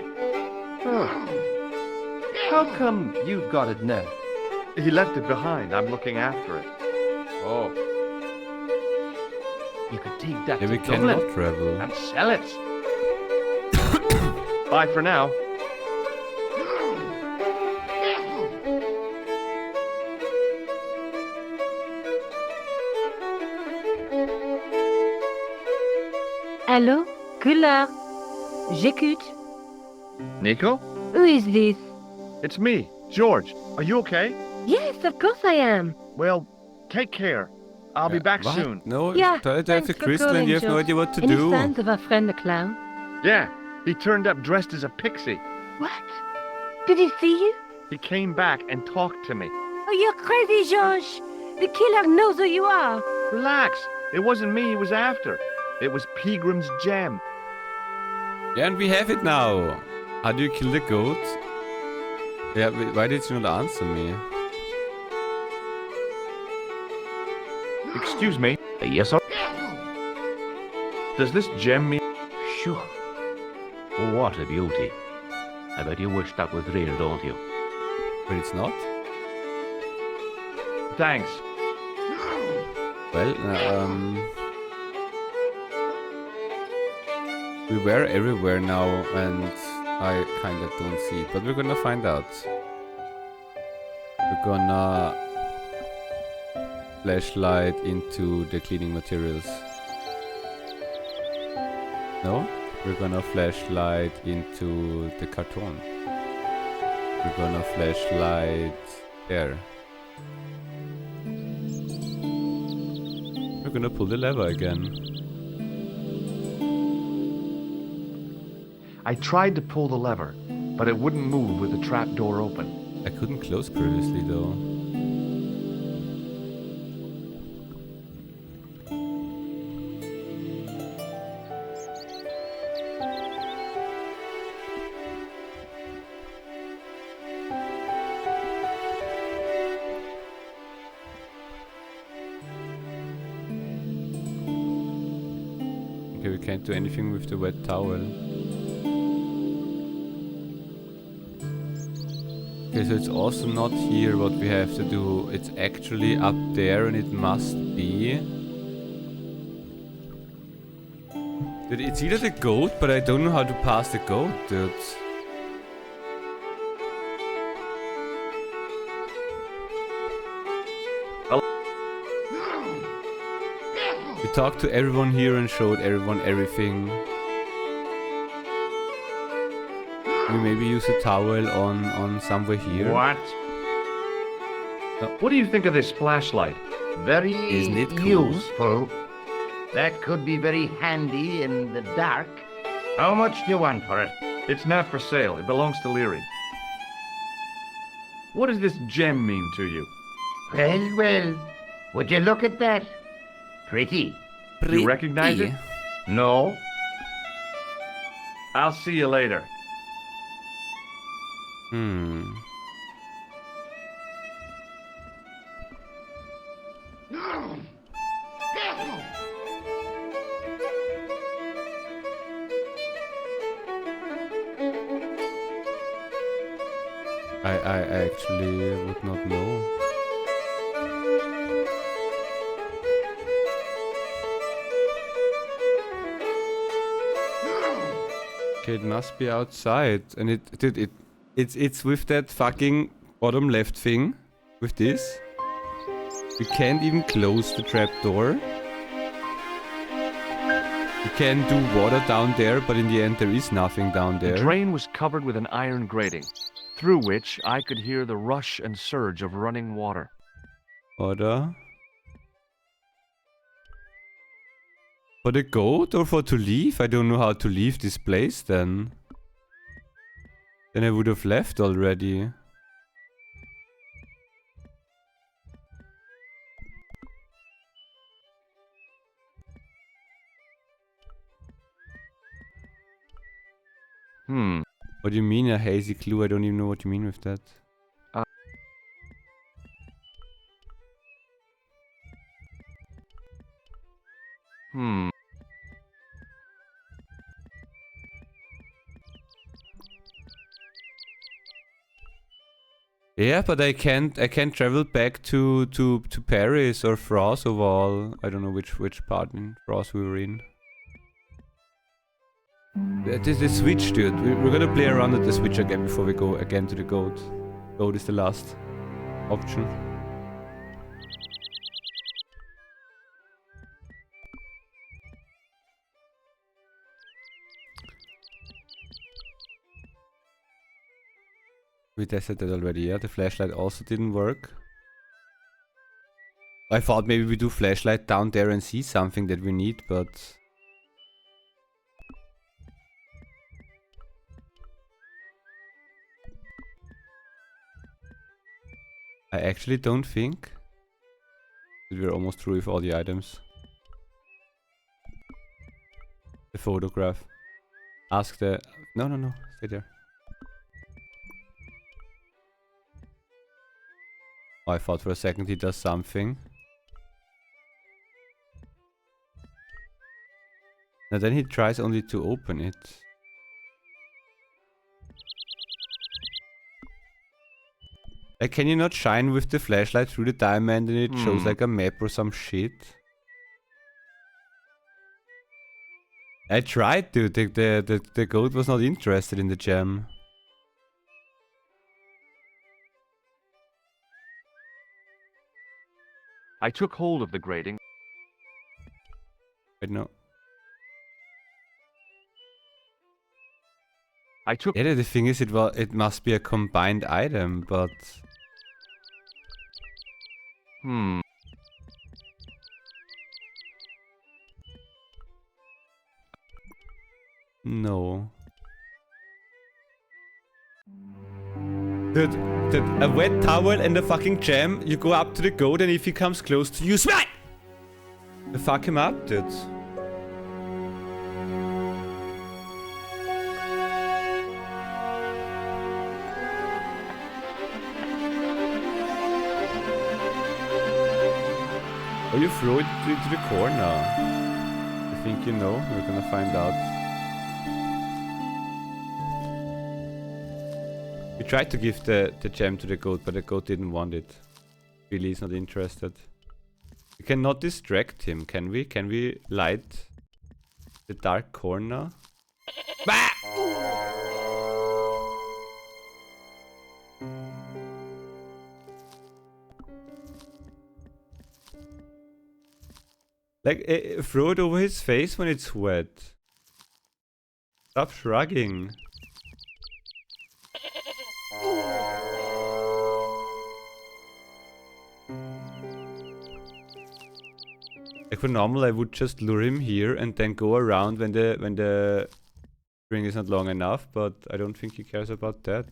How come you've got it now? He left it behind. I'm looking after it. Oh. You could take that Yeah, to we Dublin cannot travel. and sell it. Bye for now. Allô? Kula? J'écoute. Nico? Who is this? It's me, George. Are you okay? Yes, of course I am. Well, take care. I'll be back What? soon. No, Yeah, try to have thanks the for crystal and calling, you have no George. idea what to Any do. signs of our friend the clown? Yeah, he turned up dressed as a pixie. What? Did he see you? He came back and talked to me. Oh, you're crazy, George. The killer knows who you are. Relax. It wasn't me he was after. It was Pegram's gem. Yeah, and we have it now. How do you kill the goat? Yeah, why did you not answer me? Excuse me. Yes, sir. Does this gem mean... Sure. What a beauty. I bet you wish that was real, don't you? But it's not? Thanks. Well, we were everywhere now and I kinda don't see it, but we're gonna find out. We're gonna flashlight into the cleaning materials. No? We're gonna flashlight into the carton. We're gonna flashlight there. We're gonna pull the lever again. I tried to pull the lever, but it wouldn't move with the trap door open. I couldn't close previously though. Okay, we can't do anything with the wet towel. Okay, so it's also not here what we have to do. It's actually up there and it must be... It's either the goat, but I don't know how to pass the goat, dude. We talked to everyone here and showed everyone everything. We maybe use a towel on somewhere here. What? What do you think of this flashlight? Very Isn't it cool? useful. That could be very handy in the dark. How much do you want for it? It's not for sale. It belongs to Leary. What does this gem mean to you? Well, well. Would you look at that? Pretty. You recognize it? No. I'll see you later. I actually would not know. Okay, it must be outside, and it's with that fucking bottom left thing. With this, we can't even close the trap door. We can do water down there, but in the end there is nothing down there. The drain was covered with an iron grating, through which I could hear the rush and surge of running water. Water. For the goat or for to leave? I don't know how to leave this place then. Then I would have left already. What do you mean a hazy clue? I don't even know what you mean with that. Yeah, but I can't travel back to Paris or France or Val. I don't know which part in France we were in. That is the switch, dude. We're gonna play around at the switch again before we go again to the goat. Goat is the last option. We tested that already, yeah? The flashlight also didn't work. I thought maybe we do flashlight down there and see something that we need, but... I actually don't think that we're almost through with all the items. The photograph. Ask the... No, stay there. Oh, I thought for a second he does something. And then he tries only to open it. Like, can you not shine with the flashlight through the diamond and it shows like a map or some shit? I tried to. The goat was not interested in the gem. I took hold of the grating. Wait, no. I took. Yeah, the thing is, it must be a combined item, but. No. Dude, a wet towel and a fucking gem, you go up to the goat and if he comes close to you, smack! You fuck him up, dude. Or you throw it to the corner. I think you know, we're gonna find out. We tried to give the gem to the goat, but the goat didn't want it. Billy is not interested. We cannot distract him, can we? Can we light the dark corner? Bah! Like, throw it over his face when it's wet. Stop shrugging. Like for normal, I would just lure him here and then go around when the string is not long enough, but I don't think he cares about that.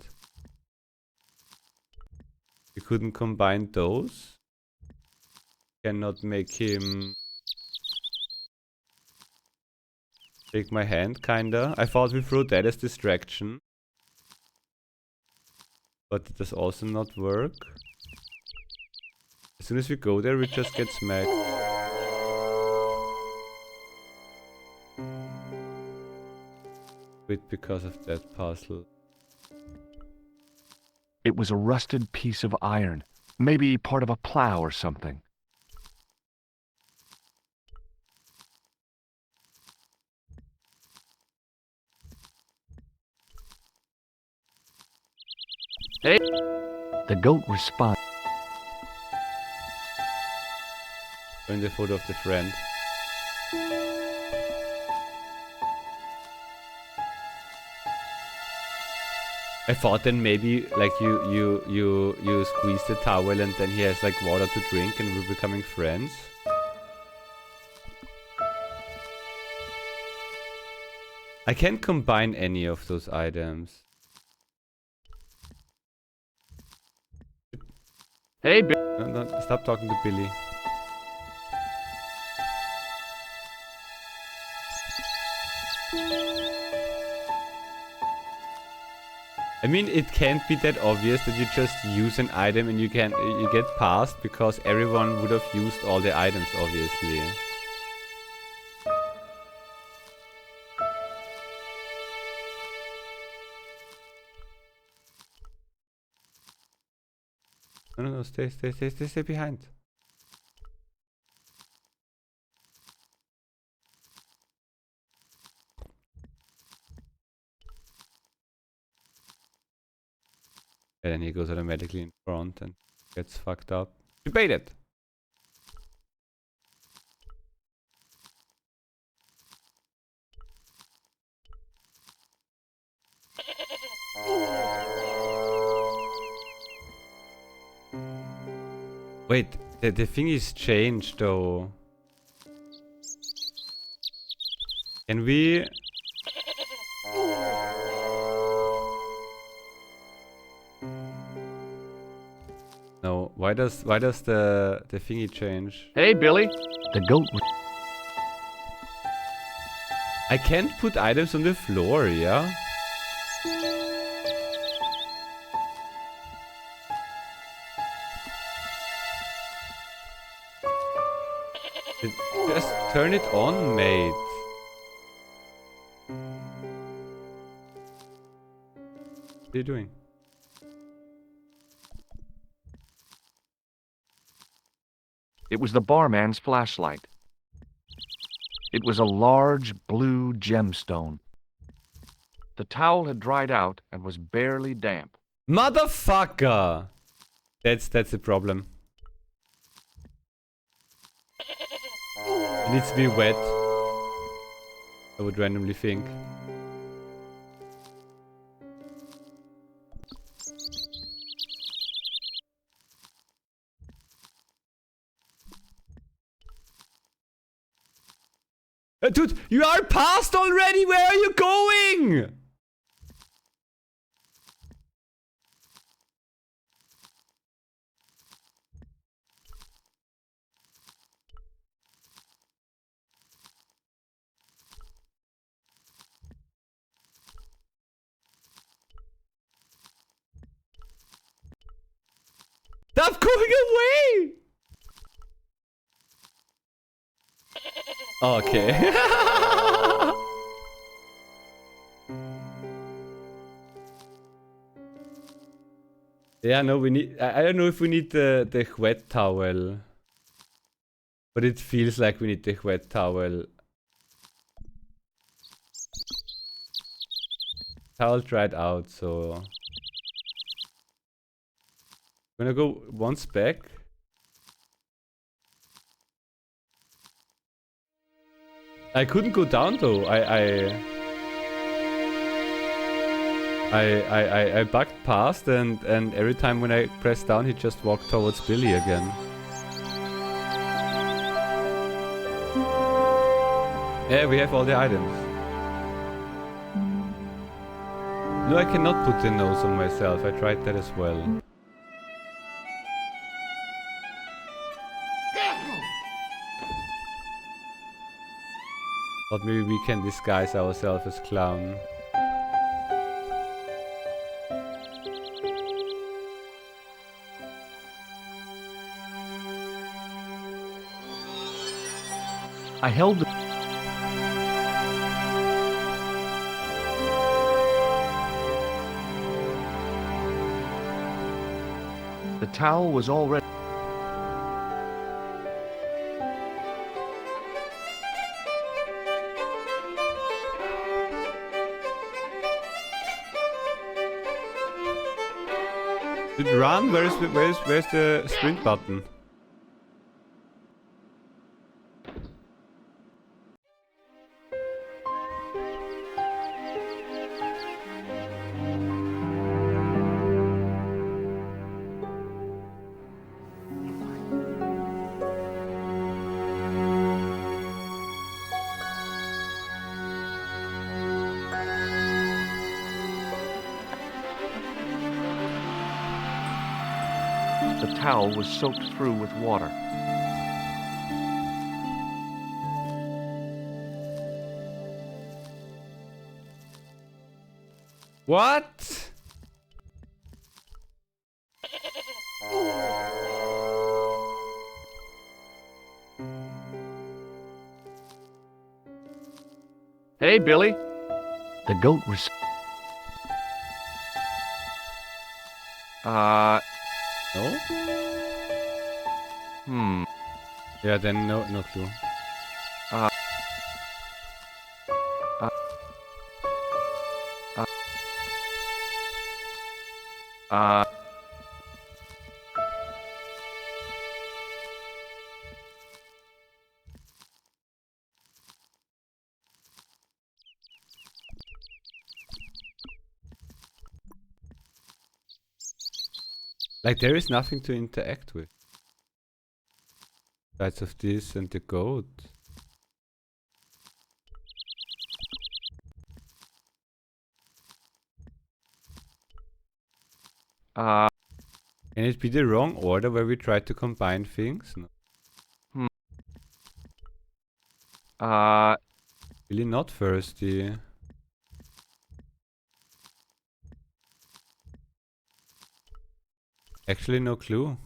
We couldn't combine those. Cannot make him take my hand, kinda. I thought we throw that as distraction. But it does also not work. As soon as we go there, we just get smacked. Quit because of that puzzle. It was a rusted piece of iron. Maybe part of a plow or something. Hey! The goat responded. In the photo of the friend. I thought then maybe like you squeeze the towel and then he has like water to drink and we're becoming friends. I can't combine any of those items. Hey, no, stop talking to Billy. I mean, it can't be that obvious that you just use an item and you get past because everyone would have used all the items, obviously. No, stay behind. And then he goes automatically in front and gets fucked up. Debate it! Wait, the thing is changed though. Can we... No, why does the thingy change? Hey, Billy. The goat. I can't put items on the floor, yeah? Just turn it on, mate. What are you doing? It was the barman's flashlight. It was a large blue gemstone. The towel had dried out and was barely damp. Motherfucker! That's the problem. It needs to be wet. I would randomly think. Dude, you are past already! Where are you going? Stop going away! Okay. Yeah, no, we need... I don't know if we need the wet towel. But it feels like we need the wet towel. Towel dried out, so... I'm gonna go once back. I couldn't go down though. I bugged past and every time when I pressed down he just walked towards Billy again. Yeah, we have all the items. No, I cannot put the nose on myself. I tried that as well. But maybe we can disguise ourselves as clown. I held the... The towel was already... Did run? Where's the sprint button? The towel was soaked through with water. What? Hey, Billy. The goat was... No? Yeah, then no clue. Like there is nothing to interact with. Besides of this and the goat. Can it be the wrong order where we try to combine things? No. Really not thirsty. Actually no clue.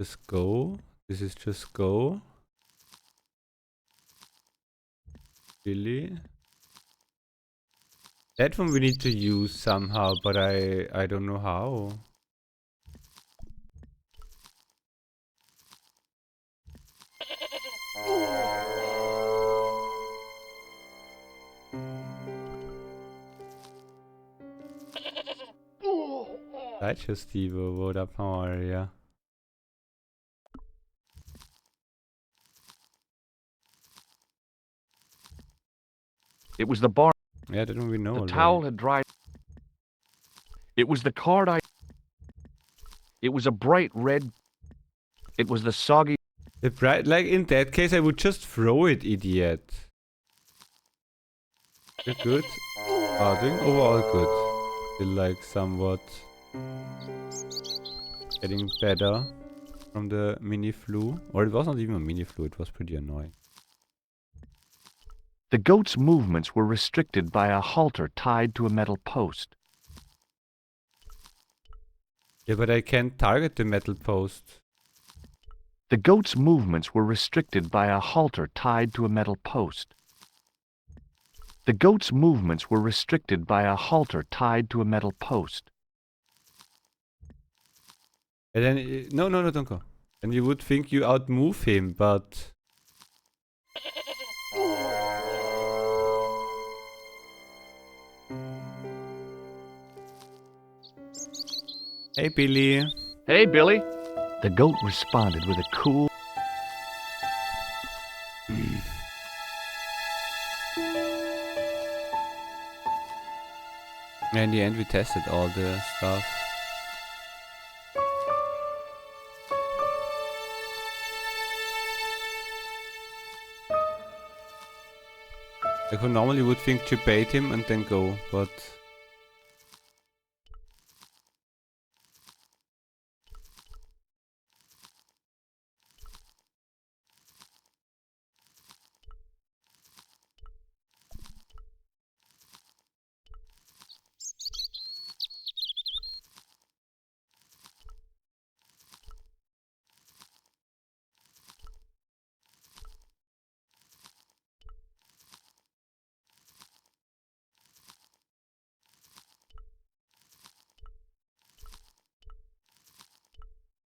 Just go. This is just go. Really? That one we need to use somehow, but I don't know how. Digestivo wurde power, yeah. It was the bar. Yeah, that one we know The already. towel had dried. It was the card I... It was a bright red... It was the soggy... The bright, like in that case, I would just throw it, idiot. You're good. Doing overall good. Still like somewhat getting better from the mini flu. Or it was not even a mini flu, it was pretty annoying. The goat's movements were restricted by a halter tied to a metal post. Yeah, but I can't target the metal post. The goat's movements were restricted by a halter tied to a metal post. The goat's movements were restricted by a halter tied to a metal post. And then, no, don't go. And you would think you outmove him, but... Hey, Billy. Hey, Billy. The goat responded with a cool... In the end, we tested all the stuff. Like, who normally would think to bait him and then go, but...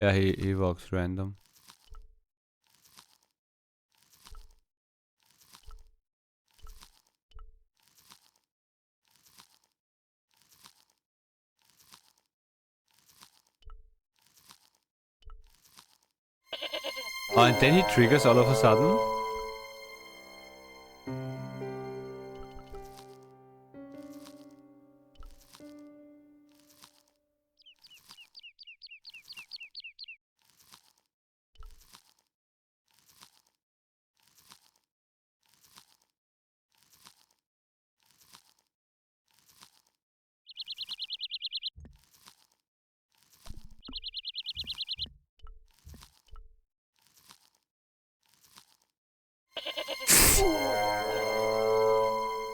Yeah, he walks random. Oh, and then he triggers all of a sudden?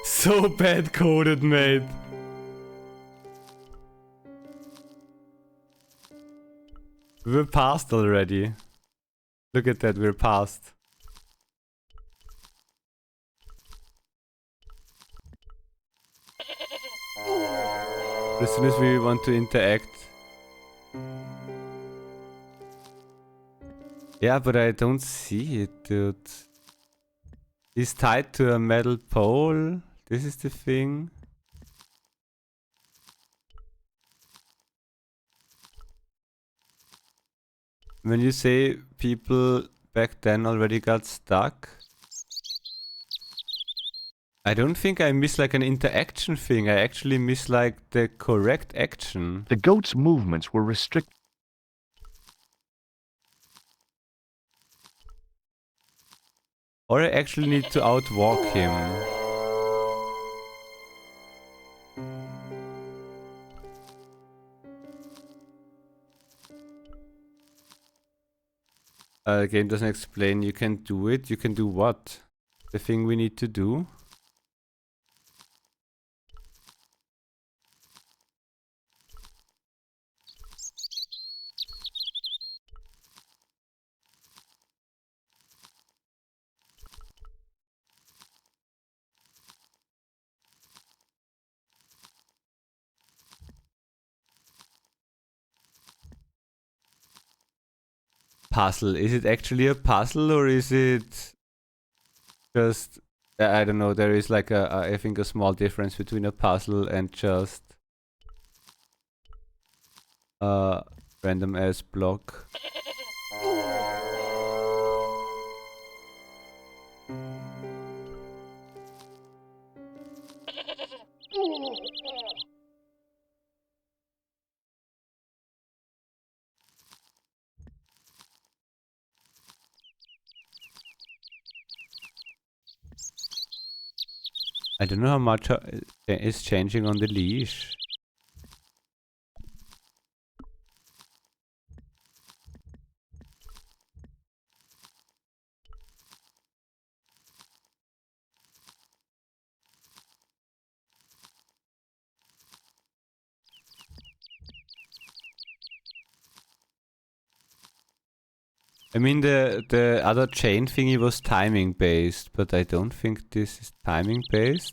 So bad coded, mate. We're past already. Look at that, we're past. As soon as we want to interact. Yeah, but I don't see it, dude. He's tied to a metal pole. This is the thing. When you say people back then already got stuck, I don't think I miss like an interaction thing. I actually miss like the correct action. The goat's movements were restricted. Or I actually need to outwalk him. The game doesn't explain. You can do it. You can do what? The thing we need to do? puzzle. Is it actually a puzzle or is it just... I don't know, there is like I think a small difference between a puzzle and just a random ass block. I don't know how much is changing on the leash. I mean the other chain thingy was timing based, but I don't think this is timing based.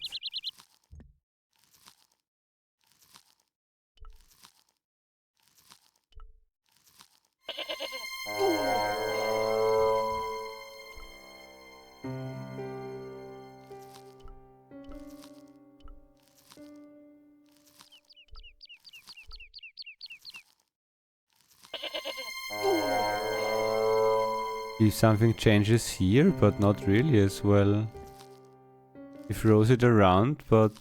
If something changes here, but not really as well. He throws it around, but...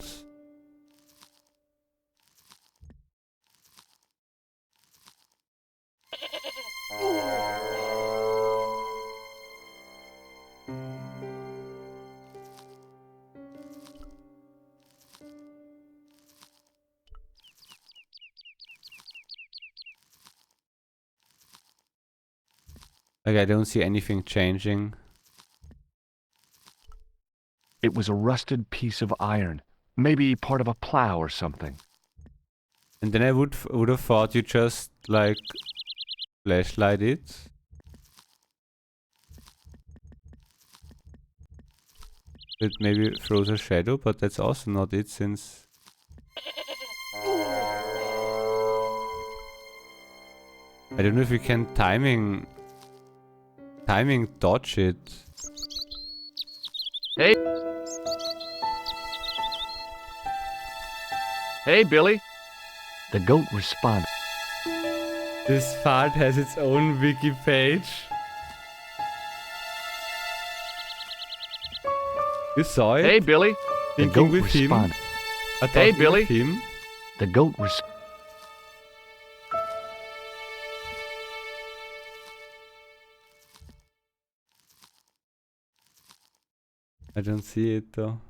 Like, I don't see anything changing. It was a rusted piece of iron. Maybe part of a plow or something. And then I would have thought you just, like, flashlight it. It maybe throws a shadow, but that's also not it, since... I don't know if you can timing dodge it. Hey! Hey, Billy! The goat responded. This fart has its own wiki page. You saw it? Hey, Billy! The Thinking goat with responded. him? Hey, Billy! With him? The goat responded. I don't see it though.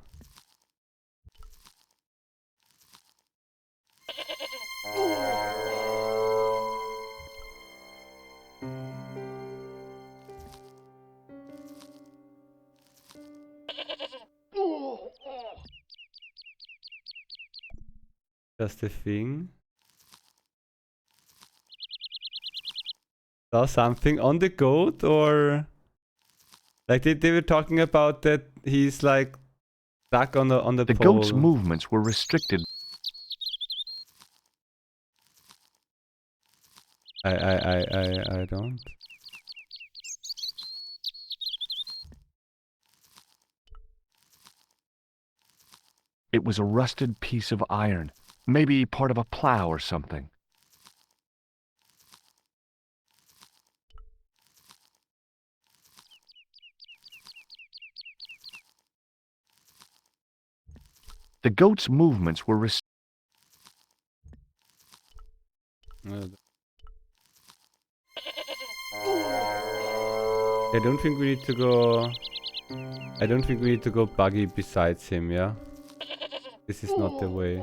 Just a thing. Saw something on the goat, or like they were talking about that he's like stuck on the The pole. goat's movements were restricted. I don't. It was a rusted piece of iron. Maybe part of a plow or something. The goat's movements were restricted. I don't think we need to go... I don't think we need to go buggy besides him, yeah? This is not the way.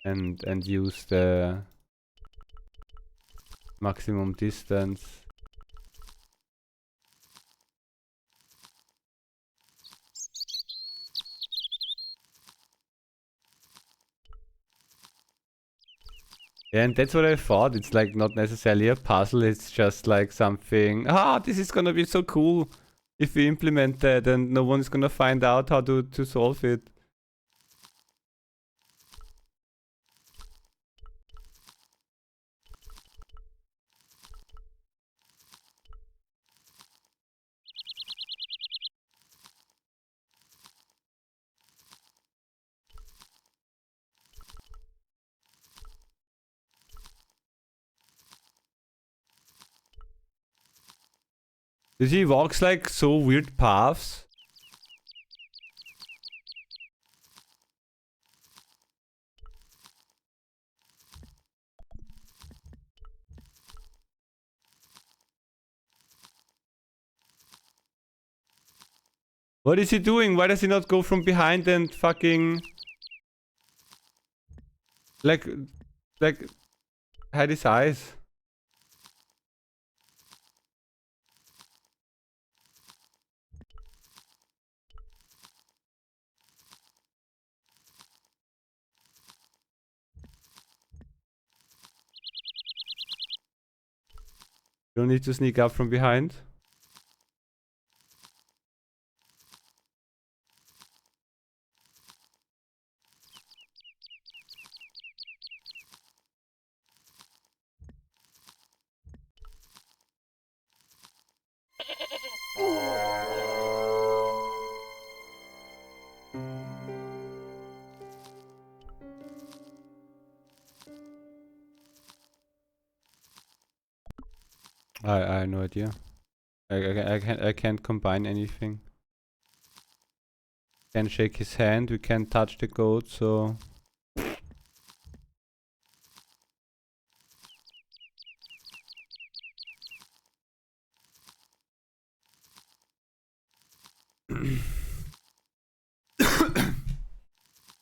And use the maximum distance. Yeah, and that's what I thought. It's like not necessarily a puzzle, it's just like something... Ah, this is gonna be so cool if we implement that and no one's gonna find out how to solve it. Does he walks like so weird paths? What is he doing? Why does he not go from behind and fucking... Like hide his eyes? You don't need to sneak up from behind. I have no idea. I can't combine anything. Can't shake his hand. We can't touch the goat. So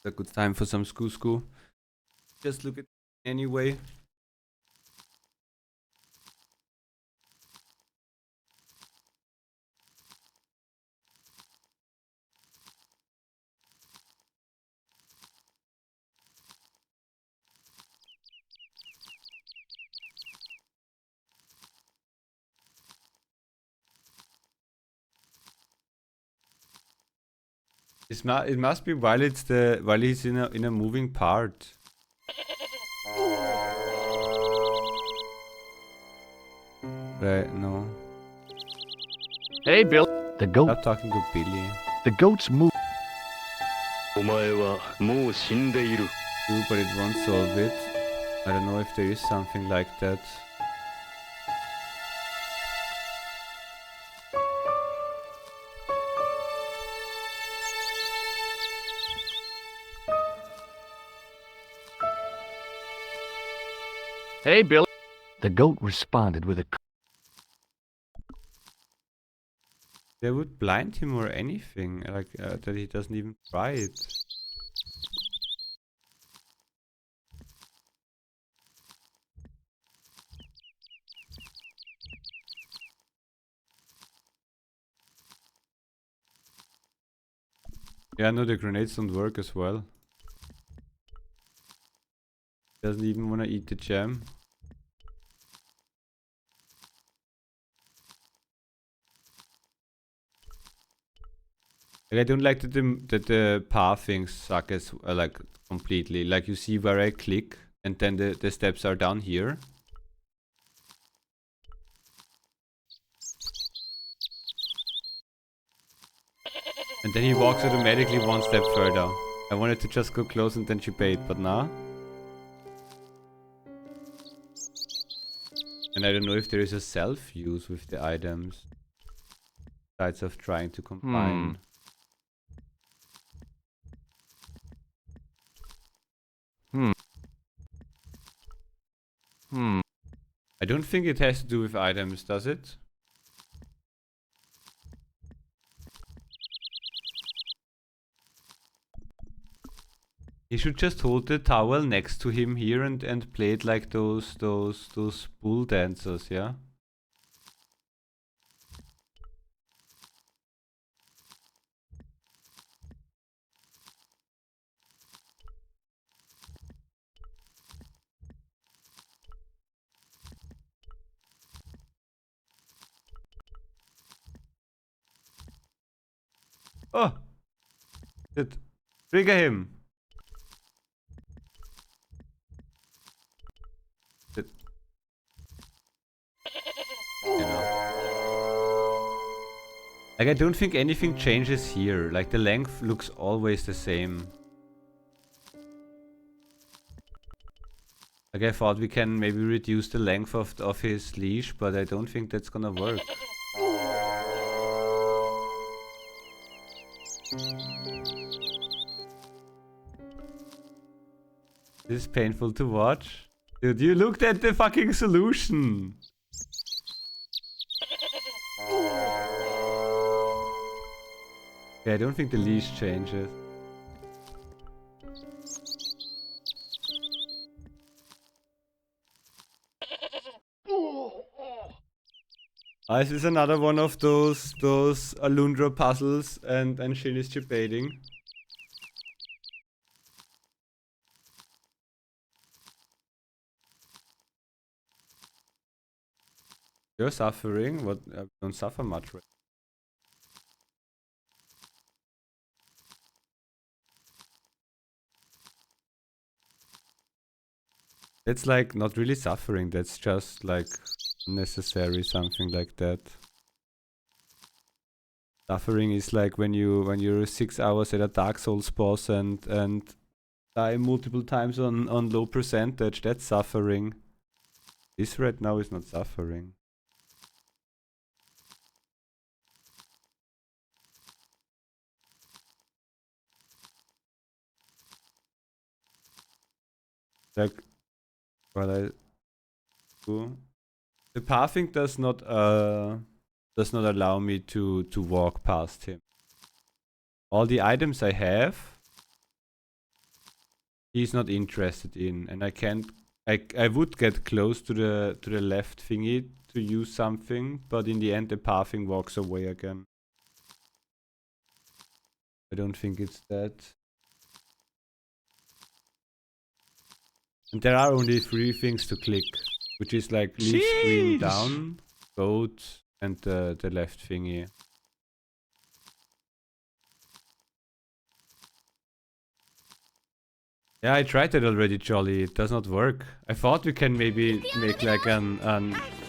a good time for some skoo. Just look at anyway. It must be while he's in a moving part. Right, no. Hey, Bill. The goat. Stop talking to Billy. The goat's move. True, but it won't solve it. I don't know if there is something like that. Hey, Bill. The goat responded with a... They would blind him or anything, like that he doesn't even try it. Yeah, no, the grenades don't work as well. Doesn't even want to eat the gem. Like, I don't like that the path things suck as like completely. Like you see where I click and then the steps are down here. And then he walks automatically one step further. I wanted to just go close and then she bait, but nah. And I don't know if there is a self-use with the items. Besides of trying to combine. I don't think it has to do with items, does it? He should just hold the towel next to him here and play it like those bull dancers, yeah? Oh! Trigger him! You know. Like, I don't think anything changes here. Like, the length looks always the same. Like, I thought we can maybe reduce the length of his leash, but I don't think that's gonna work. This is painful to watch. Dude, you looked at the fucking solution. Yeah, I don't think the leash changes. This is another one of those Alundra puzzles, and Shin is debating. You're suffering? What? I don't suffer much. Right? That's like not really suffering. That's just like unnecessary, something like that. Suffering is like when you're 6 hours at a Dark Souls boss and die multiple times on low percentage. That's suffering. This right now is not suffering. Like what I do. The pathing does not allow me to walk past him. All the items I have, he's not interested in, and I can't. I would get close to the left thingy to use something, but in the end the pathing walks away again. I don't think it's that. And there are only 3 things to click, which is like leave screen down, goat, and the left thingy. Yeah, I tried it already, Jolly. It does not work. I thought we can maybe make like an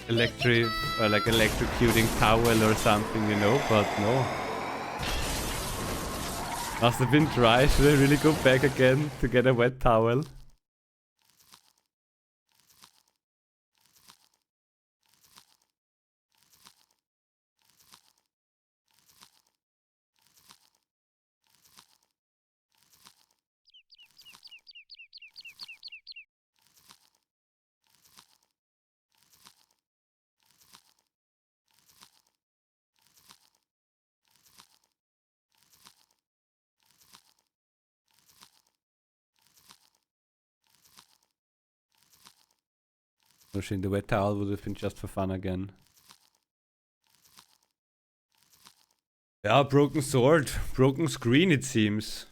electrocuting towel or something, you know, but no. Must have been dry. Should I really go back again to get a wet towel? Pushing the wet towel would have been just for fun again. Yeah, broken sword, broken screen it seems.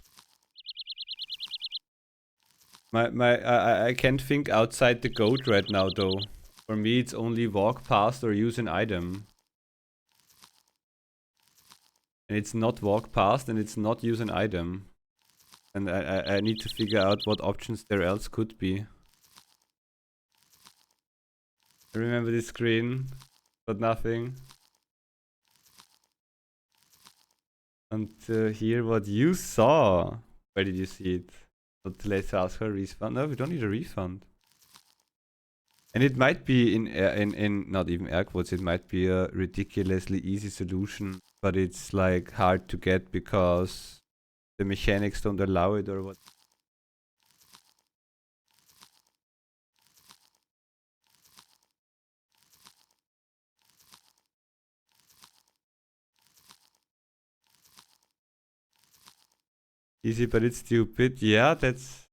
I can't think outside the goat right now though. For me it's only walk past or use an item. And it's not walk past and it's not use an item. And I need to figure out what options there else could be. I remember this screen, but nothing. And hear what you saw. Where did you see it? But let's ask her a refund. No, we don't need a refund. And it might be in not even air quotes, it might be a ridiculously easy solution, but it's like hard to get because the mechanics don't allow it or what. Easy, but it's stupid. Yeah, that's...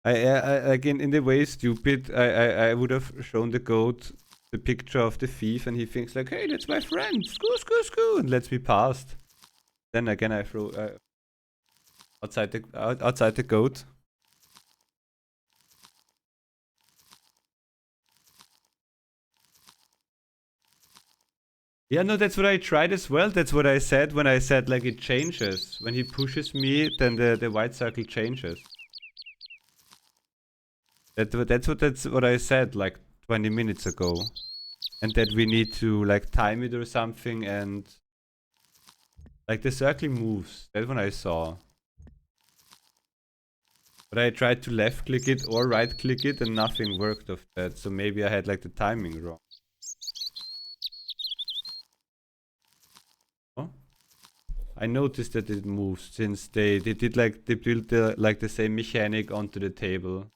like in the way stupid, I would have shown the goat the picture of the thief and he thinks like, hey, that's my friend, scoo, and lets me past. Then again I throw outside the goat. Yeah, no, that's what I tried as well. That's what I said when I said like it changes. When he pushes me, then the white circle changes. That's what I said like 20 minutes ago. And that we need to like time it or something and like the circle moves. That's what I saw. But I tried to left click it or right click it and nothing worked of that. So maybe I had like the timing wrong. I noticed that it moves since they did like they built the same mechanic onto the table.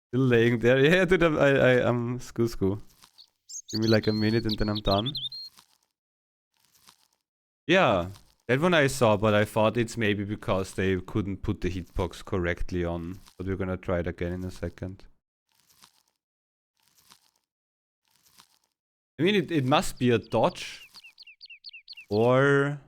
Still laying there. Yeah, dude, I'm screw. Give me like a minute and then I'm done. Yeah, that one I saw, but I thought it's maybe because they couldn't put the hitbox correctly on. But we're gonna try it again in a second. I mean, it must be a dodge. Or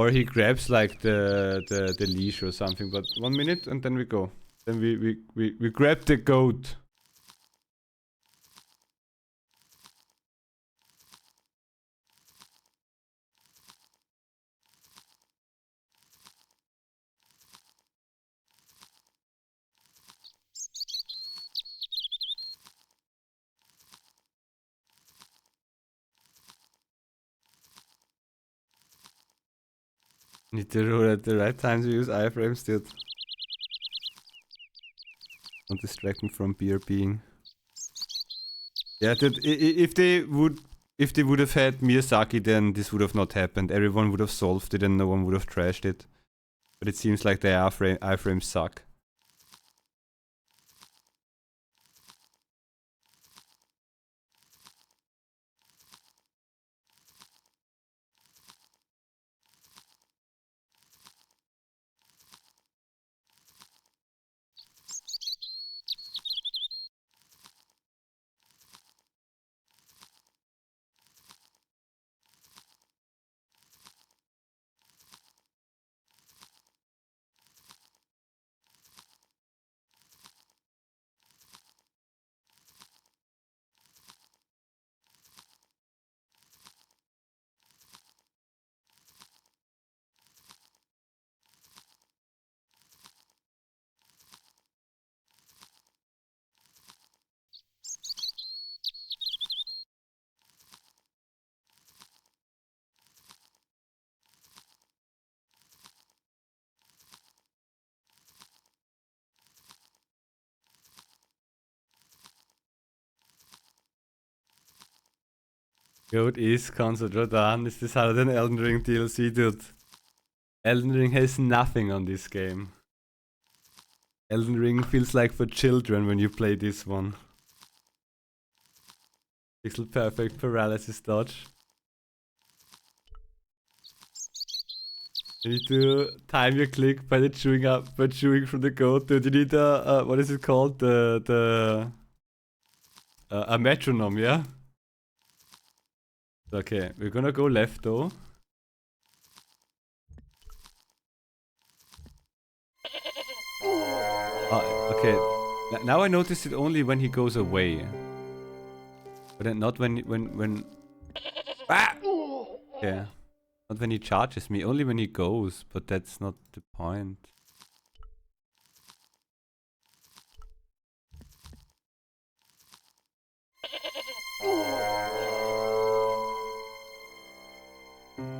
he grabs like the leash or something. But 1 minute and then we go. Then we grab the goat. Need to roll at the right time to use iframes, dude. Don't distract me from beer being. Yeah, dude, if they would have had Miyazaki, then this would have not happened. Everyone would have solved it and no one would have trashed it. But it seems like the iframes suck. Goat is console Jordan. Is this harder than Elden Ring DLC, dude? Elden Ring has nothing on this game. Elden Ring feels like for children when you play this one. Pixel perfect paralysis dodge. You need to time your click by chewing from the goat. Dude, you need what is it called? A metronome, yeah? Okay, we're gonna go left though. Okay. Now I notice it only when he goes away. But then not when ah! Yeah. Not when he charges me, only when he goes, but that's not the point.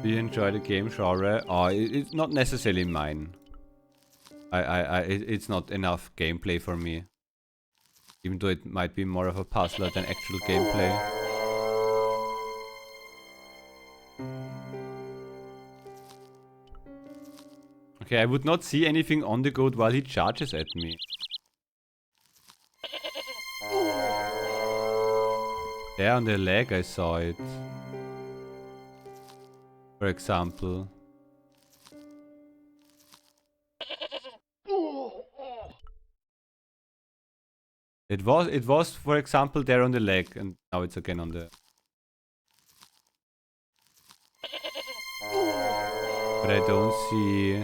Do you enjoy the game genre? Oh, it's not necessarily mine. It's not enough gameplay for me. Even though it might be more of a puzzler than actual gameplay. Okay, I would not see anything on the goat while he charges at me. There on the leg I saw it. For example. It was for example there on the leg and now it's again on the... But I don't see...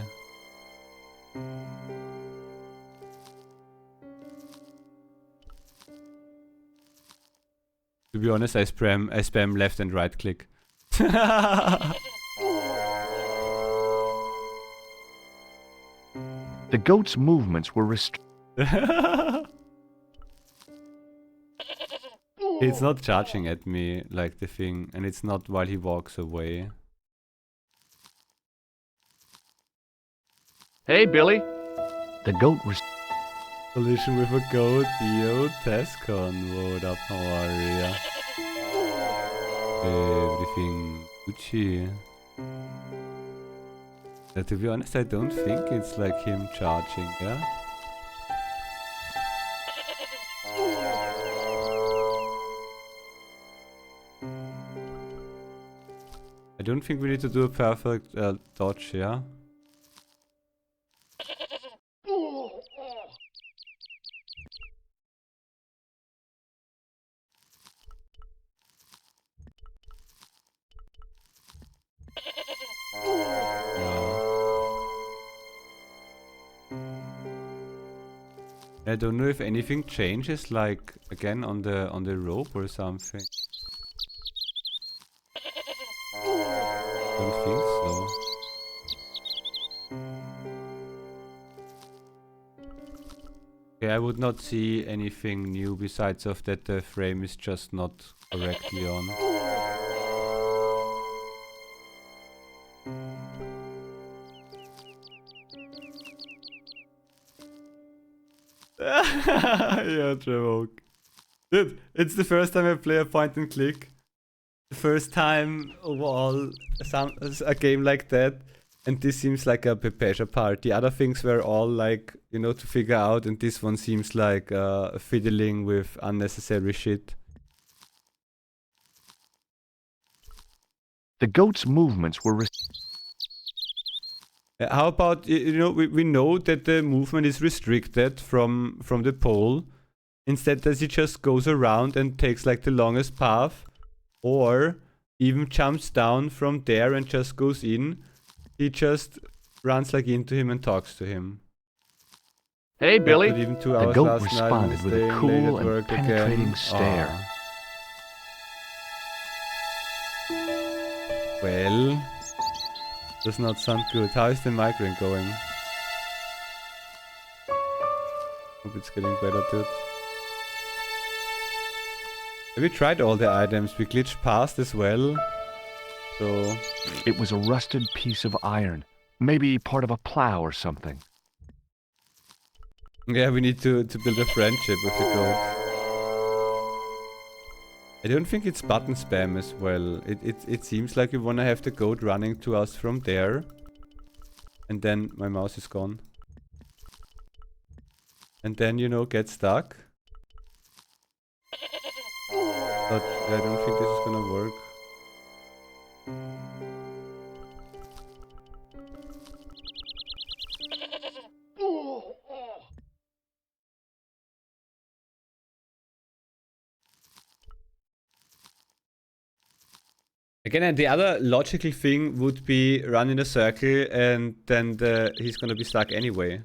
To be honest, I spam left and right click. The goat's movements were restricted. It's not charging at me like the thing, and it's not while he walks away. Hey, Billy. The goat was... Collision with a goat, yo, Tescon, what up, how are ya? Everything Gucci. To be honest, I don't think it's like him charging, yeah? I don't think we need to do a perfect dodge, yeah? I don't know if anything changes, like again on the rope or something. Don't think so. Okay, I would not see anything new besides of that the frame is just not correctly on. Yeah, Trevor. Dude, it's the first time I play a point and click. The first time overall a game like that. And this seems like a pleasure part. The other things were all like, you know, to figure out. And this one seems like fiddling with unnecessary shit. The goat's movements were... How about, you know, we know that the movement is restricted from the pole. Instead, does he just goes around and takes like the longest path? Or even jumps down from there and just goes in. He just runs like into him and talks to him. Hey, Billy! Even 2 The hours goat last responded night with a cool and penetrating stare. Well, does not sound good. How is the migraine going? Hope it's getting better, dude. We tried all the items. We glitched past as well. So it was a rusted piece of iron. Maybe part of a plow or something. Yeah, we need to build a friendship with the goat. I don't think it's button spam as well. It seems like we wanna have the goat running to us from there. And then my mouse is gone. And then, you know, get stuck. But I don't think this is gonna work. Again, and the other logical thing would be run in a circle and then he's gonna be stuck anyway.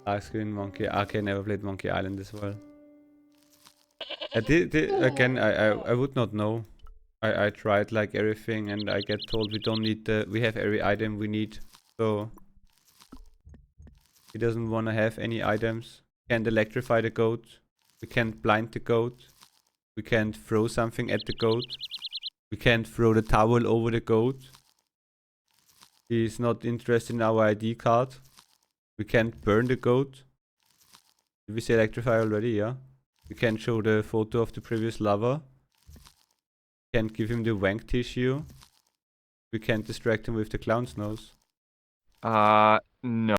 Dark Screen Monkey. Okay, never played Monkey Island as well. Again, I would not know. I tried like everything and I get told we don't need we have every item we need. So he doesn't want to have any items. Can't electrify the goat. We can't blind the goat. We can't throw something at the goat. We can't throw the towel over the goat. He's not interested in our ID card. We can't burn the goat. Did we say electrify already? Yeah. We can't show the photo of the previous lover. Can't give him the wank tissue. We can't distract him with the clown's nose. No.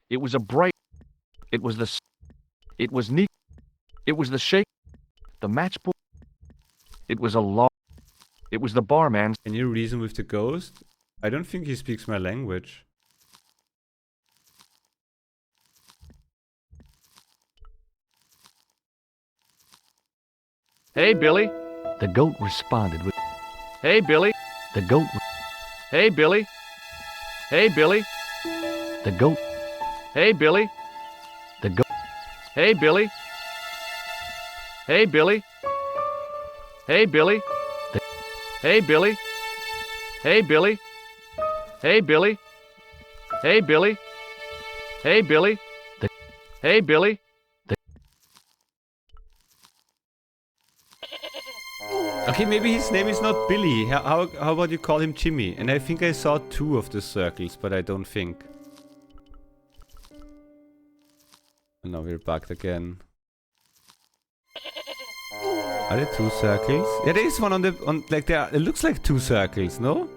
It was a bright... It was the... It was neat. It was the shake. The matchbook. It was a law. It was the barman. Can you reason with the ghost? I don't think he speaks my language. Hey, Billy. The goat responded with... Hey, Billy. The goat... Hey, Billy. Hey, Billy. The goat... Hey, Billy. The goat... Hey, Billy. Hey, Billy. Hey, Billy. The... Hey, Billy. Hey, Billy. Hey, Billy. Hey, Billy. Hey, Billy. The... Hey, Billy. Okay, maybe his name is not Billy. How about you call him Jimmy? And I think I saw 2 of the circles, but I don't think. And now we're bugged again. Are there 2 circles? Yeah, there is one on like there. It looks like 2 circles, no?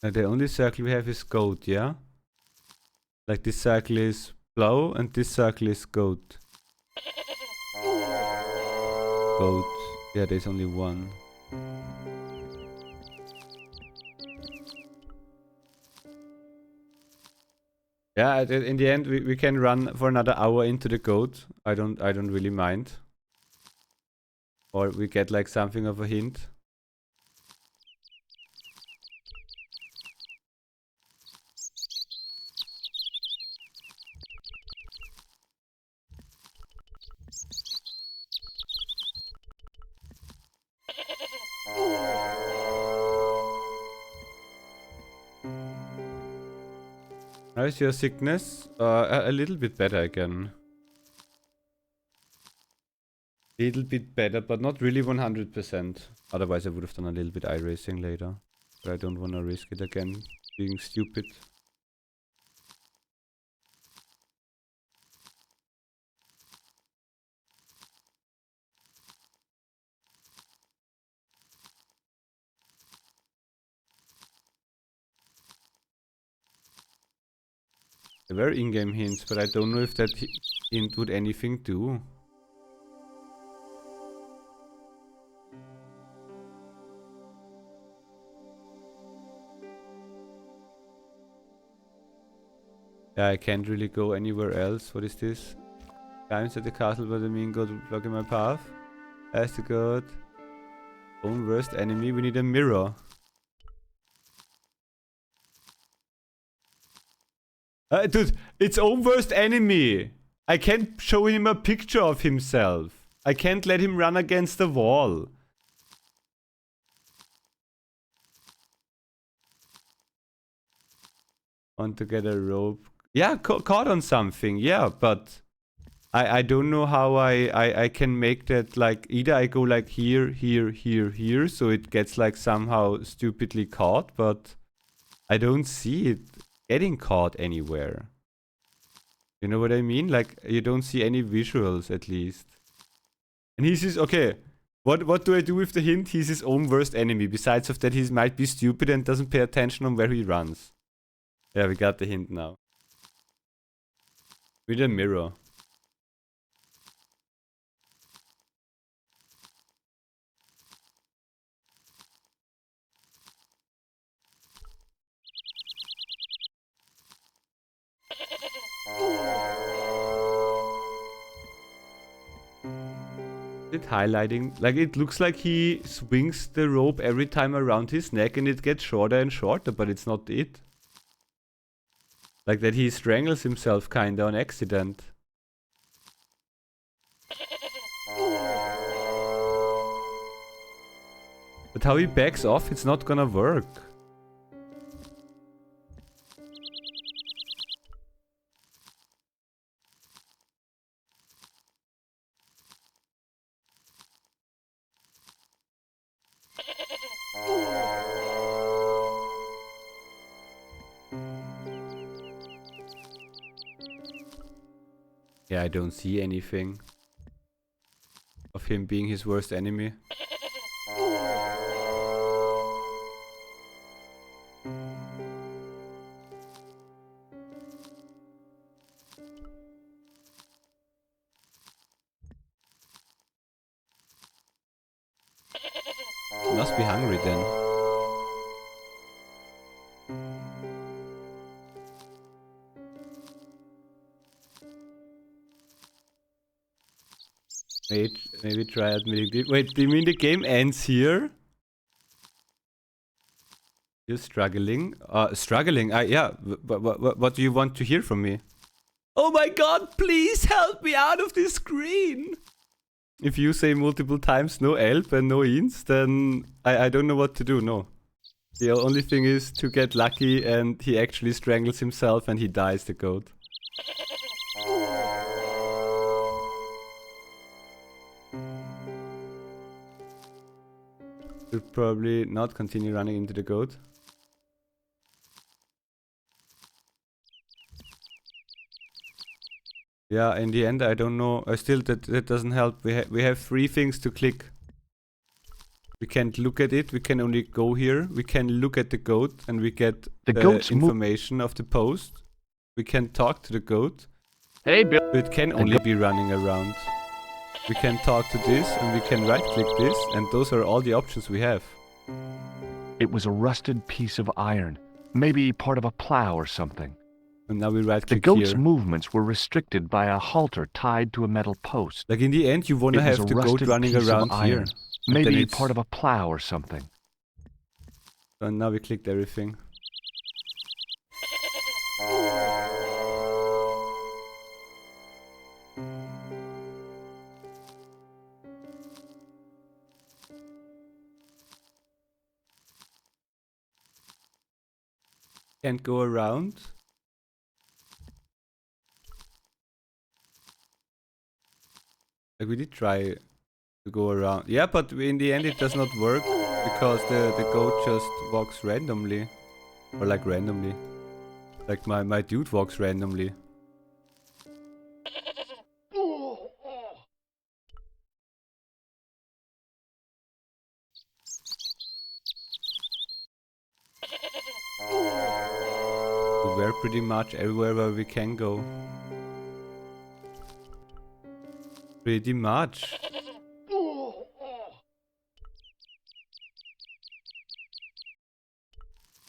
The only circle we have is goat, yeah? Like this circle is plow and this circle is goat. Goat. Yeah, there's only one. Yeah, in the end we can run for another hour into the goat. I don't really mind. Or we get like something of a hint. How is your sickness? A little bit better again. Little bit better, but not really 100%. Otherwise I would have done a little bit iRacing later. But I don't want to risk it again, being stupid. There were in-game hints, but I don't know if that hint would anything do. Yeah, I can't really go anywhere else. What is this? Climbs at the castle by the mean god blocking my path. As the god. Own worst enemy, we need a mirror. Dude, it's own worst enemy. I can't show him a picture of himself. I can't let him run against the wall. Want to get a rope. Yeah, caught on something. Yeah, but I don't know how I can make that like either I go like here, here, here, here, so it gets like somehow stupidly caught, but I don't see it getting caught anywhere. You know what I mean? Like you don't see any visuals at least. And he says, okay, what do I do with the hint? He's his own worst enemy. Besides of that, he might be stupid and doesn't pay attention on where he runs. Yeah, we got the hint now. With a mirror. It highlighting, like it looks like he swings the rope every time around his neck and it gets shorter and shorter, but it's not it. Like that he strangles himself kinda on accident. But how he backs off, it's not gonna work. Yeah, I don't see anything of him being his worst enemy. He must be hungry then. Wait, maybe try admitting. Wait, do you mean the game ends here? You're struggling? Struggling? Yeah. What do you want to hear from me? Oh my god, please help me out of this screen! If you say multiple times no help and no hints, then I don't know what to do, no. The only thing is to get lucky and he actually strangles himself and he dies, the goat. Should probably not continue running into the goat. Yeah, in the end I don't know. Still that doesn't help. We have 3 things to click. We can't look at it, we can only go here. We can look at the goat and we get the goat's information of the post. We can talk to the goat. Hey, Bill. But it can only be running around. We can talk to this and we can right click this, and those are all the options we have. It was a rusted piece of iron. Maybe part of a plow or something. And now we right The click goat's here. movements were restricted by a halter tied to a metal post. Like in the end you wanna have the goat running around here. Maybe part of a plow or something. And now we clicked everything. Can't go around. Like we did try to go around. Yeah, but in the end it does not work because the goat just walks randomly. Or like randomly. Like my dude walks randomly. We're pretty much everywhere where we can go. Pretty much.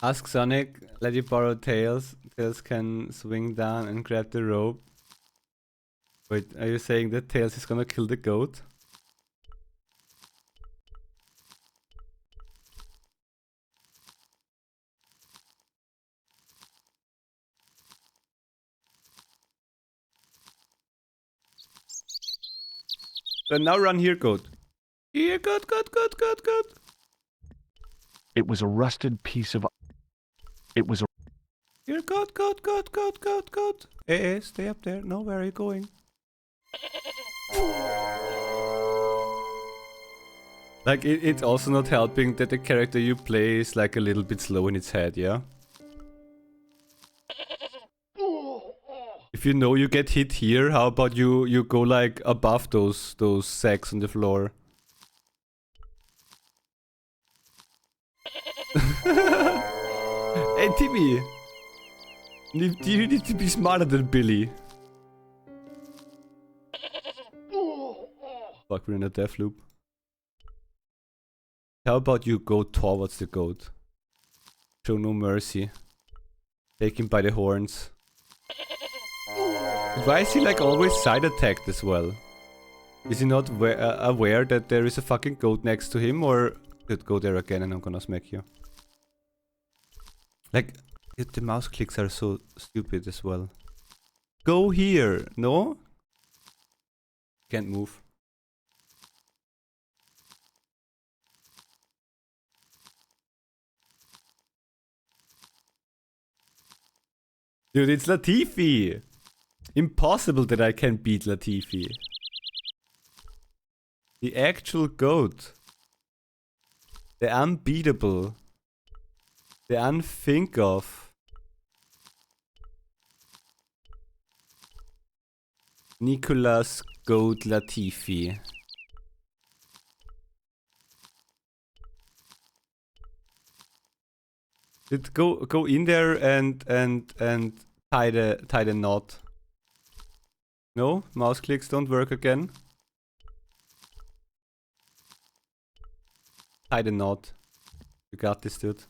Ask Sonic, let you borrow Tails. Tails can swing down and grab the rope. Wait, are you saying that Tails is gonna kill the goat? Then now run here, goat. Here, goat. It was a rusted piece of... It was a... Here, goat. Hey, stay up there. No, where are you going? Like, it's also not helping that the character you play is like a little bit slow in its head, yeah? If you know you get hit here, how about you go like above those sacks on the floor? Hey Timmy! You need to be smarter than Billy. Fuck, we're in a death loop. How about you go towards the goat? Show no mercy. Take him by the horns. Why is he like always side attacked as well? Is he not aware that there is a fucking goat next to him, or... Could go there again and I'm gonna smack you. Like, the mouse clicks are so stupid as well. Go here, no? Can't move. Dude, it's Latifi! Impossible that I can beat Latifi. The actual goat. The unbeatable. The unthink of. Nicolas Goat Latifi. Go in there and tie the knot. No? Mouse clicks don't work again? Tie the knot. You got this, dude.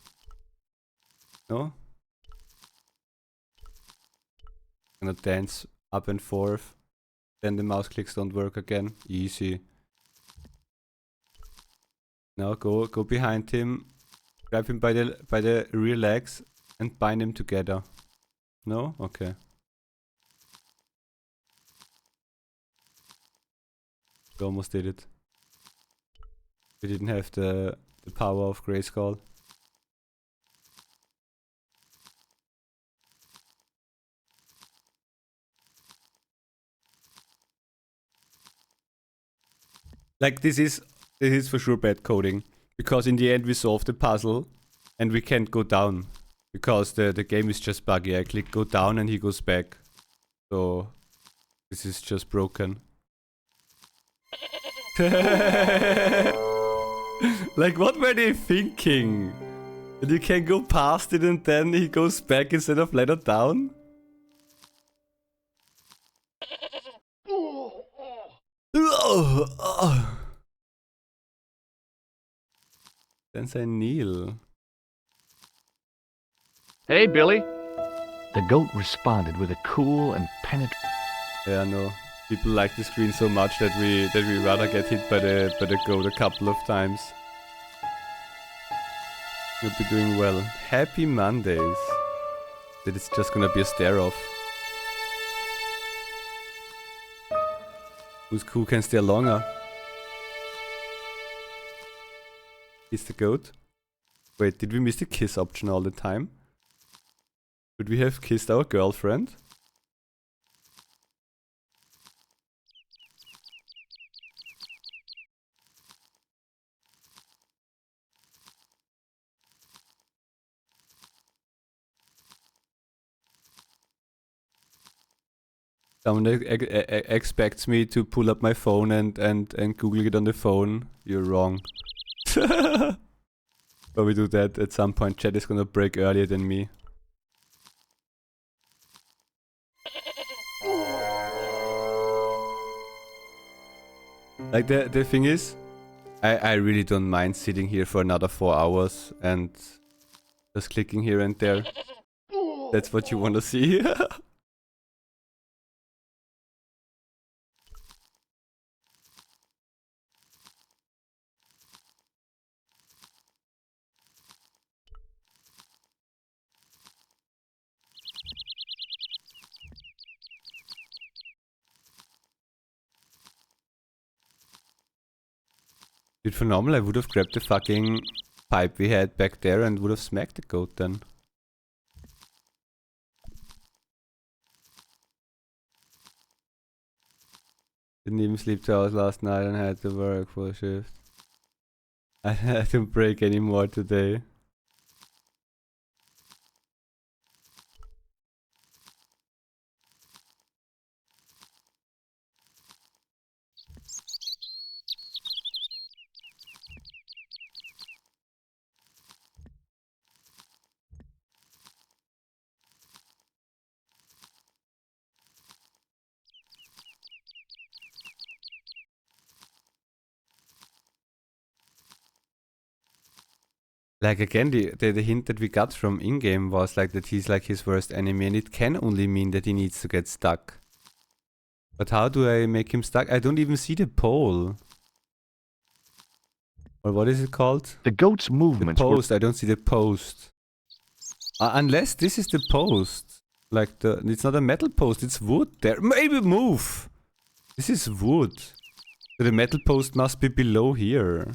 No? Gonna dance up and forth. Then the mouse clicks don't work again. Easy. Now go behind him. Grab him by the rear legs and bind him together. No? Okay. We almost did it. We didn't have the power of Grayskull. Like this is for sure bad coding. Because in the end we solve the puzzle and we can't go down. Because the game is just buggy. I click go down and he goes back. So this is just broken. Like what were they thinking? That you can go past it and then he goes back instead of ladder down? Then say kneel. Hey, Billy. The goat responded with a cool and penetrating. Yeah, no. People like the screen so much that we rather get hit by the goat a couple of times. We'll be doing well. Happy Mondays. That is just gonna be a stare off. Who can stay longer? Kiss the goat? Wait, did we miss the kiss option all the time? Could we have kissed our girlfriend? Someone expects me to pull up my phone and Google it on the phone. You're wrong. But we do that at some point. Chat is gonna break earlier than me. Like the thing is, I really don't mind sitting here for another 4 hours and just clicking here and there. That's what you want to see. Dude, for normal I would have grabbed the fucking pipe we had back there and would have smacked the goat then. Didn't even sleep 2 hours last night and had to work for a shift. I had to break anymore today. Like again, the hint that we got from in-game was like that he's like his worst enemy and it can only mean that he needs to get stuck. But how do I make him stuck? I don't even see the pole. Or what is it called? The goat's movements. The post. I don't see the post. Unless this is the post. Like it's not a metal post, it's wood there. Maybe move! This is wood. So the metal post must be below here.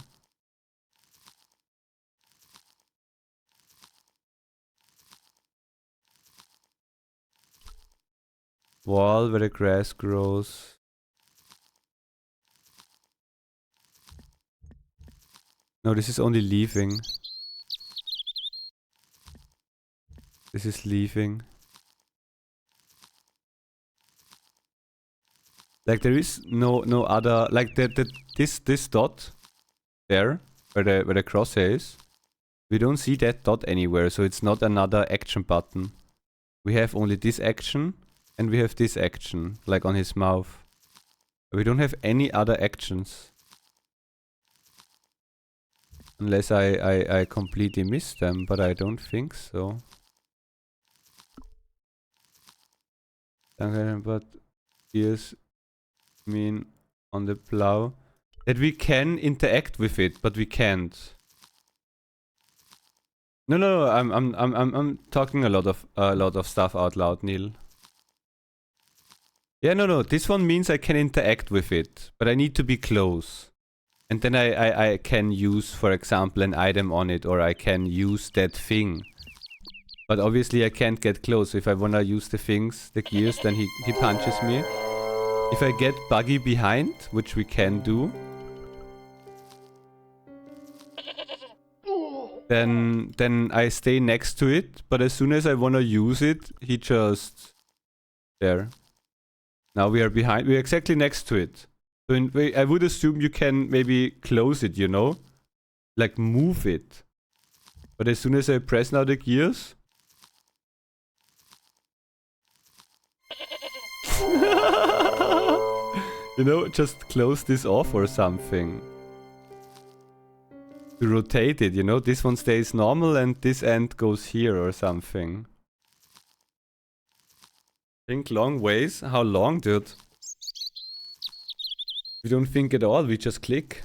Wall where the grass grows. No, this is only leaving. This is leaving. Like there is no other, like this dot there where the crosshair is. We don't see that dot anywhere, so it's not another action button. We have only this action and we have this action, like on his mouth. We don't have any other actions. Unless I completely missed them, but I don't think so. But here's mean on the plow that we can interact with it, but we can't. No, I'm talking a lot of stuff out loud, Neil. Yeah, no, this one means I can interact with it, but I need to be close. And then I can use, for example, an item on it, or I can use that thing. But obviously I can't get close. If I wanna use the things, the gears, then he punches me. If I get buggy behind, which we can do, then I stay next to it, but as soon as I wanna use it, he just... There. Now we are behind, we're exactly next to it. So I would assume you can maybe close it, you know? Like move it. But as soon as I press now the gears... You know, just close this off or something. To rotate it, you know? This one stays normal and this end goes here or something. Think long ways? How long, dude? We don't think at all, we just click.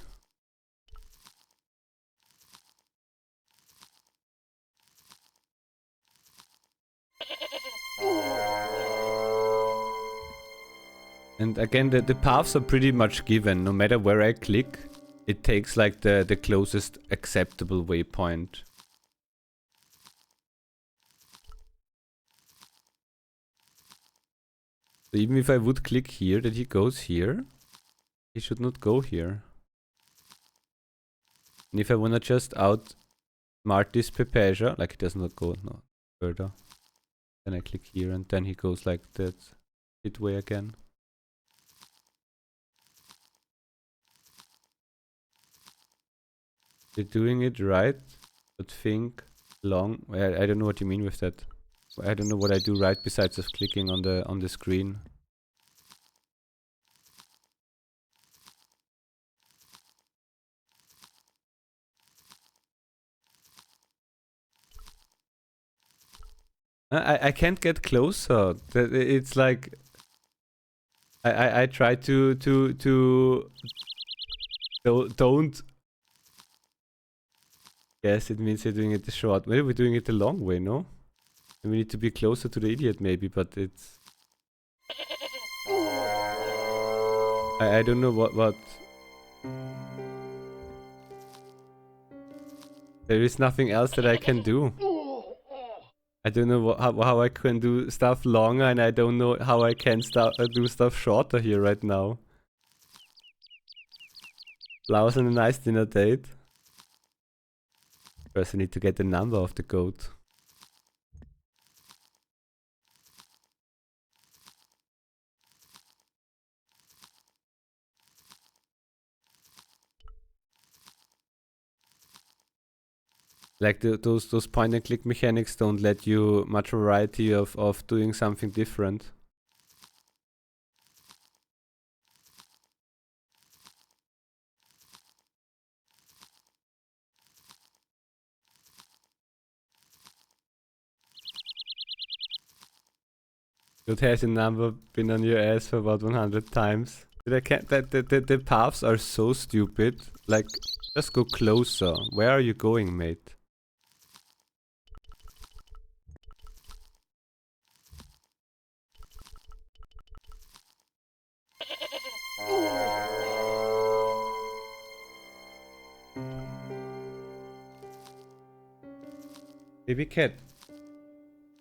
And again, the paths are pretty much given. No matter where I click, it takes like the closest acceptable waypoint. So even if I would click here, that he goes here, he should not go here. And if I wanna just outsmart this Pepeja, like he does not go no further, then I click here and then he goes like that way again. You're doing it right, but think long. I don't know what you mean with that. I don't know what I do right besides just clicking on the screen. I can't get closer. It's like I try to don't. Yes, it means you're doing it the short way. We're doing it the long way, no? And we need to be closer to the idiot maybe, but it's... I don't know what... There is nothing else that I can do. I don't know how I can do stuff longer, and I don't know how I can do stuff shorter here right now. Flowers on a nice dinner date. First I need to get the number of the goat. Like those point and click mechanics don't let you much variety of doing something different. It has a number been on your ass for about 100 times. But I can't, the paths are so stupid. Like, just go closer. Where are you going, mate? Baby cat.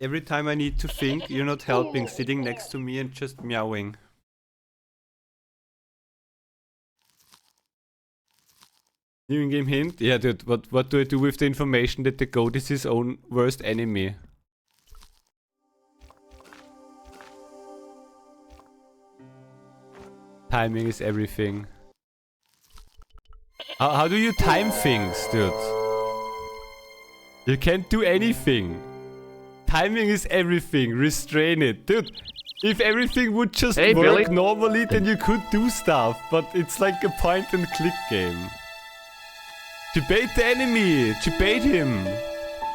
Every time I need to think, you're not helping, sitting next to me and just meowing. New in-game hint? Yeah, dude, what do I do with the information that the goat is his own worst enemy? Timing is everything. How do you time things, dude? You can't do anything. Timing is everything. Restrain it. Dude, if everything would just work Billy. normally, then you could do stuff. But it's like a point and click game. Debate the enemy. Debate him.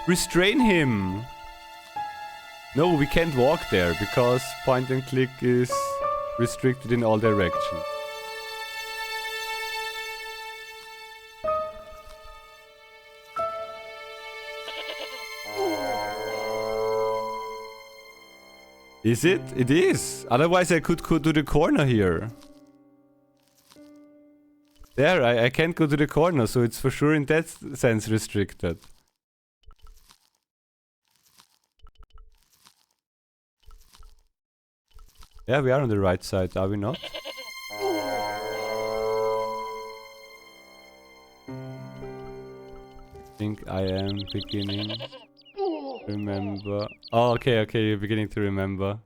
Restrain him. No, we can't walk there because point and click is restricted in all directions. Is it? It is. Otherwise I could go to the corner here. There, I can't go to the corner, so it's for sure in that sense restricted. Yeah, we are on the right side, are we not? think I am beginning. Remember. Oh, okay, okay, you're beginning to remember.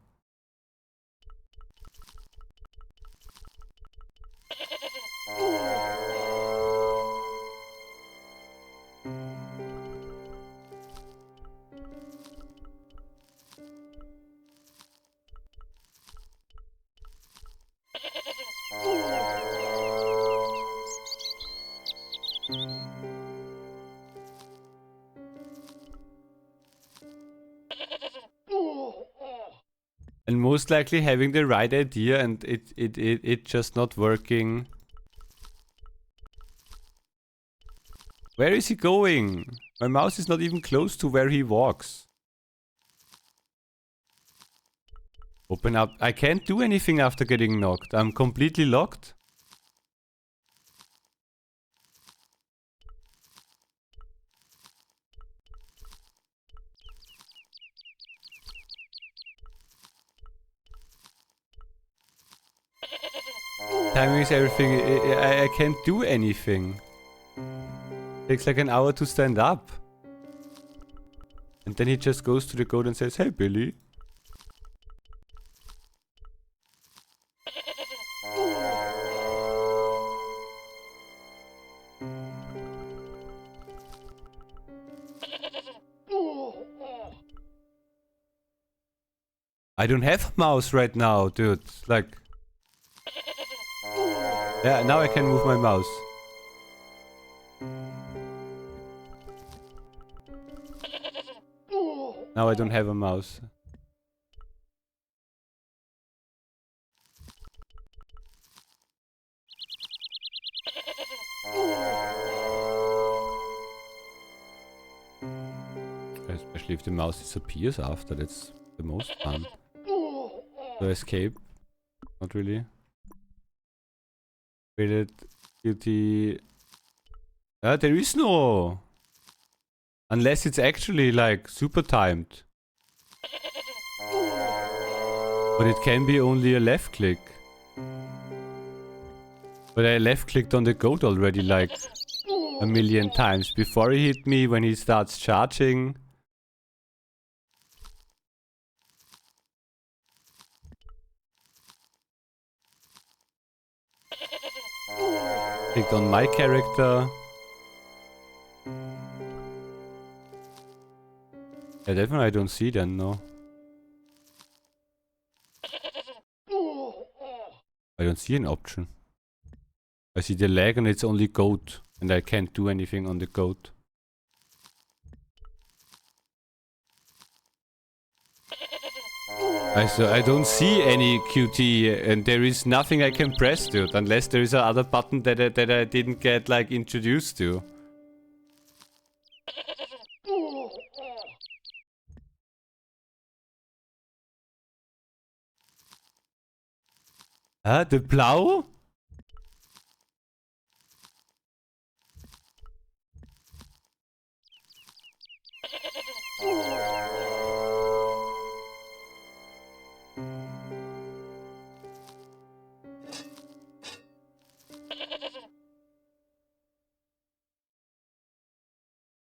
And most likely having the right idea and it just not working. Where is he going? My mouse is not even close to where he walks. Open up. I can't do anything after getting knocked. I'm completely locked. Timing is everything. I can't do anything. Takes like an hour to stand up. And then he just goes to the goat and says, "Hey, Billy." I don't have a mouse right now, dude. Like... Yeah, now I can move my mouse. Now I don't have a mouse. Especially if the mouse disappears after, that's the most fun. So escape. Not really. Rated guilty. There is no. Unless it's actually like super timed. But it can be only a left click. But I left clicked on the goat already like a million times. Before he hit me, when he starts charging. Clicked on my character. Yeah, that one I don't see then, no. I don't see an option. I see the lag and it's only goat. And I can't do anything on the goat. I don't see any QT and there is nothing I can press to it. Unless there is another button that I didn't get like introduced to. The plow?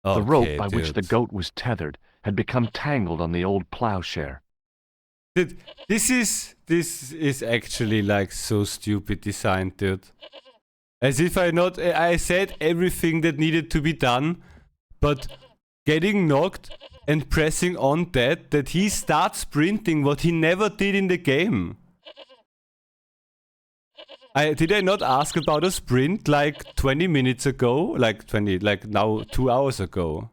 The rope by which the goat was tethered had become tangled on the old plowshare. Dude, this is actually like so stupid designed, dude. As if I said everything that needed to be done, but getting knocked and pressing on that he starts sprinting what he never did in the game. Did I not ask about a sprint like 20 minutes ago? Like now 2 hours ago.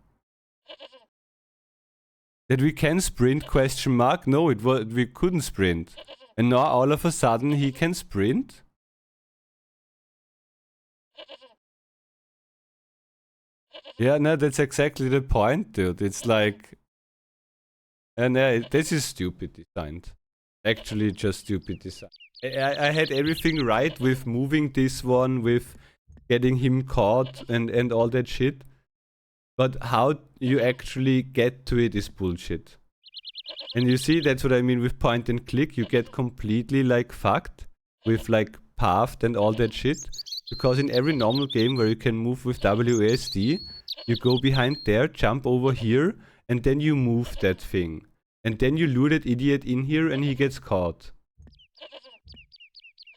That we can sprint, question mark? No, we couldn't sprint. And now all of a sudden he can sprint? Yeah, no, that's exactly the point, dude. It's like... And this is stupid designed. Actually just stupid design. I had everything right with moving this one, with getting him caught and all that shit. But how you actually get to it is bullshit. And you see, that's what I mean with point and click. You get completely like fucked with like path and all that shit. Because in every normal game where you can move with WASD, You go behind there, jump over here, and then you move that thing. And then you lure that idiot in here and he gets caught.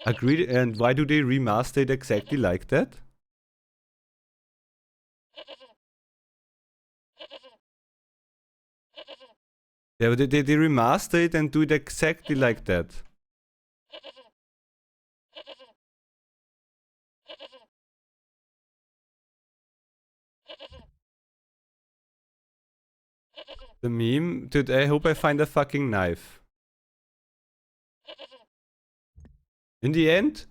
Agreed. And why do they remaster it exactly like that? Yeah, they remaster it and do it exactly like that. The meme? Dude, I hope I find a fucking knife. In the end,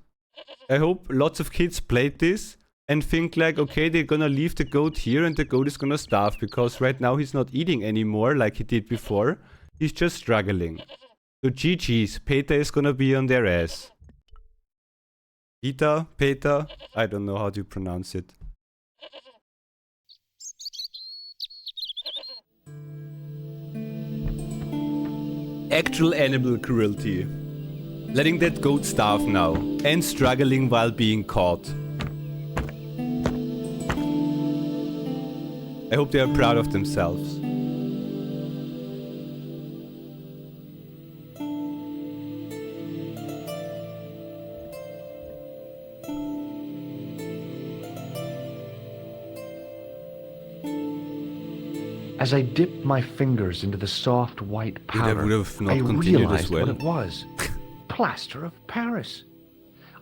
I hope lots of kids played this and think like, okay, they're gonna leave the goat here and the goat is gonna starve because right now he's not eating anymore like he did before. He's just struggling. So GG's, PETA is gonna be on their ass. PETA? I don't know how to pronounce it. Actual animal cruelty. Letting that goat starve now and struggling while being caught. I hope they are proud of themselves. As I dipped my fingers into the soft white powder, I realized well. what it was. Plaster of Paris.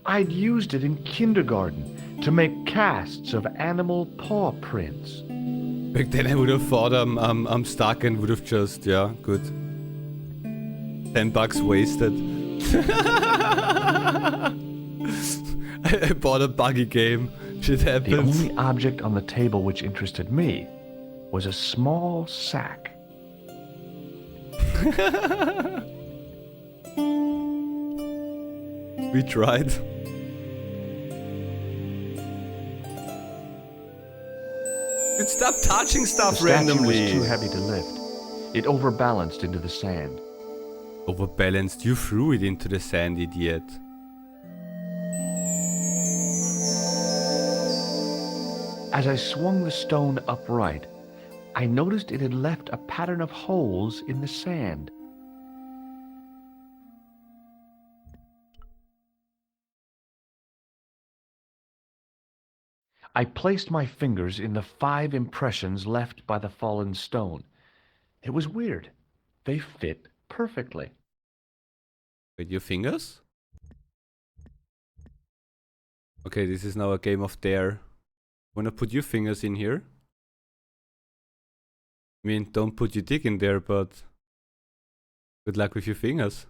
I'd used it in kindergarten to make casts of animal paw prints. Back then I would have thought I'm stuck and would have just, yeah, good. $10 wasted. I bought a buggy game. Shit happens. The only object on the table which interested me was a small sack. We tried. Dude, stop touching stuff randomly. The statue was too heavy to lift. It overbalanced into the sand. Overbalanced? You threw it into the sand, idiot. As I swung the stone upright, I noticed it had left a pattern of holes in the sand. I placed my fingers in the 5 impressions left by the fallen stone. It was weird. They fit perfectly. Wait, your fingers? Okay, this is now a game of dare. Wanna put your fingers in here? I mean, don't put your dick in there, but good luck with your fingers.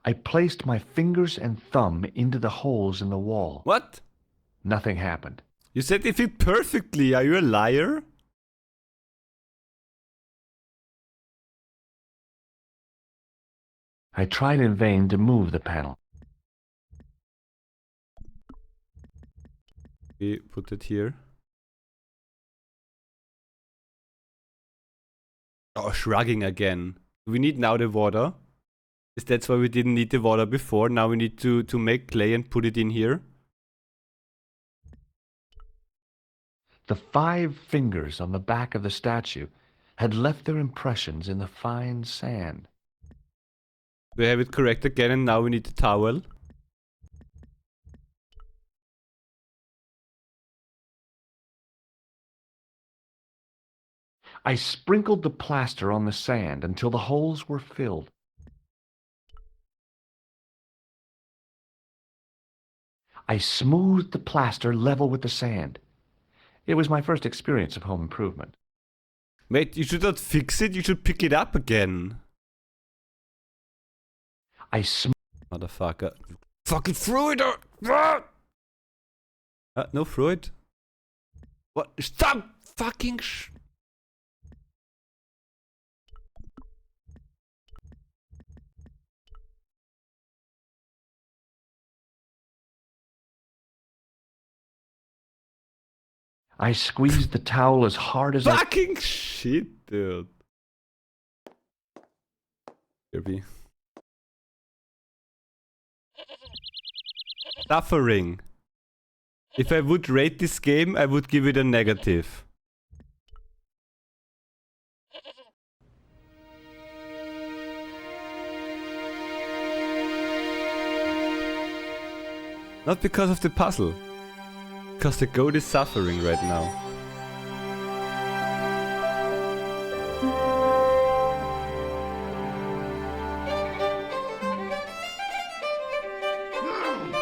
I placed my fingers and thumb into the holes in the wall. What? Nothing happened. You said they fit perfectly. Are you a liar? I tried in vain to move the panel. We put it here. Oh, shrugging again. We need now the water. Is that why we didn't need the water before? Now we need to make clay and put it in here. The 5 fingers on the back of the statue had left their impressions in the fine sand. We have it correct again and now we need the towel. I sprinkled the plaster on the sand until the holes were filled. I smoothed the plaster level with the sand. It was my first experience of home improvement. Mate, you should not fix it, you should pick it up again. Motherfucker. Fucking threw it! No, throw it. What? Stop fucking I squeezed the towel as hard as fucking shit, dude. Kirby. Suffering. If I would rate this game, I would give it a negative. Not because of the puzzle. Because the goat is suffering right now.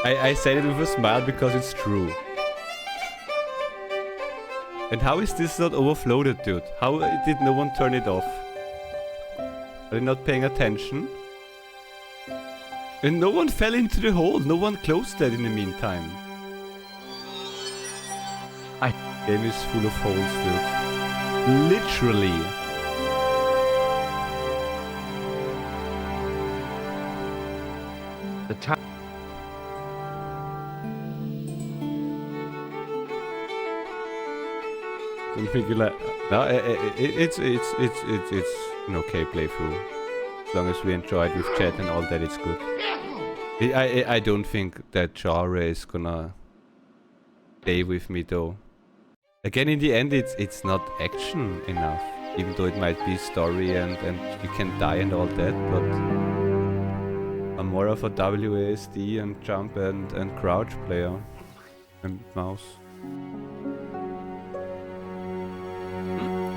I said it with a smile because it's true. And how is this not overflowed, dude? How did no one turn it off? Are they not paying attention? And no one fell into the hole. No one closed that in the meantime. Game is full of holes, dude. Literally. The time. Don't think you like. No, it's an okay playthrough. As long as we enjoy it with chat and all that, it's good. I don't think that genre is gonna stay with me though. Again, in the end, it's not action enough. Even though it might be story and you can die and all that, but I'm more of a WASD and jump and crouch player and mouse.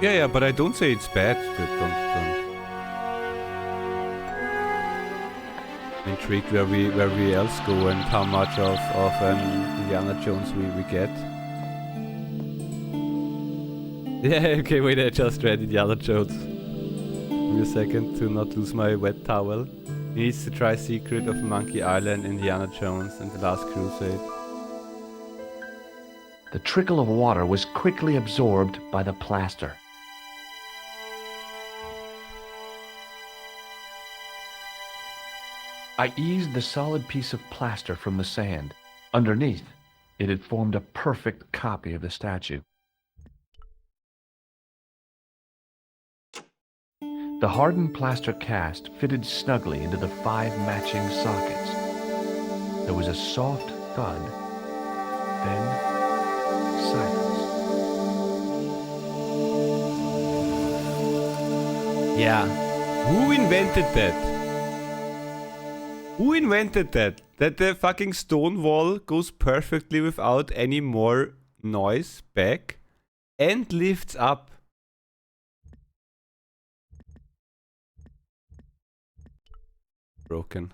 Yeah, but I don't say it's bad. Don't. I'm intrigued where we else go and how much of Indiana Jones we get. Yeah, okay, wait, I just read Indiana Jones. Give me a second to not lose my wet towel. He needs to try Secret of Monkey Island, Indiana Jones, and The Last Crusade. The trickle of water was quickly absorbed by the plaster. I eased the solid piece of plaster from the sand. Underneath, it had formed a perfect copy of the statue. The hardened plaster cast fitted snugly into the 5 matching sockets. There was a soft thud, then silence. Yeah. Who invented that? Who invented that? That the fucking stone wall goes perfectly without any more noise back and lifts up. Broken.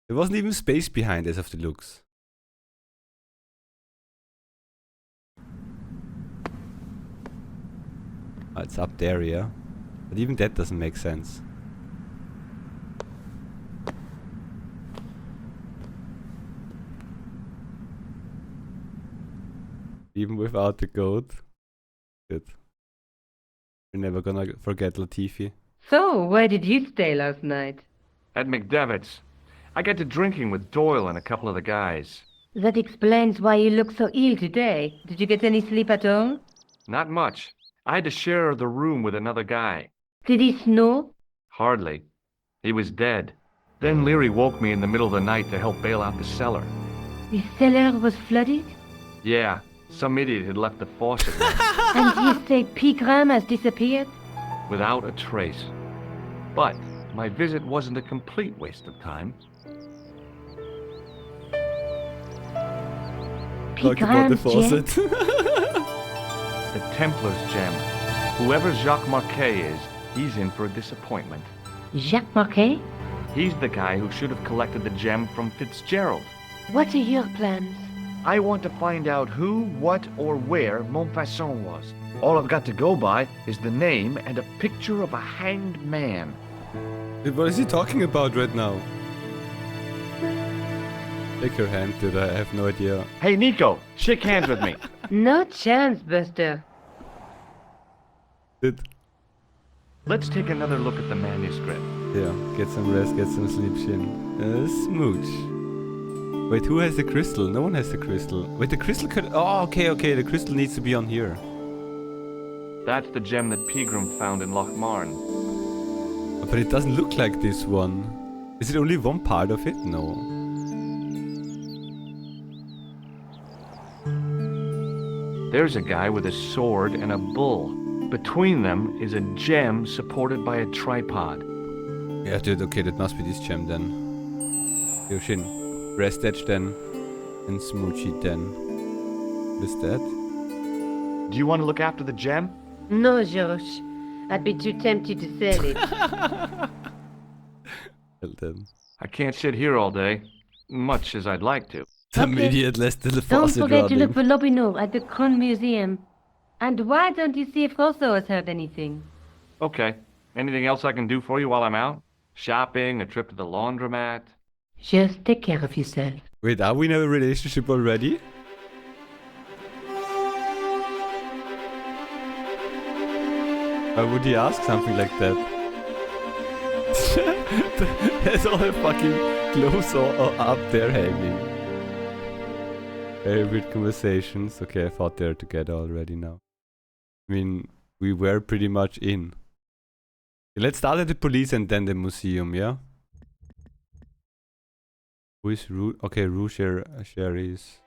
There wasn't even space behind as of the looks. Oh, it's up there, yeah. But even that doesn't make sense. Even without the goat. Good. We're never gonna forget Latifi. So, where did you stay last night? At McDevitt's. I got to drinking with Doyle and a couple of the guys. That explains why you look so ill today. Did you get any sleep at all? Not much. I had to share the room with another guy. Did he snore? Hardly. He was dead. Then Leary woke me in the middle of the night to help bail out the cellar. The cellar was flooded? Yeah, some idiot had left the faucet running. And you say Pegram has disappeared? Without a trace. But my visit wasn't a complete waste of time. Talk about the faucet. The Templar's gem. Whoever Jacques Marquet is, he's in for a disappointment. Jacques Marquet? He's the guy who should have collected the gem from Fitzgerald. What are your plans? I want to find out who, what, or where Montfaucon was. All I've got to go by is the name and a picture of a hanged man. What is he talking about right now? Take your hand, dude. I have no idea. Hey, Nico, shake hands with me. No chance, Buster. Dude. Let's take another look at the manuscript. Yeah, get some rest, get some sleep, Shin. Smooch. Wait, who has the crystal? No one has the crystal. Wait, the crystal could... Oh, okay, the crystal needs to be on here. That's the gem that Pegram found in Lochmarn. But it doesn't look like this one. Is it only one part of it? No. There's a guy with a sword and a bull. Between them is a gem supported by a tripod. Yeah, dude, okay, that must be this gem then. Yoshin. Restage then. And Smoochie then. What is that? Do you want to look after the gem? No, Josh. I'd be too tempted to sell it. Well then. I can't sit here all day, much as I'd like to. The immediate less than the Don't faucet forget to running. look for Lobino at the Kron Museum. And why don't you see if Rosso has heard anything? Okay. Anything else I can do for you while I'm out? Shopping, a trip to the laundromat? Just take care of yourself. Wait, are we in a relationship already? Why would he ask something like that? There's all the fucking clothes all up there hanging. Very weird conversations. Okay, I thought they're together already now. I mean, we were pretty much in. Let's start at the police and then the museum, yeah? Who is Rue? Okay, Rue Sherry is...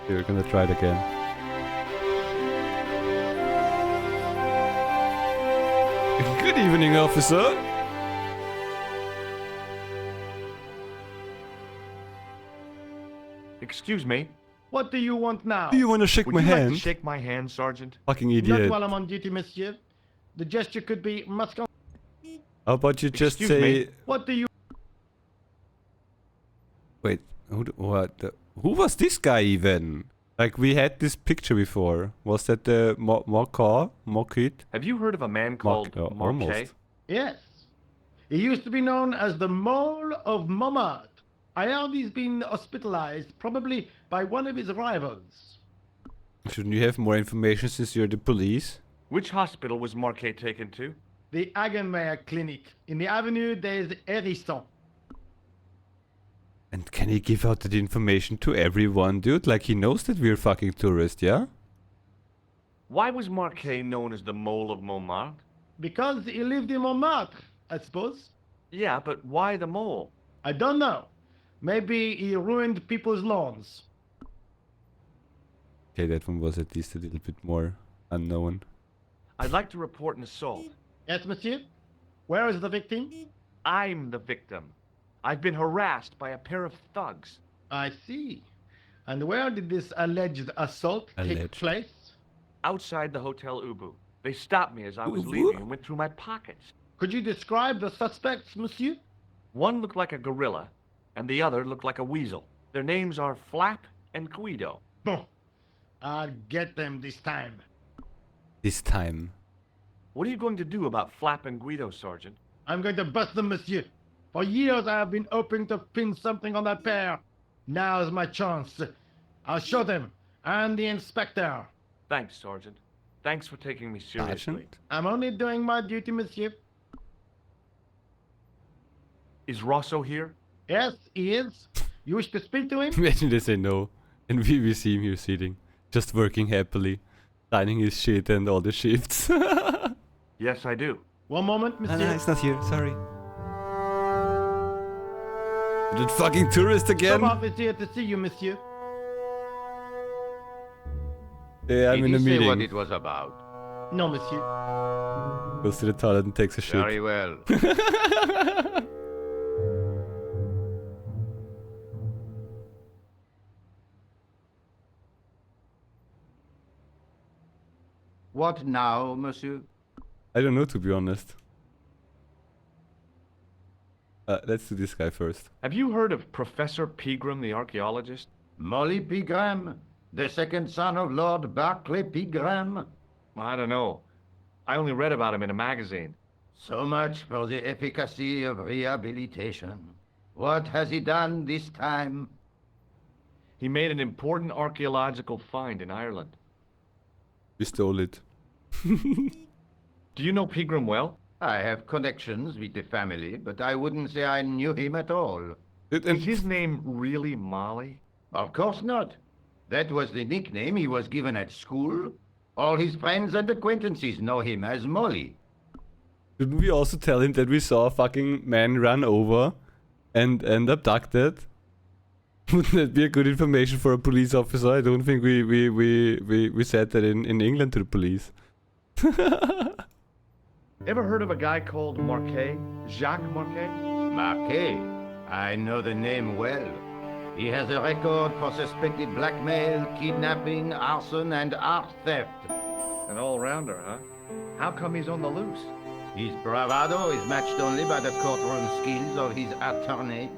We're gonna try it again. Good evening, officer! Excuse me. What do you want now? Do you want to shake Would my you like hand? to shake my hand, Sergeant? Fucking Not idiot. while I'm on duty, monsieur. The gesture could be Moscow. How about you just Excuse say... me. What do you... Wait, who was this guy even? Like, we had this picture before. Was that the Mokit? Have you heard of a man called Marquet? Almost. Yes. He used to be known as the Mole of Montmartre. I heard he's been hospitalized, probably by one of his rivals. Shouldn't you have more information since you're the police? Which hospital was Marquet taken to? The Hagenmeyer Clinic. In the Avenue des Hérissons. And can he give out that information to everyone, dude? Like, he knows that we're fucking tourists, yeah? Why was Marquet known as the Mole of Montmartre? Because he lived in Montmartre, I suppose. Yeah, but why the mole? I don't know. Maybe he ruined people's lawns. Okay, that one was at least a little bit more unknown. I'd like to report an assault. Yes, monsieur? Where is the victim? I'm the victim. I've been harassed by a pair of thugs. I see. And where did this alleged assault take place? Outside the Hotel Ubu. They stopped me as I was Ubu? leaving and went through my pockets. Could you describe the suspects, monsieur? One looked like a gorilla, and the other looked like a weasel. Their names are Flap and Guido. Bon. I'll get them this time. This time. What are you going to do about Flap and Guido, Sergeant? I'm going to bust them, monsieur. For years I have been hoping to pin something on that pair. Now's my chance. I'll show them. And the inspector. Thanks, Sergeant. Thanks for taking me seriously. Sergeant? I'm only doing my duty, monsieur. Is Rosso here? Yes, he is. You wish to speak to him? Imagine they say no. And we see him here sitting. Just working happily. Signing his shit and all the shifts. Yes, I do. One moment, monsieur. No, it's not here. Sorry. That fucking tourist again? Some office here to see you, monsieur. Yeah, I'm Did in a he say meeting. what it was about? No, monsieur. Goes to the toilet and takes a shit. Very well. What now, monsieur? I don't know, to be honest. Let's do this guy first. Have you heard of Professor Pegram, the archaeologist? Molly Pegram, the second son of Lord Barclay Pegram. I don't know. I only read about him in a magazine. So much for the efficacy of rehabilitation. What has he done this time? He made an important archaeological find in Ireland. We stole it. Do you know Pegram well? I have connections with the family, but I wouldn't say I knew him at all. Is his name really Molly? Of course not. That was the nickname he was given at school. All his friends and acquaintances know him as Molly. Shouldn't we also tell him that we saw a fucking man run over and abducted? Wouldn't that be a good information for a police officer? I don't think we said that in England to the police. Ever heard of a guy called Marquet? Jacques Marquet? Marquet? I know the name well. He has a record for suspected blackmail, kidnapping, arson, and art theft. An all-rounder, huh? How come he's on the loose? His bravado is matched only by the courtroom skills of his attorney.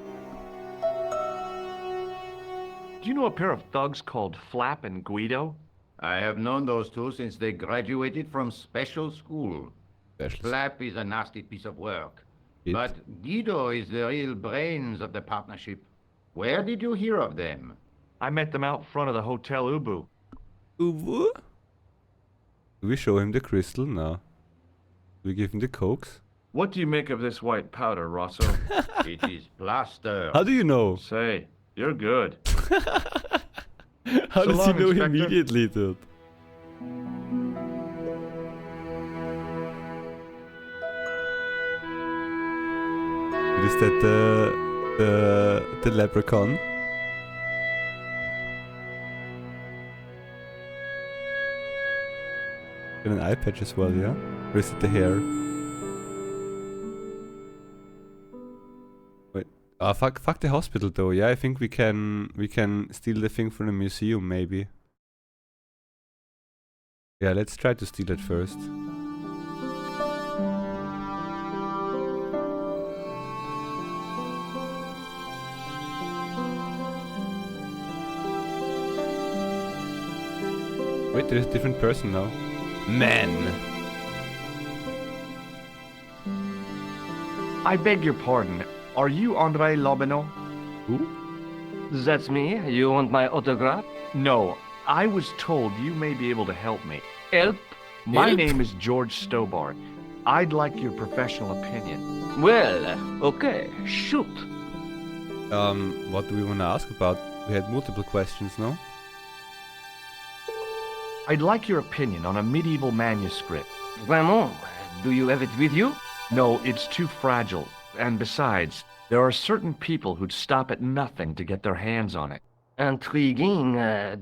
Do you know a pair of thugs called Flap and Guido? I have known those two since they graduated from special school. Flap is a nasty piece of work. But Guido is the real brains of the partnership. Where did you hear of them? I met them out front of the Hotel Ubu. Ubu? Do we show him the crystal? No. Do we give him the cokes? What do you make of this white powder, Rosso? It is plaster. How do you know? Say, you're good. How So does long, he know Inspector. immediately, dude? Is that the leprechaun? Got an eye patch as well, yeah? Or is it the hair? Wait. Ah, fuck the hospital though. Yeah, I think we can steal the thing from the museum maybe. Yeah, let's try to steal it first. Wait, there's a different person now. Man! I beg your pardon. Are you André Lobineau? Who? That's me. You want my autograph? No. I was told you may be able to help me. Help? My Help? name is George Stobart. I'd like your professional opinion. Well, okay. Shoot. What do we want to ask about? We had multiple questions, no? I'd like your opinion on a medieval manuscript. Vraiment? Do you have it with you? No, it's too fragile. And besides, there are certain people who'd stop at nothing to get their hands on it. Intriguing.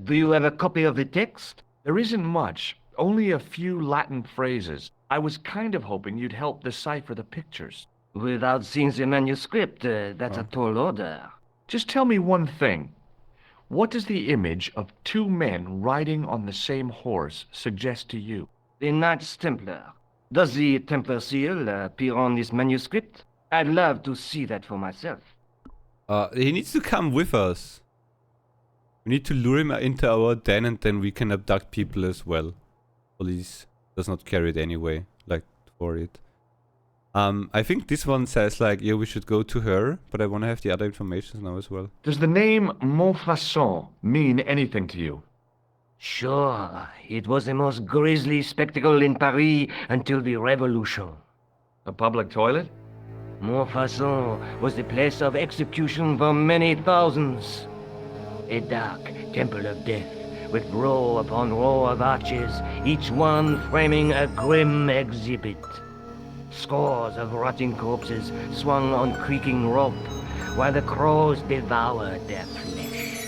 Do you have a copy of the text? There isn't much, only a few Latin phrases. I was kind of hoping you'd help decipher the pictures. Without seeing the manuscript, that's a tall order. Just tell me one thing. What does the image of two men riding on the same horse suggest to you? The Knights Templar. Does the Templar seal appear on this manuscript? I'd love to see that for myself. He needs to come with us. We need to lure him into our den and then we can abduct people as well. Police does not carry it anyway, like for it. I think this one says like, yeah, we should go to her, but I want to have the other information now as well. Does the name Montfaucon mean anything to you? Sure, it was the most grisly spectacle in Paris until the Revolution. A public toilet? Montfaucon was the place of execution for many thousands. A dark temple of death, with row upon row of arches, each one framing a grim exhibit. Scores of rotting corpses swung on creaking rope, while the crows devoured their flesh.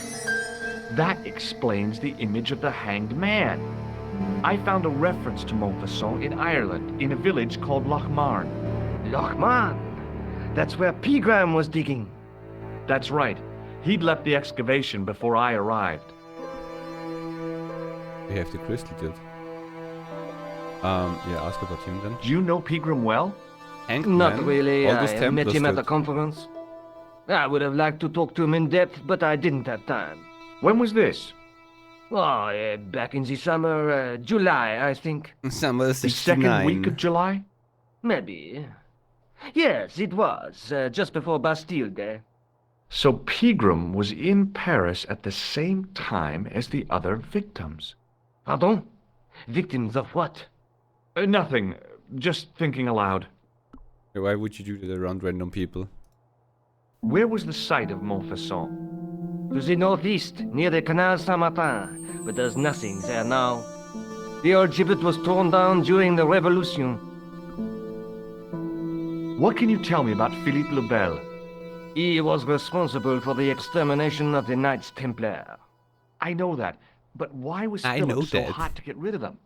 That explains the image of the hanged man. I found a reference to Montfaucon in Ireland, in a village called Lochmarn. Lochmarn? That's where Pegram was digging. That's right. He'd left the excavation before I arrived. We have the crystal, dude. Yeah, ask about him then. Do you know Pegram well? Hanged Not man? really. All those I met Templars, him at dude. a conference. I would have liked to talk to him in depth, but I didn't have time. When was this? Oh, back in the summer, July, I think. Summer The 69. second week of July? Maybe. Yes, it was, just before Bastille Day. So Pegram was in Paris at the same time as the other victims. Pardon? Victims of what? Nothing. Just thinking aloud. Why would you do that around random people? Where was the site of Montfaucon? To the northeast, near the Canal Saint-Martin, but there's nothing there now. The old gibbet was torn down during the Revolution. What can you tell me about Philippe le Bel? He was responsible for the extermination of the Knights Templar. I know that, but why was I know Philip so that. hot to get rid of them?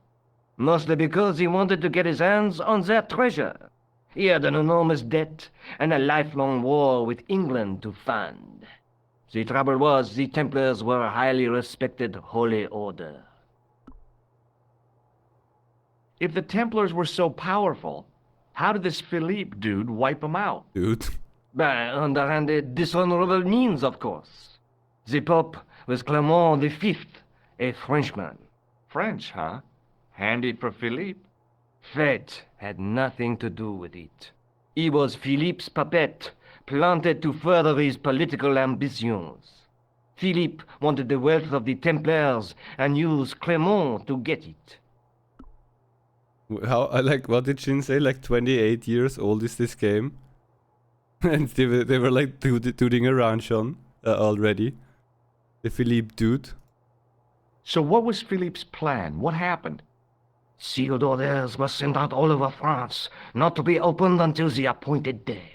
Mostly because he wanted to get his hands on their treasure. He had an enormous debt and a lifelong war with England to fund. The trouble was, the Templars were a highly respected holy order. If the Templars were so powerful, how did this Philippe dude wipe them out? Dude. By underhanded, dishonorable means, of course. The Pope was Clement V, a Frenchman. French, huh? Handy for Philippe. Fate had nothing to do with it. He was Philippe's puppet, planted to further his political ambitions. Philippe wanted the wealth of the Templars and used Clement to get it. How, like, what did Jin say? Like 28 years old is this game? And they were like tooting around Sean already. The Philippe dude. So what was Philippe's plan? What happened? Sealed orders were sent out all over France, not to be opened until the appointed day.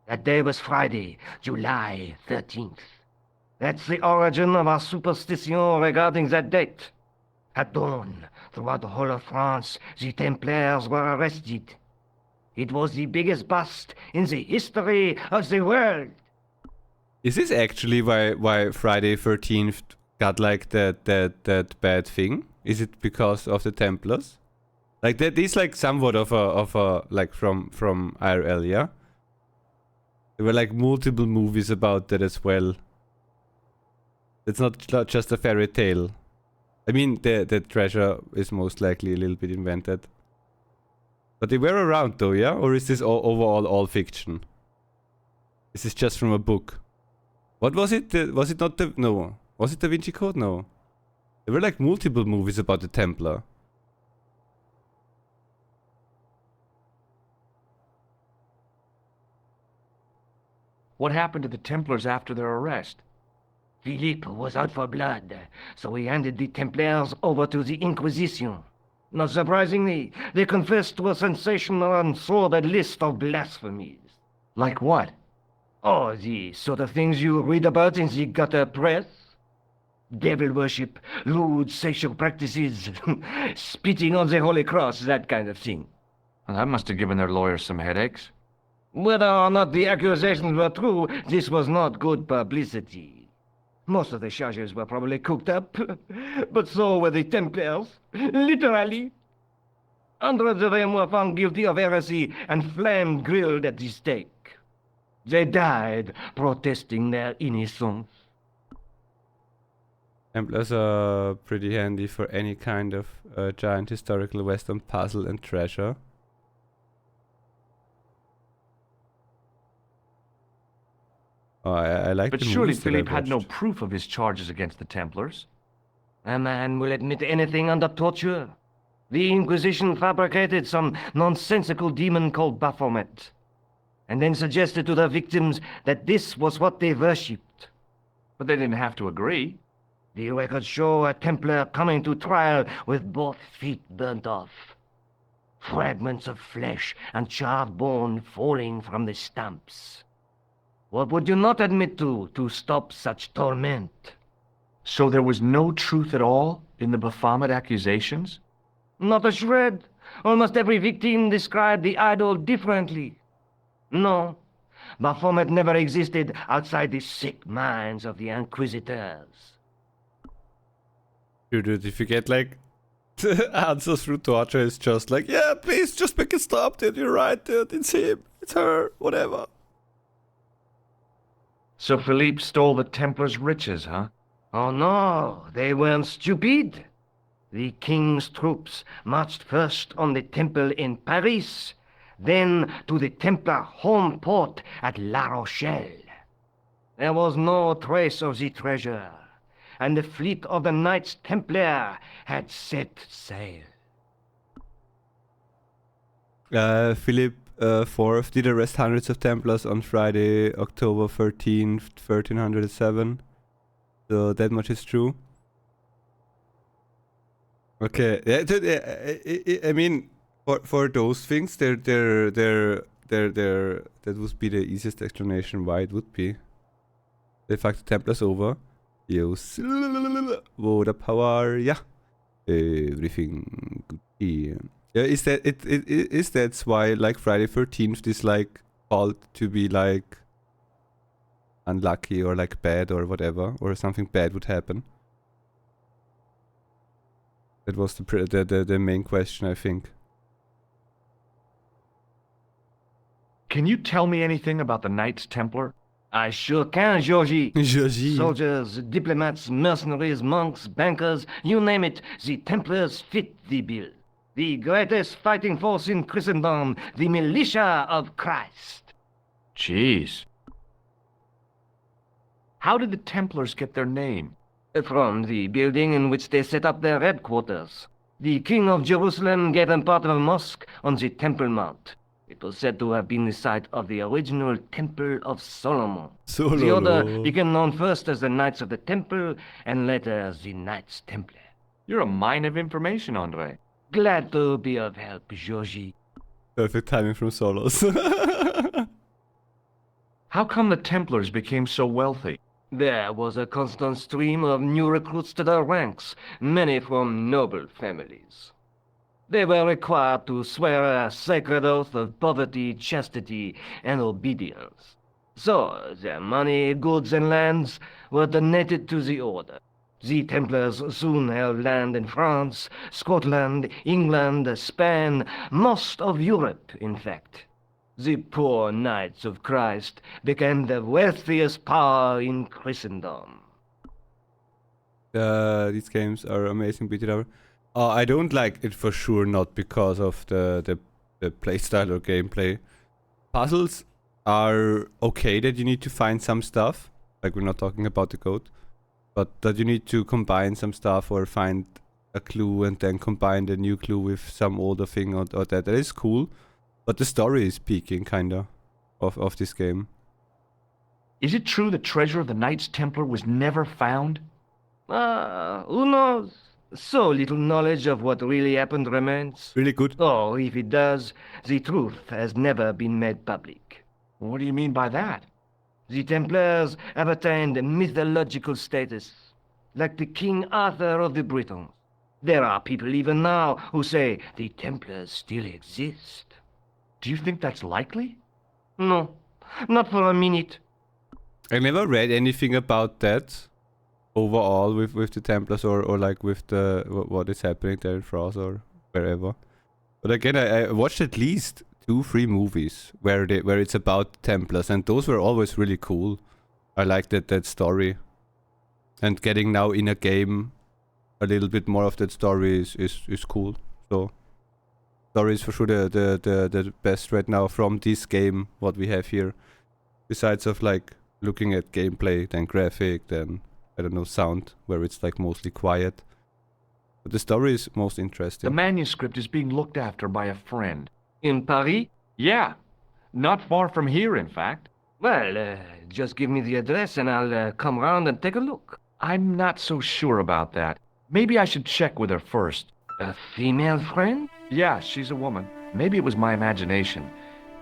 That day was Friday, July 13th. That's the origin of our superstition regarding that date. At dawn, throughout the whole of France, the Templars were arrested. It was the biggest bust in the history of the world. Is this actually why Friday 13th got like that bad thing? Is it because of the Templars? Like that is like somewhat of a like from IRL, yeah? There were like multiple movies about that as well. It's not just a fairy tale. I mean, the treasure is most likely a little bit invented. But they were around though, yeah? Or is this overall all fiction? This is just from a book. What was it? Was it not the... No. Was it Da Vinci Code? No. There were like multiple movies about the Templar. What happened to the Templars after their arrest? Philippe was out for blood, so he handed the Templars over to the Inquisition. Not surprisingly, they confessed to a sensational and sordid list of blasphemies. Like what? Oh, the sort of things you read about in the gutter press. Devil worship, lewd sexual practices, spitting on the Holy Cross, that kind of thing. Well, that must have given their lawyers some headaches. Whether or not the accusations were true, this was not good publicity. Most of the charges were probably cooked up, but so were the Templars, literally. Hundreds of them were found guilty of heresy and flame-grilled at the stake. They died protesting their innocence. Templars are pretty handy for any kind of giant historical Western puzzle and treasure. Oh, I like but the surely movies that I Philippe had no watched. proof of his charges against the Templars. A man will admit anything under torture. The Inquisition fabricated some nonsensical demon called Baphomet, and then suggested to the victims that this was what they worshipped. But they didn't have to agree. The records show a Templar coming to trial with both feet burnt off. Fragments of flesh and charred bone falling from the stumps. What would you not admit to stop such torment? So there was no truth at all in the Baphomet accusations? Not a shred. Almost every victim described the idol differently. No, Baphomet never existed outside the sick minds of the Inquisitors. Dude, if you get like answers through torture, it's just like, yeah, please just make it stop, dude. You're right, dude. It's him. It's her. Whatever. So Philippe stole the Templars' riches, huh? Oh no, they weren't stupid. The king's troops marched first on the temple in Paris, then to the Templar home port at La Rochelle. There was no trace of the treasure, and the fleet of the Knights Templar had set sail. Philip IV did arrest hundreds of Templars on Friday, October 13th, 1307. So that much is true. Okay, yeah, I mean, for those things, that would be the easiest explanation why it would be. The fact the Templars over. Use water power, yeah. Everything good. Yeah, is that is that's why like Friday 13th is like called to be like unlucky or like bad or whatever, or something bad would happen? That was the main question, I think. Can you tell me anything about the Knights Templar? I sure can, Georgie. Georgie. Soldiers, diplomats, mercenaries, monks, bankers, you name it, the Templars fit the bill. The greatest fighting force in Christendom, the militia of Christ. Jeez. How did the Templars get their name? From the building in which they set up their headquarters. The King of Jerusalem gave them part of a mosque on the Temple Mount. It was said to have been the site of the original Temple of Solomon. The order became known first as the Knights of the Temple, and later as the Knights Templar. You're a mine of information, Andre. Glad to be of help, Georgie. Perfect timing from Solos. How come the Templars became so wealthy? There was a constant stream of new recruits to their ranks, many from noble families. They were required to swear a sacred oath of poverty, chastity, and obedience. So, their money, goods, and lands were donated to the order. The Templars soon held land in France, Scotland, England, Spain, most of Europe, in fact. The poor Knights of Christ became the wealthiest power in Christendom. These games are amazing, beat it over. I don't like it for sure, not because of the playstyle or gameplay. Puzzles are okay that you need to find some stuff, like we're not talking about the code, but that you need to combine some stuff or find a clue and then combine the new clue with some older thing or that is cool. But the story is peaking, kinda, of this game. Is it true the treasure of the Knights Templar was never found? Who knows? So little knowledge of what really happened remains. Really good. Or if it does, the truth has never been made public. What do you mean by that? The Templars have attained mythological status, like the King Arthur of the Britons. There are people even now who say the Templars still exist. Do you think that's likely? No, not for a minute. I never read anything about that overall with the Templars or like with the what is happening there in France or wherever. But again, I watched at least 2-3 movies where it's about Templars, and those were always really cool. I liked that story, and getting now in a game a little bit more of that story is cool. So story is for sure the best right now from this game what we have here, besides of like looking at gameplay, then graphic, then I don't know, sound, where it's like mostly quiet. But the story is most interesting. The manuscript is being looked after by a friend. In Paris? Yeah, not far from here, in fact. Well, just give me the address and I'll come round and take a look. I'm not so sure about that. Maybe I should check with her first. A female friend? Yeah, she's a woman. Maybe it was my imagination,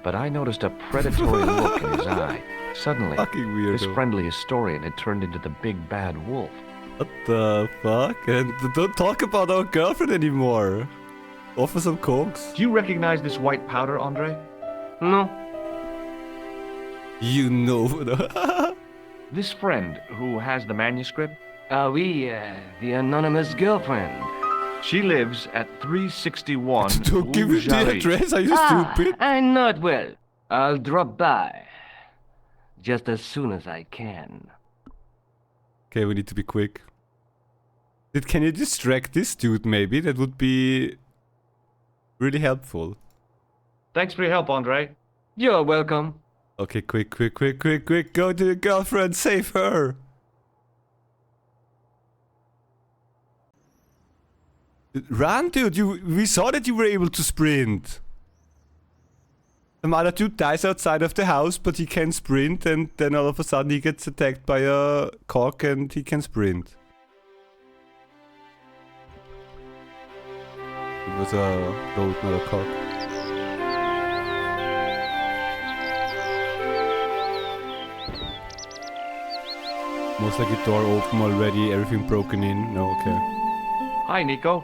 but I noticed a predatory look in his eye. Suddenly, this friendly historian had turned into the big bad wolf. What the fuck? And don't talk about our girlfriend anymore. Offer some cokes. Do you recognize this white powder, Andre? No. You know. This friend who has the manuscript? Oui, the anonymous girlfriend. She lives at 361 Don't give me the address, are you stupid? I know it well. I'll drop by. Just as soon as I can. Okay, we need to be quick. Can you distract this dude maybe? That would be really helpful. Thanks for your help, Andre. You're welcome. Okay, quick. Go to your girlfriend, save her. Run, dude, we saw that you were able to sprint. Some other dude dies outside of the house, but he can sprint, and then all of a sudden he gets attacked by a cock and he can sprint. It was a goat, not a cock. Most like a door open already, everything broken in. No, okay. Hi, Nico.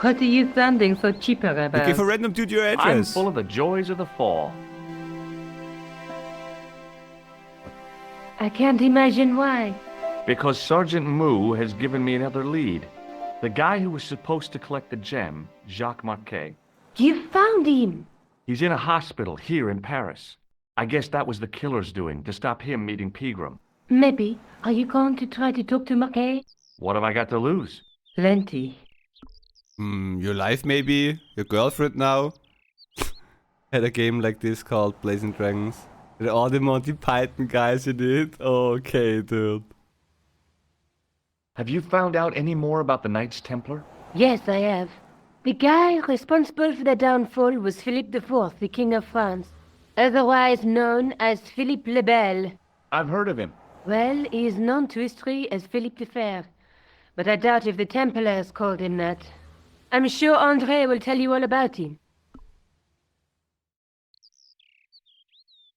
What are you sounding so cheaper You about? give a random dude your I'm address. full of the joys of the fall. I can't imagine why. Because Sergeant Moo has given me another lead. The guy who was supposed to collect the gem, Jacques Marquet. You found him! He's in a hospital here in Paris. I guess that was the killer's doing, to stop him meeting Pegram. Maybe. Are you going to try to talk to Marquet? What have I got to lose? Plenty. Your life maybe? Your girlfriend now? Had a game like this called Blazing Dragons. With all the Monty Python guys in it? Okay, dude. Have you found out any more about the Knights Templar? Yes, I have. The guy responsible for their downfall was Philippe IV, the King of France, otherwise known as Philippe le Bel. I've heard of him. Well, he is known to history as Philippe the Fair, but I doubt if the Templars called him that. I'm sure André will tell you all about him.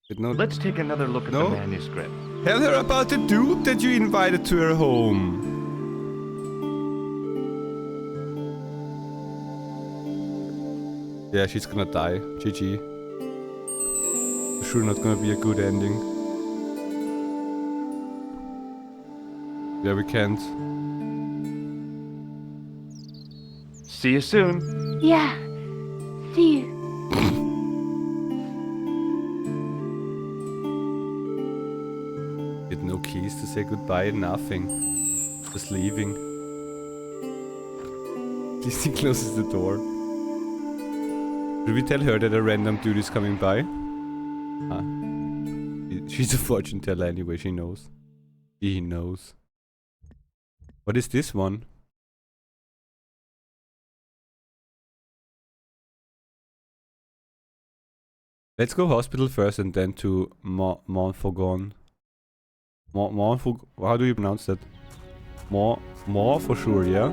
But no, Let's take another look at No? the manuscript. tell her about the dude that you invited to her home. Yeah, she's gonna die. GG. Sure not gonna be a good ending. Yeah, we can't. See you soon. Yeah. See you. With no keys to say goodbye, nothing. Just leaving. Disney closes the door. Should we tell her that a random dude is coming by? Ah. She's a fortune teller anyway, she knows. He knows. What is this one? Let's go hospital first and then to Montfaucon. How do you pronounce that? More for sure, yeah?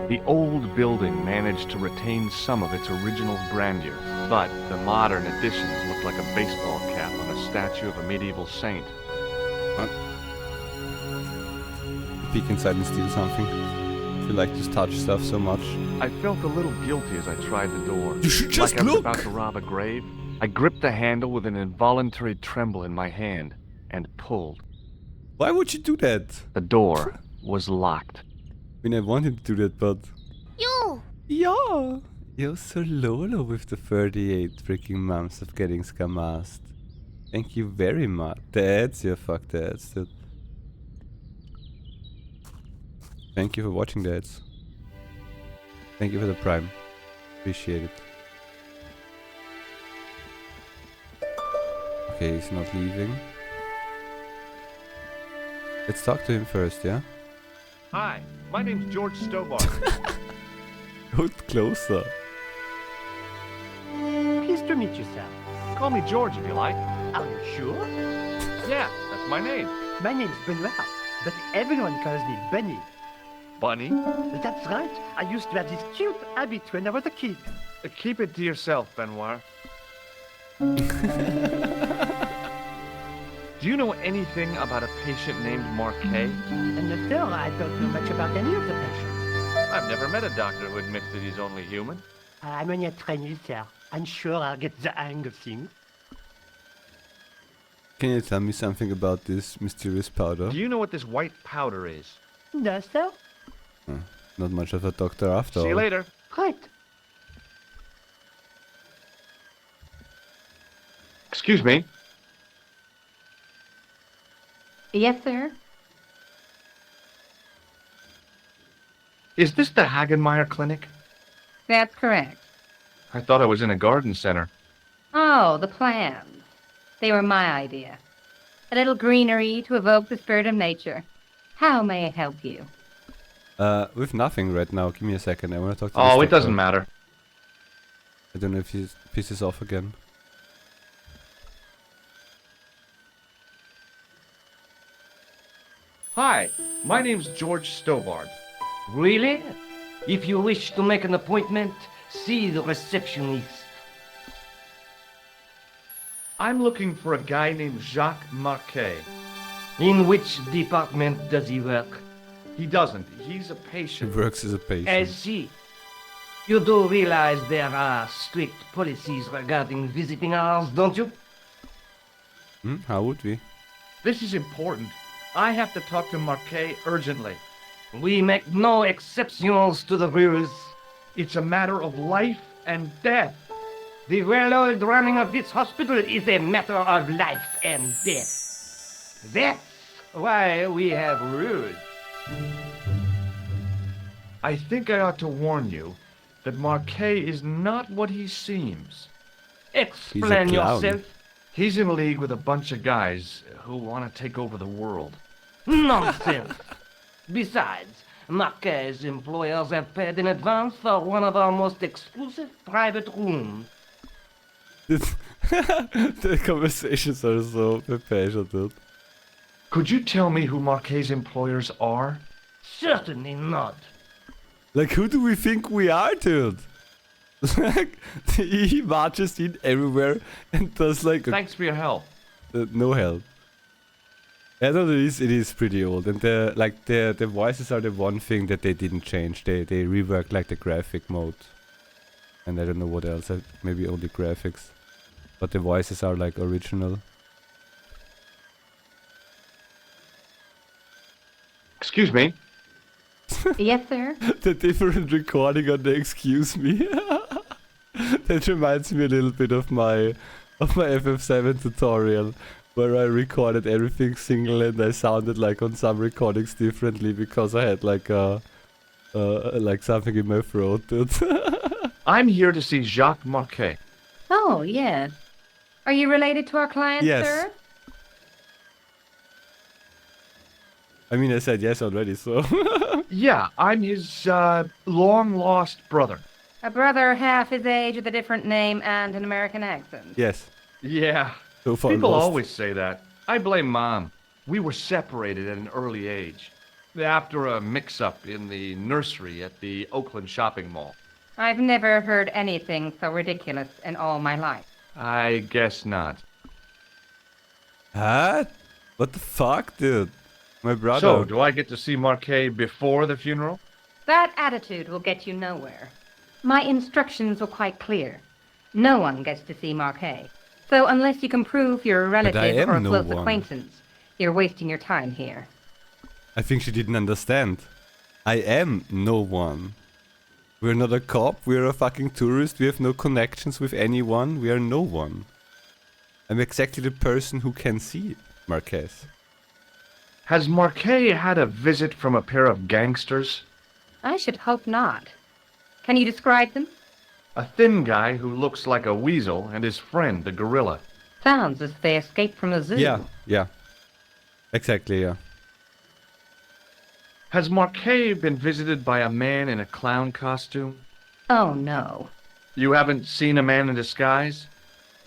The old building managed to retain some of its original grandeur, but the modern additions look like a baseball cap on a statue of a medieval saint. What? Peek inside and steal something. You like to touch stuff so much. I felt a little guilty as I tried the door. You should just like I was look! about to rob a grave. I gripped the handle with an involuntary tremble in my hand and pulled. Why would you do that? The door was locked. I mean, I wanted to do that, but... You! Yeah! You're so Lolo with the 38 freaking months of getting scamassed. Thank you very much. The ads? Yeah, fuck the ads, dude. Thank you for watching the ads. Thank you for the prime. Appreciate it. Okay, he's not leaving. Let's talk to him first, yeah? Hi, my name's George Stobart. Go closer. Pleased to meet you, sir. Call me George if you like. Are you sure? Yeah, that's my name. My name's Benoit, but everyone calls me Bunny. Bunny? That's right. I used to have this cute habit when I was a kid. Keep it to yourself, Benoit. Do you know anything about a patient named Marquet? No, sir, I don't know much about any of the patients. I've never met a doctor who admits that he's only human. I'm only a trainee, sir. I'm sure I'll get the hang of things. Can you tell me something about this mysterious powder? Do you know what this white powder is? No, sir. Not much of a doctor after all. See you later. Right. Excuse me. Yes, sir. Is this the Hagenmeyer Clinic? That's correct. I thought I was in a garden center. Oh, the plans. They were my idea. A little greenery to evoke the spirit of nature. How may I help you? With nothing right now. Give me a second. I want to talk to Oh, this it doesn't doctor. matter. I don't know if he pisses off again. Hi, my name's George Stobart. Really? If you wish to make an appointment, see the receptionist. I'm looking for a guy named Jacques Marquet. In which department does he work? He doesn't. He's a He patient. works as a I patient. see. You do realize there are strict policies regarding visiting hours, don't you? How would we? This is important. I have to talk to Marquet urgently. We make no exceptions to the rules. It's a matter of life and death. The well-oiled running of this hospital is a matter of life and death. That's why we have rules. I think I ought to warn you that Marquet is not what he seems. Explain yourself. He's in league with a bunch of guys who want to take over the world. Nonsense. Besides, Marquet's employers have paid in advance for one of our most exclusive private rooms. The conversations are so passionate, dude. Could you tell me who Marquet's employers are? Certainly not. Like, who do we think we are, dude? Like, he marches in everywhere and does like... Thanks for your help. No help. I know it is pretty old, and the voices are the one thing that they didn't change. They reworked like the graphic mode, and I don't know what else. Maybe only graphics, but the voices are like original. Excuse me. Yes, sir? The different recording on the excuse me. That reminds me a little bit of my FF7 tutorial, where I recorded everything single and I sounded like on some recordings differently because I had like like something in my throat, dude. I'm here to see Jacques Marquet. Oh, yes. Are you related to our client, Yes. sir? I mean, I said yes already, so... Yeah, I'm his long-lost brother. A brother half his age with a different name and an American accent. Yes. Yeah. So far People lost. always say that. I blame Mom. We were separated at an early age. After a mix-up in the nursery at the Oakland shopping mall. I've never heard anything so ridiculous in all my life. I guess not. Huh? What the fuck, dude? My brother. So, do I get to see Marquet before the funeral? That attitude will get you nowhere. My instructions were quite clear. No one gets to see Marquet. So unless you can prove you're a relative or a close acquaintance, you're wasting your time here. I think she didn't understand. I am no one. We're not a cop, we're a fucking tourist, we have no connections with anyone, we are no one. I'm exactly the person who can see Marquez. Has Marquet had a visit from a pair of gangsters? I should hope not. Can you describe them? A thin guy who looks like a weasel and his friend, the gorilla. Sounds as if they escaped from a zoo. Yeah. Exactly, yeah. Has Marquet been visited by a man in a clown costume? Oh, no. You haven't seen a man in disguise?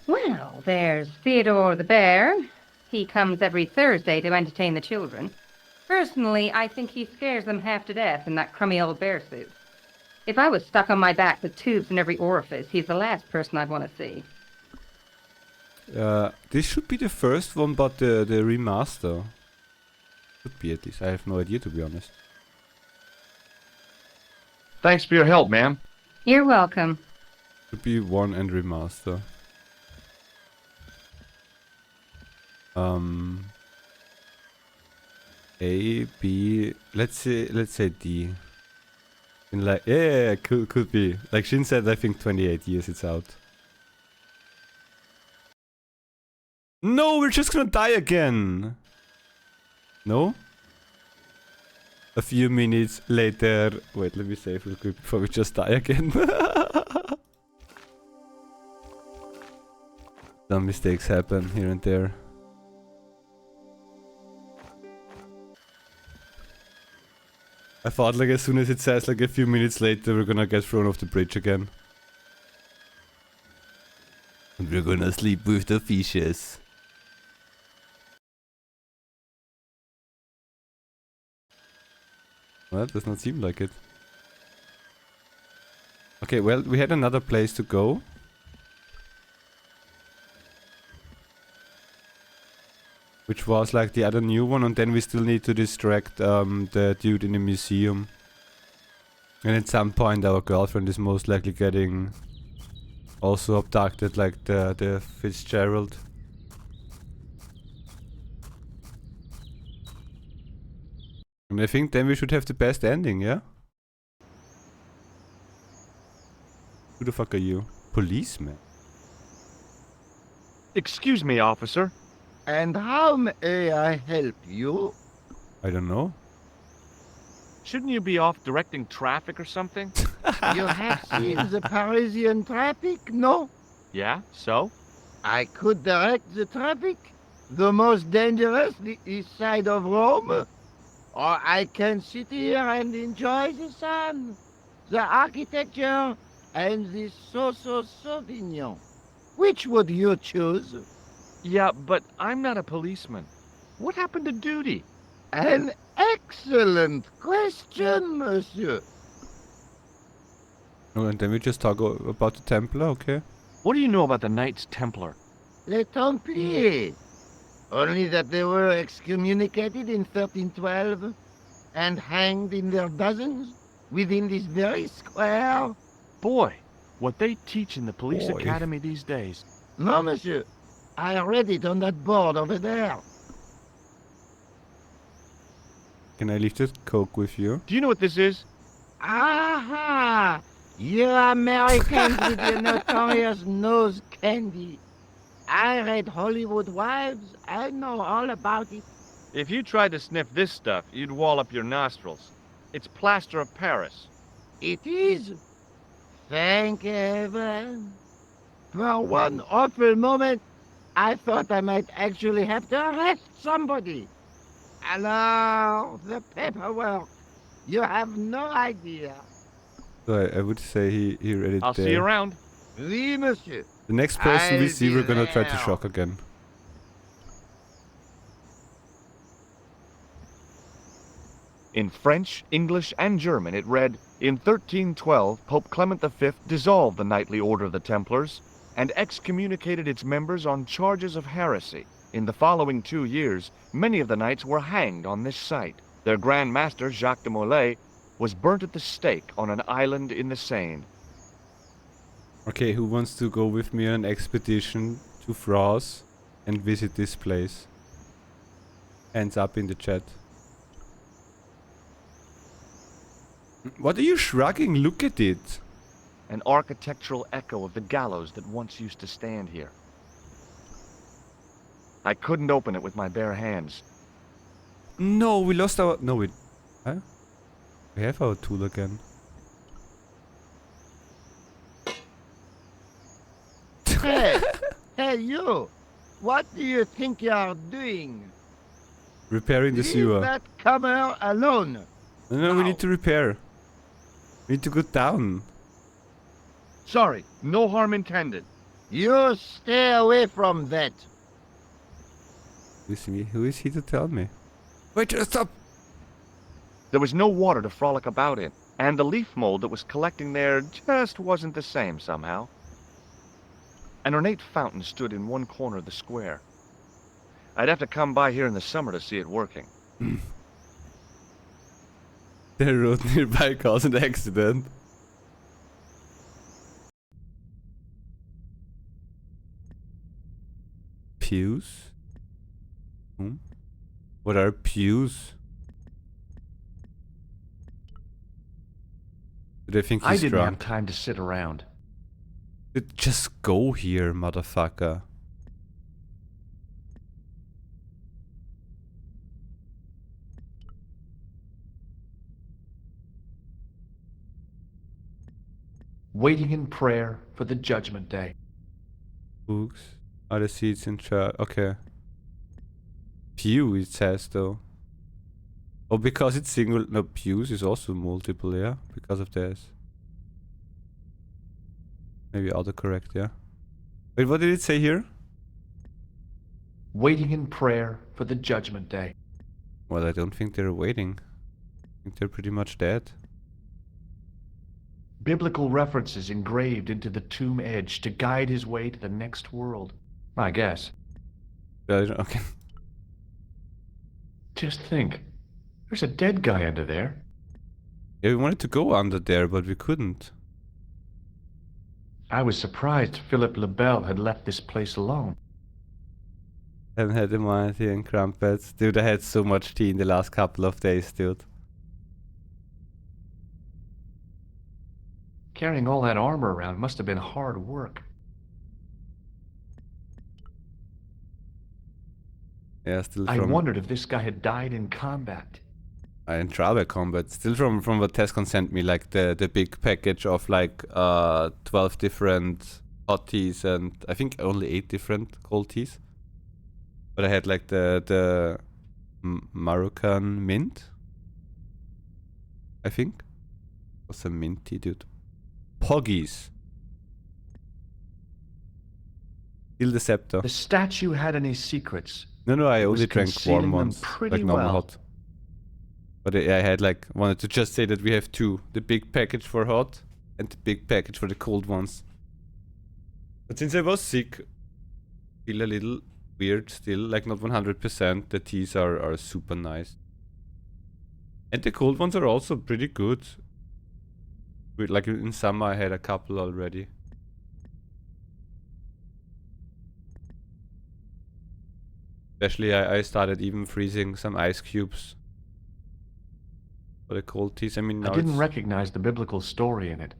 Well, there's Theodore the bear. He comes every Thursday to entertain the children. Personally, I think he scares them half to death in that crummy old bear suit. If I was stuck on my back with tubes in every orifice, he's the last person I'd want to see. This should be the first one, but the remaster. Should be at least. I have no idea, to be honest. Thanks for your help, ma'am. You're welcome. Should be one and remaster. A, B, let's say D. In like, yeah, could be. Like Shin said, I think 28 years it's out. No, we're just gonna die again. No? A few minutes later. Wait, let me save real quick before we just die again. Some mistakes happen here and there. I thought like as soon as it says like a few minutes later we're gonna get thrown off the bridge again. And we're gonna sleep with the fishes. Well, that does not seem like it. Okay, well, we had another place to go. Which was like the other new one, and then we still need to distract the dude in the museum. And at some point our girlfriend is most likely getting also abducted like the Fitzgerald. And I think then we should have the best ending, yeah? Who the fuck are you? Policeman? Excuse me, officer. And how may I help you? I don't know. Shouldn't you be off directing traffic or something? You have seen the Parisian traffic, no? Yeah, so? I could direct the traffic. The most dangerous, the east side of Rome. Or I can sit here and enjoy the sun, the architecture, and the so-so Sauvignon. Which would you choose? Yeah, but I'm not a policeman. What happened to duty? An excellent question, monsieur. Oh, and then we just talk about the Templar, okay? What do you know about the Knights Templar? Les Templiers. Only that they were excommunicated in 1312 and hanged in their dozens within this very square. Boy, what they teach in the police Boy. academy these days. No, monsieur. I read it on that board over there. Can I leave this Coke with you? Do you know what this is? Aha! You Americans with your notorious nose candy. I read Hollywood Wives. I know all about it. If you tried to sniff this stuff, you'd wall up your nostrils. It's plaster of Paris. It is. Thank heaven. For one awful moment, I thought I might actually have to arrest somebody. Alors, the paperwork. You have no idea. So I would say he read it I'll there. see you around. Oui, monsieur. The next person we I'll see, be we're gonna try to there. shock again. In French, English, and German, it read, in 1312, Pope Clement V dissolved the Knightly Order of the Templars and excommunicated its members on charges of heresy. In the following 2 years, many of the knights were hanged on this site. Their Grand Master, Jacques de Molay, was burnt at the stake on an island in the Seine. Okay, who wants to go with me on an expedition to France and visit this place? Hands up in the chat. What are you shrugging? Look at it. An architectural echo of the gallows that once used to stand here. I couldn't open it with my bare hands. No, we lost our... No, we... Huh? We have our tool again. Hey, hey you! What do you think you are doing? Repairing the Leave sewer. that comer alone. No, we need to repair. We need to go down. Sorry, no harm intended. You stay away from that. Who is he to tell me? Wait, stop! There was no water to frolic about in, and the leaf mold that was collecting there just wasn't the same somehow. An ornate fountain stood in one corner of the square. I'd have to come by here in the summer to see it working. The road nearby caused an accident. Pews? What are pews? Did I think I he's didn't drunk? have time to sit around. Just go here, motherfucker. Waiting in prayer for the judgment day. Books. Are the seats in church? Okay. Pew, it says though. Oh, because it's single. No, pews is also multiple, yeah? Because of this. Maybe autocorrect, yeah? Wait, what did it say here? Waiting in prayer for the judgment day. Well, I don't think they're waiting. I think they're pretty much dead. Biblical references engraved into the tomb edge to guide his way to the next world. I guess. Okay. Just think. There's a dead guy under there. Yeah, we wanted to go under there, but we couldn't. I was surprised Philip Lebel had left this place alone. Haven't had the tea and crumpets. Dude, I had so much tea in the last couple of days, dude. Carrying all that armor around must have been hard work. Yeah, still from... I wondered if this guy had died in combat. In travel combat. Still from what Tescon sent me, like the big package of like 12 different hot teas and I think only 8 different cold teas. But I had like the Moroccan mint, I think. What's a mint tea, dude? Poggies. Still the scepter. The statue had any secrets. No, I only was drank warm concealing them ones, pretty like normal well. hot. But I had like, wanted to just say that we have 2. The big package for hot and the big package for the cold ones. But since I was sick, feel a little weird still, like not 100%. The teas are super nice. And the cold ones are also pretty good. Like in summer I had a couple already. Especially I started even freezing some ice cubes for the cold teas. I mean, now I didn't it's... recognize the biblical story in it.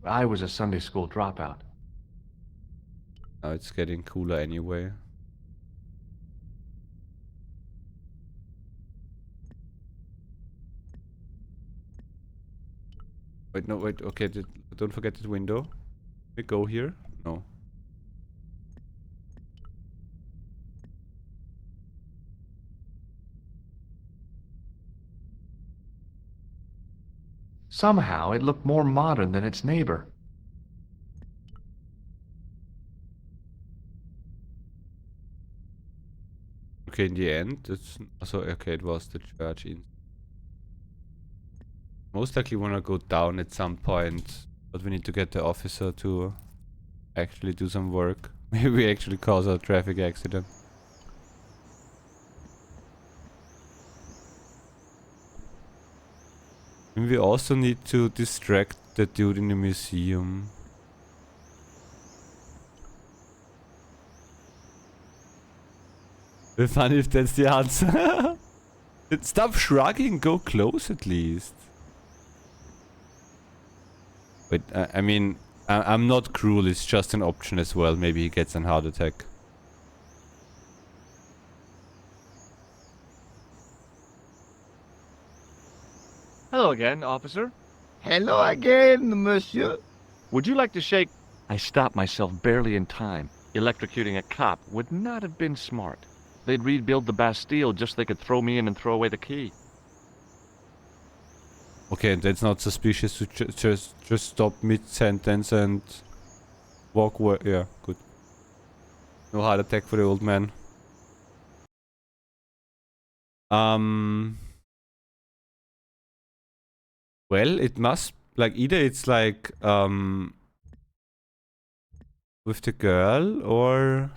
I was a Sunday school dropout. Now it's getting cooler anyway. Wait, no, wait, okay, don't forget the window. We go here? No. Somehow, it looked more modern than its neighbor. Okay, in the end, it's also okay. It was the church. Most likely wanna go down at some point, but we need to get the officer to actually do some work. Maybe we actually cause a traffic accident. And we also need to distract the dude in the museum. It'd be funny if that's the answer. Stop shrugging, go close at least. Wait, I mean, I'm not cruel, it's just an option as well. Maybe he gets an heart attack. Hello again, officer. Hello again, monsieur. Would you like to shake... I stopped myself barely in time. Electrocuting a cop would not have been smart. They'd rebuild the Bastille just so they could throw me in and throw away the key. Okay, that's not suspicious to just stop mid-sentence and walk away. Yeah, good. No heart attack for the old man. Well, it must, like, either it's like, with the girl, or...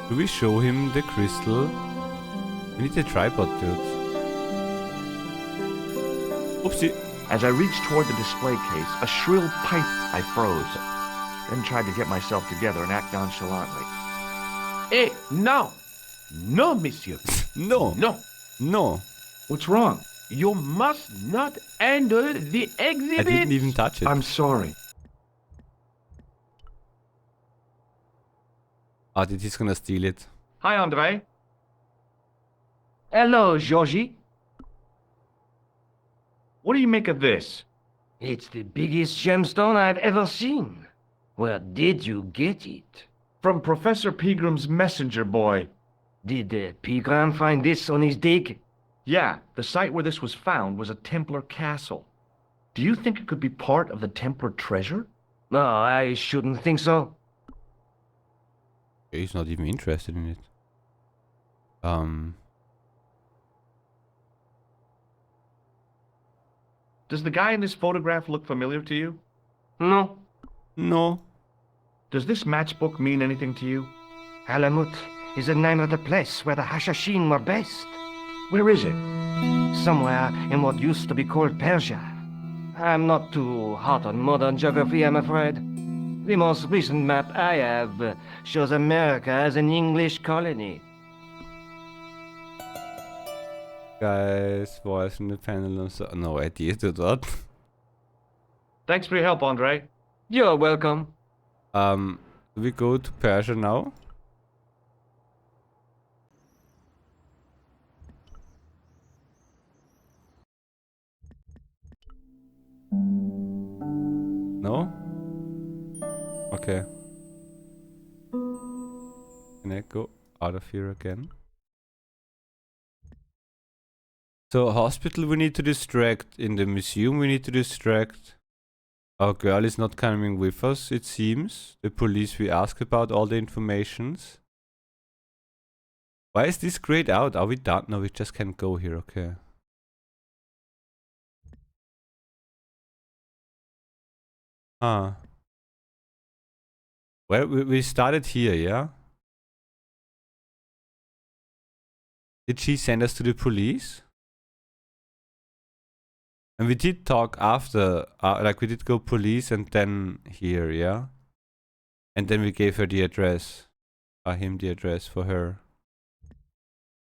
Do we show him the crystal? We need a tripod, dude. Oopsie. As I reached toward the display case, a shrill pipe, I froze. Then tried to get myself together and act nonchalantly. Hey, no! No, monsieur. No. No. No. What's wrong? You must not enter the exhibit. I didn't even touch it. I'm sorry. Ah, he's gonna steal it. Hi, Andre. Hello, Georgie. What do you make of this? It's the biggest gemstone I've ever seen. Where did you get it? From Professor Pegram's messenger boy. Did Pegram find this on his dig? Yeah, the site where this was found was a Templar castle. Do you think it could be part of the Templar treasure? No, I shouldn't think so. He's not even interested in it. Does the guy in this photograph look familiar to you? No. No. Does this matchbook mean anything to you? Alamut, is the name of the place where the Hashashin were based. Where is it? Somewhere in what used to be called Persia. I'm not too hot on modern geography, I'm afraid. The most recent map I have shows America as an English colony. Guys, voice in the panel. No idea to that. Thanks for your help, Andre. You're welcome. Do we go to Persia now? No? Okay. Can I go out of here again? So hospital we need to distract. In the museum we need to distract. Our girl is not coming with us, it seems. The police we ask about all the informations. Why is this grayed out? Are we done? No, we just can't go here, okay. Huh. Well, we started here, yeah? Did she send us to the police? And we did talk after, like we did go police and then here, yeah? And then we gave her the address. Him the address for her.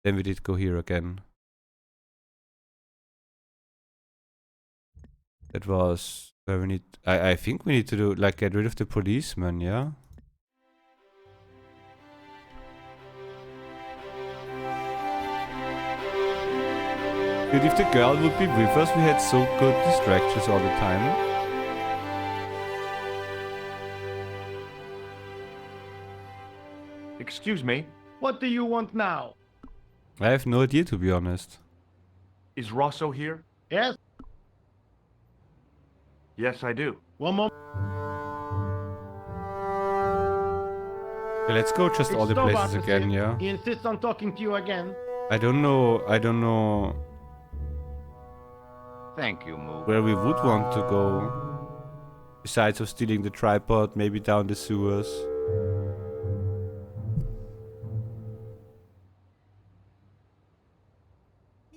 Then we did go here again. That was where we need, I think we need to do, like get rid of the policeman, yeah? Dude, if the girl would be with us, we had so good distractions all the time. Excuse me. What do you want now? I have no idea, to be honest. Is Rosso here? Yes? Yes, I do. One moment. Okay, let's go just all the Stop, places officer. again, yeah? He insists on talking to you again. I don't know Thank you, Moo. where we would want to go. Besides of stealing the tripod, maybe down the sewers.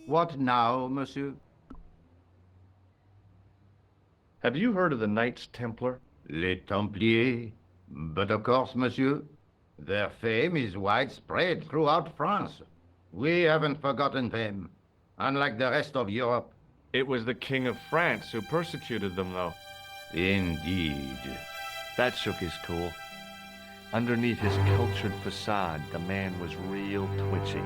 What now, monsieur? Have you heard of the Knights Templar? Les Templiers. But of course, monsieur, their fame is widespread throughout France. We haven't forgotten them, unlike the rest of Europe. It was the King of France who persecuted them, though. Indeed. That shook his cool. Underneath his cultured facade, the man was real twitchy.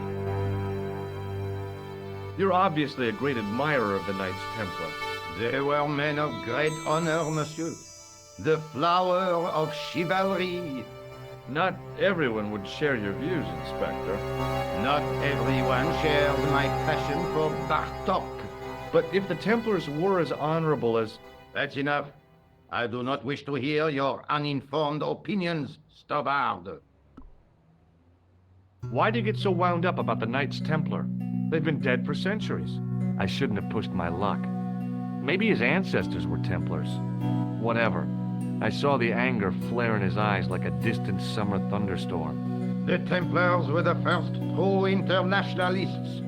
You're obviously a great admirer of the Knights Templar. They were men of great honor, monsieur. The flower of chivalry. Not everyone would share your views, Inspector. Not everyone shares my passion for Bartok. But if the Templars were as honorable as... That's enough. I do not wish to hear your uninformed opinions, Stobbard. Why do you get so wound up about the Knights Templar? They've been dead for centuries. I shouldn't have pushed my luck. Maybe his ancestors were Templars. Whatever. I saw the anger flare in his eyes like a distant summer thunderstorm. The Templars were the first true internationalists.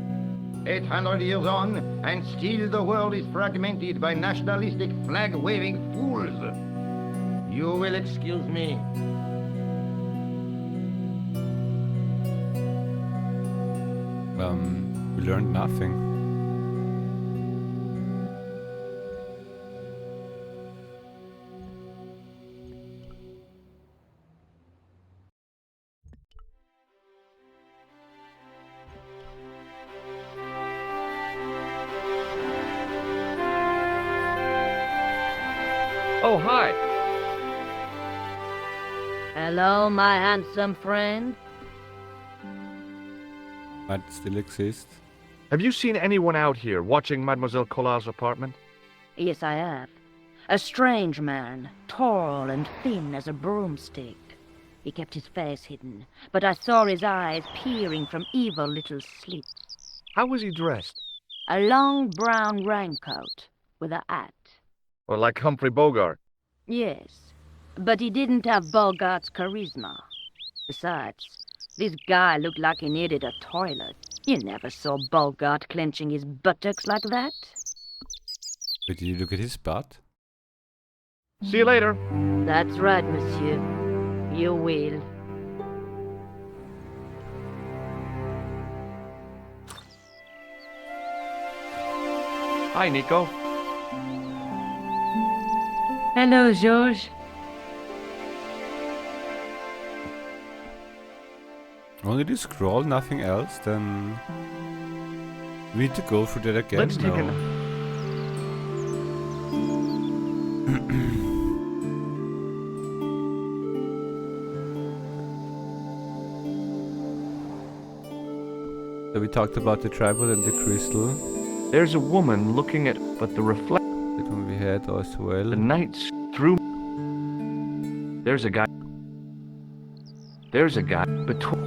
800 years on, and still the world is fragmented by nationalistic flag-waving fools. You will excuse me. We learned nothing. Oh, hi. Hello, my handsome friend. Might still exist. Have you seen anyone out here watching Mademoiselle Collar's apartment? Yes, I have. A strange man, tall and thin as a broomstick. He kept his face hidden, but I saw his eyes peering from evil little slits. How was he dressed? A long brown raincoat with a hat. Or like Humphrey Bogart? Yes, but he didn't have Bogart's charisma. Besides, This guy looked like he needed a toilet. You never saw Bogart clenching his buttocks like that. But did you look at his butt? See you later. That's right, monsieur. You will. Hi, Nico. Hello, George. Only this scroll, nothing else, then... We need to go through that again? Let's take No. So we talked about the tripod and the crystal. There's a woman looking at, but the reflect. That one we had as well. The night's through. There's a guy. There's a guy between.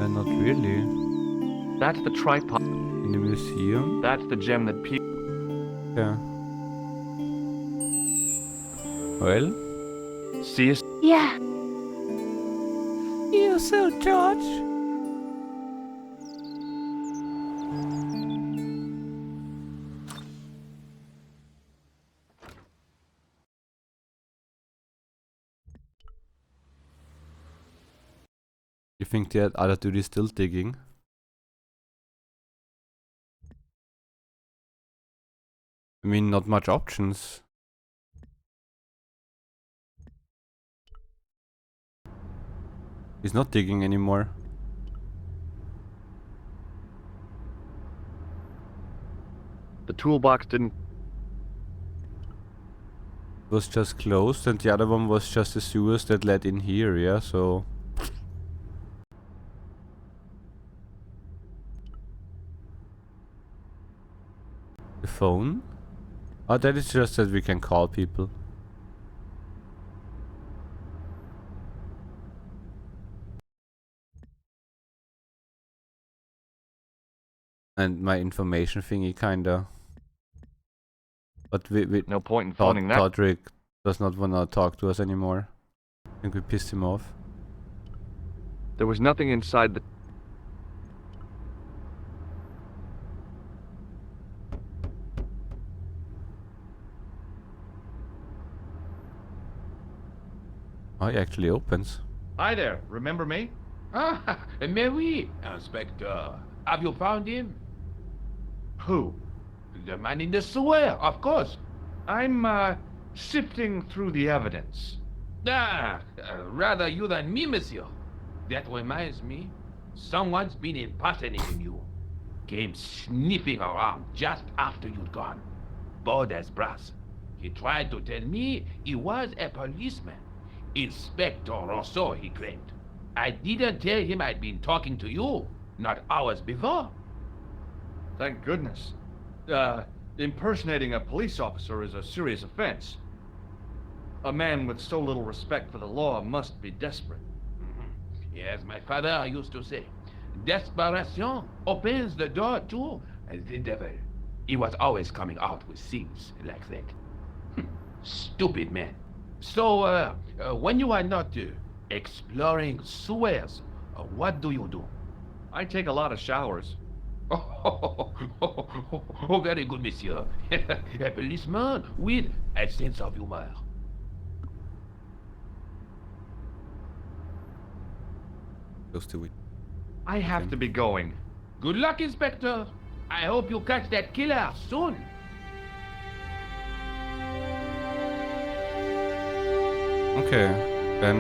And not really. That's the tripod. In the museum? That's the gem that Yeah. Well? See you. Yeah. You soon, George. You think the other dude is still digging? I mean, not much options. He's not digging anymore. The toolbox didn't. It was just closed, and the other one was just the sewers that led in here, yeah, so... The phone? Oh, that is just that we can call people. And my information thingy kinda. But we No point in phoning that. Todrick does not wanna talk to us anymore. I think we pissed him off. There was nothing inside the. Oh, he actually opens. Hi there. Remember me? Ah, mais oui, Inspector. Have you found him? Who? The man in the sewer, of course. I'm, sifting through the evidence. Rather you than me, monsieur. That reminds me, someone's been impersonating you. Came sniffing around just after you'd gone. Bold as brass. He tried to tell me he was a policeman. Inspector Rousseau, he claimed. I didn't tell him I'd been talking to you, not hours before. Thank goodness. Impersonating a police officer is a serious offense. A man with so little respect for the law must be desperate. Yes, my father used to say, desperation opens the door to the devil. He was always coming out with things like that. Stupid man. So, when you are not exploring sewers, what do you do? I take a lot of showers. Oh, very good, monsieur. A policeman with a sense of humor. Goes to it. I have to be going. Good luck, Inspector. I hope you catch that killer soon. Okay, then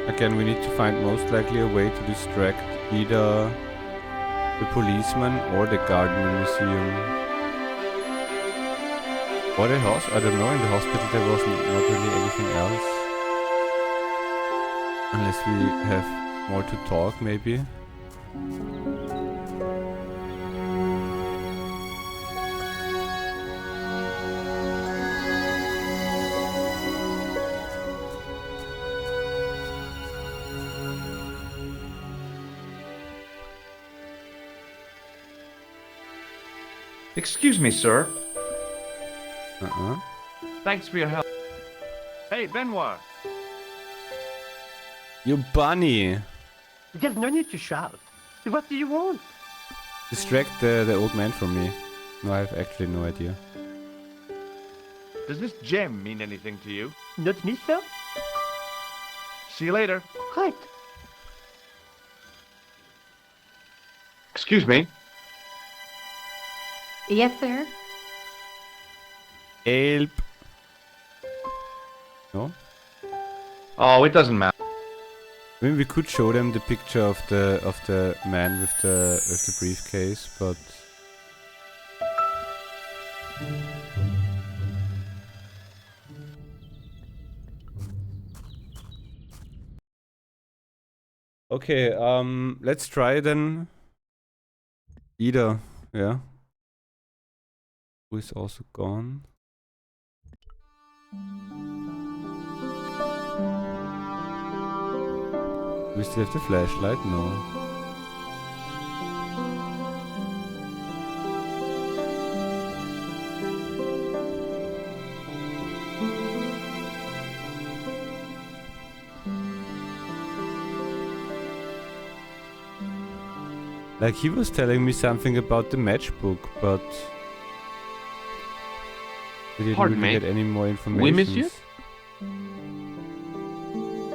again we need to find most likely a way to distract either the policeman or the guard in the museum. Or the hospital, I don't know, in the hospital there was not really anything else. Unless we have more to talk, maybe. Excuse me, sir. Uh-uh. Thanks for your help. Hey, Benoit. You bunny! There's no need to shout. What do you want? Distract the old man from me. No, I have actually no idea. Does this gem mean anything to you? Not me, sir? See you later. Right. Excuse me. Yes, sir. Help! No? Oh, it doesn't matter. I mean, we could show them the picture of the man with the briefcase, but okay. Let's try then. Ida, yeah. Who is also gone? Do we still have the flashlight? No. Like, he was telling me something about the matchbook, but we didn't Pardon really me? get any more information. Oui, monsieur?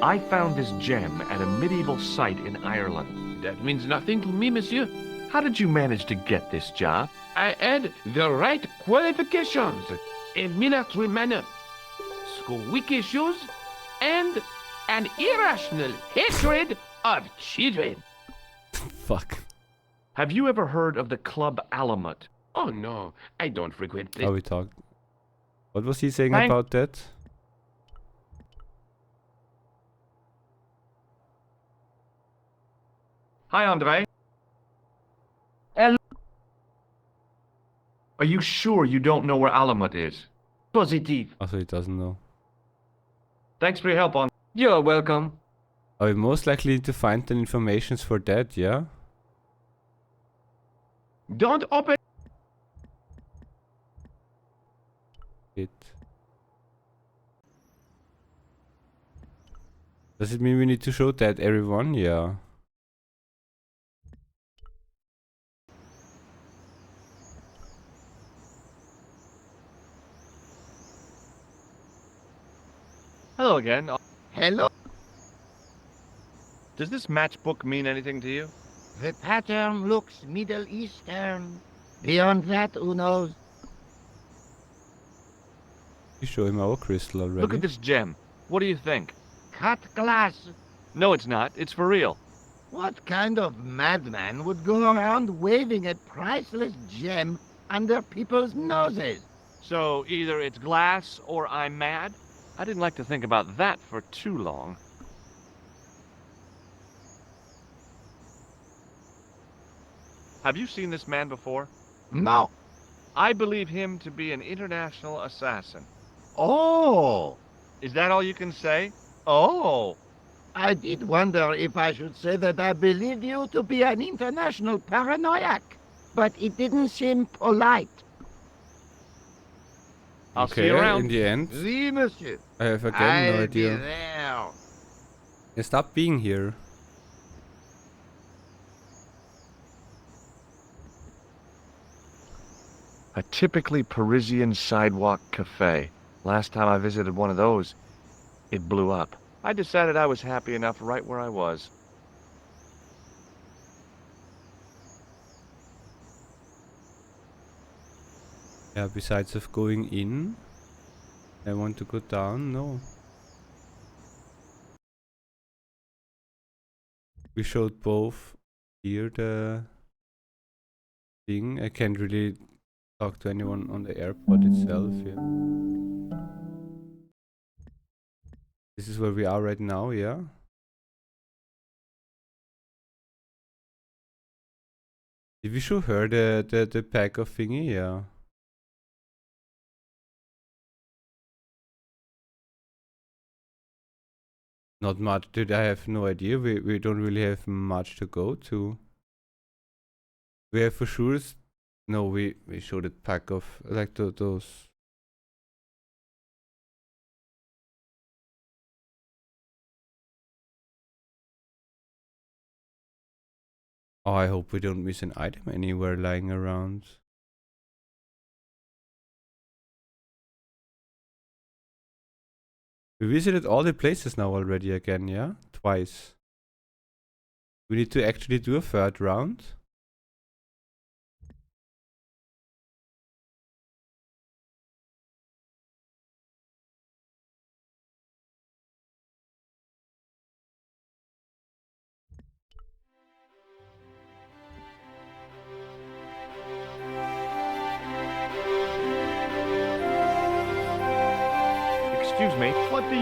I found this gem at a medieval site in Ireland. That means nothing to me, monsieur. How did you manage to get this job? I had the right qualifications, a military manner, squeaky shoes, and an irrational hatred of children. Fuck. Have you ever heard of the Club Alamut? Oh no, I don't frequent this. How we talked. What was he saying Thank- about that? Hi, Andre. Hello. Are you sure you don't know where Alamut is? Positive. Also, he doesn't know. Thanks for your help, on. You're welcome. Are we most likely to find the informations for that, yeah? Don't open. It. Does it mean we need to show that everyone? Yeah. Hello again. Hello. Does this matchbook mean anything to you? The pattern looks Middle Eastern. Beyond that, who knows? We show him our crystal already. Look at this gem. What do you think? Cut glass. No, it's not. It's for real. What kind of madman would go around waving a priceless gem under people's noses? So either it's glass or I'm mad? I didn't like to think about that for too long. Have you seen this man before? No. I believe him to be an international assassin. Oh, Is that all you can say? Oh! I did wonder if I should say that I believe you to be an international paranoiac, but it didn't seem polite. I'll okay, see you around. in the end, Oui, monsieur. I have again no I'll be idea. there. Yeah, stop being here. A typically Parisian sidewalk cafe. Last time I visited one of those, it blew up. I decided I was happy enough right where I was. Yeah, besides of going in, I want to go down. No. We showed both here the thing. I can't really talk to anyone on the airport itself. Yeah. This is where we are right now. Yeah. Did we show her the pack of thingy? Yeah. Not much, dude. I have no idea. We don't really have much to go to. We have for sure. No, we showed a pack of like those. Oh, I hope we don't miss an item anywhere lying around. We visited all the places now already again, yeah? Twice. We need to actually do a third round. Excuse me, what the...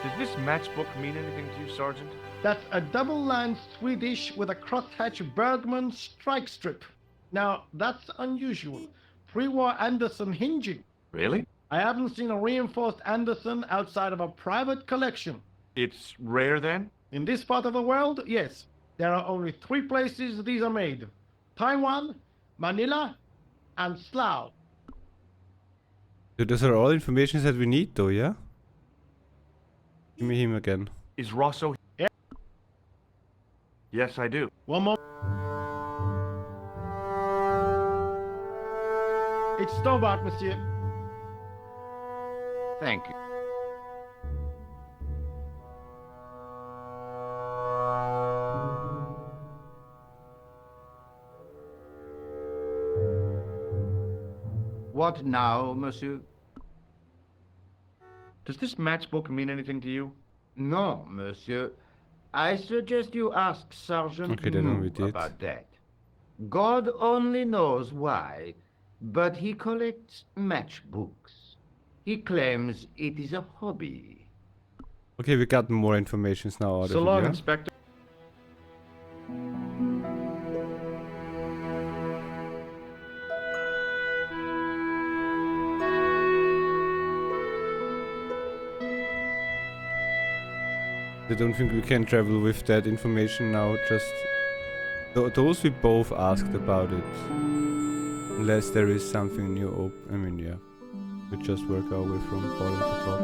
Does this matchbook mean anything to you, Sergeant? That's a double-lined Swedish with a crosshatch Bergman strike strip. Now, that's unusual. Pre-war Anderson hinging. Really? I haven't seen a reinforced Anderson outside of a private collection. It's rare then? In this part of the world, yes. There are only 3 places these are made. Taiwan, Manila, and Slough. So those are all information that we need though, yeah? Give me him again. Is Rosso... Yeah. Yes, I do. One more. It's Stobart, monsieur. Thank you. What now, monsieur? Does this matchbook mean anything to you? No, monsieur. I suggest you ask Sergeant Okay, then we Moo did. about that. God only knows why, but he collects matchbooks. He claims it is a hobby. Okay, we got more information now out So of long, it, yeah? Inspector. I don't think we can travel with that information now, just... those we both asked about it. Unless there is something new open. I mean, yeah. We just work our way from bottom to top.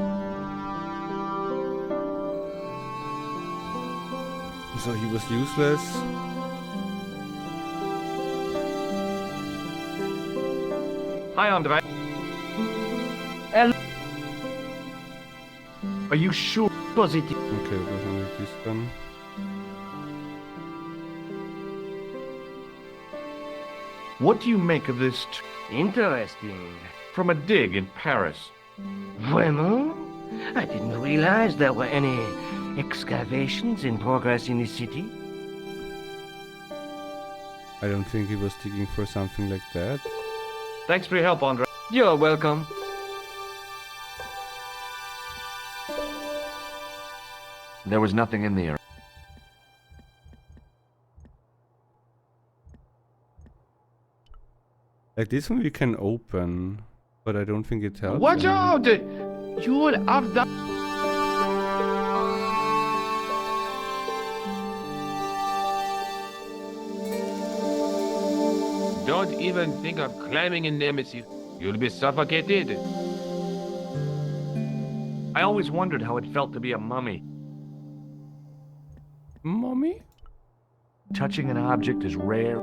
So he was useless. Hi, Andre. Are you sure? Positive. Okay, it was only this gun. What do you make of this Interesting. from a dig in Paris? Bueno, I didn't realize there were any excavations in progress in the city. I don't think he was digging for something like that. Thanks for your help, Andre. You're welcome. There was nothing in there. Like this one we can open, but I don't think it helps. Watch anyone. out! You'll have that. Don't even think of climbing in there, monsieur. You'll be suffocated. I always wondered how it felt to be a mummy. Mommy? Touching an object is rare.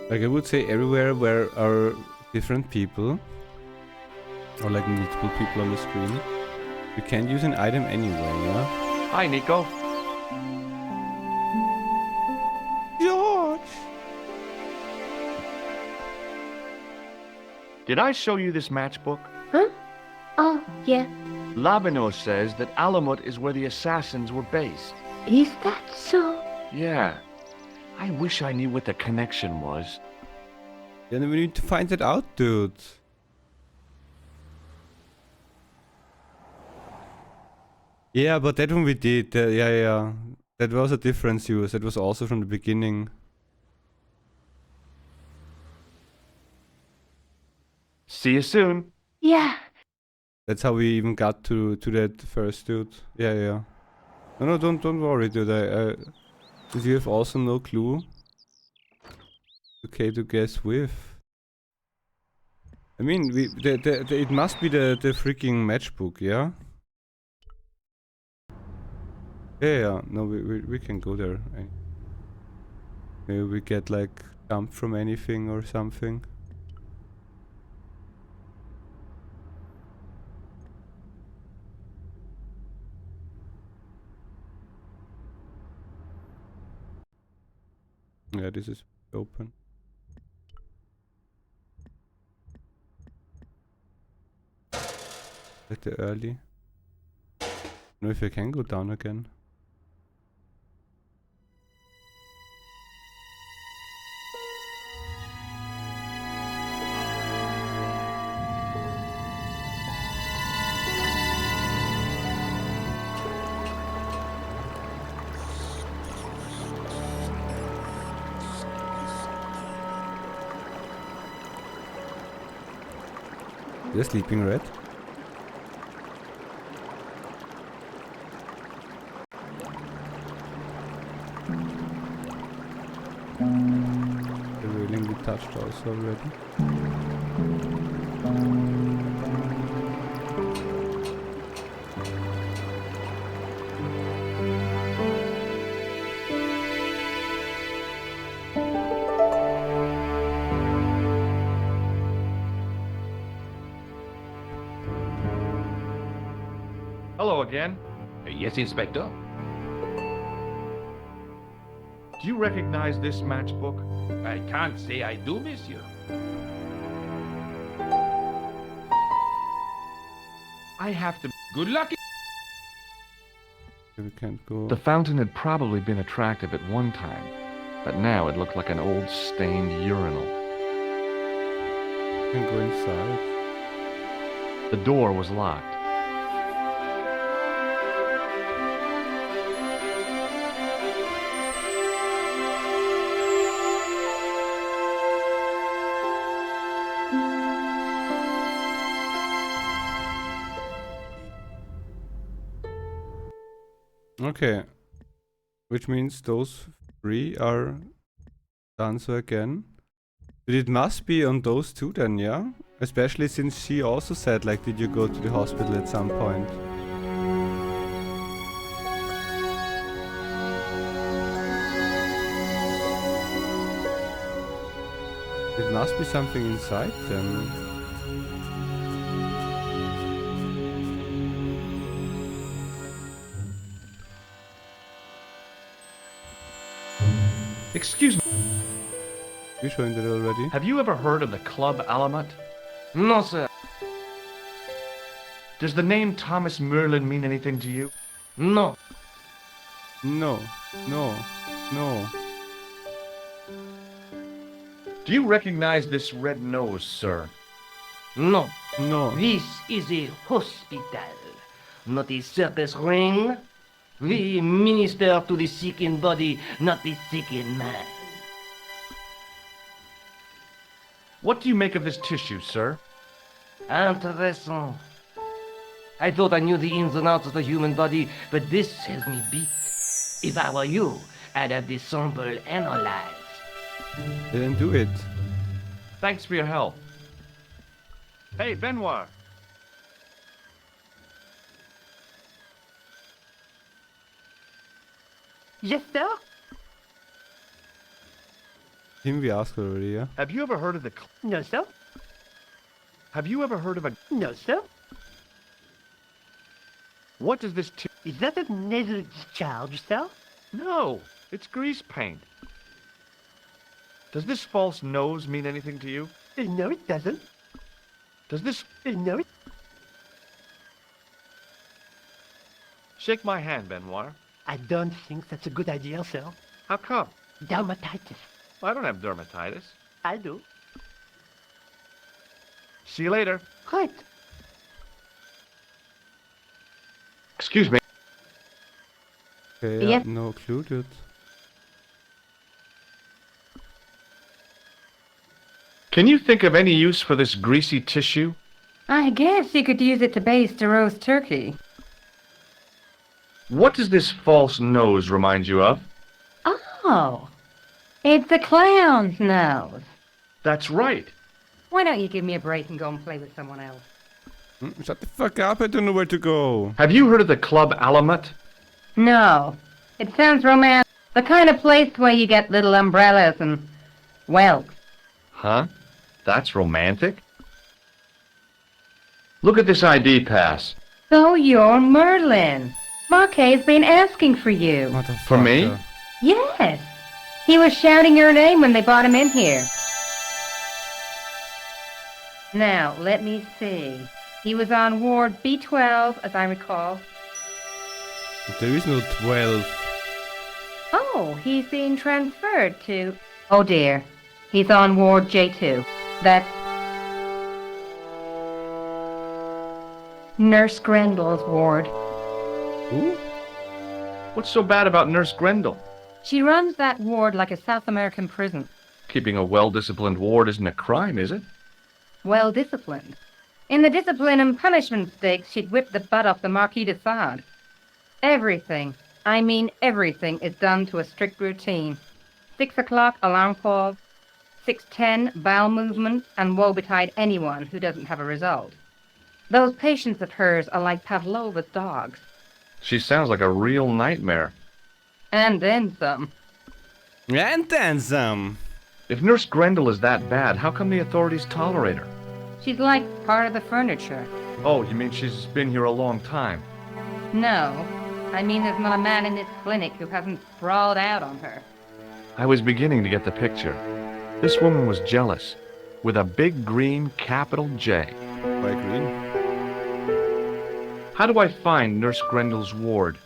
Like I would say everywhere where are different people, or like multiple people on the screen, you can use an item anyway, yeah? Hi, Nico. George! Did I show you this matchbook? Huh? Oh, yeah. Labino says that Alamut is where the assassins were based. Is that so? Yeah. I wish I knew what the connection was. Then we need to find that out, dude. Yeah, but that one we did. Yeah. That was a different use. That was also from the beginning. See you soon. Yeah. That's how we even got to that first dude. Yeah. No, don't worry, dude. If you have also no clue. Okay to guess with. I mean, it must be the freaking matchbook, yeah? Yeah, no, we can go there. Maybe we get like jumped from anything or something. Yeah, this is open. At early. I don't know if I can go down again. The sleeping rat. The railing we touched also already. Hello again. Yes, Inspector. Do you recognize this matchbook? I can't say I do, monsieur. I have to... Good luck. We can't go. The fountain had probably been attractive at one time, but now it looked like an old stained urinal. We can go inside. The door was locked. Okay. Which means those three are done so again. But it must be on those two then, yeah? Especially since she also said, like, did you go to the hospital at some point? It must be something inside then. Excuse me. You showing that already? Have you ever heard of the Club Alamat? No, sir. Does the name Thomas Merlin mean anything to you? No. No. No. No. Do you recognize this red nose, sir? No. No. This is a hospital, not a circus ring. We minister to the sick in body, not the sick in mind. What do you make of this tissue, sir? Intéressant. I thought I knew the ins and outs of the human body, but this has me beat. If I were you, I'd have this sample analyzed. Didn't do it. Thanks for your help. Hey, Benoit. Yes, sir? Him we asked already, yeah? Have you ever heard of the... No, sir? Have you ever heard of a... No, sir? What does this... Is that a nasal discharge, sir? No, it's grease paint. Does this false nose mean anything to you? No, it doesn't. Does this... No, it... Shake my hand, Benoit. I don't think that's a good idea, sir. How come? Dermatitis. I don't have dermatitis. I do. See you later. Right. Excuse me. Okay, yeah, Yes. no clue, dude. Can you think of any use for this greasy tissue? I guess you could use it to baste a roast turkey. What does this false nose remind you of? Oh, it's a clown's nose. That's right. Why don't you give me a break and go and play with someone else? Shut the fuck up, I don't know where to go. Have you heard of the Club Alamet? No. It sounds romantic. The kind of place where you get little umbrellas and, well. Huh? That's romantic? Look at this ID pass. So you're Merlin. Marquet's been asking for you. For me? Yes. He was shouting your name when they brought him in here. Now, let me see. He was on Ward B12, as I recall. There is no 12. Oh, he's being transferred to... Oh dear. He's on Ward J2. That's... Nurse Grendel's ward. Who? What's so bad about Nurse Grendel? She runs that ward like a South American prison. Keeping a well-disciplined ward isn't a crime, is it? Well disciplined. In the discipline and punishment stakes, she'd whip the butt off the Marquis de Sade. Everything, I mean everything, is done to a strict routine. 6 o'clock, alarm call. 6:10, bowel movement, and woe betide anyone who doesn't have a result. Those patients of hers are like Pavlova's dogs. She sounds like a real nightmare. And then some. And then some. If Nurse Grendel is that bad, how come the authorities tolerate her? She's like part of the furniture. Oh, you mean she's been here a long time? No, I mean there's not a man in this clinic who hasn't sprawled out on her. I was beginning to get the picture. This woman was jealous, with a big green capital J. Why green? How do I find Nurse Grendel's ward?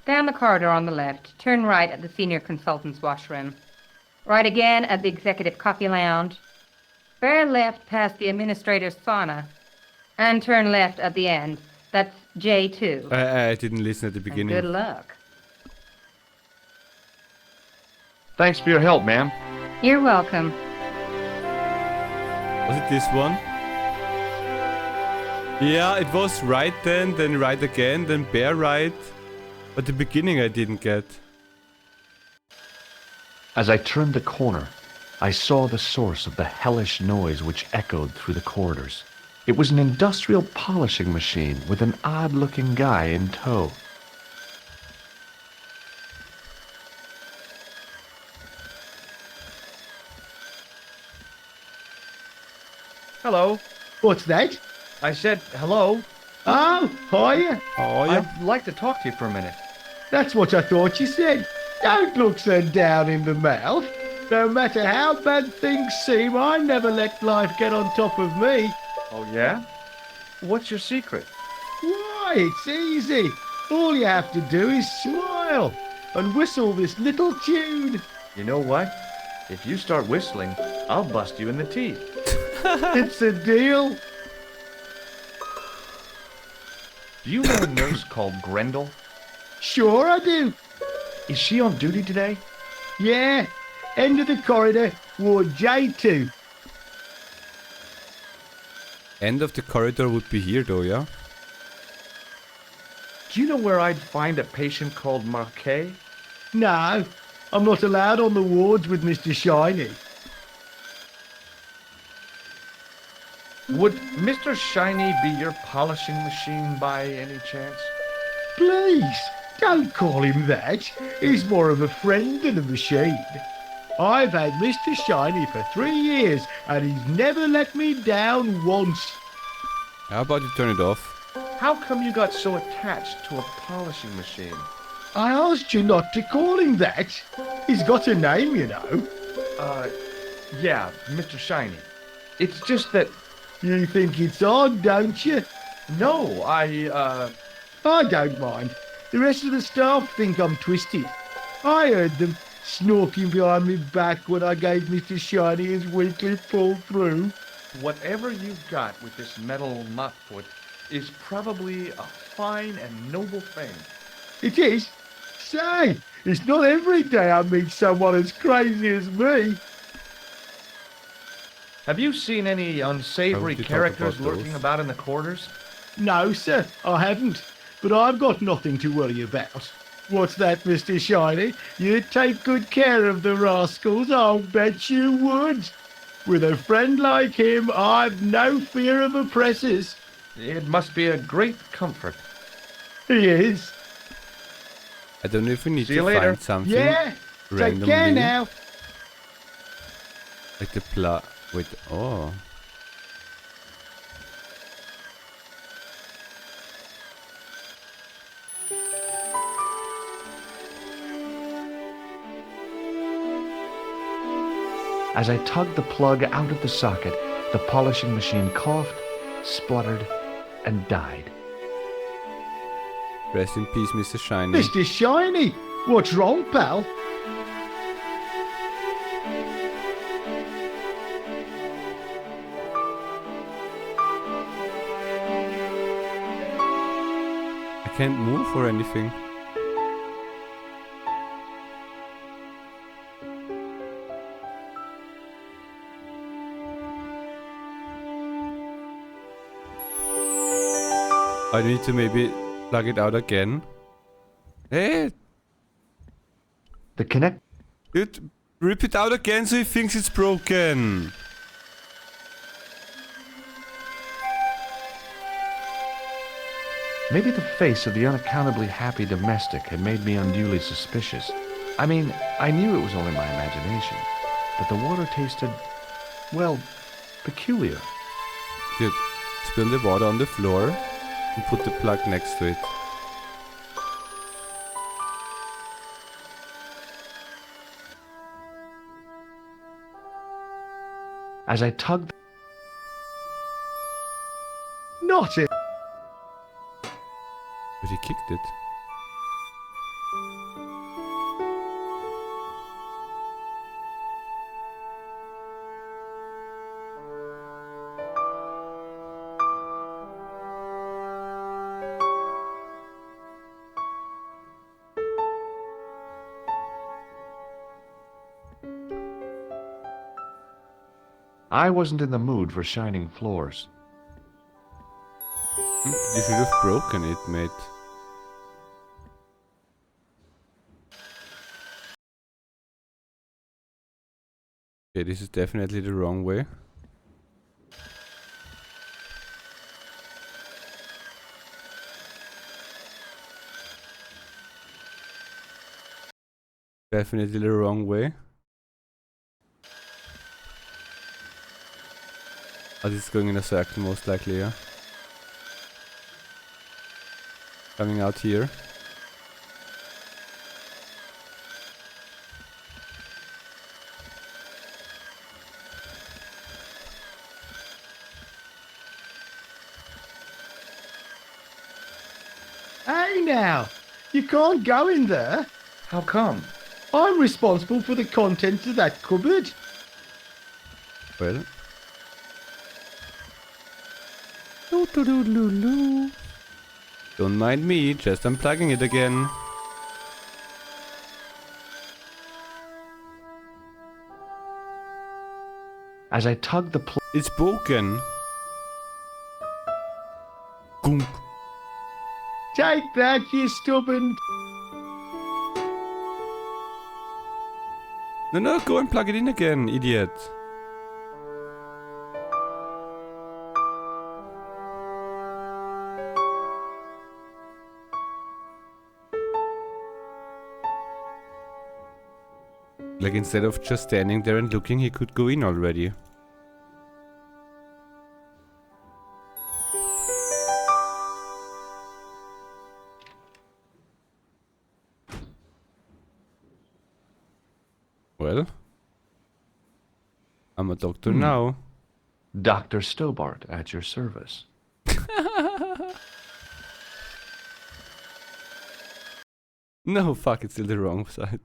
Down the corridor on the left, turn right at the senior consultant's washroom. Right again at the executive coffee lounge. Bear left past the administrator's sauna. And turn left at the end. That's J2. I didn't listen at the beginning. And good luck. Thanks for your help, ma'am. You're welcome. Was it this one? Yeah, it was right then right again, then bear right. But the beginning I didn't get. As I turned the corner, I saw the source of the hellish noise which echoed through the corridors. It was an industrial polishing machine with an odd-looking guy in tow. Hello. What's that? I said hello. Oh, hiya. Oh, yeah. I'd like to talk to you for a minute. That's what I thought you said. Don't look so down in the mouth. No matter how bad things seem, I never let life get on top of me. Oh, yeah? What's your secret? Why, it's easy. All you have to do is smile and whistle this little tune. You know what? If you start whistling, I'll bust you in the teeth. It's a deal. Do you know a nurse called Grendel? Sure I do. Is she on duty today? Yeah. End of the corridor, Ward J2. End of the corridor would be here though, yeah? Do you know where I'd find a patient called Marquet? No, I'm not allowed on the wards with Mr. Shiny. Would Mr. Shiny be your polishing machine by any chance? Please, don't call him that. He's more of a friend than a machine. I've had Mr. Shiny for 3 years, and he's never let me down once. How about you turn it off? How come you got so attached to a polishing machine? I asked you not to call him that. He's got a name, you know. Yeah, Mr. Shiny. It's just that... You think it's odd, don't you? No, I don't mind. The rest of the staff think I'm twisted. I heard them snorking behind me back when I gave Mr. Shiny his weekly pull-through. Whatever you've got with this metal mop-foot is probably a fine and noble thing. It is? Say, it's not every day I meet someone as crazy as me. Have you seen any unsavory characters lurking about in the quarters? No, sir, I haven't. But I've got nothing to worry about. What's that, Mr. Shiny? You'd take good care of the rascals, I'll bet you would. With a friend like him, I've no fear of oppressors. It must be a great comfort. He is. I don't know if we need See to you later. find something Yeah. Take care randomly. now. Like the plot with oh. As I tugged the plug out of the socket, the polishing machine coughed, spluttered, and died. Rest in peace, Mr. Shiny. Mr. Shiny, what's wrong, pal? I can't move or anything. I need to maybe plug it out again. Hey! The connect... Dude, rip it out again so he thinks it's broken. Maybe the face of the unaccountably happy domestic had made me unduly suspicious. I mean, I knew it was only my imagination, but the water tasted, well, peculiar. Dude, spill the water on the floor and put the plug next to it. As I tugged... Not it. But he kicked it. I wasn't in the mood for shining floors. You should have broken it, mate. Okay, this is definitely the wrong way. Definitely the wrong way. Oh, this is going in a circle most likely, yeah. Coming out here. Hey now, you can't go in there. How come? I'm responsible for the contents of that cupboard. Well. Doo-doo-doo-doo-doo. Don't mind me, just unplugging it again. As I tugged the it's broken. Goomp. Take that, you stubborn... No, go and plug it in again, idiot. Like, instead of just standing there and looking, he could go in already. Well, I'm a doctor now. Dr. Stobart at your service. No, fuck, it's still the wrong side.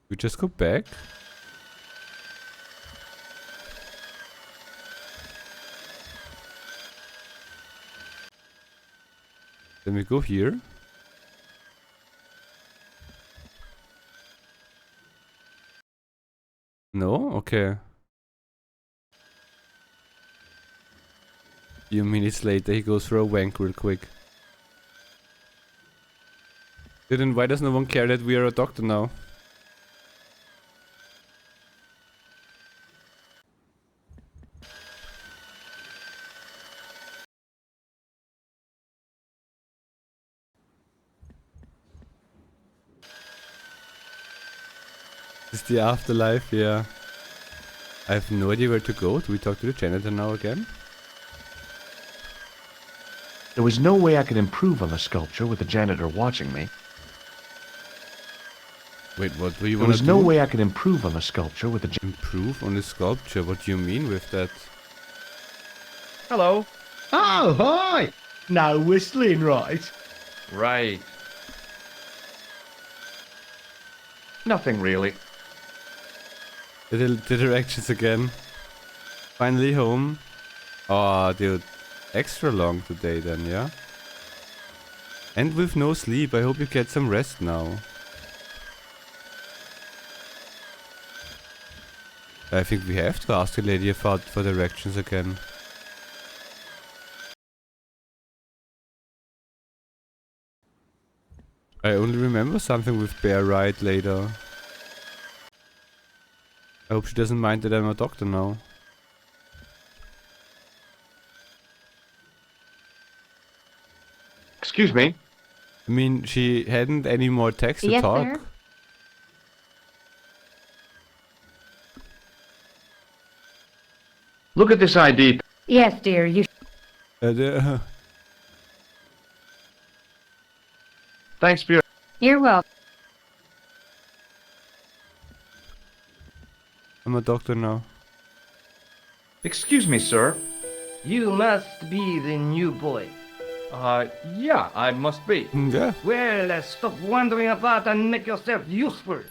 We just go back. Then we go here. No? Okay. Few minutes later, he goes for a wank real quick. Then why does no one care that we are a doctor now? Is the afterlife, yeah. I have no idea where to go. Do we talk to the janitor now again? There was no way I could improve on the sculpture with the janitor watching me. Wait, what do you There want to was do? no way I could improve on the sculpture with the Improve on the sculpture? What do you mean with that? Hello. Oh, hi! No whistling, right? Right. Nothing really. The directions again. Finally home. Oh, dude. Extra long today then, yeah? And with no sleep. I hope you get some rest now. I think we have to ask the lady for directions again. I only remember something with bear ride later. I hope she doesn't mind that I'm a doctor now. Excuse me. I mean, she hadn't any more text to Yes, talk. sir? Look at this ID. Yes, dear, you... Thanks for your... You're welcome. I'm a doctor now. Excuse me, sir. You must be the new boy. Yeah, I must be. Yeah. Well, stop wandering about and make yourself useful.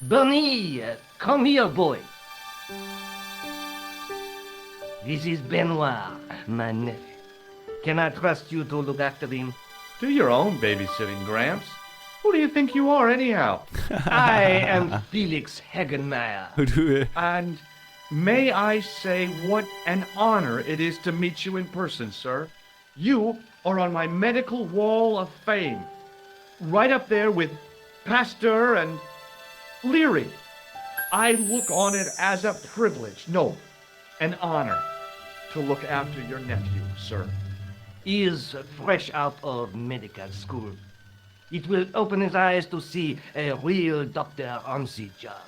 Bernie, come here, boy. This is Benoit, my nephew. Can I trust you to look after him? Do your own babysitting, Gramps. Who do you think you are, anyhow? I am Felix Hagenmeyer. And may I say what an honor it is to meet you in person, sir. You are on my medical wall of fame. Right up there with Pasteur and Leary. I look on it as a privilege, no, an honor, to look after your nephew, sir. He is fresh out of medical school. It will open his eyes to see a real doctor on the job.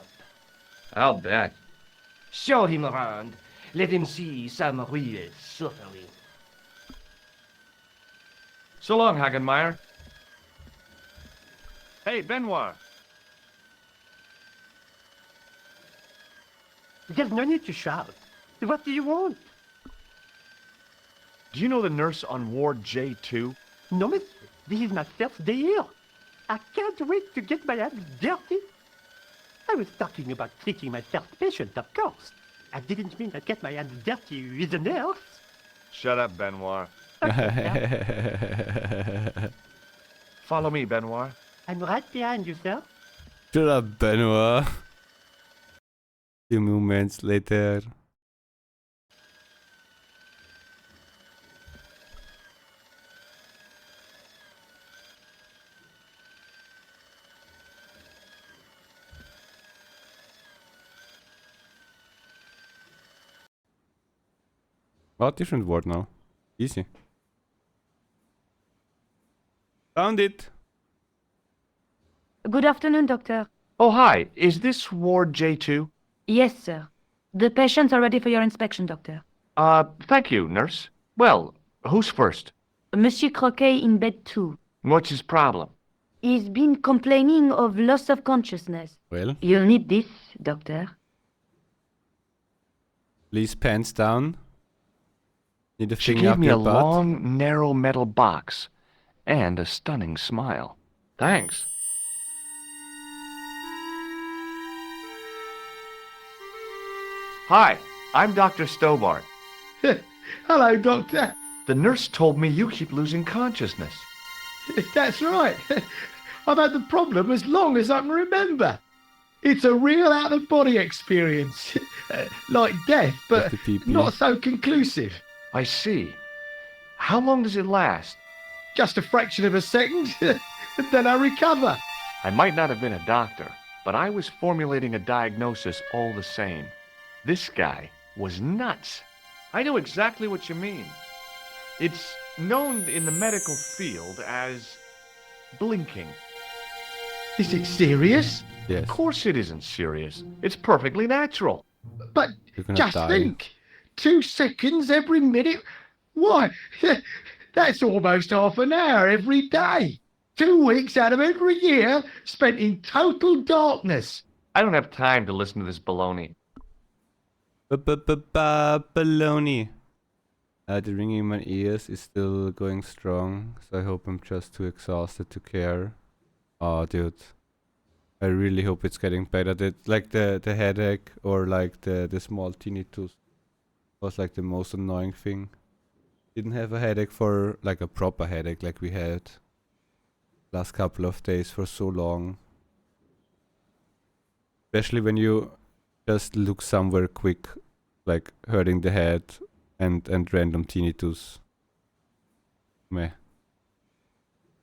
I'll bet. Show him around. Let him see some real suffering. So long, Hagenmeyer. Hey, Benoit. There's no need to shout. What do you want? Do you know the nurse on Ward J2? No, miss. This is my first day here. I can't wait to get my hands dirty. I was talking about treating my first patient, of course. I didn't mean I'd get my hands dirty with a nurse. Shut up, Benoit. Follow me, Benoit. I'm right behind you, sir. Shut up, Benoit. Few moments later. Oh, different word now. Easy. Found it. Good afternoon, doctor. Oh, hi. Is this Ward J2? Yes, sir. The patients are ready for your inspection, doctor. Thank you, nurse. Well, who's first? Monsieur Croquet in bed 2. What's his problem? He's been complaining of loss of consciousness. Well, You'll need this, doctor. please pants down. Need a She thing gave up me your a butt. long, narrow metal box and a stunning smile. Thanks. Hi, I'm Dr. Stobart. Hello, Doctor. The nurse told me you keep losing consciousness. That's right. I've had the problem as long as I can remember. It's a real out-of-body experience. Like death, but not so conclusive. I see. How long does it last? Just a fraction of a second, and then I recover. I might not have been a doctor, but I was formulating a diagnosis all the same. This guy was nuts. I know exactly what you mean. It's known in the medical field as blinking. Is it serious? Yes. Of course it isn't serious. It's perfectly natural. But You're gonna just die. think, 2 seconds every minute. Why? That's almost half an hour every day. 2 weeks out of every year spent in total darkness. I don't have time to listen to this baloney. Baloney. The ringing in my ears is still going strong, so I hope I'm just too exhausted to care. Oh, dude. I really hope it's getting better. Like the headache or like the small tinnitus was like the most annoying thing. Didn't have a headache for like a proper headache like we had last couple of days for so long. Especially when you just look somewhere quick, like hurting the head and random tinnitus. Meh.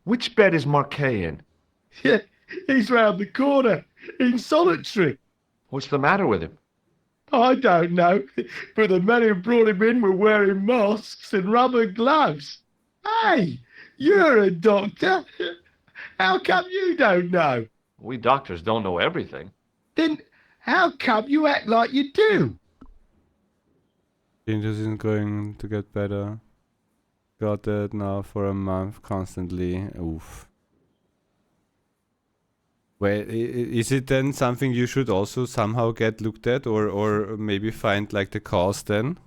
Which bed is Marquet in? Yeah, he's round the corner, in solitary. What's the matter with him? I don't know, but the men who brought him in were wearing masks and rubber gloves. Hey, you're a doctor. How come you don't know? We doctors don't know everything. Then how come you act like you do? Tinnitus isn't going to get better. Got it now for a month constantly. Oof. Well, is it then something you should also somehow get looked at or maybe find like the cause then?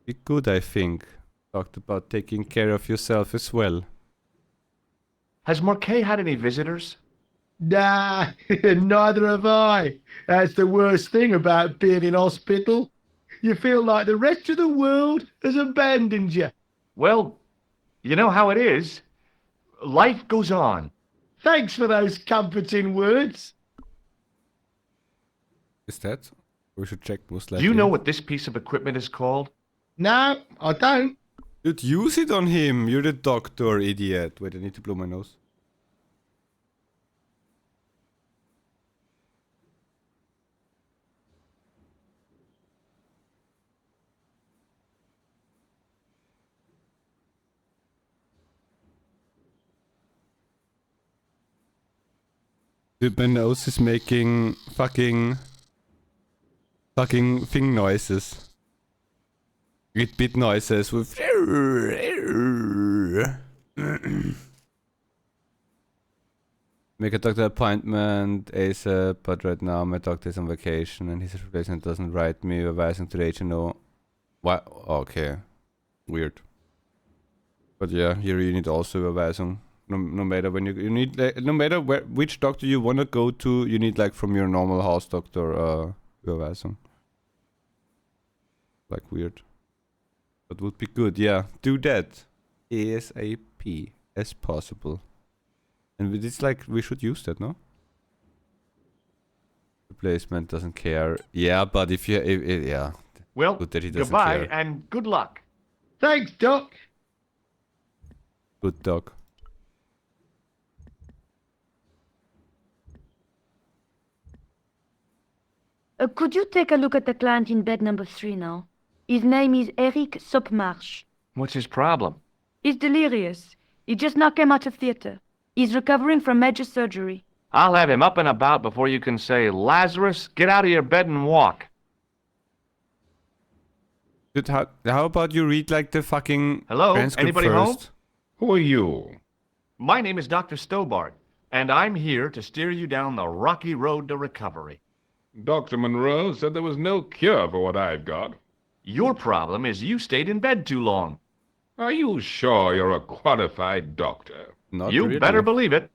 Be good, I think. Talked about taking care of yourself as well. Has Marquet had any visitors? Nah, neither have I. That's the worst thing about being in hospital. You feel like the rest of the world has abandoned you. Well, you know how it is. Life goes on. Thanks for those comforting words. Is that? We should check most Do likely. you know what this piece of equipment is called? No, I don't. Dude, use it on him. You're the doctor, idiot. Wait, I need to blow my nose. Dude, my nose is making fucking thing noises. It bit noises with make a doctor appointment ASAP, but right now my doctor is on vacation and his replacement doesn't write me advising to the HNO. What? Okay. Weird. But yeah, here you need also advising. No matter when you need, no matter which doctor you wanna go to, you need like from your normal house doctor Überweisung. Like weird. But would be good, yeah. Do that ASAP as possible. And it's like we should use that, no? Replacement doesn't care. Yeah, but if you yeah. Well, good that he doesn't goodbye care. and good luck. Thanks, Doc. Good dog. Could you take a look at the client in bed number 3 now? His name is Eric Sopmarsh. What's his problem? He's delirious. He just now came out of theater. He's recovering from major surgery. I'll have him up and about before you can say, Lazarus, get out of your bed and walk. Dude, how about you read like the fucking Hello? transcript Anybody first? home? Who are you? My name is Dr. Stobart, and I'm here to steer you down the rocky road to recovery. Dr. Monroe said there was no cure for what I've got. Your problem is you stayed in bed too long. Are you sure you're a qualified doctor? Not You really. better believe it.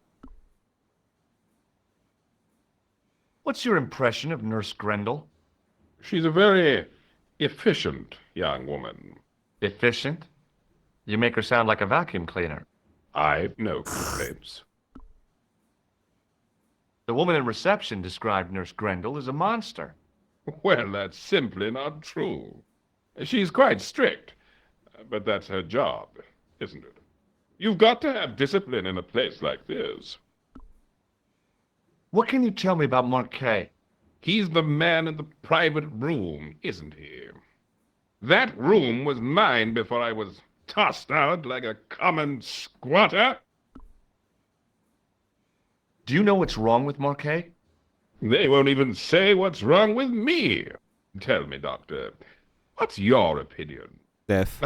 What's your impression of Nurse Grendel? She's a very efficient young woman. Efficient? You make her sound like a vacuum cleaner. I've no complaints. The woman in reception described Nurse Grendel as a monster. Well, that's simply not true. She's quite strict, but that's her job, isn't it? You've got to have discipline in a place like this. What can you tell me about Marquet? He's the man in the private room, isn't he? That room was mine before I was tossed out like a common squatter? Do you know what's wrong with Marquet? They won't even say what's wrong with me. Tell me, Doctor, what's your opinion? Death.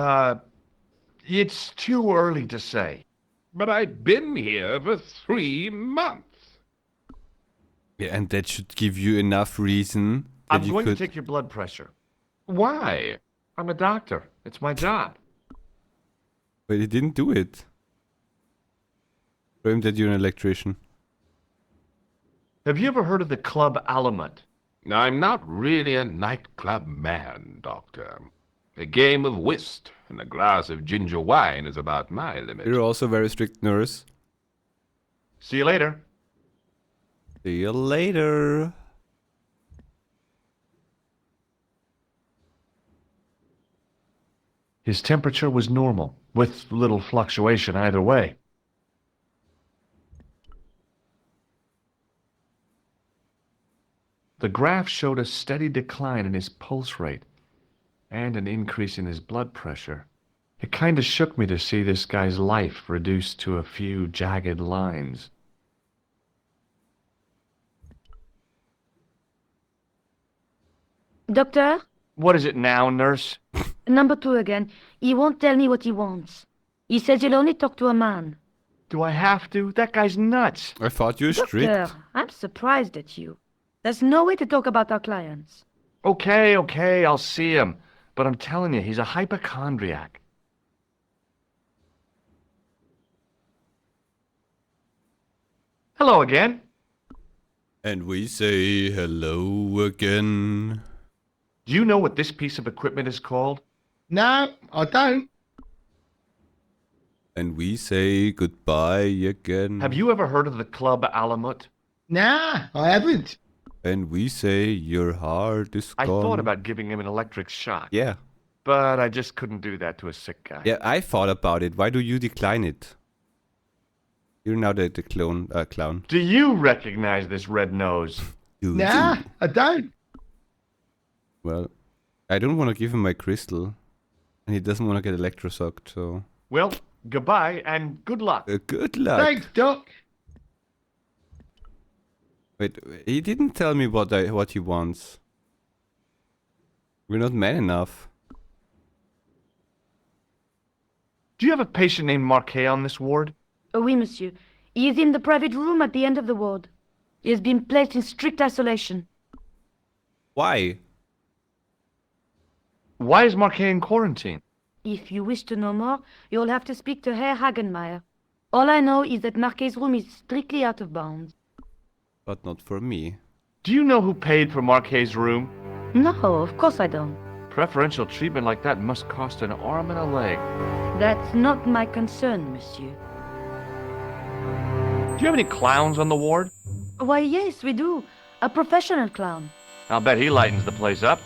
It's too early to say. But I've been here for 3 months. Yeah, and that should give you enough reason that I'm you going could... to take your blood pressure. Why? I'm a doctor. It's my job. But he didn't do it. Show him that you're an electrician. Have you ever heard of the Club Alamut? I'm not really a nightclub man, Doctor. A game of whist and a glass of ginger wine is about my limit. You're also a very strict nurse. See you later. See you later. His temperature was normal, with little fluctuation either way. The graph showed a steady decline in his pulse rate and an increase in his blood pressure. It kind of shook me to see this guy's life reduced to a few jagged lines. Doctor? What is it now, nurse? Number 2 again. He won't tell me what he wants. He says he'll only talk to a man. Do I have to? That guy's nuts. I thought you were strict. Doctor, I'm surprised at you. There's no way to talk about our clients. Okay, I'll see him. But I'm telling you, he's a hypochondriac. Hello again. And we say hello again. Do you know what this piece of equipment is called? No, I don't. And we say goodbye again. Have you ever heard of the Club Alamut? Nah, I haven't. And we say your heart is I gone. thought about giving him an electric shock. Yeah. But I just couldn't do that to a sick guy. Yeah, I thought about it. Why do you decline it? You're now the clown. Do you recognize this red nose? Nah, I don't. Well, I don't want to give him my crystal. And he doesn't want to get electroshocked, so... Well, goodbye and good luck. Good luck. Thanks, Doc. Wait, he didn't tell me what he wants. We're not men enough. Do you have a patient named Marquet on this ward? Oui, monsieur. He is in the private room at the end of the ward. He has been placed in strict isolation. Why? Why is Marquet in quarantine? If you wish to know more, you'll have to speak to Herr Hagenmeier. All I know is that Marquet's room is strictly out of bounds. But not for me. Do you know who paid for Marquet's room? No, of course I don't. Preferential treatment like that must cost an arm and a leg. That's not my concern, monsieur. Do you have any clowns on the ward? Why, yes, we do. A professional clown. I'll bet he lightens the place up.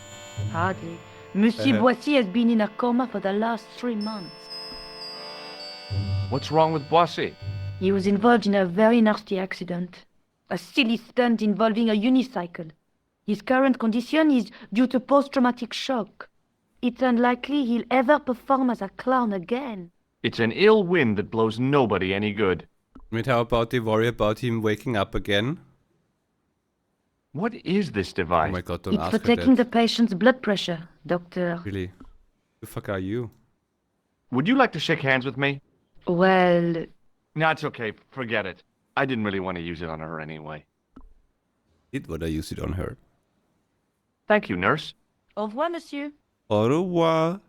Hardly. Monsieur Boissy has been in a coma for the last 3 months. What's wrong with Boissy? He was involved in a very nasty accident. A silly stunt involving a unicycle. His current condition is due to post-traumatic shock. It's unlikely he'll ever perform as a clown again. It's an ill wind that blows nobody any good. Wait, how about they worry about him waking up again? What is this device? Oh my god, don't It's ask for her taking that. the patient's blood pressure, doctor. Really? Who the fuck are you? Would you like to shake hands with me? Well... No, it's okay. Forget it. I didn't really want to use it on her anyway. Did what I used it on her. Thank you, nurse. Au revoir, monsieur. Au revoir.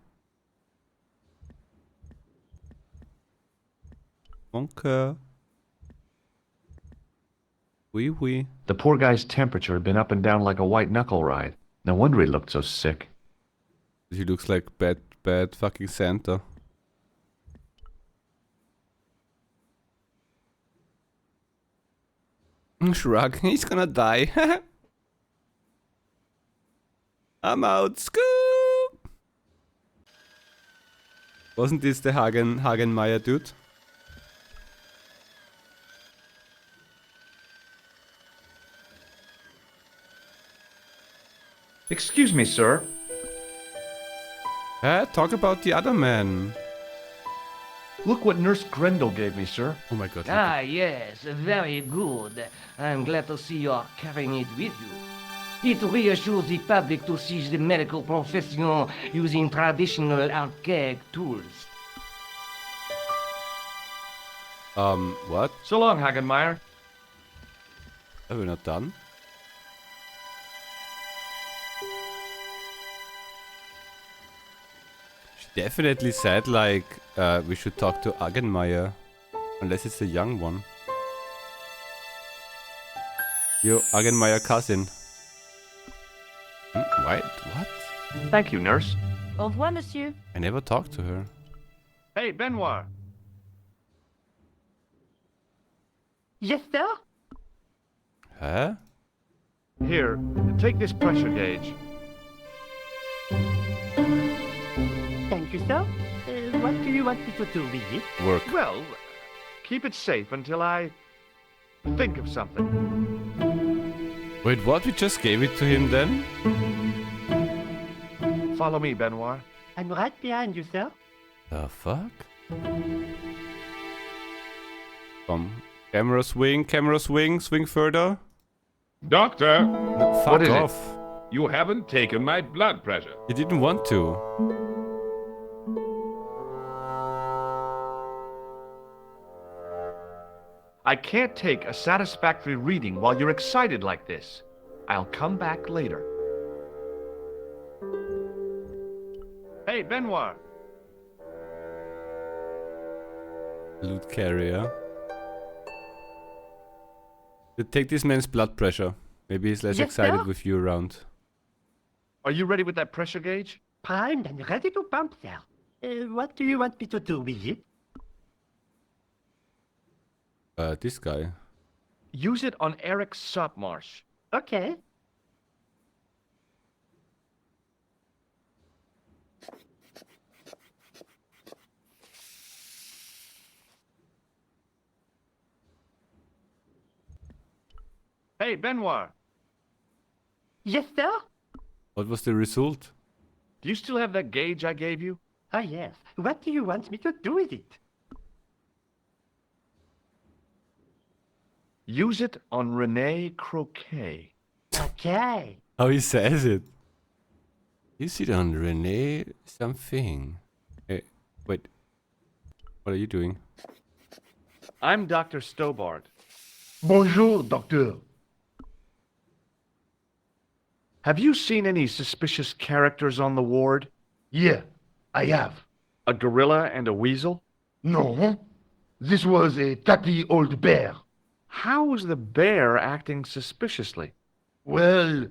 Mon cœur. Oui, oui. The poor guy's temperature had been up and down like a white knuckle ride. No wonder he looked so sick. He looks like bad fucking Santa. Shrug. He's gonna die. I'm out. Scoop! Wasn't this the Hagenmeier dude? Excuse me, sir. Talk about the other man. Look what Nurse Grendel gave me, sir. Oh my god. Ah, yes, very good. I'm glad to see you're carrying it with you. It reassures the public to see the medical profession using traditional archaic tools. What? So long, Hagenmeyer. Are we not done? She definitely said, like, we should talk to Agenmeyer. Unless it's a young one. Yo, Agenmeyer cousin. Wait, what? Thank you, nurse. Au revoir, monsieur. I never talked to her. Hey, Benoit. Yes, sir? Huh? Here, take this pressure gauge. Thank you, sir. What do you want me to do with it? Work. Well, keep it safe until I think of something. Wait, what? We just gave it to him then? Follow me, Benoit. I'm right behind you, sir. The fuck? Come. Camera swing, swing further. Doctor, No, fuck What is it? off. you haven't taken my blood pressure. He didn't want to. I can't take a satisfactory reading while you're excited like this. I'll come back later. Hey, Benoit. Loot carrier. Take this man's blood pressure. Maybe he's less Yes, excited sir? with you around. Are you ready with that pressure gauge? Primed and ready to pump, sir. What do you want me to do with it? This guy. Use it on Eric Sopmarsh. Okay. Hey, Benoit. Yes, sir? What was the result? Do you still have that gauge I gave you? Ah, yes. What do you want me to do with it? Use it on Rene Croquet. Okay. Oh, he says it. Use it on Renee something. Hey, wait. What are you doing? I'm Dr. Stobart. Bonjour, doctor. Have you seen any suspicious characters on the ward? Yeah, I have. A gorilla and a weasel? No, this was a tatty old bear. How was the bear acting suspiciously? Well,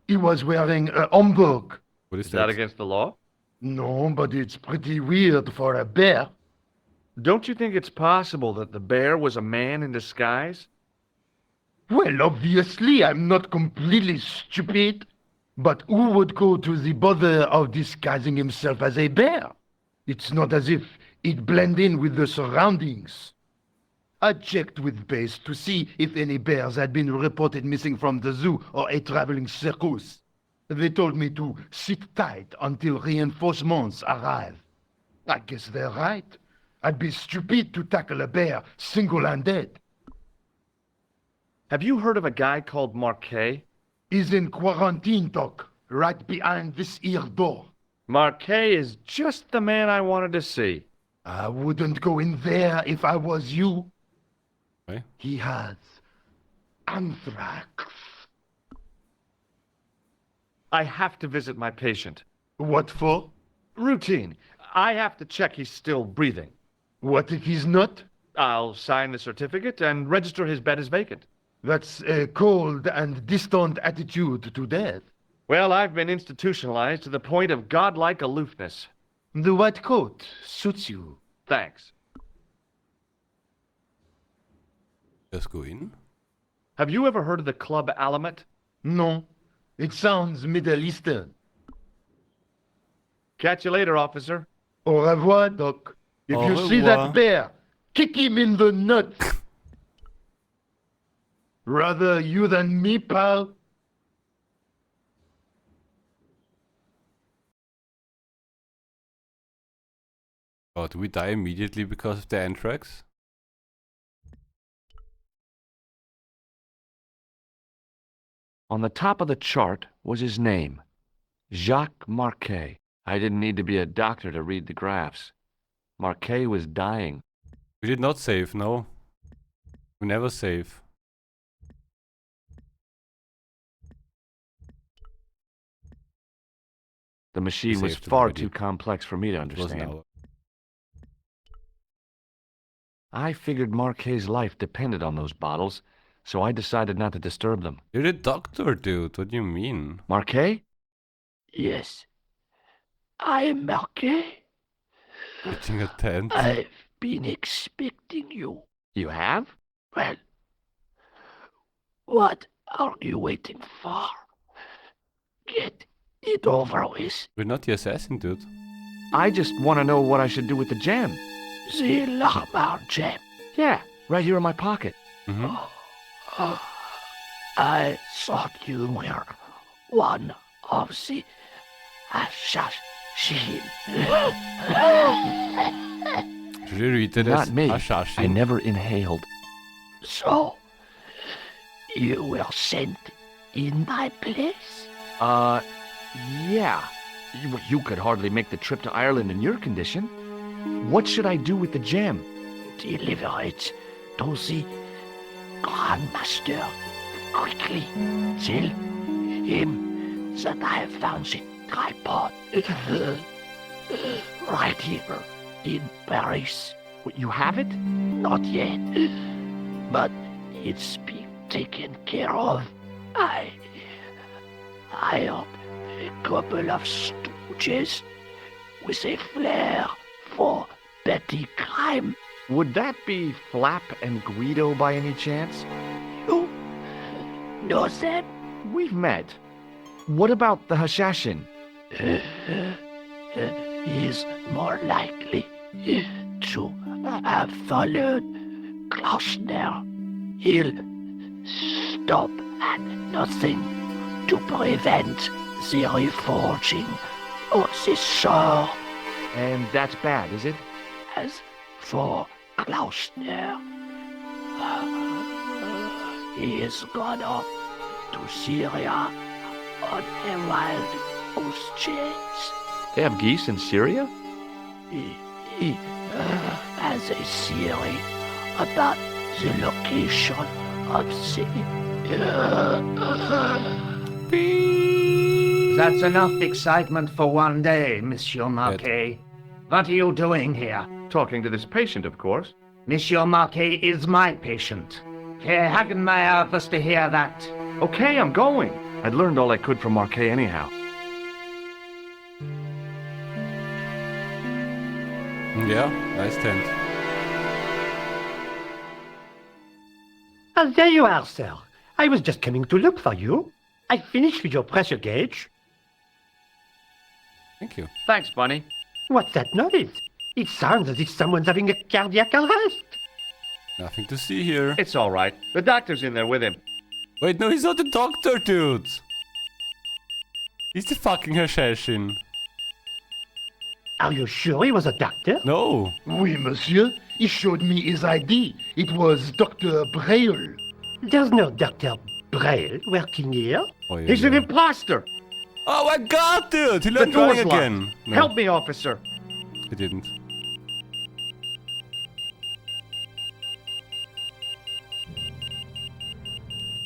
he was wearing a homburg. What Is that against the law? No, but it's pretty weird for a bear. Don't you think it's possible that the bear was a man in disguise? Well, obviously, I'm not completely stupid. But who would go to the bother of disguising himself as a bear? It's not as if he'd blend in with the surroundings. I checked with base to see if any bears had been reported missing from the zoo or a traveling circus. They told me to sit tight until reinforcements arrive. I guess they're right. I'd be stupid to tackle a bear single-handed. Have you heard of a guy called Marquet? He's in quarantine, Doc, right behind this here door. Marquet is just the man I wanted to see. I wouldn't go in there if I was you. Okay. He has anthrax. I have to visit my patient. What for? Routine. I have to check he's still breathing. What if he's not? I'll sign the certificate and register his bed as vacant. That's a cold and distant attitude to death. Well, I've been institutionalized to the point of godlike aloofness. The white coat suits you. Thanks. Just go in. Have you ever heard of the Club Alamet? No. It sounds Middle Eastern. Catch you later, officer. Au revoir, Doc. If Au you see revoir. that bear, kick him in the nuts. Rather you than me, pal. Oh, do we die immediately because of the anthrax? On the top of the chart was his name, Jacques Marquet. I didn't need to be a doctor to read the graphs. Marquet was dying. We did not save, no. We never save. The machine was saved him far already. too complex for me to It was understand. now. I figured Marquet's life depended on those bottles, so I decided not to disturb them. You're the doctor, dude. What do you mean? Marquet? Yes. I am Marquet. Pitching a tent? I've been expecting you. You have? Well, what are you waiting for? Get it over with. We're not the assassin, dude. I just want to know what I should do with the jam. The Lachmar gem. Yeah, right here in my pocket. Mm-hmm. I thought you were one of the assassins. Should you read it Not as me. assassin? I never inhaled. So, you were sent in my place? Yeah. You could hardly make the trip to Ireland in your condition. What should I do with the gem? Deliver it to the Grandmaster quickly. Tell him that I have found the tripod right here in Paris. You have it? Not yet, but it's being taken care of. I hired a couple of stooges with a flair for petty crime. Would that be Flap and Guido by any chance? You know them? We've met. What about the Hashashin? He's more likely to have followed Klausner. He'll stop at nothing to prevent the reforging of the sword. And that's bad, is it? As for Klausner, he has gone off to Syria on a wild goose chase. They have geese in Syria? He has a theory about the location of the... That's enough excitement for one day, Monsieur Marquet. What are you doing here? Talking to this patient, of course. Monsieur Marquet is my patient. Herr Hagenmeier was to hear that. Okay, I'm going. I'd learned all I could from Marquet anyhow. Yeah, nice tent. There you are, sir. I was just coming to look for you. I finished with your pressure gauge. Thank you. Thanks, Bunny. What's that noise? It sounds as if someone's having a cardiac arrest. Nothing to see here. It's all right. The doctor's in there with him. Wait, no, he's not the doctor, dude. He's the fucking assassin. Are you sure he was a doctor? No. Oui, monsieur. He showed me his ID. It was Dr. Braille. There's no Dr. Braille working here. Oh, yeah, He's an imposter. Oh my god, dude! He learned door's running locked. again. No, Help me, officer. he didn't.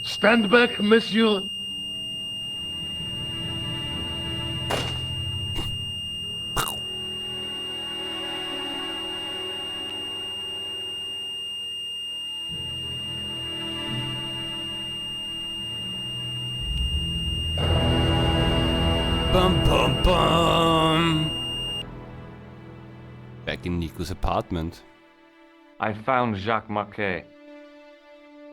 Stand back, monsieur. Bum bum bum. Back in Nico's apartment. I found Jacques Marquet.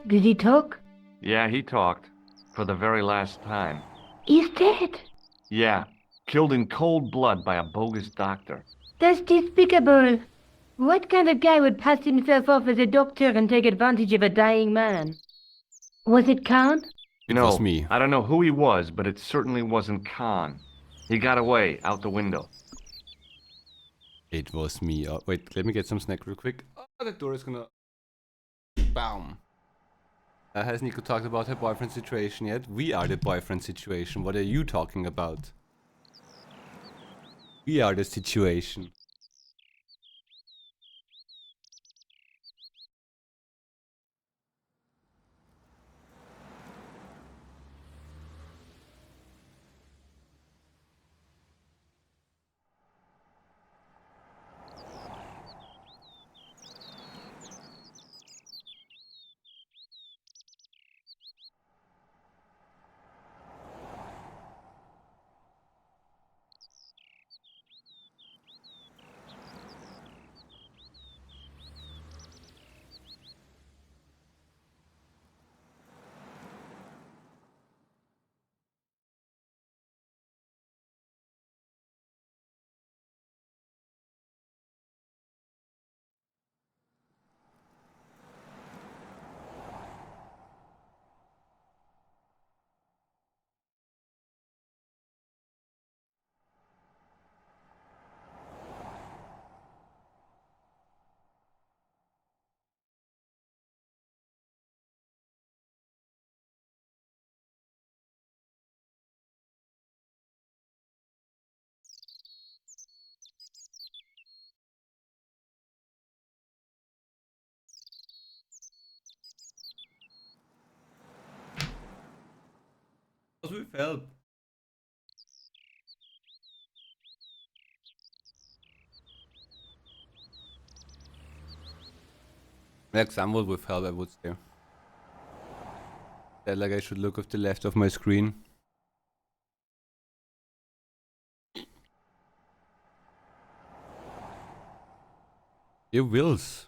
Did he talk? Yeah, he talked. For the very last time. He's dead. Yeah, killed in cold blood by a bogus doctor. That's despicable. What kind of guy would pass himself off as a doctor and take advantage of a dying man? Was it Khan? It was me. I don't know who he was, but it certainly wasn't Khan. He got away, out the window. It was me. Oh, wait, let me get some snack real quick. Oh, the door is gonna... Bam. Has Nico talked about her boyfriend situation yet? We are the boyfriend situation. What are you talking about? We are the situation. With help. Example with help, I would say. Said like I should look off the left of my screen. You wills.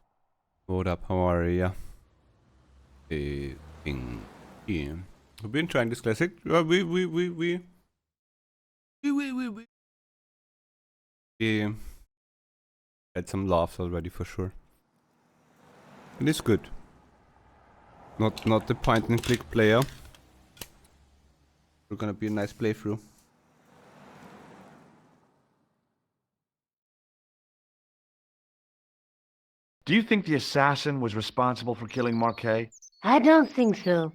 What up, how are ya? We've been trying this classic. We had some laughs already for sure. And it's good. Not the point and click player. We're gonna be a nice playthrough. Do you think the assassin was responsible for killing Marquet? I don't think so.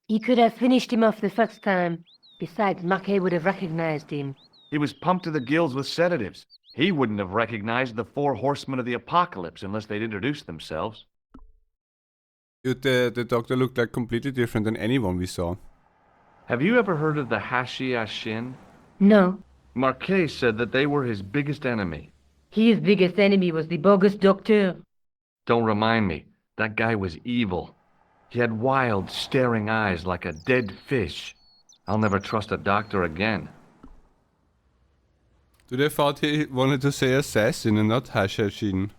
He could have finished him off the first time. Besides, Marquet would have recognized him. He was pumped to the gills with sedatives. He wouldn't have recognized the 4 horsemen of the apocalypse unless they'd introduced themselves. Dude, the doctor looked like completely different than anyone we saw. Have you ever heard of the Hashi Ashin? No. Marquet said that they were his biggest enemy. His biggest enemy was the bogus doctor. Don't remind me. That guy was evil. He had wild, staring eyes like a dead fish. I'll never trust a doctor again. Dude, I thought he wanted to say assassin and not Hashashin.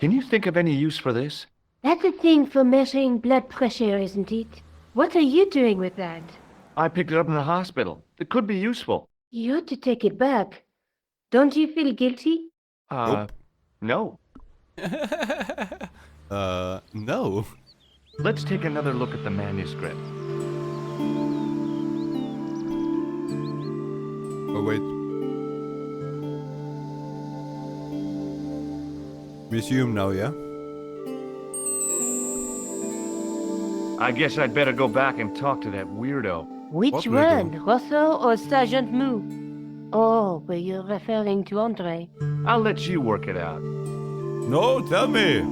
Can you think of any use for this? That's a thing for measuring blood pressure, isn't it? What are you doing with that? I picked it up in the hospital. It could be useful. You ought to take it back. Don't you feel guilty? No. No. Let's take another look at the manuscript. Oh, wait. Resume now, yeah? I guess I'd better go back and talk to that weirdo. Which one, Rosso or Sergeant Moo? Oh, were you referring to Andre? I'll let you work it out. No, tell me.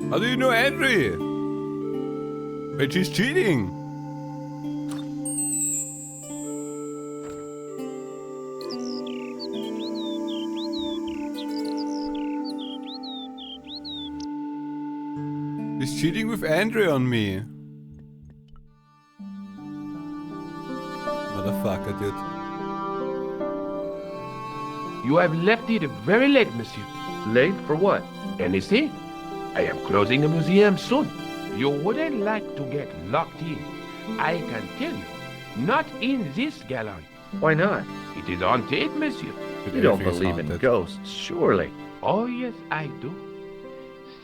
How do you know Henry? Wait, she's cheating. She's cheating with Andre on me. Motherfucker, dude. You have left it very late, monsieur. Late for what? Anything? I am closing the museum soon. You wouldn't like to get locked in. I can tell you, not in this gallery. Why not? It is haunted, monsieur. You don't believe in ghosts, surely. Oh, yes, I do.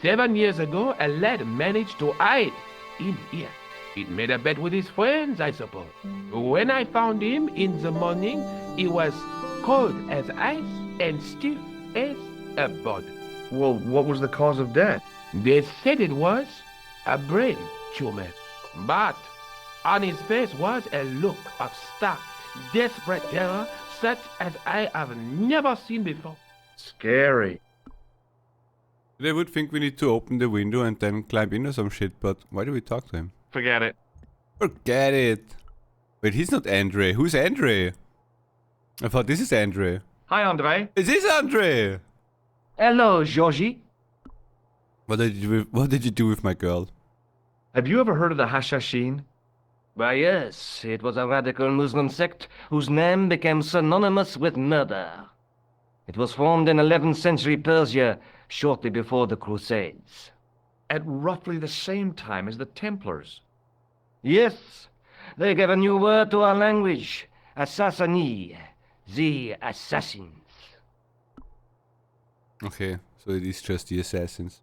7 years ago, a lad managed to hide in here. He made a bet with his friends, I suppose. When I found him in the morning, he was cold as ice and stiff as a board. Well, what was the cause of death? They said it was a brain tumor. But on his face was a look of stark, desperate terror such as I have never seen before. Scary. They would think we need to open the window and then climb in or some shit, but why do we talk to him? Forget it. Forget it. Wait, he's not Andre. Who's Andre? I thought this is Andre. Hi, Andre. Is this Andre? Hello, Georgie. What did you do with my girl? Have you ever heard of the Hashashin? Why, yes, it was a radical Muslim sect whose name became synonymous with murder. It was formed in 11th century Persia, shortly before the Crusades. At roughly the same time as the Templars. Yes, they gave a new word to our language, Assassini, the assassins. Okay, so it is just the assassins.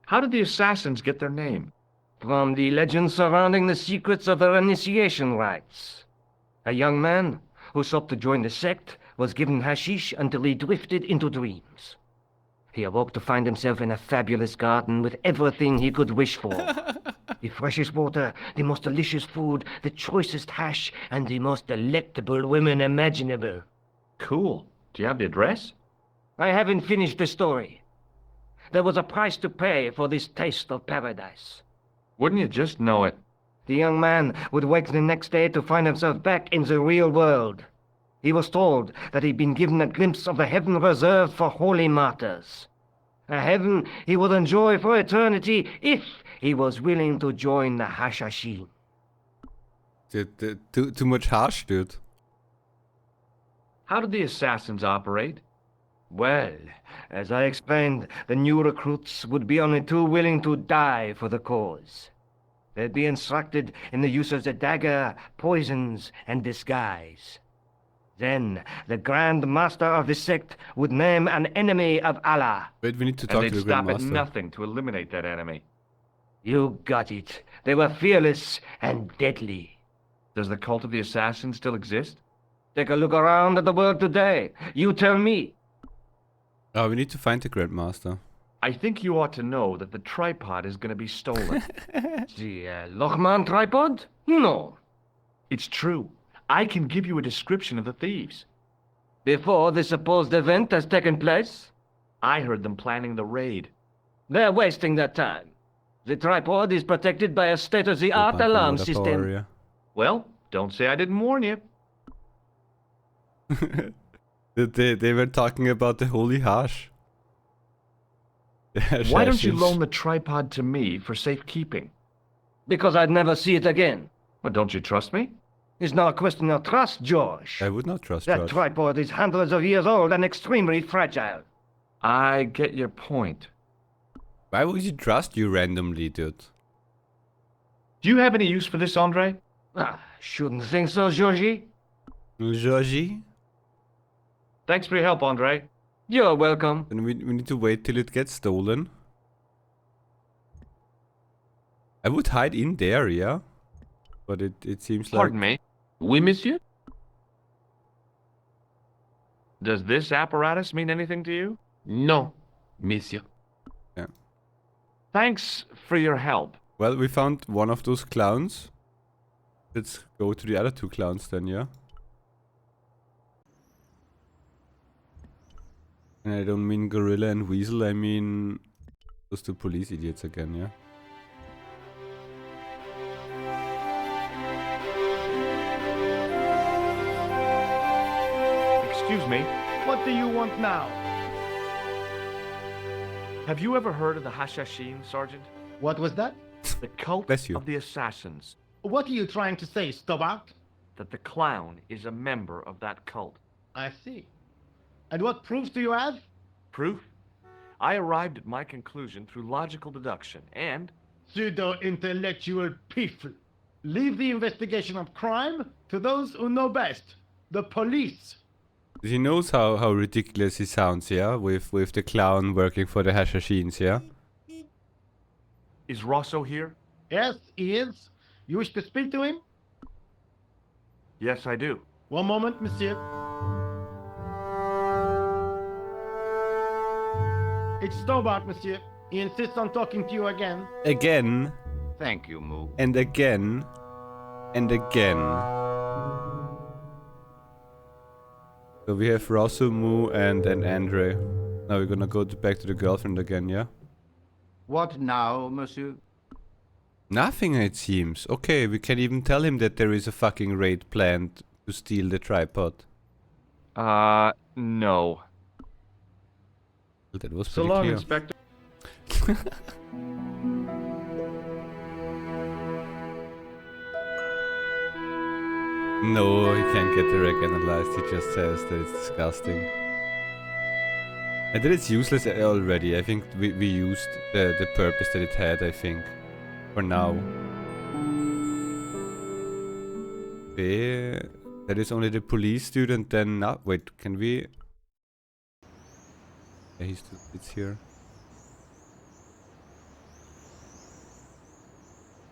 How did the assassins get their name? From the legend surrounding the secrets of their initiation rites. A young man who sought to join the sect was given hashish until he drifted into dreams. He awoke to find himself in a fabulous garden with everything he could wish for. The freshest water, the most delicious food, the choicest hash, and the most delectable women imaginable. Cool. Do you have the address? I haven't finished the story. There was a price to pay for this taste of paradise. Wouldn't you just know it? The young man would wake the next day to find himself back in the real world. He was told that he'd been given a glimpse of the heaven reserved for holy martyrs. A heaven he would enjoy for eternity if he was willing to join the Hashashin. Too much hash, dude. How did the assassins operate? Well, as I explained, the new recruits would be only too willing to die for the cause. They'd be instructed in the use of the dagger, poisons, and disguise. Then, the Grand Master of the sect would name an enemy of Allah. Wait, we need to And talk they'd to the stop Grand at Master. nothing to eliminate that enemy. You got it. They were fearless and deadly. Does the cult of the assassins still exist? Take a look around at the world today. You tell me. Oh, we need to find the Grand Master. I think you ought to know that the tripod is going to be stolen. The Lochman tripod? No. It's true. I can give you a description of the thieves. Before the supposed event has taken place? I heard them planning the raid. They're wasting their time. The tripod is protected by a state-of-the-art alarm system. Well, don't say I didn't warn you. They were talking about the holy hash. Why don't you loan the tripod to me for safekeeping? Because I'd never see it again. Well, don't you trust me? It's not a question of trust, George. I would not trust That George. tripod is hundreds of years old and extremely fragile. I get your point. Why would you trust you randomly, dude? Do you have any use for this, Andre? Shouldn't think so, Georgie. Georgie? Thanks for your help, Andre. You're welcome. Then we need to wait till it gets stolen. I would hide in there, yeah? But it seems like... Pardon me. Oui, monsieur? Does this apparatus mean anything to you? Non, monsieur. Yeah. Thanks for your help. Well, we found one of those clowns. Let's go to the other two clowns then, yeah? And I don't mean Gorilla and Weasel, I mean those two police idiots again, yeah? Excuse me. What do you want now? Have you ever heard of the Hashashin, Sergeant? What was that? The cult Bless you. of the assassins. What are you trying to say, Stobart? That the clown is a member of that cult. I see. And what proofs do you have? Proof? I arrived at my conclusion through logical deduction and... Pseudo-intellectual people. Leave the investigation of crime to those who know best. The police. He knows how ridiculous he sounds, yeah? With the clown working for the Hashashins, yeah? Is Rosso here? Yes, he is. You wish to speak to him? Yes, I do. One moment, monsieur. It's Stobart, monsieur. He insists on talking to you again. Again. Thank you, Moo. And again. And again. So we have Rosu, Moo, and Andre. Now we're gonna go back to the girlfriend again, yeah? What now, monsieur? Nothing, it seems. Okay, we can even tell him that there is a fucking raid planned to steal the tripod. No. Well, that was So pretty long, clear. Inspector. No, he can't get the wreck analyzed. He just says that it's disgusting. And that it's useless already. I think we used the purpose that it had, I think. For now. Okay. That is only the police student then. No, wait, can we... Yeah, he still sits here.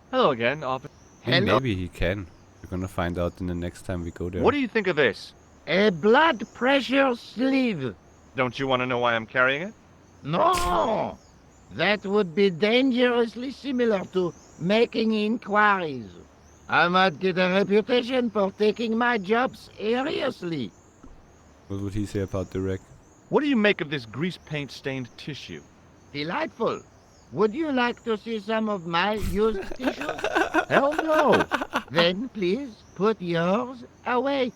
Hello again, officer. Maybe he can. We're gonna find out in the next time we go there. What do you think of this? A blood pressure sleeve. Don't you want to know why I'm carrying it? No! That would be dangerously similar to making inquiries. I might get a reputation for taking my job seriously. What would he say about the wreck? What do you make of this grease paint stained tissue? Delightful. Would you like to see some of my used tissues? Hell no! Then please put yours away.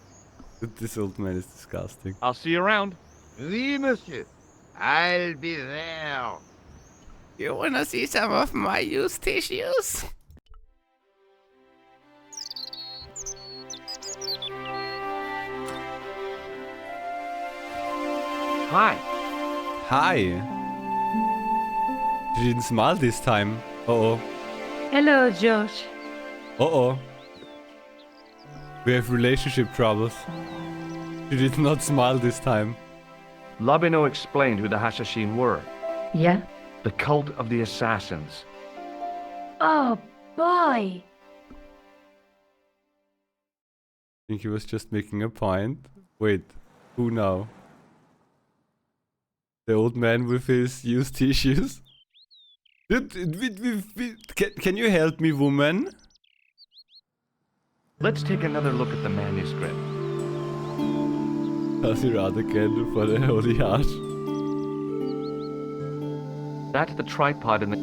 This old man is disgusting. I'll see you around. Oui, monsieur. I'll be there. You wanna see some of my used tissues? Hi. Hi. She didn't smile this time. Uh-oh. Hello, Josh. Uh-oh. We have relationship troubles. She did not smile this time. Labino explained who the Hashashin were. Yeah? The cult of the assassins. Oh, boy. I think he was just making a point. Wait, who now? The old man with his used tissues? Can you help me, woman? Let's take another look at the manuscript. Pass it out again for the holy heart. That's the tripod in the...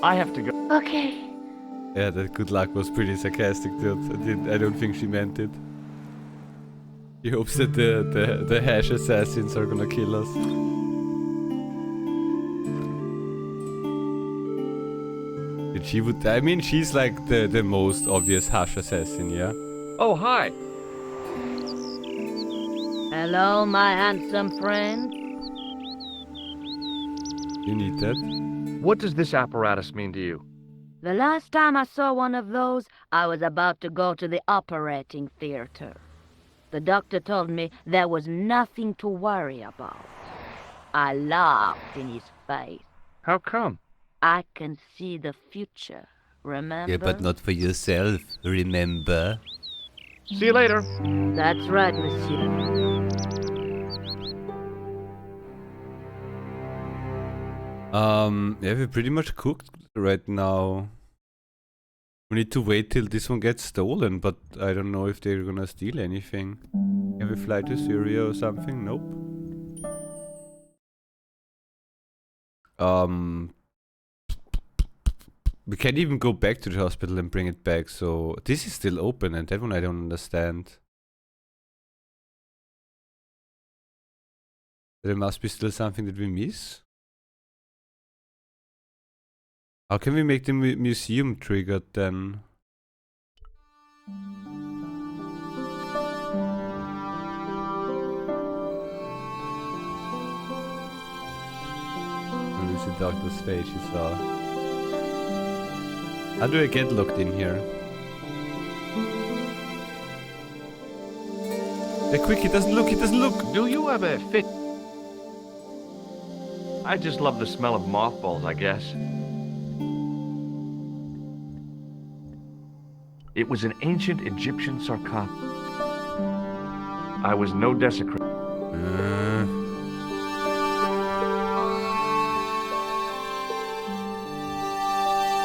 I have to go. Okay. Yeah, that good luck was pretty sarcastic, dude. I don't think she meant it. She hopes that the hash assassins are gonna kill us. That she would... I mean, she's like the most obvious hash assassin, yeah? Oh, hi. Hello, my handsome friend. You need that? What does this apparatus mean to you? The last time I saw one of those, I was about to go to the operating theater. The doctor told me there was nothing to worry about. I laughed in his face. How come? I can see the future, remember? Yeah, but not for yourself, remember? See you later. That's right, monsieur. Yeah, we're pretty much cooked right now. We need to wait till this one gets stolen, but I don't know if they're gonna steal anything. Can we fly to Syria or something? Nope. We can't even go back to the hospital and bring it back, so this is still open, and that one I don't understand. There must be still something that we miss. How can we make the museum triggered then? Where is the doctor's face you saw? How do I get locked in here? Hey, quick, he doesn't look, he doesn't look! Do you have a fit? I just love the smell of mothballs, I guess. It was an ancient Egyptian sarcophagus. I was no desecrator.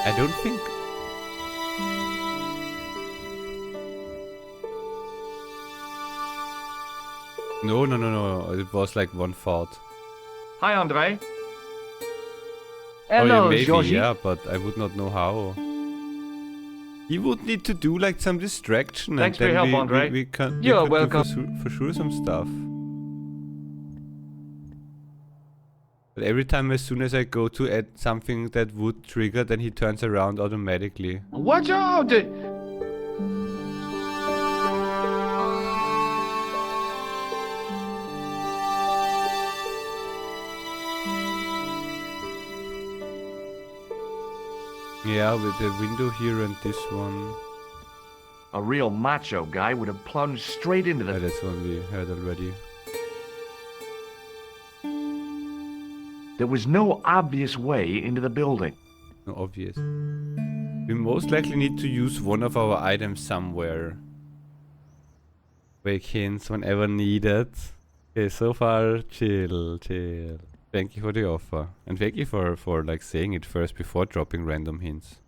I don't think... No. It was like one thought. Hi, Andre. Oh, Hello, yeah, maybe, Georgie. yeah, but I would not know how. He would need to do like some distraction, Thanks and for your then help, Andre. we can You're do welcome. for sure some stuff. But every time, as soon as I go to add something that would trigger, then he turns around automatically. Watch out! Yeah, with the window here and this one. A real macho guy would have plunged straight into the... That's one we heard already. There was no obvious way into the building. No obvious. We most likely need to use one of our items somewhere. Wake hints whenever needed. Okay, so far, chill. Thank you for the offer. And thank you for like saying it first before dropping random hints.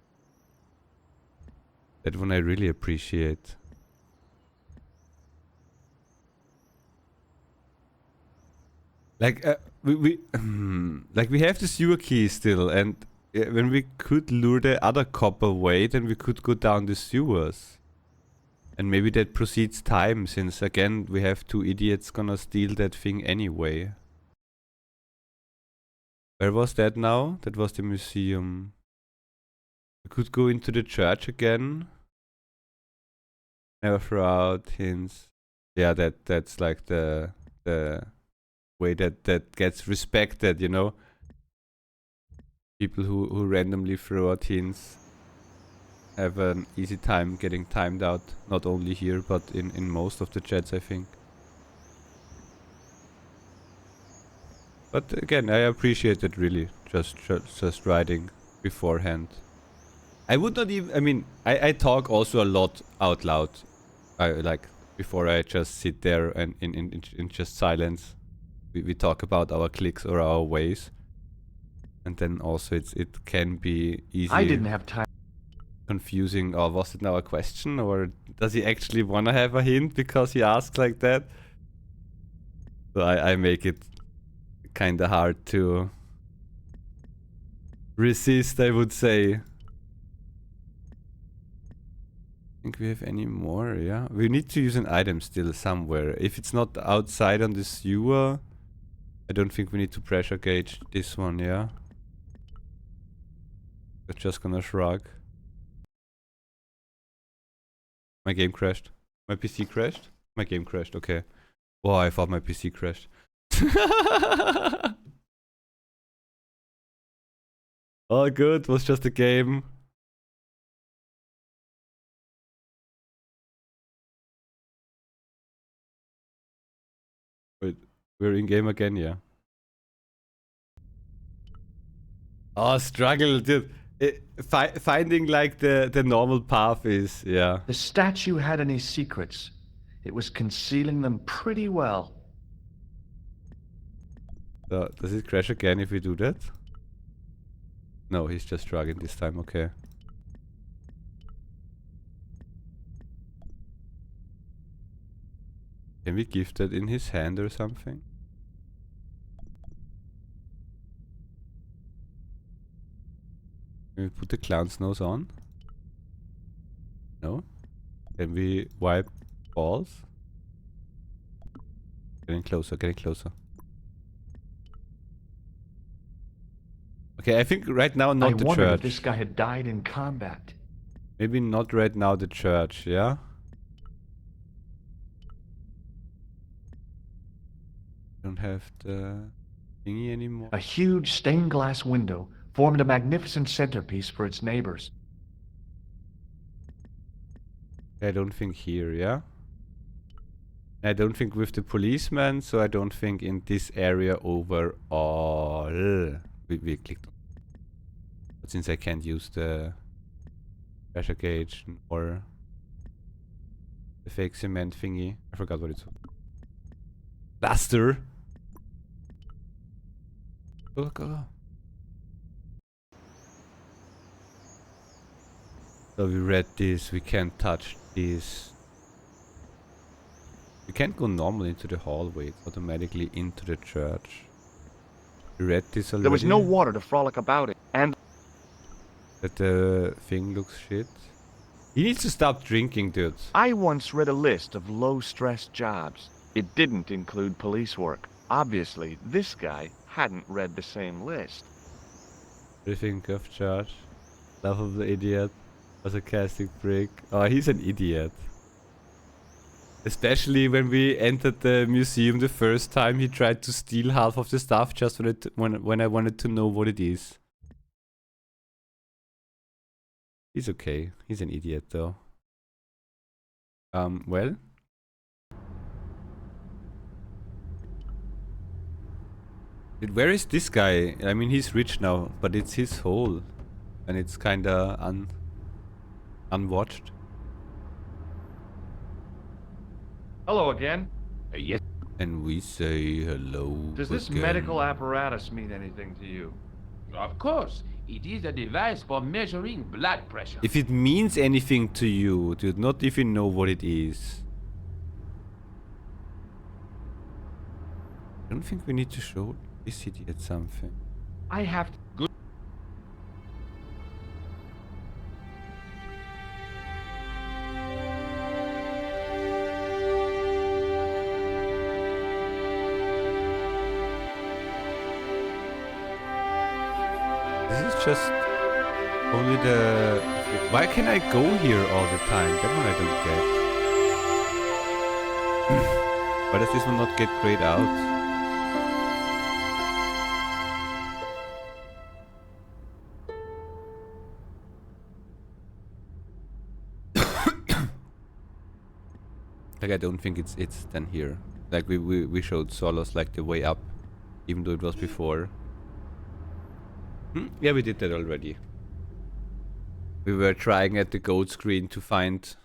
That one I really appreciate. Like, we like we have the sewer key still, and when we could lure the other copper way, then we could go down the sewers. And maybe that proceeds time, since again we have two idiots gonna steal that thing anyway. Where was that now? That was the museum. We could go into the church again. Never throw out hints. Yeah, that's like the way that gets respected, you know? People who randomly throw out hints have an easy time getting timed out, not only here, but in most of the chats, I think. But again, I appreciate it really, just writing beforehand. I would not even, I mean, I talk also a lot out loud, like, before I just sit there and in just silence. We talk about our clicks or our ways. And then also it can be easy. I didn't have time. Confusing. Or was it now a question? Or does he actually want to have a hint because he asks like that? So I make it kind of hard to resist, I would say. Think we have any more? Yeah, we need to use an item still somewhere. If it's not outside on the sewer, I don't think we need to pressure gauge this one. Yeah, we're just gonna shrug. My game crashed. My PC crashed. My game crashed. Okay. Wow, I thought my PC crashed. All good. It was just a game. Wait, we're in game again, yeah. Oh, struggle, dude. Finding like the normal path is, yeah. The statue had any secrets. It was concealing them pretty well. So, does it crash again if we do that? No, he's just struggling this time, okay. Can we give that in his hand or something? Can we put the clown's nose on? No? Can we wipe balls? Getting closer, getting closer. Okay, I think right now not the I wondered church. if this guy had died in combat. Maybe not right now the church, yeah? Don't have the thingy anymore. A huge stained glass window formed a magnificent centerpiece for its neighbors. I don't think here, yeah? I don't think with the policeman, so I don't think in this area overall. We clicked on. But since I can't use the pressure gauge or the fake cement thingy, I forgot what it's called. Blaster! Go. So we read this, we can't touch this. We can't go normally into the hallway, it's automatically into the church. We read this already. There was no water to frolic about it, and that the thing looks shit. He needs to stop drinking, dude. I once read a list of low-stress jobs. It didn't include police work. Obviously, this guy hadn't read the same list. What do you think of George? Lovable idiot. A sarcastic prick. Oh, he's an idiot. Especially when we entered the museum the first time, he tried to steal half of the stuff just when I wanted to know what it is. He's okay. He's an idiot though. Well. Where is this guy? I mean, he's rich now, but it's his hole. And it's kinda unwatched. Hello again. Yes. And we say hello. Does this again. medical apparatus mean anything to you? Of course, it is a device for measuring blood pressure. If it means anything to you, dude, not if you know what it is. I don't think we need to show this idiot something. I have to... Good. This is just only the... Why can I go here all the time? That one I don't get. Why does this one not get grayed out? Like I don't think it's then here. Like we showed Solos like the way up, even though it was before. Yeah, we did that already. We were trying at the goat screen to find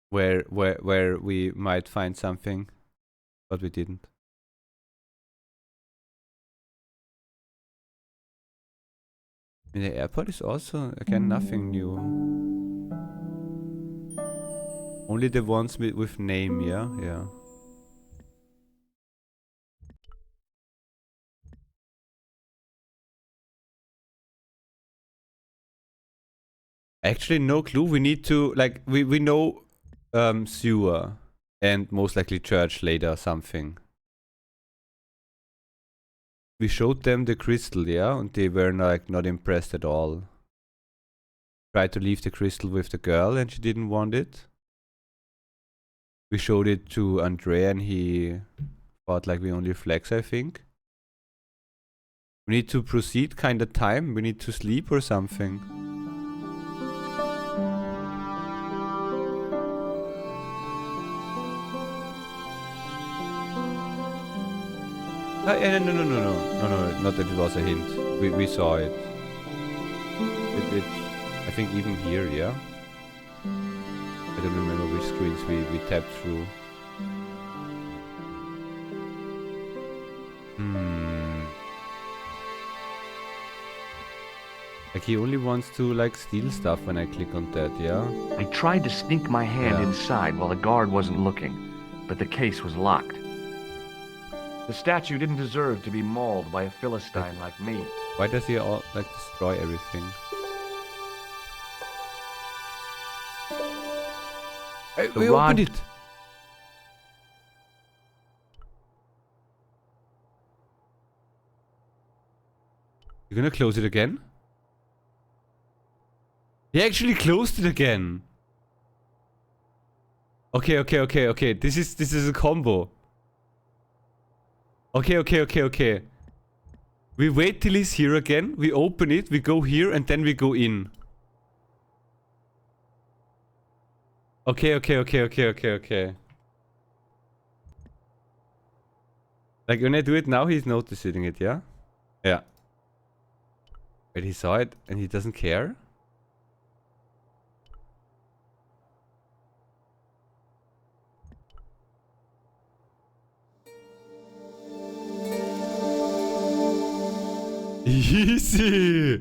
where we might find something, but we didn't. In the airport is also again nothing new. Only the ones with name, yeah? Yeah. Actually, no clue. We need to, like, we know sewer and most likely church later or something. We showed them the crystal, yeah? And they were like not impressed at all. Tried to leave the crystal with the girl and she didn't want it. We showed it to Andrea and he thought like we only flex, I think. We need to proceed kind of time. We need to sleep or something. No, not that it was a hint. We saw it. I think even here, yeah? I don't remember which screens we tapped through. Like he only wants to like steal stuff when I click on that, yeah? I tried to sneak my hand inside while the guard wasn't looking, but the case was locked. The statue didn't deserve to be mauled by a Philistine like me. Why does he all like destroy everything? We opened it! You're gonna close it again? He actually closed it again! Okay. This is a combo. Okay. We wait till he's here again, we open it, we go here, and then we go in. Okay. Like when I do it now, he's noticing it, yeah? Yeah. But he saw it and he doesn't care? Easy!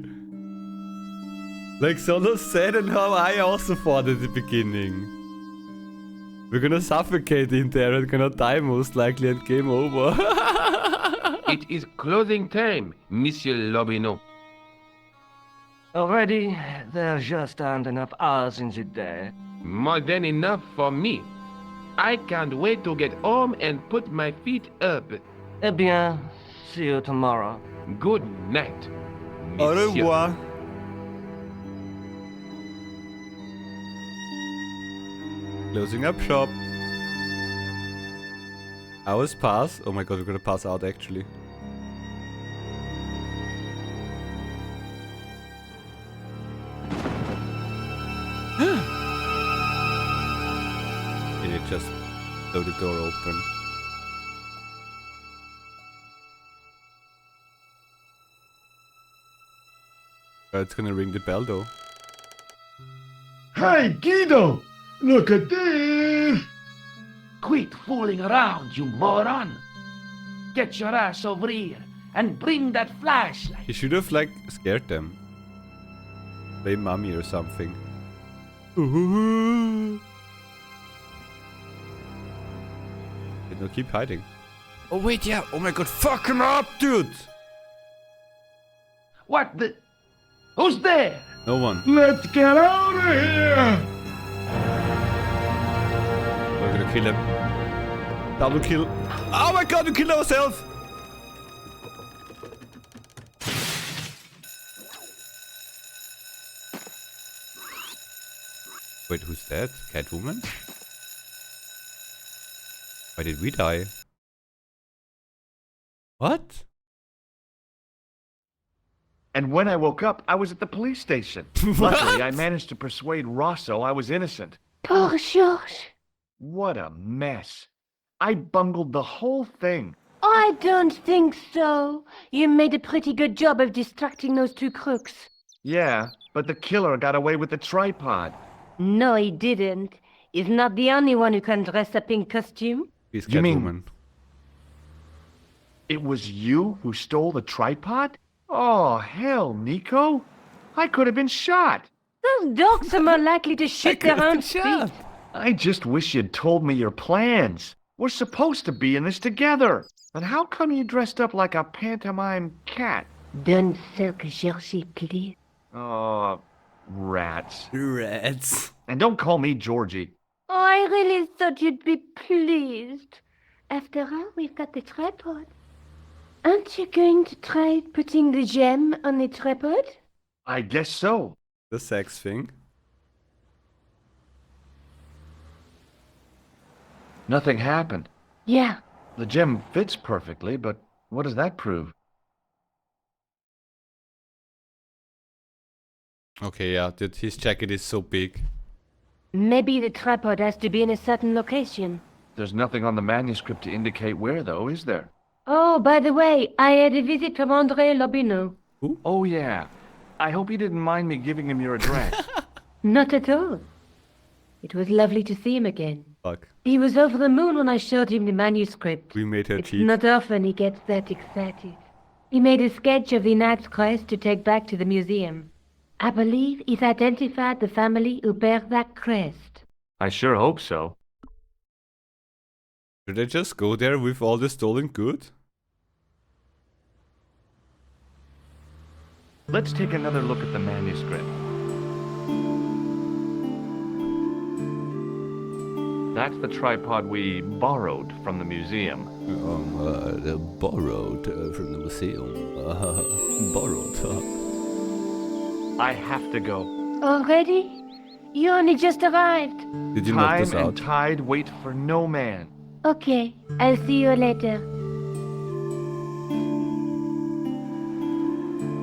Like Solo said and how I also thought at the beginning. We're gonna suffocate in there and gonna die most likely and game over. It is closing time, Monsieur Lobineau. Already, there just aren't enough hours in the day. More than enough for me. I can't wait to get home and put my feet up. Eh bien, see you tomorrow. Good night, Au monsieur. revoir. Closing up shop. Hours pass. Oh my god, we're gonna pass out actually. Can you just blow the door open? It's gonna ring the bell though. Hey, Guido! Look at this! Quit fooling around, you moron! Get your ass over here and bring that flashlight. He should have like scared them. Play mummy or something. No, keep hiding. Oh wait, yeah. Oh my god, fuck him up, dude! What the? Who's there? No one. Let's get out of here! We're gonna kill him. Double kill. Oh my god, we killed ourselves! Wait, who's that? Catwoman? Why did we die? What? And when I woke up, I was at the police station. Luckily, I managed to persuade Rosso I was innocent. Poor George. What a mess. I bungled the whole thing. I don't think so. You made a pretty good job of distracting those two crooks. Yeah, but the killer got away with the tripod. No, he didn't. He's not the only one who can dress up in costume. He's You mean- Catwoman. It was you who stole the tripod? Oh, hell, Nico. I could have been shot. Those dogs are more likely to shoot their own feet. I just wish you'd told me your plans. We're supposed to be in this together. But how come you dressed up like a pantomime cat? Don't sulk, Georgie, please. Oh, rats. Rats. And don't call me Georgie. Oh, I really thought you'd be pleased. After all, we've got the tripod. Aren't you going to try putting the gem on the tripod? I guess so. The sex thing. Nothing happened. Yeah. The gem fits perfectly, but what does that prove? Okay, yeah, dude, his jacket is so big. Maybe the tripod has to be in a certain location. There's nothing on the manuscript to indicate where, though, is there? Oh, by the way, I had a visit from André Lobineau. Who? Oh, yeah. I hope you didn't mind me giving him your address. Not at all. It was lovely to see him again. Fuck. He was over the moon when I showed him the manuscript. We made her It's cheat. not often he gets that excited. He made a sketch of the knight's crest to take back to the museum. I believe he's identified the family who bear that crest. I sure hope so. Should I just go there with all the stolen good? Let's take another look at the manuscript. That's the tripod we borrowed from the museum. Borrowed from the museum. Borrowed. I have to go. Already? You only just arrived. Did you knock Time this out? and tide wait for no man. Okay, I'll see you later.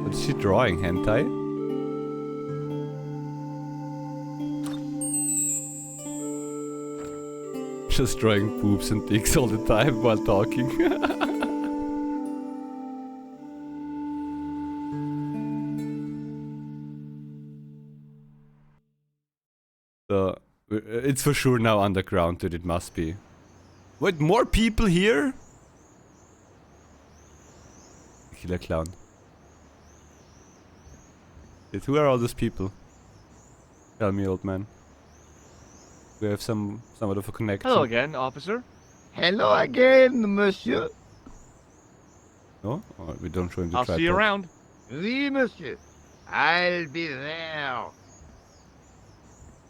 What is she drawing? Hentai? Just drawing boobs and dicks all the time while talking. So, it's for sure now underground, dude, it must be. Wait, more people here? Killer clown. Wait, who are all those people? Tell me, old man. We have somewhat of a connection. Hello again, officer. Hello again, monsieur. No? Oh, we don't show him the I'll tripod. see you around. Oui, monsieur. I'll be there.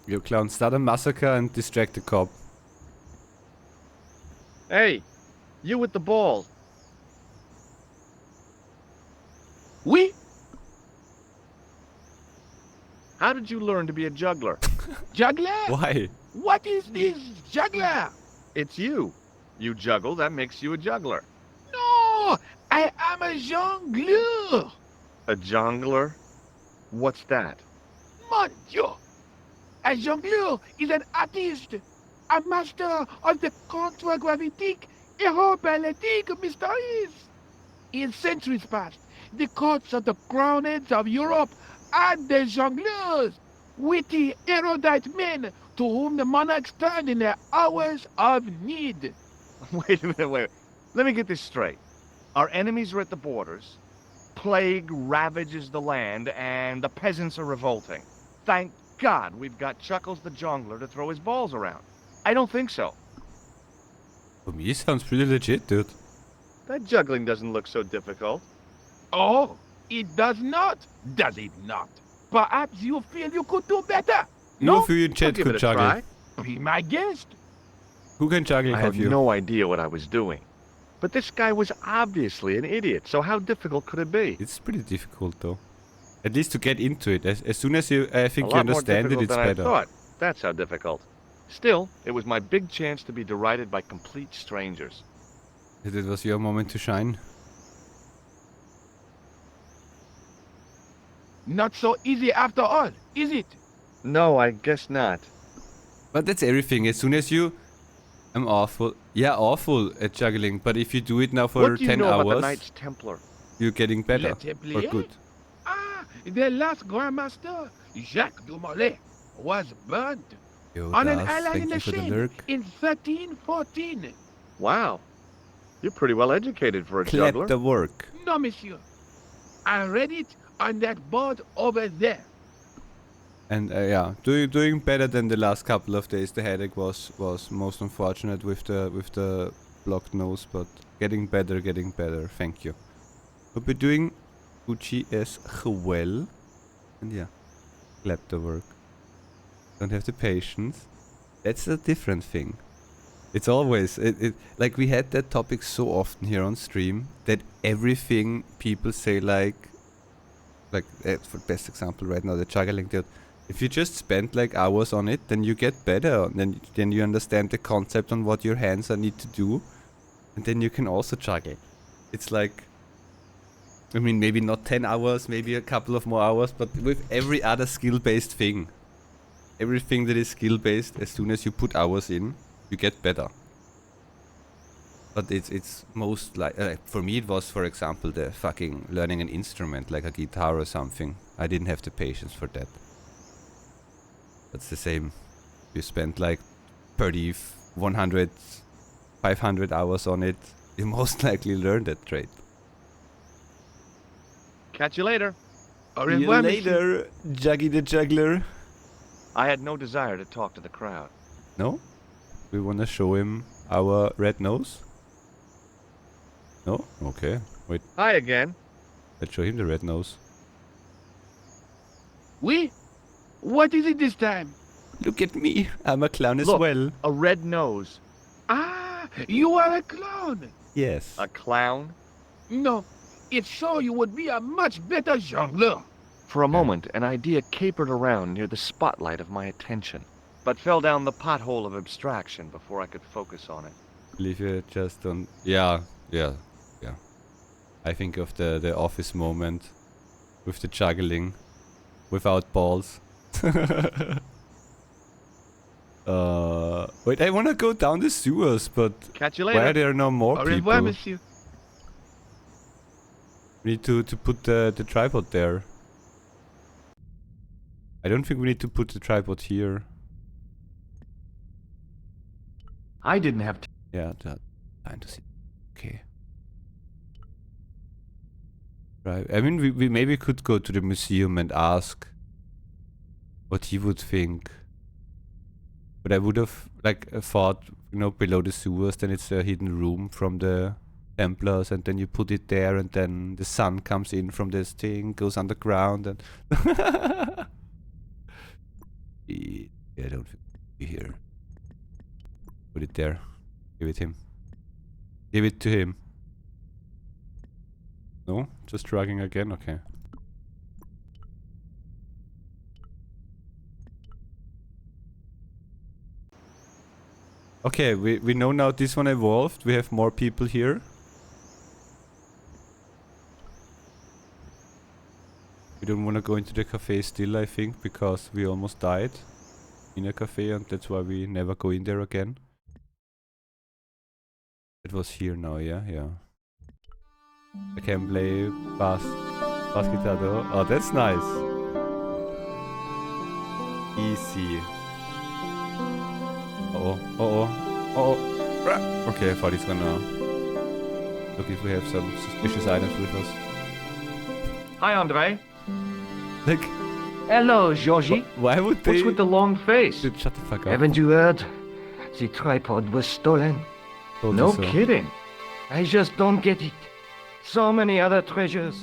You clown, start a massacre and distract the cop. Hey, you with the ball. Oui? How did you learn to be a juggler? Juggler? Why? What is this juggler? It's you. You juggle, that makes you a juggler. No! I am a jongleur! A jongler? What's that? Mon Dieu! A jongleur is an artist, a master of the contragravitic aeroballetic mysteries. In centuries past, the courts of the crowned heads of Europe had the jongleurs, witty, erudite men to whom the monarchs turned in their hours of need. Wait a minute, wait. Let me get this straight. Our enemies are at the borders, plague ravages the land, and the peasants are revolting. Thank God we've got Chuckles the Jongler to throw his balls around. I don't think so. For me, it sounds pretty legit, dude. That juggling doesn't look so difficult. Oh, it does not, does it not? Perhaps you feel you could do better. Who of you in chat give could it a juggle? try. Be my guest. Who can juggle I of had you? no idea what I was doing. But this guy was obviously an idiot, so how difficult could it be? It's pretty difficult though. At least to get into it. As soon as you, I think A you lot more understand it, difficult it's than better. I thought. That's how difficult. Still, it was my big chance to be derided by complete strangers. It was your moment to shine. Not so easy after all, is it? No, I guess not. But that's everything. As soon as you... I'm awful. Yeah, awful at juggling. But if you do it now for What do you 10 know about the hours, Knights Templar? you're getting better. Le Templier? Or good. Ah, the last Grand Master, Jacques de Molay, was burnt Yo, on an Das, island thank in you the for the Seine lurk. in 1314. Wow. You're pretty well educated for a Clap juggler. the work. No, monsieur. I read it on that board over there. And yeah, doing better than the last couple of days. The headache was most unfortunate with the blocked nose, but getting better. Thank you. Hope you're doing Gucci as well. And yeah, clap the work. Don't have the patience. That's a different thing. It's always like we had that topic so often here on stream that everything people say like for best example right now the juggling dude. If you just spend like hours on it, then you get better. Then you understand the concept on what your hands need to do, and then you can also juggle. It's like, I mean, maybe not 10 hours, maybe a couple of more hours, but with every other skill-based thing, everything that is skill-based, as soon as you put hours in, you get better. But it's most like for me it was, for example, the fucking learning an instrument like a guitar or something. I didn't have the patience for that. That's the same. You spend like 30, 100, 500 hours on it, you most likely learn that trait. Catch you later. Au See you revoir, monsieur. later, Juggy the Juggler. I had no desire to talk to the crowd. No? We wanna show him our red nose? No? Okay. Wait, Hi again. let's show him the red nose. Oui? What is it this time? Look at me, I'm a clown as Look, well. a red nose. Ah, you are a clown. Yes. A clown? No, it's sure you would be a much better jongleur. For a moment, an idea capered around near the spotlight of my attention, but fell down the pothole of abstraction before I could focus on it. Believe you just don't... Yeah. I think of the office moment with the juggling without balls. Wait, I wanna go down the sewers, but Catch you why later. are there no more Au people? revoir, monsieur. We need to put the tripod there. I don't think we need to put the tripod here. I didn't have Yeah, time to see. Okay. Right. I mean, we maybe could go to the museum and ask what he would think. But I would have like thought, you know, below the sewers, then it's a hidden room from the Templars, and then you put it there, and then the sun comes in from this thing, goes underground, and yeah, I don't think it'll be here. Put it there. Give it him. Give it to him. No? Just dragging again? Okay. Okay, we know now this one evolved. We have more people here. We don't want to go into the cafe still, I think, because we almost died in a cafe, and that's why we never go in there again. It was here now, yeah? Yeah. I can play bass guitar though. Oh, that's nice. Easy. Okay, I thought he's gonna look if we have some suspicious items with us. Hi, Andre. Like, Hello, Georgie. why would they? What's with the long face? Dude, shut the fuck up. Haven't you heard? The tripod was stolen. Told No you so. kidding. I just don't get it. So many other treasures,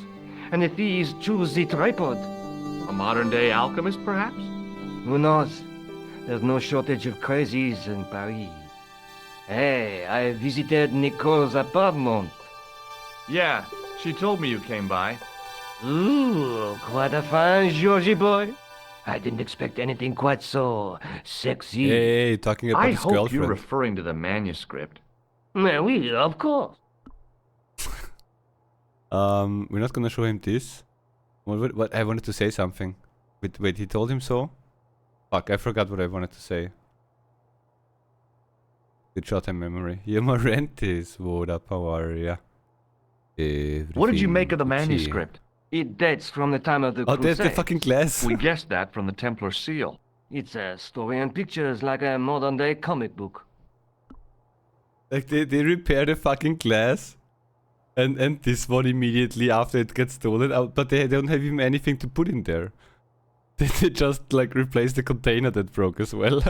and the thieves choose the tripod. A modern-day alchemist, perhaps? Who knows? There's no shortage of crazies in Paris. Hey, I visited Nicole's apartment. Yeah, she told me you came by. Ooh, quite a fine Georgie boy. I didn't expect anything quite so sexy. Hey, talking about I his hope girlfriend. you're referring to the manuscript. Oui, of course. We're not gonna show him this. What I wanted to say something. Wait, he told him so? Fuck, I forgot what I wanted to say. Good short-term memory. Yeah, Morentis, what up, how are ya? What did you make of the Everything manuscript? It dates from the time of the Oh, there's the Crusades. fucking glass. We guessed that from the Templar seal. It's a story and pictures like a modern-day comic book. Like they repair the fucking glass. And this one immediately after it gets stolen out, but they don't have even anything to put in there. They just like replace the container that broke as well.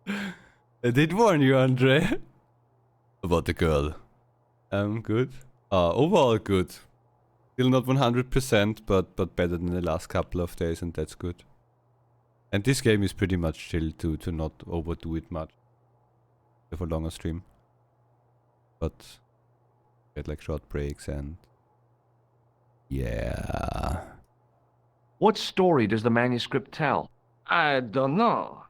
I did warn you, Andre. About the girl. Good. Overall good. Still not 100%, but better than the last couple of days, and that's good. And this game is pretty much chill too, to not overdo it much. Have a longer stream. But get like short breaks and yeah. What story does the manuscript tell? I don't know.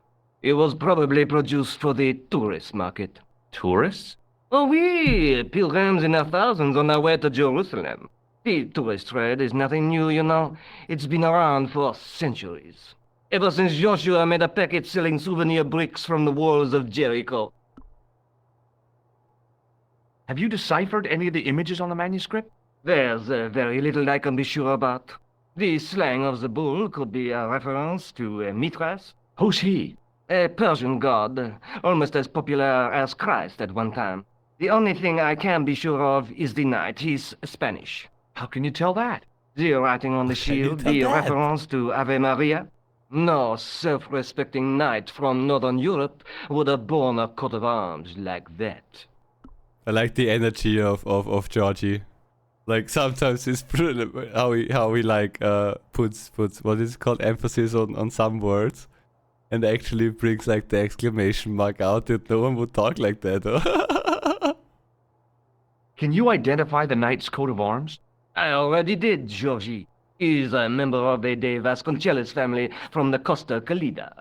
It was probably produced for the tourist market. Tourists? Oh, oui, pilgrims in their thousands on their way to Jerusalem. The tourist trade is nothing new, you know. It's been around for centuries. Ever since Joshua made a packet selling souvenir bricks from the walls of Jericho. Have you deciphered any of the images on the manuscript? There's very little I can be sure about. The slang of the bull could be a reference to Mithras. Who's he? A Persian god, almost as popular as Christ at one time. The only thing I can be sure of is the knight. He's Spanish. How can you tell that? The writing on the shield, the reference to Ave Maria. No self-respecting knight from Northern Europe would have borne a coat of arms like that. I like the energy of Georgie. Like sometimes it's how he like puts what is it called, emphasis on some words, and actually brings like the exclamation mark out that no one would talk like that. Can you identify the knight's coat of arms? I already did, Georgie. He's a member of the De Vasconcelos family from the Costa Calida.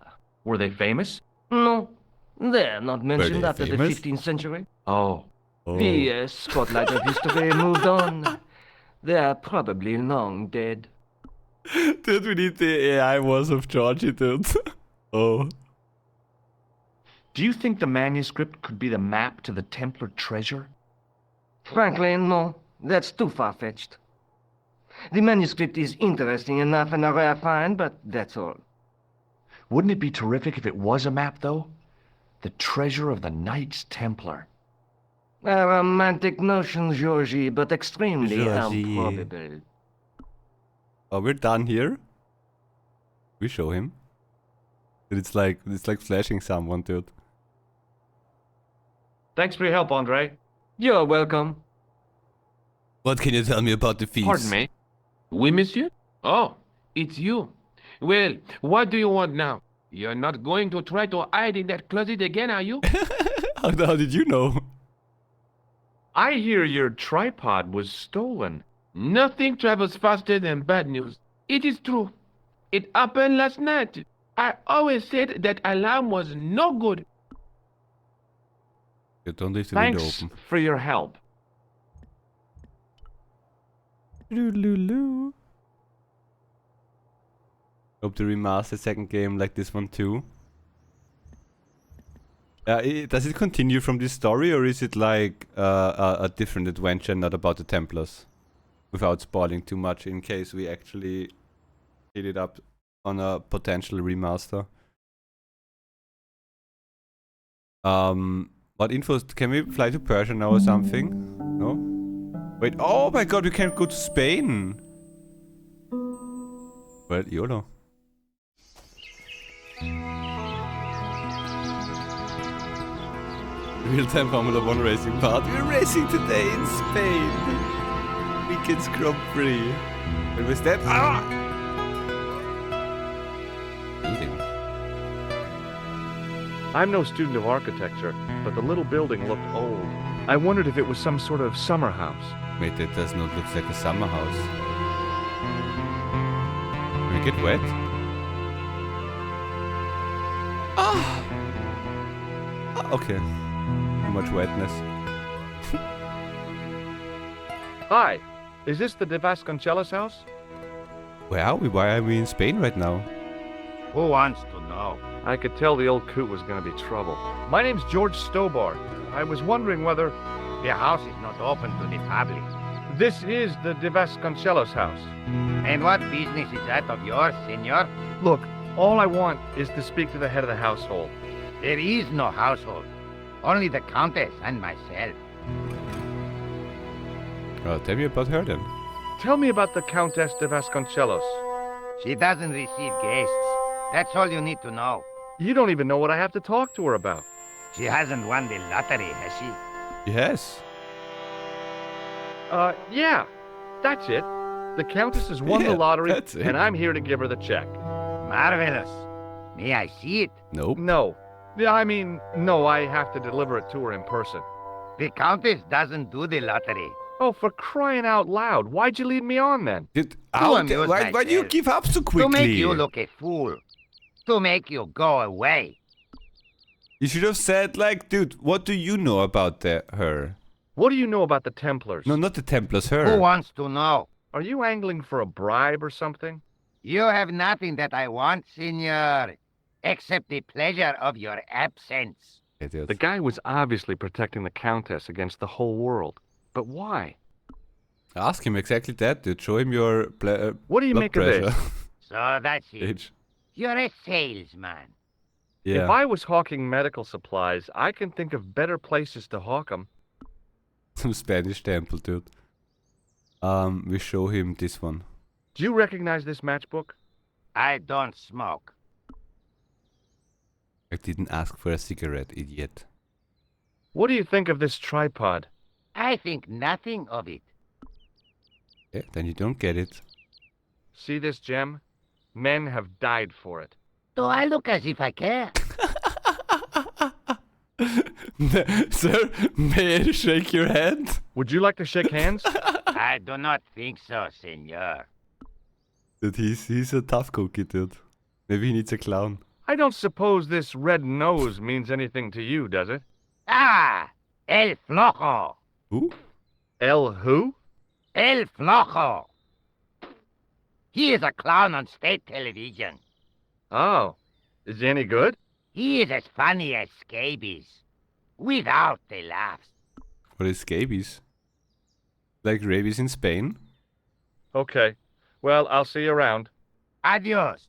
Were they famous? No, they're not mentioned they after famous? the 15th century. Oh. The spotlight of history moved on. They're probably long dead. Dude, we need the AI voice of Georgie, dude. Oh. Do you think the manuscript could be the map to the Templar treasure? Frankly, no. That's too far-fetched. The manuscript is interesting enough and a rare find, but that's all. Wouldn't it be terrific if it was a map, though? The treasure of the Knights Templar. A romantic notion, Georgie, but extremely Georgie. improbable. Oh, we're done here? We show him. It's like flashing someone, dude. Thanks for your help, Andre. You're welcome. What can you tell me about the feast? Pardon me. Oui, monsieur? Oh, it's you. Well, what do you want now? You're not going to try to hide in that closet again, are you? How did you know? I hear your tripod was stolen. Nothing travels faster than bad news. It is true. It happened last night. I always said that alarm was no good. You don't leave the window Thanks open. for your help. Loo. Hope to remaster second game like this one too. Does it continue from this story, or is it like a different adventure, not about the Templars? Without spoiling too much, in case we actually hit it up on a potential remaster. What info? Can we fly to Persia now or something? No? Wait, oh my god, we can't go to Spain! Well, YOLO. Real-time Formula 1 racing part. We're racing today in Spain! Weekends Grand Prix. When was that? Ah! Building. I'm no student of architecture, but the little building looked old. I wondered if it was some sort of summer house. Wait, that does not look like a summer house. Will we get wet? Ah! Okay. Too much wetness. Hi, is this the De Vasconcelos house? Where are we? Why are we in Spain right now? Who wants to know? I could tell the old coot was going to be trouble. My name's George Stobart. I was wondering whether... The house is not open to the public. This is the De Vasconcelos house. And what business is that of yours, senor? Look, all I want is to speak to the head of the household. There is no household. Only the Countess and myself. Well, tell me about her then. Tell me about the Countess de Vasconcelos. She doesn't receive guests. That's all you need to know. You don't even know what I have to talk to her about. She hasn't won the lottery, has she? Yes. Yeah. That's it. The Countess has won the lottery, and I'm here to give her the check. Marvelous. May I see it? Nope. No. I mean, no, I have to deliver it to her in person. The Countess doesn't do the lottery. Oh, for crying out loud. Why'd you lead me on then? Why do you give up so quickly? To make you look a fool. To make you go away. You should have said, like, dude, what do you know about her? What do you know about the Templars? No, not the Templars, her. Who wants to know? Are you angling for a bribe or something? You have nothing that I want, senor, except the pleasure of your absence. Idiot. The guy was obviously protecting the Countess against the whole world. But why? Ask him exactly that, dude. Show him your what do you make pressure. of this? So that's it. Age. You're a salesman. Yeah. If I was hawking medical supplies, I can think of better places to hawk them. Some Spanish temple, dude. We show him this one. Do you recognize this matchbook? I don't smoke. I didn't ask for a cigarette, idiot. What do you think of this tripod? I think nothing of it. Yeah, then you don't get it. See this gem? Men have died for it. Do I look as if I care? Sir, may I shake your hand? Would you like to shake hands? I do not think so, senor. Dude, he's a tough cookie, dude. Maybe he needs a clown. I don't suppose this red nose means anything to you, does it? Ah! El Flojo! Who? El who? El Flojo! He is a clown on state television. Oh. Is he any good? He is as funny as scabies. Without the laughs. What is scabies? Like rabies in Spain? Okay. Well, I'll see you around. Adios.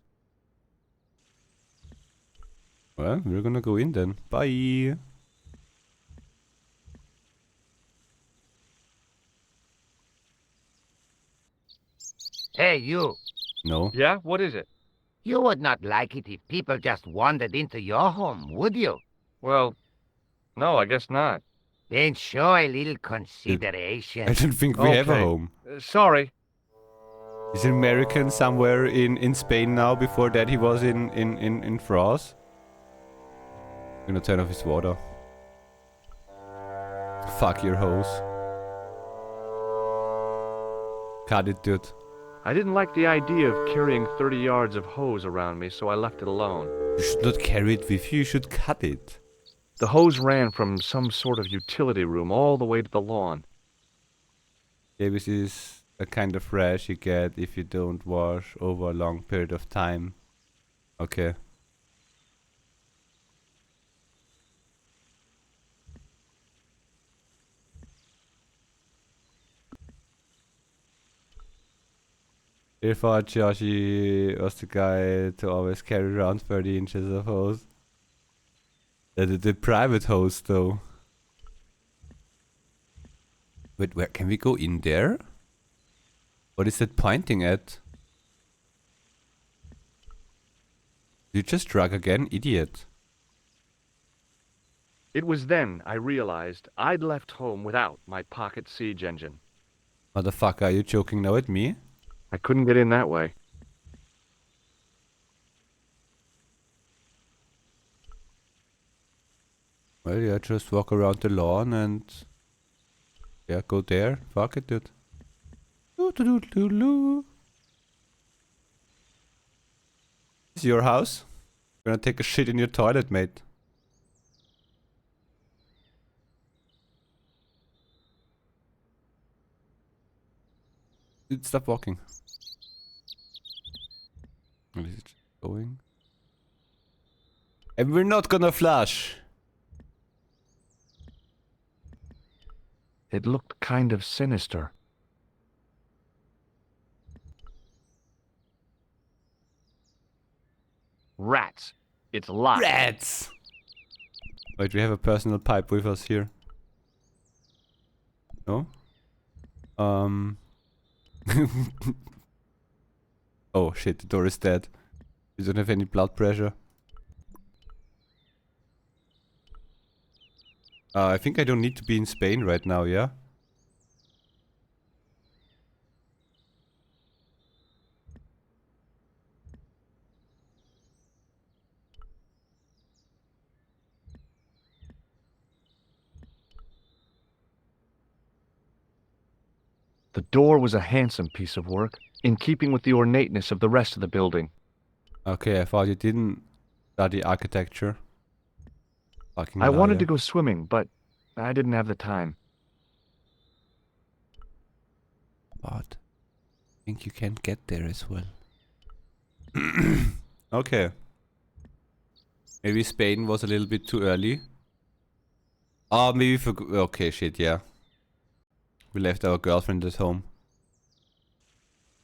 Well, we're gonna go in then. Bye. Hey, you. No. Yeah? What is it? You would not like it if people just wandered into your home, would you? Well, no, I guess not. Then show a little consideration. I don't think we have a Okay. home. Sorry. He's an American somewhere in Spain now. Before that he was in France. I'm gonna turn off his water. Fuck your hose. Cut it, dude. I didn't like the idea of carrying 30 yards of hose around me, so I left it alone. You should not carry it with you, you should cut it. The hose ran from some sort of utility room all the way to the lawn. Yeah, this is a kind of rash you get if you don't wash over a long period of time. Okay. I thought Joshi was the guy to always carry around 30 inches of hose. The private hose though. Wait, where can we go in there? What is it pointing at? You just drug again, idiot. It was then I realized I'd left home without my pocket siege engine. Motherfucker, are you joking now at me? I couldn't get in that way. Well, yeah, just walk around the lawn and... yeah, go there. Fuck it, dude. This is your house? You're gonna take a shit in your toilet, mate. Dude, stop walking. Where is it going? And we're not gonna flush! It looked kind of sinister. Rats. It's locked. Rats! Wait, we have a personal pipe with us here. No? Oh shit, the door is dead. You don't have any blood pressure. I think I don't need to be in Spain right now, yeah? The door was a handsome piece of work, in keeping with the ornateness of the rest of the building. Okay, I thought you didn't study architecture. Fucking I wanted liar. to go swimming, but I didn't have the time. But I think you can get there as well. Okay. Maybe Spain was a little bit too early. Oh, maybe for... okay, shit, yeah. We left our girlfriend at home.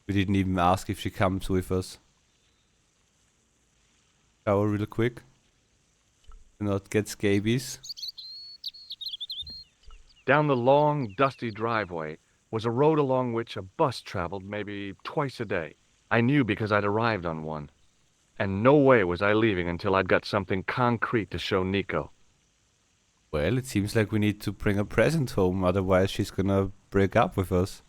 We didn't even ask if she comes with us. Shower real quick. Do not get scabies. Down the long, dusty driveway was a road along which a bus traveled maybe twice a day. I knew because I'd arrived on one. And no way was I leaving until I'd got something concrete to show Nico. Well, it seems like we need to bring a present home, otherwise she's gonna break up with us.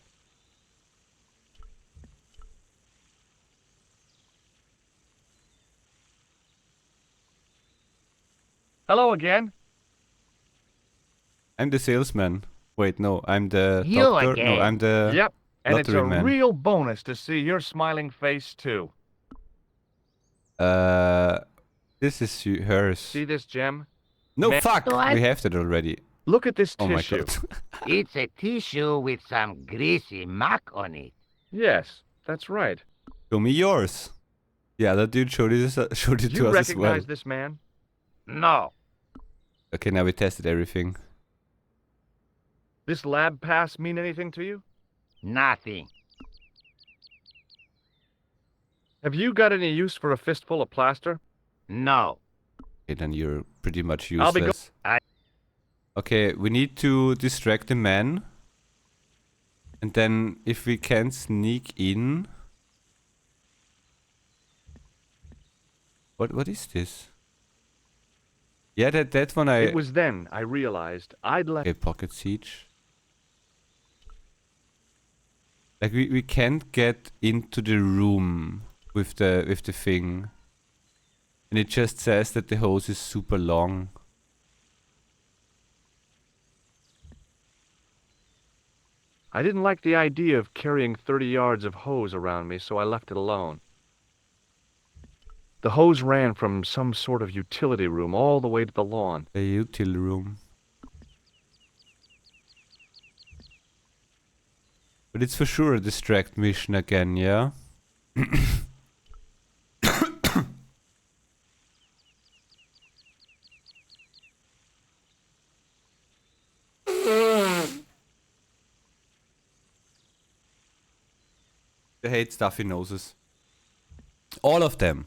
Hello again. I'm the salesman. Wait, no, I'm the You doctor. again? No, I'm the Yep, and it's a lottery man. real bonus to see your smiling face, too. This is hers. See this gem? No, Man- fuck! What? We have that already. Look at this Oh my tissue. god. It's a tissue with some greasy muck on it. Yes, that's right. Show me yours. Yeah, that dude showed it, showed it Do to you us as well. recognize this man? No. Okay, now we tested everything. This lab pass mean anything to you? Nothing. Have you got any use for a fistful of plaster? No. Okay, then you're pretty much I'll be go- useless. Okay, we need to distract the man. And then if we can sneak in... What is this? Yeah, that one I... It was then I realized I'd left... Okay, pocket siege. Like we can't get into the room with the thing. And it just says that the hose is super long. I didn't like the idea of carrying 30 yards of hose around me, so I left it alone. The hose ran from some sort of utility room all the way to the lawn. A utility room. But it's for sure a distract mission again, yeah? They hate stuffy noses. All of them.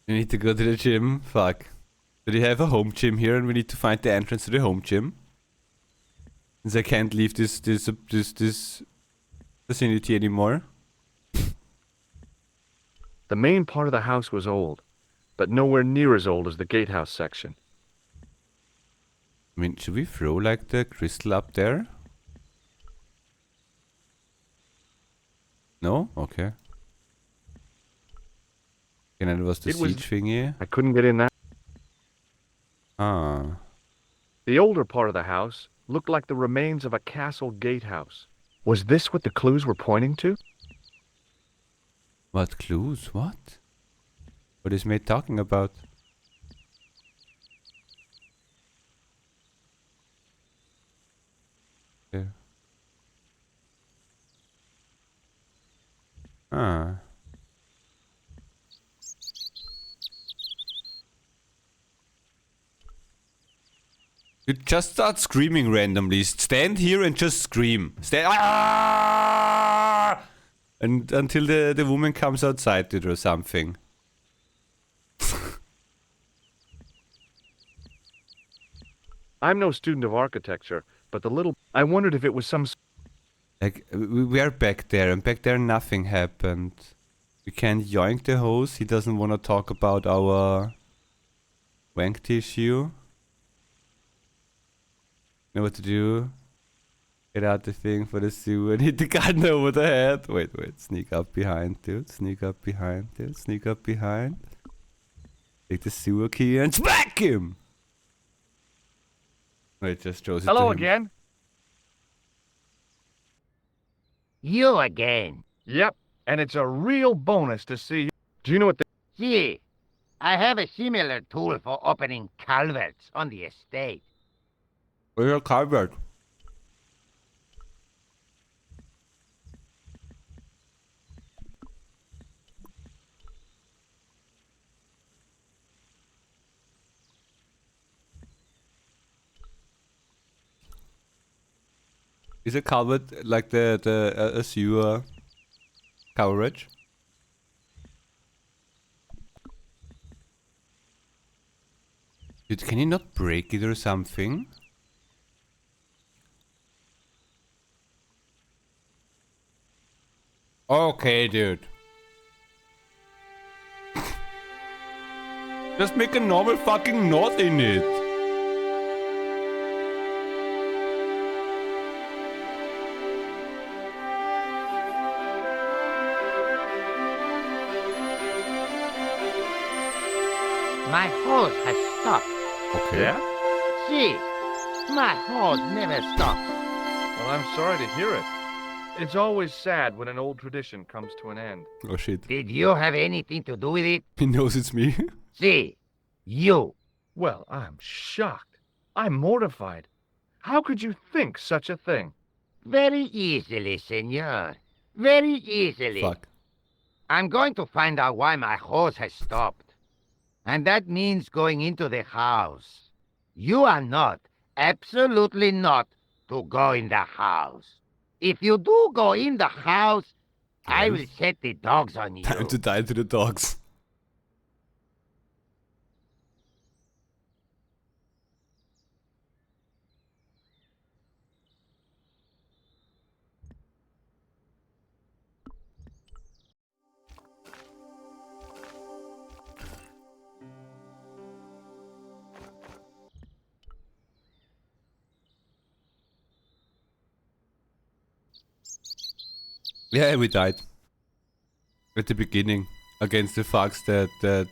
We need to go to the gym. Fuck. Do they have a home gym here and we need to find the entrance to the home gym? Since I can't leave this vicinity anymore. The main part of the house was old, but nowhere near as old as the gatehouse section. I mean, should we throw like the crystal up there? No? Okay. And then it was the siege thingy. I couldn't get in that. Ah. The older part of the house looked like the remains of a castle gatehouse. Was this what the clues were pointing to? What clues? What? What is Mate talking about? Okay. Ah. You just start screaming randomly. Stand here and just scream. Stand. Ah! And until the woman comes outside to do something. I'm no student of architecture, but the little... I wondered if it was some... Like, we are back there, and back there nothing happened. We can't yoink the hose. He doesn't want to talk about our wank tissue. Know what to do? Get out the thing for the sewer and hit the gardener over the head. Wait, sneak up behind, dude. Sneak up behind, dude. Sneak up behind. Take the sewer key and smack him! Wait, just shows it to Hello him. again. You again. Yep, and it's a real bonus to see you. Do you know what See, I have a similar tool for opening culverts on the estate. Where's your cupboard? Is a cupboard like a sewer coverage? Dude, can you not break it or something? Okay, dude. Just make a normal fucking knot in it. My hose has stopped. Okay. Yeah? See, my hose never stops. Well, I'm sorry to hear it. It's always sad when an old tradition comes to an end. Oh shit. Did you have anything to do with it? He knows it's me. See, you. Well, I'm shocked. I'm mortified. How could you think such a thing? Very easily, senor. Very easily. Fuck. I'm going to find out why my hose has stopped. And that means going into the house. You are not, absolutely not, to go in the house. If you do go in the house, I will set the dogs on you. Time to die to the dogs. Yeah, we died. At the beginning. Against the fox that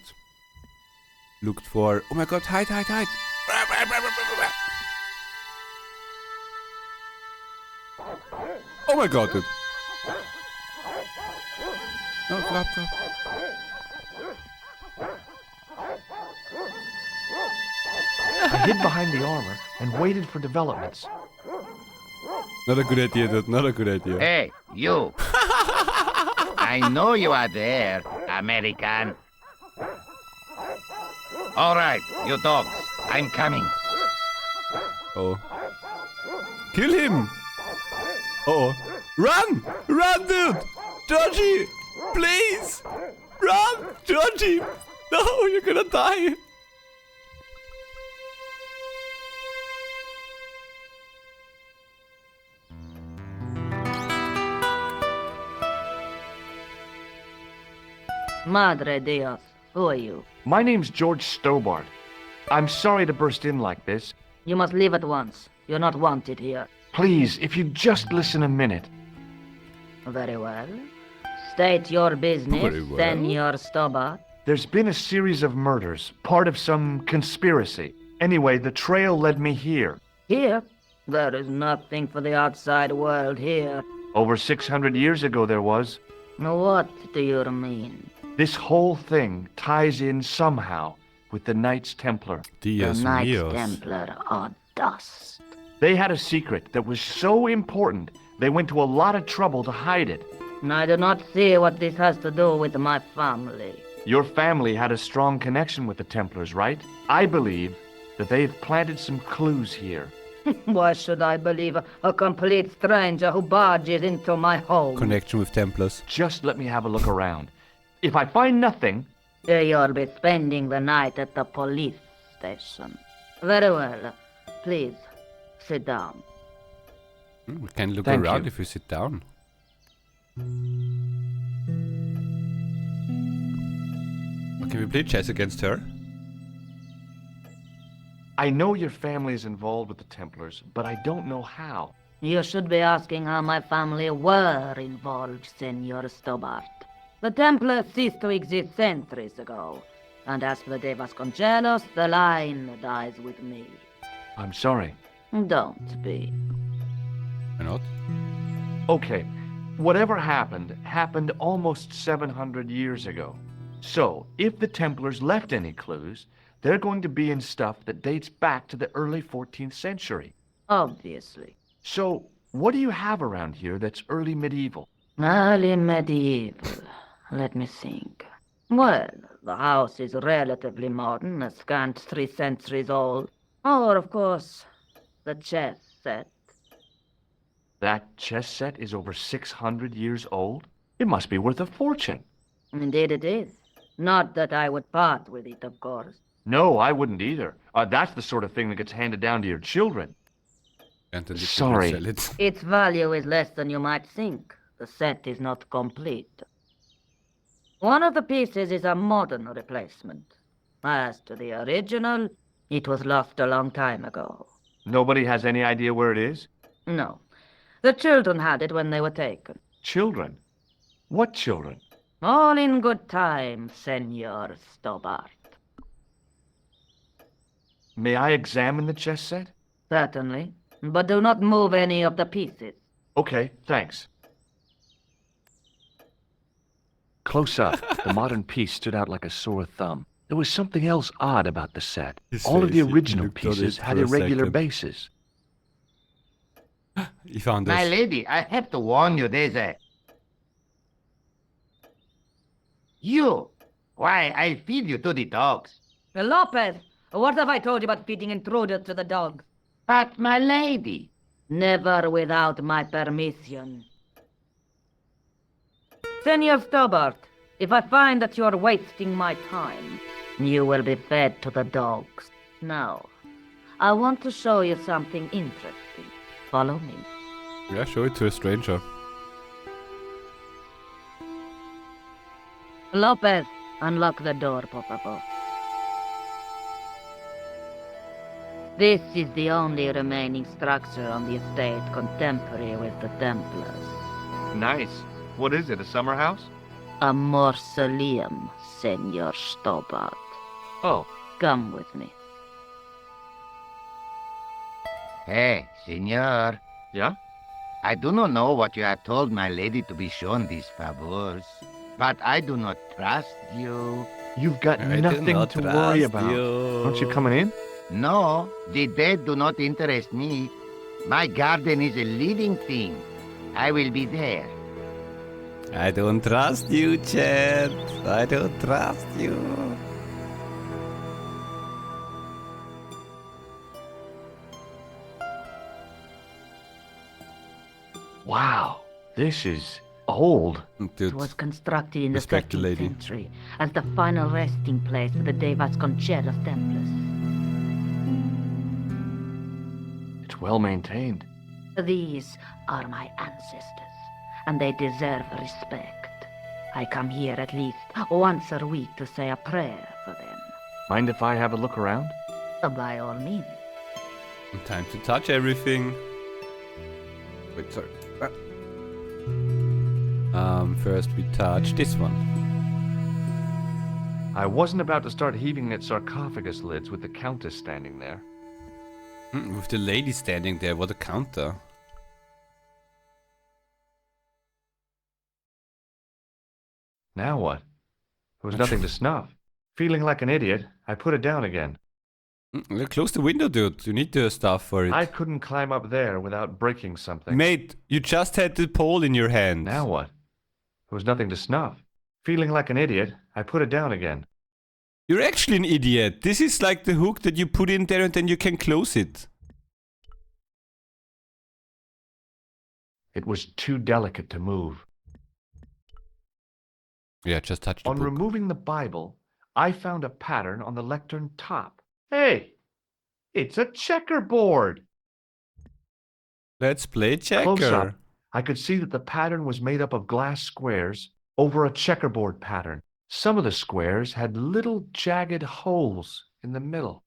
looked for... Oh my god, hide, hide, hide! Oh my god, dude. No, clap, clap. I hid behind the armor and waited for developments. Not a good idea, dude. Not a good idea. Hey, you. I know you are there, American. All right, you dogs. I'm coming. Oh. Kill him! Uh-oh. Run! Run, dude! Georgie! Please! Run! Georgie! No, you're gonna die! Madre Dios, who are you? My name's George Stobart. I'm sorry to burst in like this. You must leave at once. You're not wanted here. Please, if you'd just listen a minute. Very well. State your business, Very well. Senor Stobart. There's been a series of murders, part of some conspiracy. Anyway, the trail led me here. Here? There is nothing for the outside world here. Over 600 years ago there was. What do you mean? This whole thing ties in somehow with the Knights Templar. The Knights Templar are dust. They had a secret that was so important, they went to a lot of trouble to hide it. I do not see what this has to do with my family. Your family had a strong connection with the Templars, right? I believe that they've planted some clues here. Why should I believe a complete stranger who barges into my home? Connection with Templars. Just let me have a look around. If I find nothing... You'll be spending the night at the police station. Very well. Please, sit down. We can look Thank around you. if we sit down. Can we play chess against her? I know your family is involved with the Templars, but I don't know how. You should be asking how my family were involved, Senor Stobart. The Templars ceased to exist centuries ago, and as for De Vasconcelos, the line dies with me. I'm sorry. Don't be. Why not? Okay, whatever happened almost 700 years ago. So, if the Templars left any clues, they're going to be in stuff that dates back to the early 14th century. Obviously. So, what do you have around here that's early medieval? Early medieval. Let me think. Well, the house is relatively modern, a scant 3 centuries old. Or, of course, the chess set. That chess set is over 600 years old? It must be worth a fortune. Indeed it is. Not that I would part with it, of course. No, I wouldn't either. That's the sort of thing that gets handed down to your children. Sorry. Its value is less than you might think. The set is not complete. One of the pieces is a modern replacement. As to the original, it was lost a long time ago. Nobody has any idea where it is? No. The children had it when they were taken. Children? What children? All in good time, Senor Stobart. May I examine the chess set? Certainly. But do not move any of the pieces. Okay, thanks. Close up, the modern piece stood out like a sore thumb. There was something else odd about the set. All of the original pieces had irregular bases. He found My us. lady, I have to warn you, there's a... You! Why, I feed you to the dogs. Lopez, what have I told you about feeding intruders to the dogs? But, my lady... Never without my permission. Senor Stobart, if I find that you are wasting my time, you will be fed to the dogs. Now, I want to show you something interesting. Follow me. Yeah, show it to a stranger. Lopez, unlock the door, por favor. This is the only remaining structure on the estate contemporary with the Templars. Nice. What is it, a summer house? A mausoleum, Senor Stobart. Oh. Come with me. Hey, senor. Yeah? I do not know what you have told my lady to be shown these favors, but I do not trust you. You've got I do nothing not to worry trust about. you. Aren't you coming in? No, the dead do not interest me. My garden is a living thing. I will be there. I don't trust you, Chad. I don't trust you. Wow, this is old. Dude, It was constructed in the respect the 13th lady. century as the final resting place for the de Vasconcelos Templars. It's well maintained. These are my ancestors, and they deserve respect. I come here at least once a week to say a prayer for them. Mind if I have a look around? By all means. Time to touch everything. Wait, sorry. First we touch this one. I wasn't about to start heaving at sarcophagus lids with the Countess standing there. With the lady standing there, what a counter. Now what? There was nothing to snuff. Feeling like an idiot, I put it down again. Close the window, dude. You need the stuff for it. I couldn't climb up there without breaking something. Mate, you just had the pole in your hand. Now what? There was nothing to snuff. Feeling like an idiot, I put it down again. You're actually an idiot. This is like the hook that you put in there and then you can close it. It was too delicate to move. Yeah, just touch the On book. removing the Bible, I found a pattern on the lectern top. Hey! It's a checkerboard! Let's play Close up, checker. I could see that the pattern was made up of glass squares over a checkerboard pattern. Some of the squares had little jagged holes in the middle.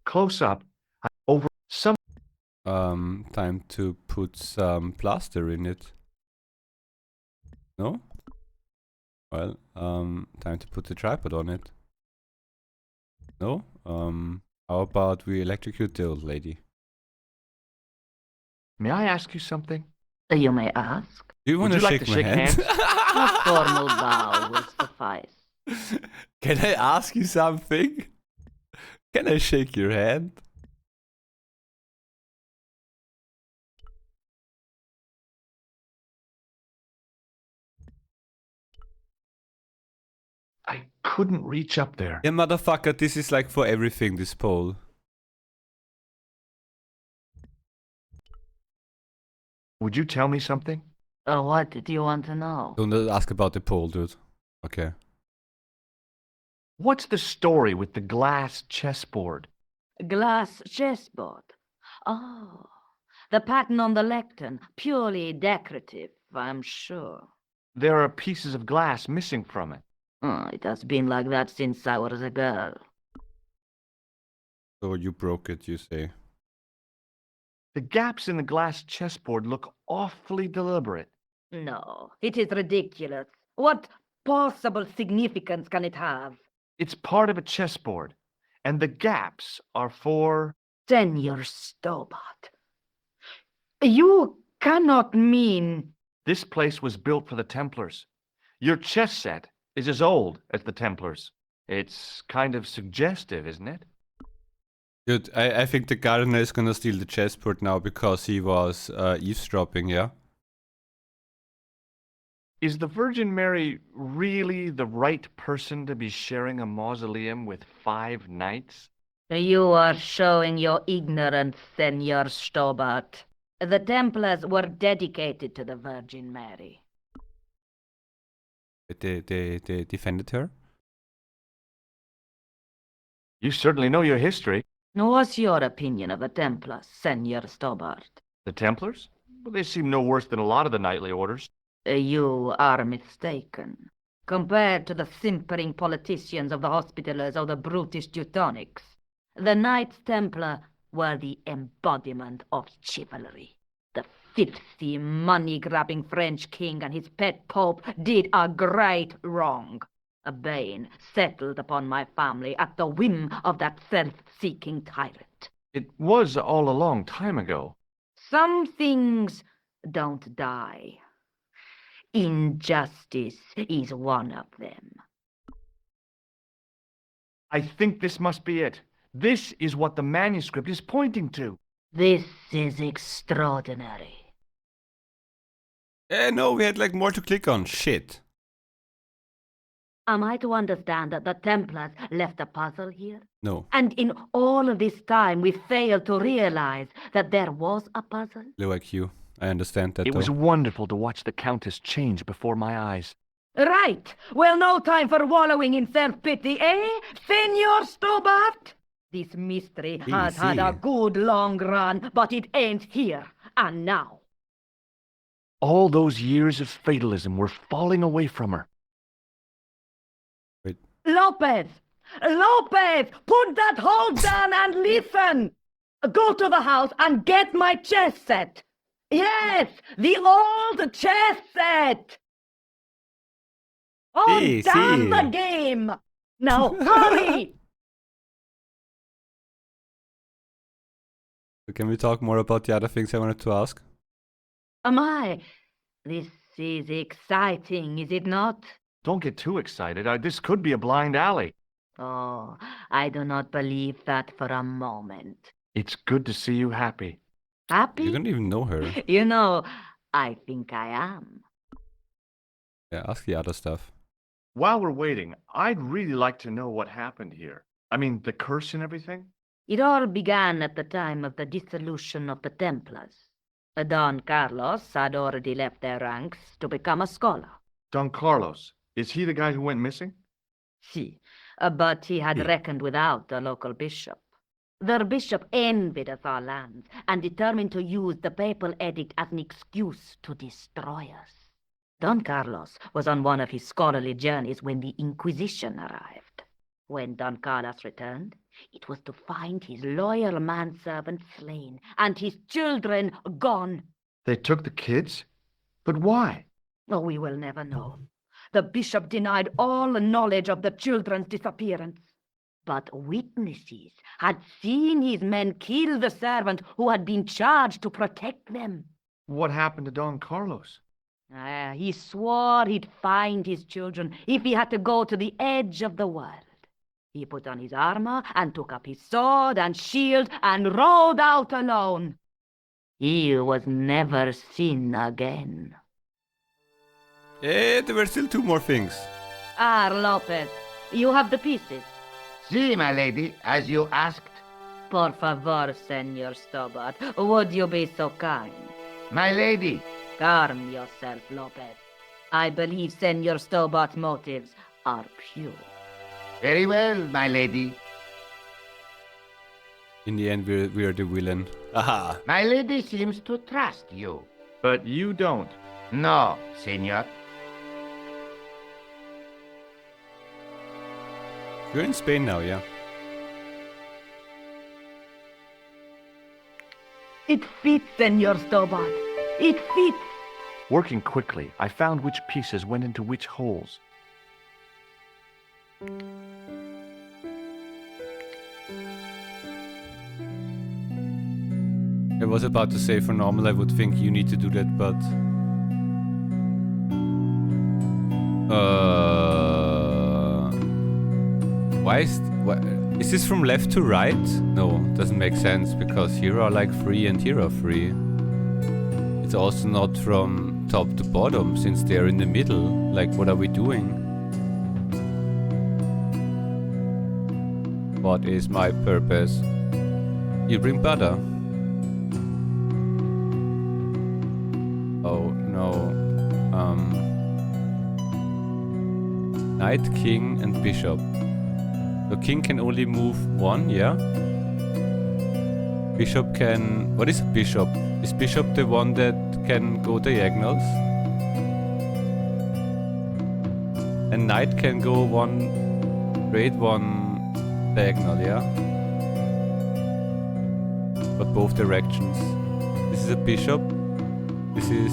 Close up, over some... Time to put some plaster in it. No? Well, time to put the tripod on it. No? How about we electrocute the old lady? May I ask you something? You may ask. Do you want Would to you like shake to my shake hand? hands? A formal bow will suffice. Can I ask you something? Can I shake your hand? I couldn't reach up there. Yeah, motherfucker, this is like for everything, this pole. Would you tell me something? What did you want to know? Don't ask about the pole, dude. Okay. What's the story with the glass chessboard? Glass chessboard. Oh, the pattern on the lectern. Purely decorative, I'm sure. There are pieces of glass missing from it. Oh, it has been like that since I was a girl. So you broke it, you say. The gaps in the glass chessboard look awfully deliberate. No, it is ridiculous. What possible significance can it have? It's part of a chessboard, and the gaps are for... Senor Stobart. You cannot mean... This place was built for the Templars. Your chess set is as old as the Templars. It's kind of suggestive, isn't it? Dude, I think the gardener is gonna steal the chessboard now because he was eavesdropping, yeah? Is the Virgin Mary really the right person to be sharing a mausoleum with 5 knights? You are showing your ignorance, Senor Stobart. The Templars were dedicated to the Virgin Mary. They defended her? You certainly know your history. What's your opinion of the Templars, Senor Stobart? The Templars? Well, they seem no worse than a lot of the knightly orders. You are mistaken. Compared to the simpering politicians of the Hospitallers or the brutish Teutonics, the Knights Templar were the embodiment of chivalry. The filthy, money-grabbing French king and his pet pope did a great wrong. A bane settled upon my family at the whim of that self-seeking tyrant. It was all a long time ago. Some things don't die. Injustice is one of them. I think this must be it. This is what the manuscript is pointing to. This is extraordinary. No, we had like more to click on. Shit. Am I to understand that the Templars left a puzzle here? No. And in all of this time we failed to realize that there was a puzzle? Low IQ. I understand that It though. was wonderful to watch the Countess change before my eyes. Right. Well, no time for wallowing in self-pity, eh, Senor Stobart? This mystery has had a good long run, but it ends here and now. All those years of fatalism were falling away from her. Lopez! Lopez! Put that hold down and listen! Go to the house and get my chess set! Yes! The old chess set! Oh, Sí, damn sí. the game! Now, hurry! Can we talk more about the other things I wanted to ask? This is exciting, is it not? Don't get too excited. This could be a blind alley. Oh, I do not believe that for a moment. It's good to see you happy. Happy? You don't even know her. You know, I think I am. Yeah, ask the other stuff. While we're waiting, I'd really like to know what happened here. I mean, the curse and everything? It all began at the time of the dissolution of the Templars. Don Carlos had already left their ranks to become a scholar. Don Carlos, is he the guy who went missing? Si, but he had reckoned without the local bishop. Their bishop envied us our lands and determined to use the papal edict as an excuse to destroy us. Don Carlos was on one of his scholarly journeys when the Inquisition arrived. When Don Carlos returned, it was to find his loyal manservant slain and his children gone. They took the kids? But why? Oh, we will never know. The bishop denied all knowledge of the children's disappearance. But witnesses had seen his men kill the servant who had been charged to protect them. What happened to Don Carlos? He swore he'd find his children if he had to go to the edge of the world. He put on his armor and took up his sword and shield and rode out alone. He was never seen again. There were still two more things. Lopez, you have the pieces. Si, my lady, as you asked. Por favor, Senor Stobart, would you be so kind? My lady. Calm yourself, Lopez. I believe Senor Stobart's motives are pure. Very well, my lady. In the end, we're the villain. Aha! My lady seems to trust you. But you don't. No, senor. You're in Spain now, yeah? It fits, Senor Stobart. It fits. Working quickly, I found which pieces went into which holes. I was about to say for normal I would think you need to do that, but... Is this from left to right? No, doesn't make sense, because here are like 3 and here are 3. It's also not from top to bottom, since they're in the middle. Like, what are we doing? What is my purpose? You bring butter. Knight, king, and bishop. So king can only move one, yeah? Bishop can... What is a bishop? Is bishop the one that can go diagonals? And knight can go one straight, one diagonal, yeah? But both directions. This is a bishop. This is...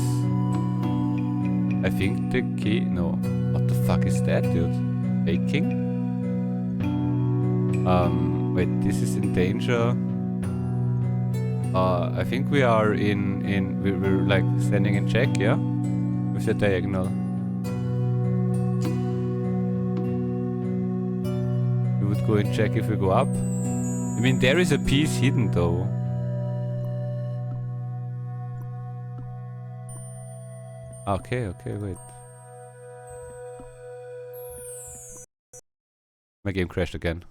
I think the key... No. What the fuck is that, dude? A king? Wait, this is in danger. I think we are we're like standing in check, yeah? With the diagonal. We would go and check if we go up. I mean, there is a piece hidden though. Okay, wait. My game crashed again.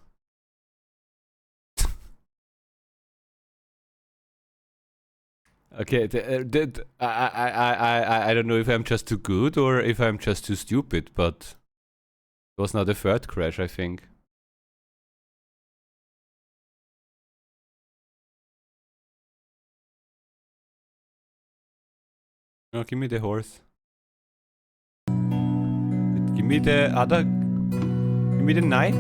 Okay, I don't know if I'm just too good or if I'm just too stupid, but it was now the third crash, I think. Oh, give me the horse. Give me the other... Give me the knight.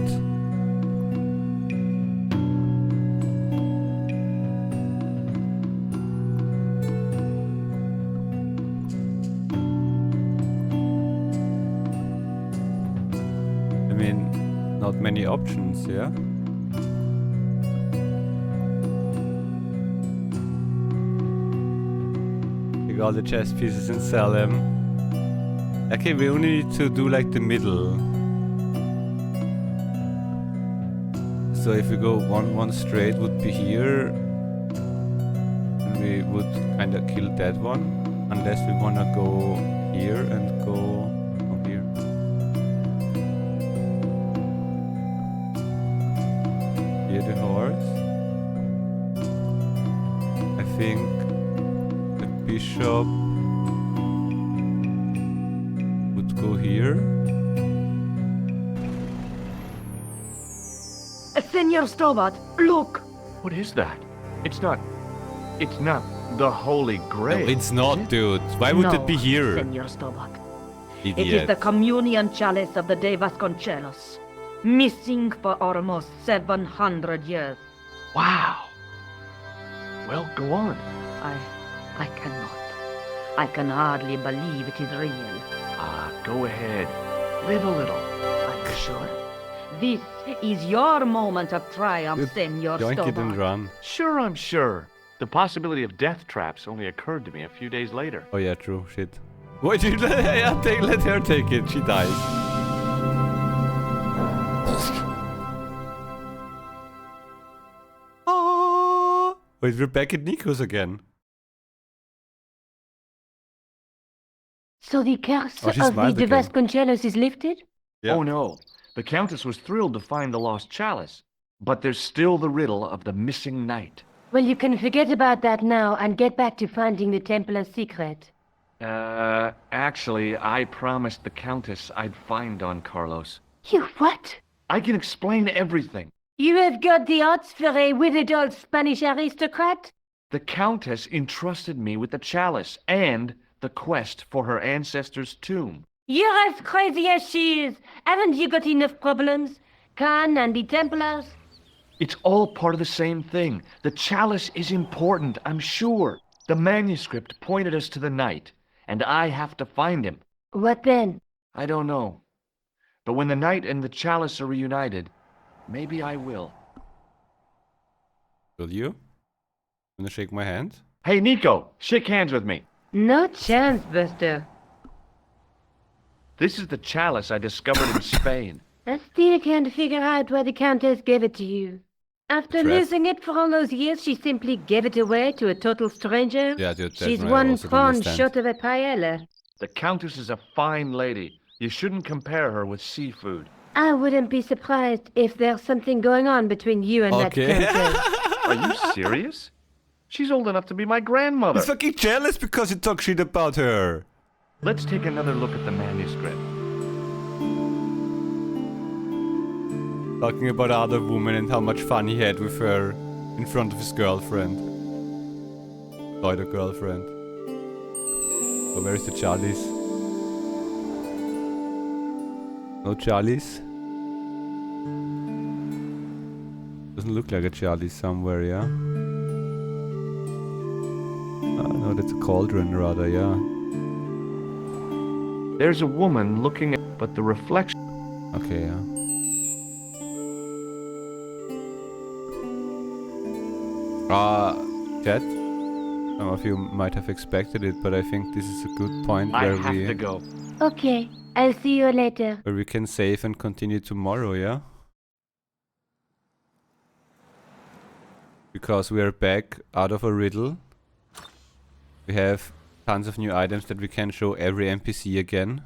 I mean, not many options, yeah? Take all the chess pieces and sell them. Okay, we only need to do like the middle. So if we go one straight would be here. And we would kinda kill that one. Unless we wanna go here and go from here. Here the horse. I think the bishop would go here. Senor Stobart, look! What is that? It's not the Holy Grail. No, it's not, dude. Why would it be here? Senor Stobart. Idiot. It is the communion chalice of the de Vasconcelos, missing for almost 700 years. Wow. Well, go on. I cannot. I can hardly believe it is real. Go ahead. Live a little. I'm sure. This is your moment of triumph, Senor Joink it and Stobart. run. Sure, I'm sure. The possibility of death traps only occurred to me a few days later. Oh yeah, true. Shit. Why did you let her take it? She dies. Oh. Wait, we're back at Nico's again. So the curse Oh, she of the smiled de again. Vasconcelos is lifted? Yeah. Oh no. The Countess was thrilled to find the lost chalice. But there's still the riddle of the missing knight. Well, you can forget about that now and get back to finding the Templar's secret. Actually, I promised the Countess I'd find Don Carlos. You what? I can explain everything. You have got the odds for a withered old Spanish aristocrat? The Countess entrusted me with the chalice and the quest for her ancestor's tomb. You're as crazy as she is. Haven't you got enough problems? Khan and the Templars? It's all part of the same thing. The chalice is important, I'm sure. The manuscript pointed us to the knight, and I have to find him. What then? I don't know. But when the knight and the chalice are reunited, maybe I will. Will you? Wanna shake my hand? Hey, Nico, shake hands with me. No chance, Buster. This is the chalice I discovered in Spain. I still can't figure out why the Countess gave it to you. After Threat. losing it for all those years, she simply gave it away to a total stranger? Yeah, dude, that's She's what I one also don't prawn understand. short of a paella. The Countess is a fine lady. You shouldn't compare her with seafood. I wouldn't be surprised if there's something going on between you and Okay. that Countess. Are you serious? She's old enough to be my grandmother. He's fucking jealous because you talk shit about her. Let's take another look at the manuscript. Talking about other woman and how much fun he had with her in front of his girlfriend. Other girlfriend. Oh, where is the Charlies? No Charlies? Doesn't look like a Charlie somewhere, yeah? No, that's a cauldron rather, yeah. There's a woman looking at, but the reflection... Okay, yeah. Chat? Some of you might have expected it, but I think this is a good point I where have to go. Okay, I'll see you later. where we can save and continue tomorrow, yeah? Because we are back out of a riddle. We have tons of new items that we can show every NPC again.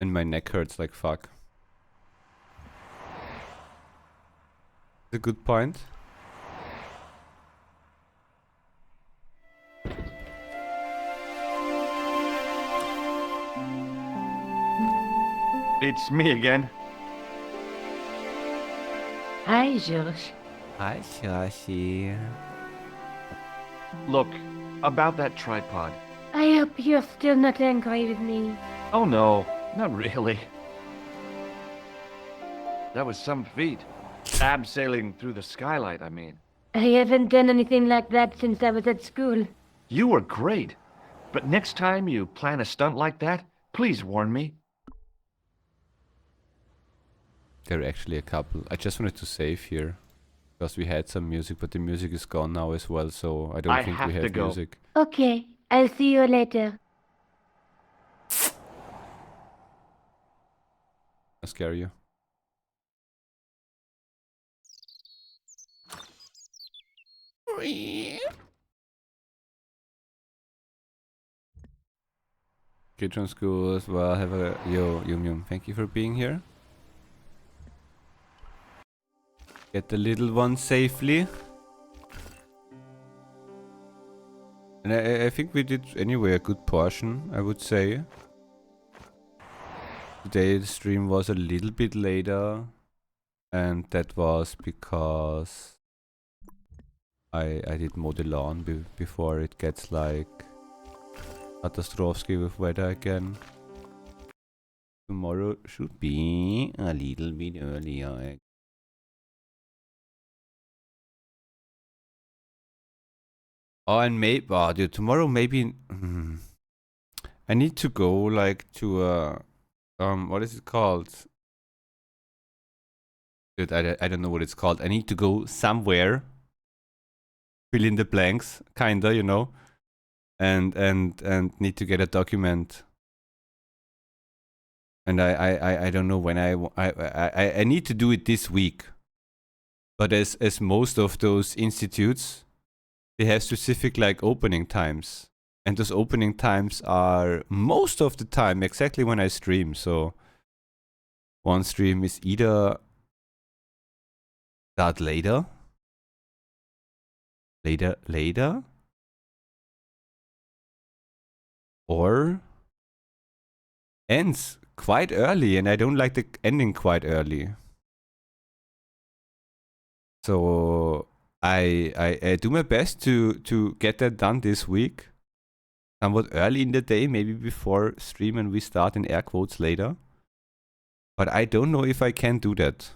And my neck hurts like fuck. A good point. It's me again. Hi, George. Hi, Shashi. Look, about that tripod. I hope you're still not angry with me. Oh no, not really. That was some feat. Abseiling through the skylight, I mean. I haven't done anything like that since I was at school. You were great. But next time you plan a stunt like that, please warn me. There are actually a couple. I just wanted to save here. Because we had some music, but the music is gone now as well, so I don't think we have music. Okay, I'll see you later. I'll scare you. Kids from school as well. Have a yo Yum Yum. Thank you for being here. Get the little one safely. And I think we did anyway a good portion, I would say. Today the stream was a little bit later. And that was because I did mow the lawn before it gets like catastrophic with weather again. Tomorrow should be a little bit earlier. Oh, and maybe, oh, dude, tomorrow maybe, I need to go like to what is it called? Dude, I don't know what it's called. I need to go somewhere, fill in the blanks, kinda, you know, and need to get a document. And I don't know when I need to do it this week. But as most of those institutes, they have specific like opening times. And those opening times are most of the time exactly when I stream. So one stream is either start later, or ends quite early, and I don't like the ending quite early. So I do my best to get that done this week. Somewhat early in the day, maybe before stream and we start in air quotes later. But I don't know if I can do that.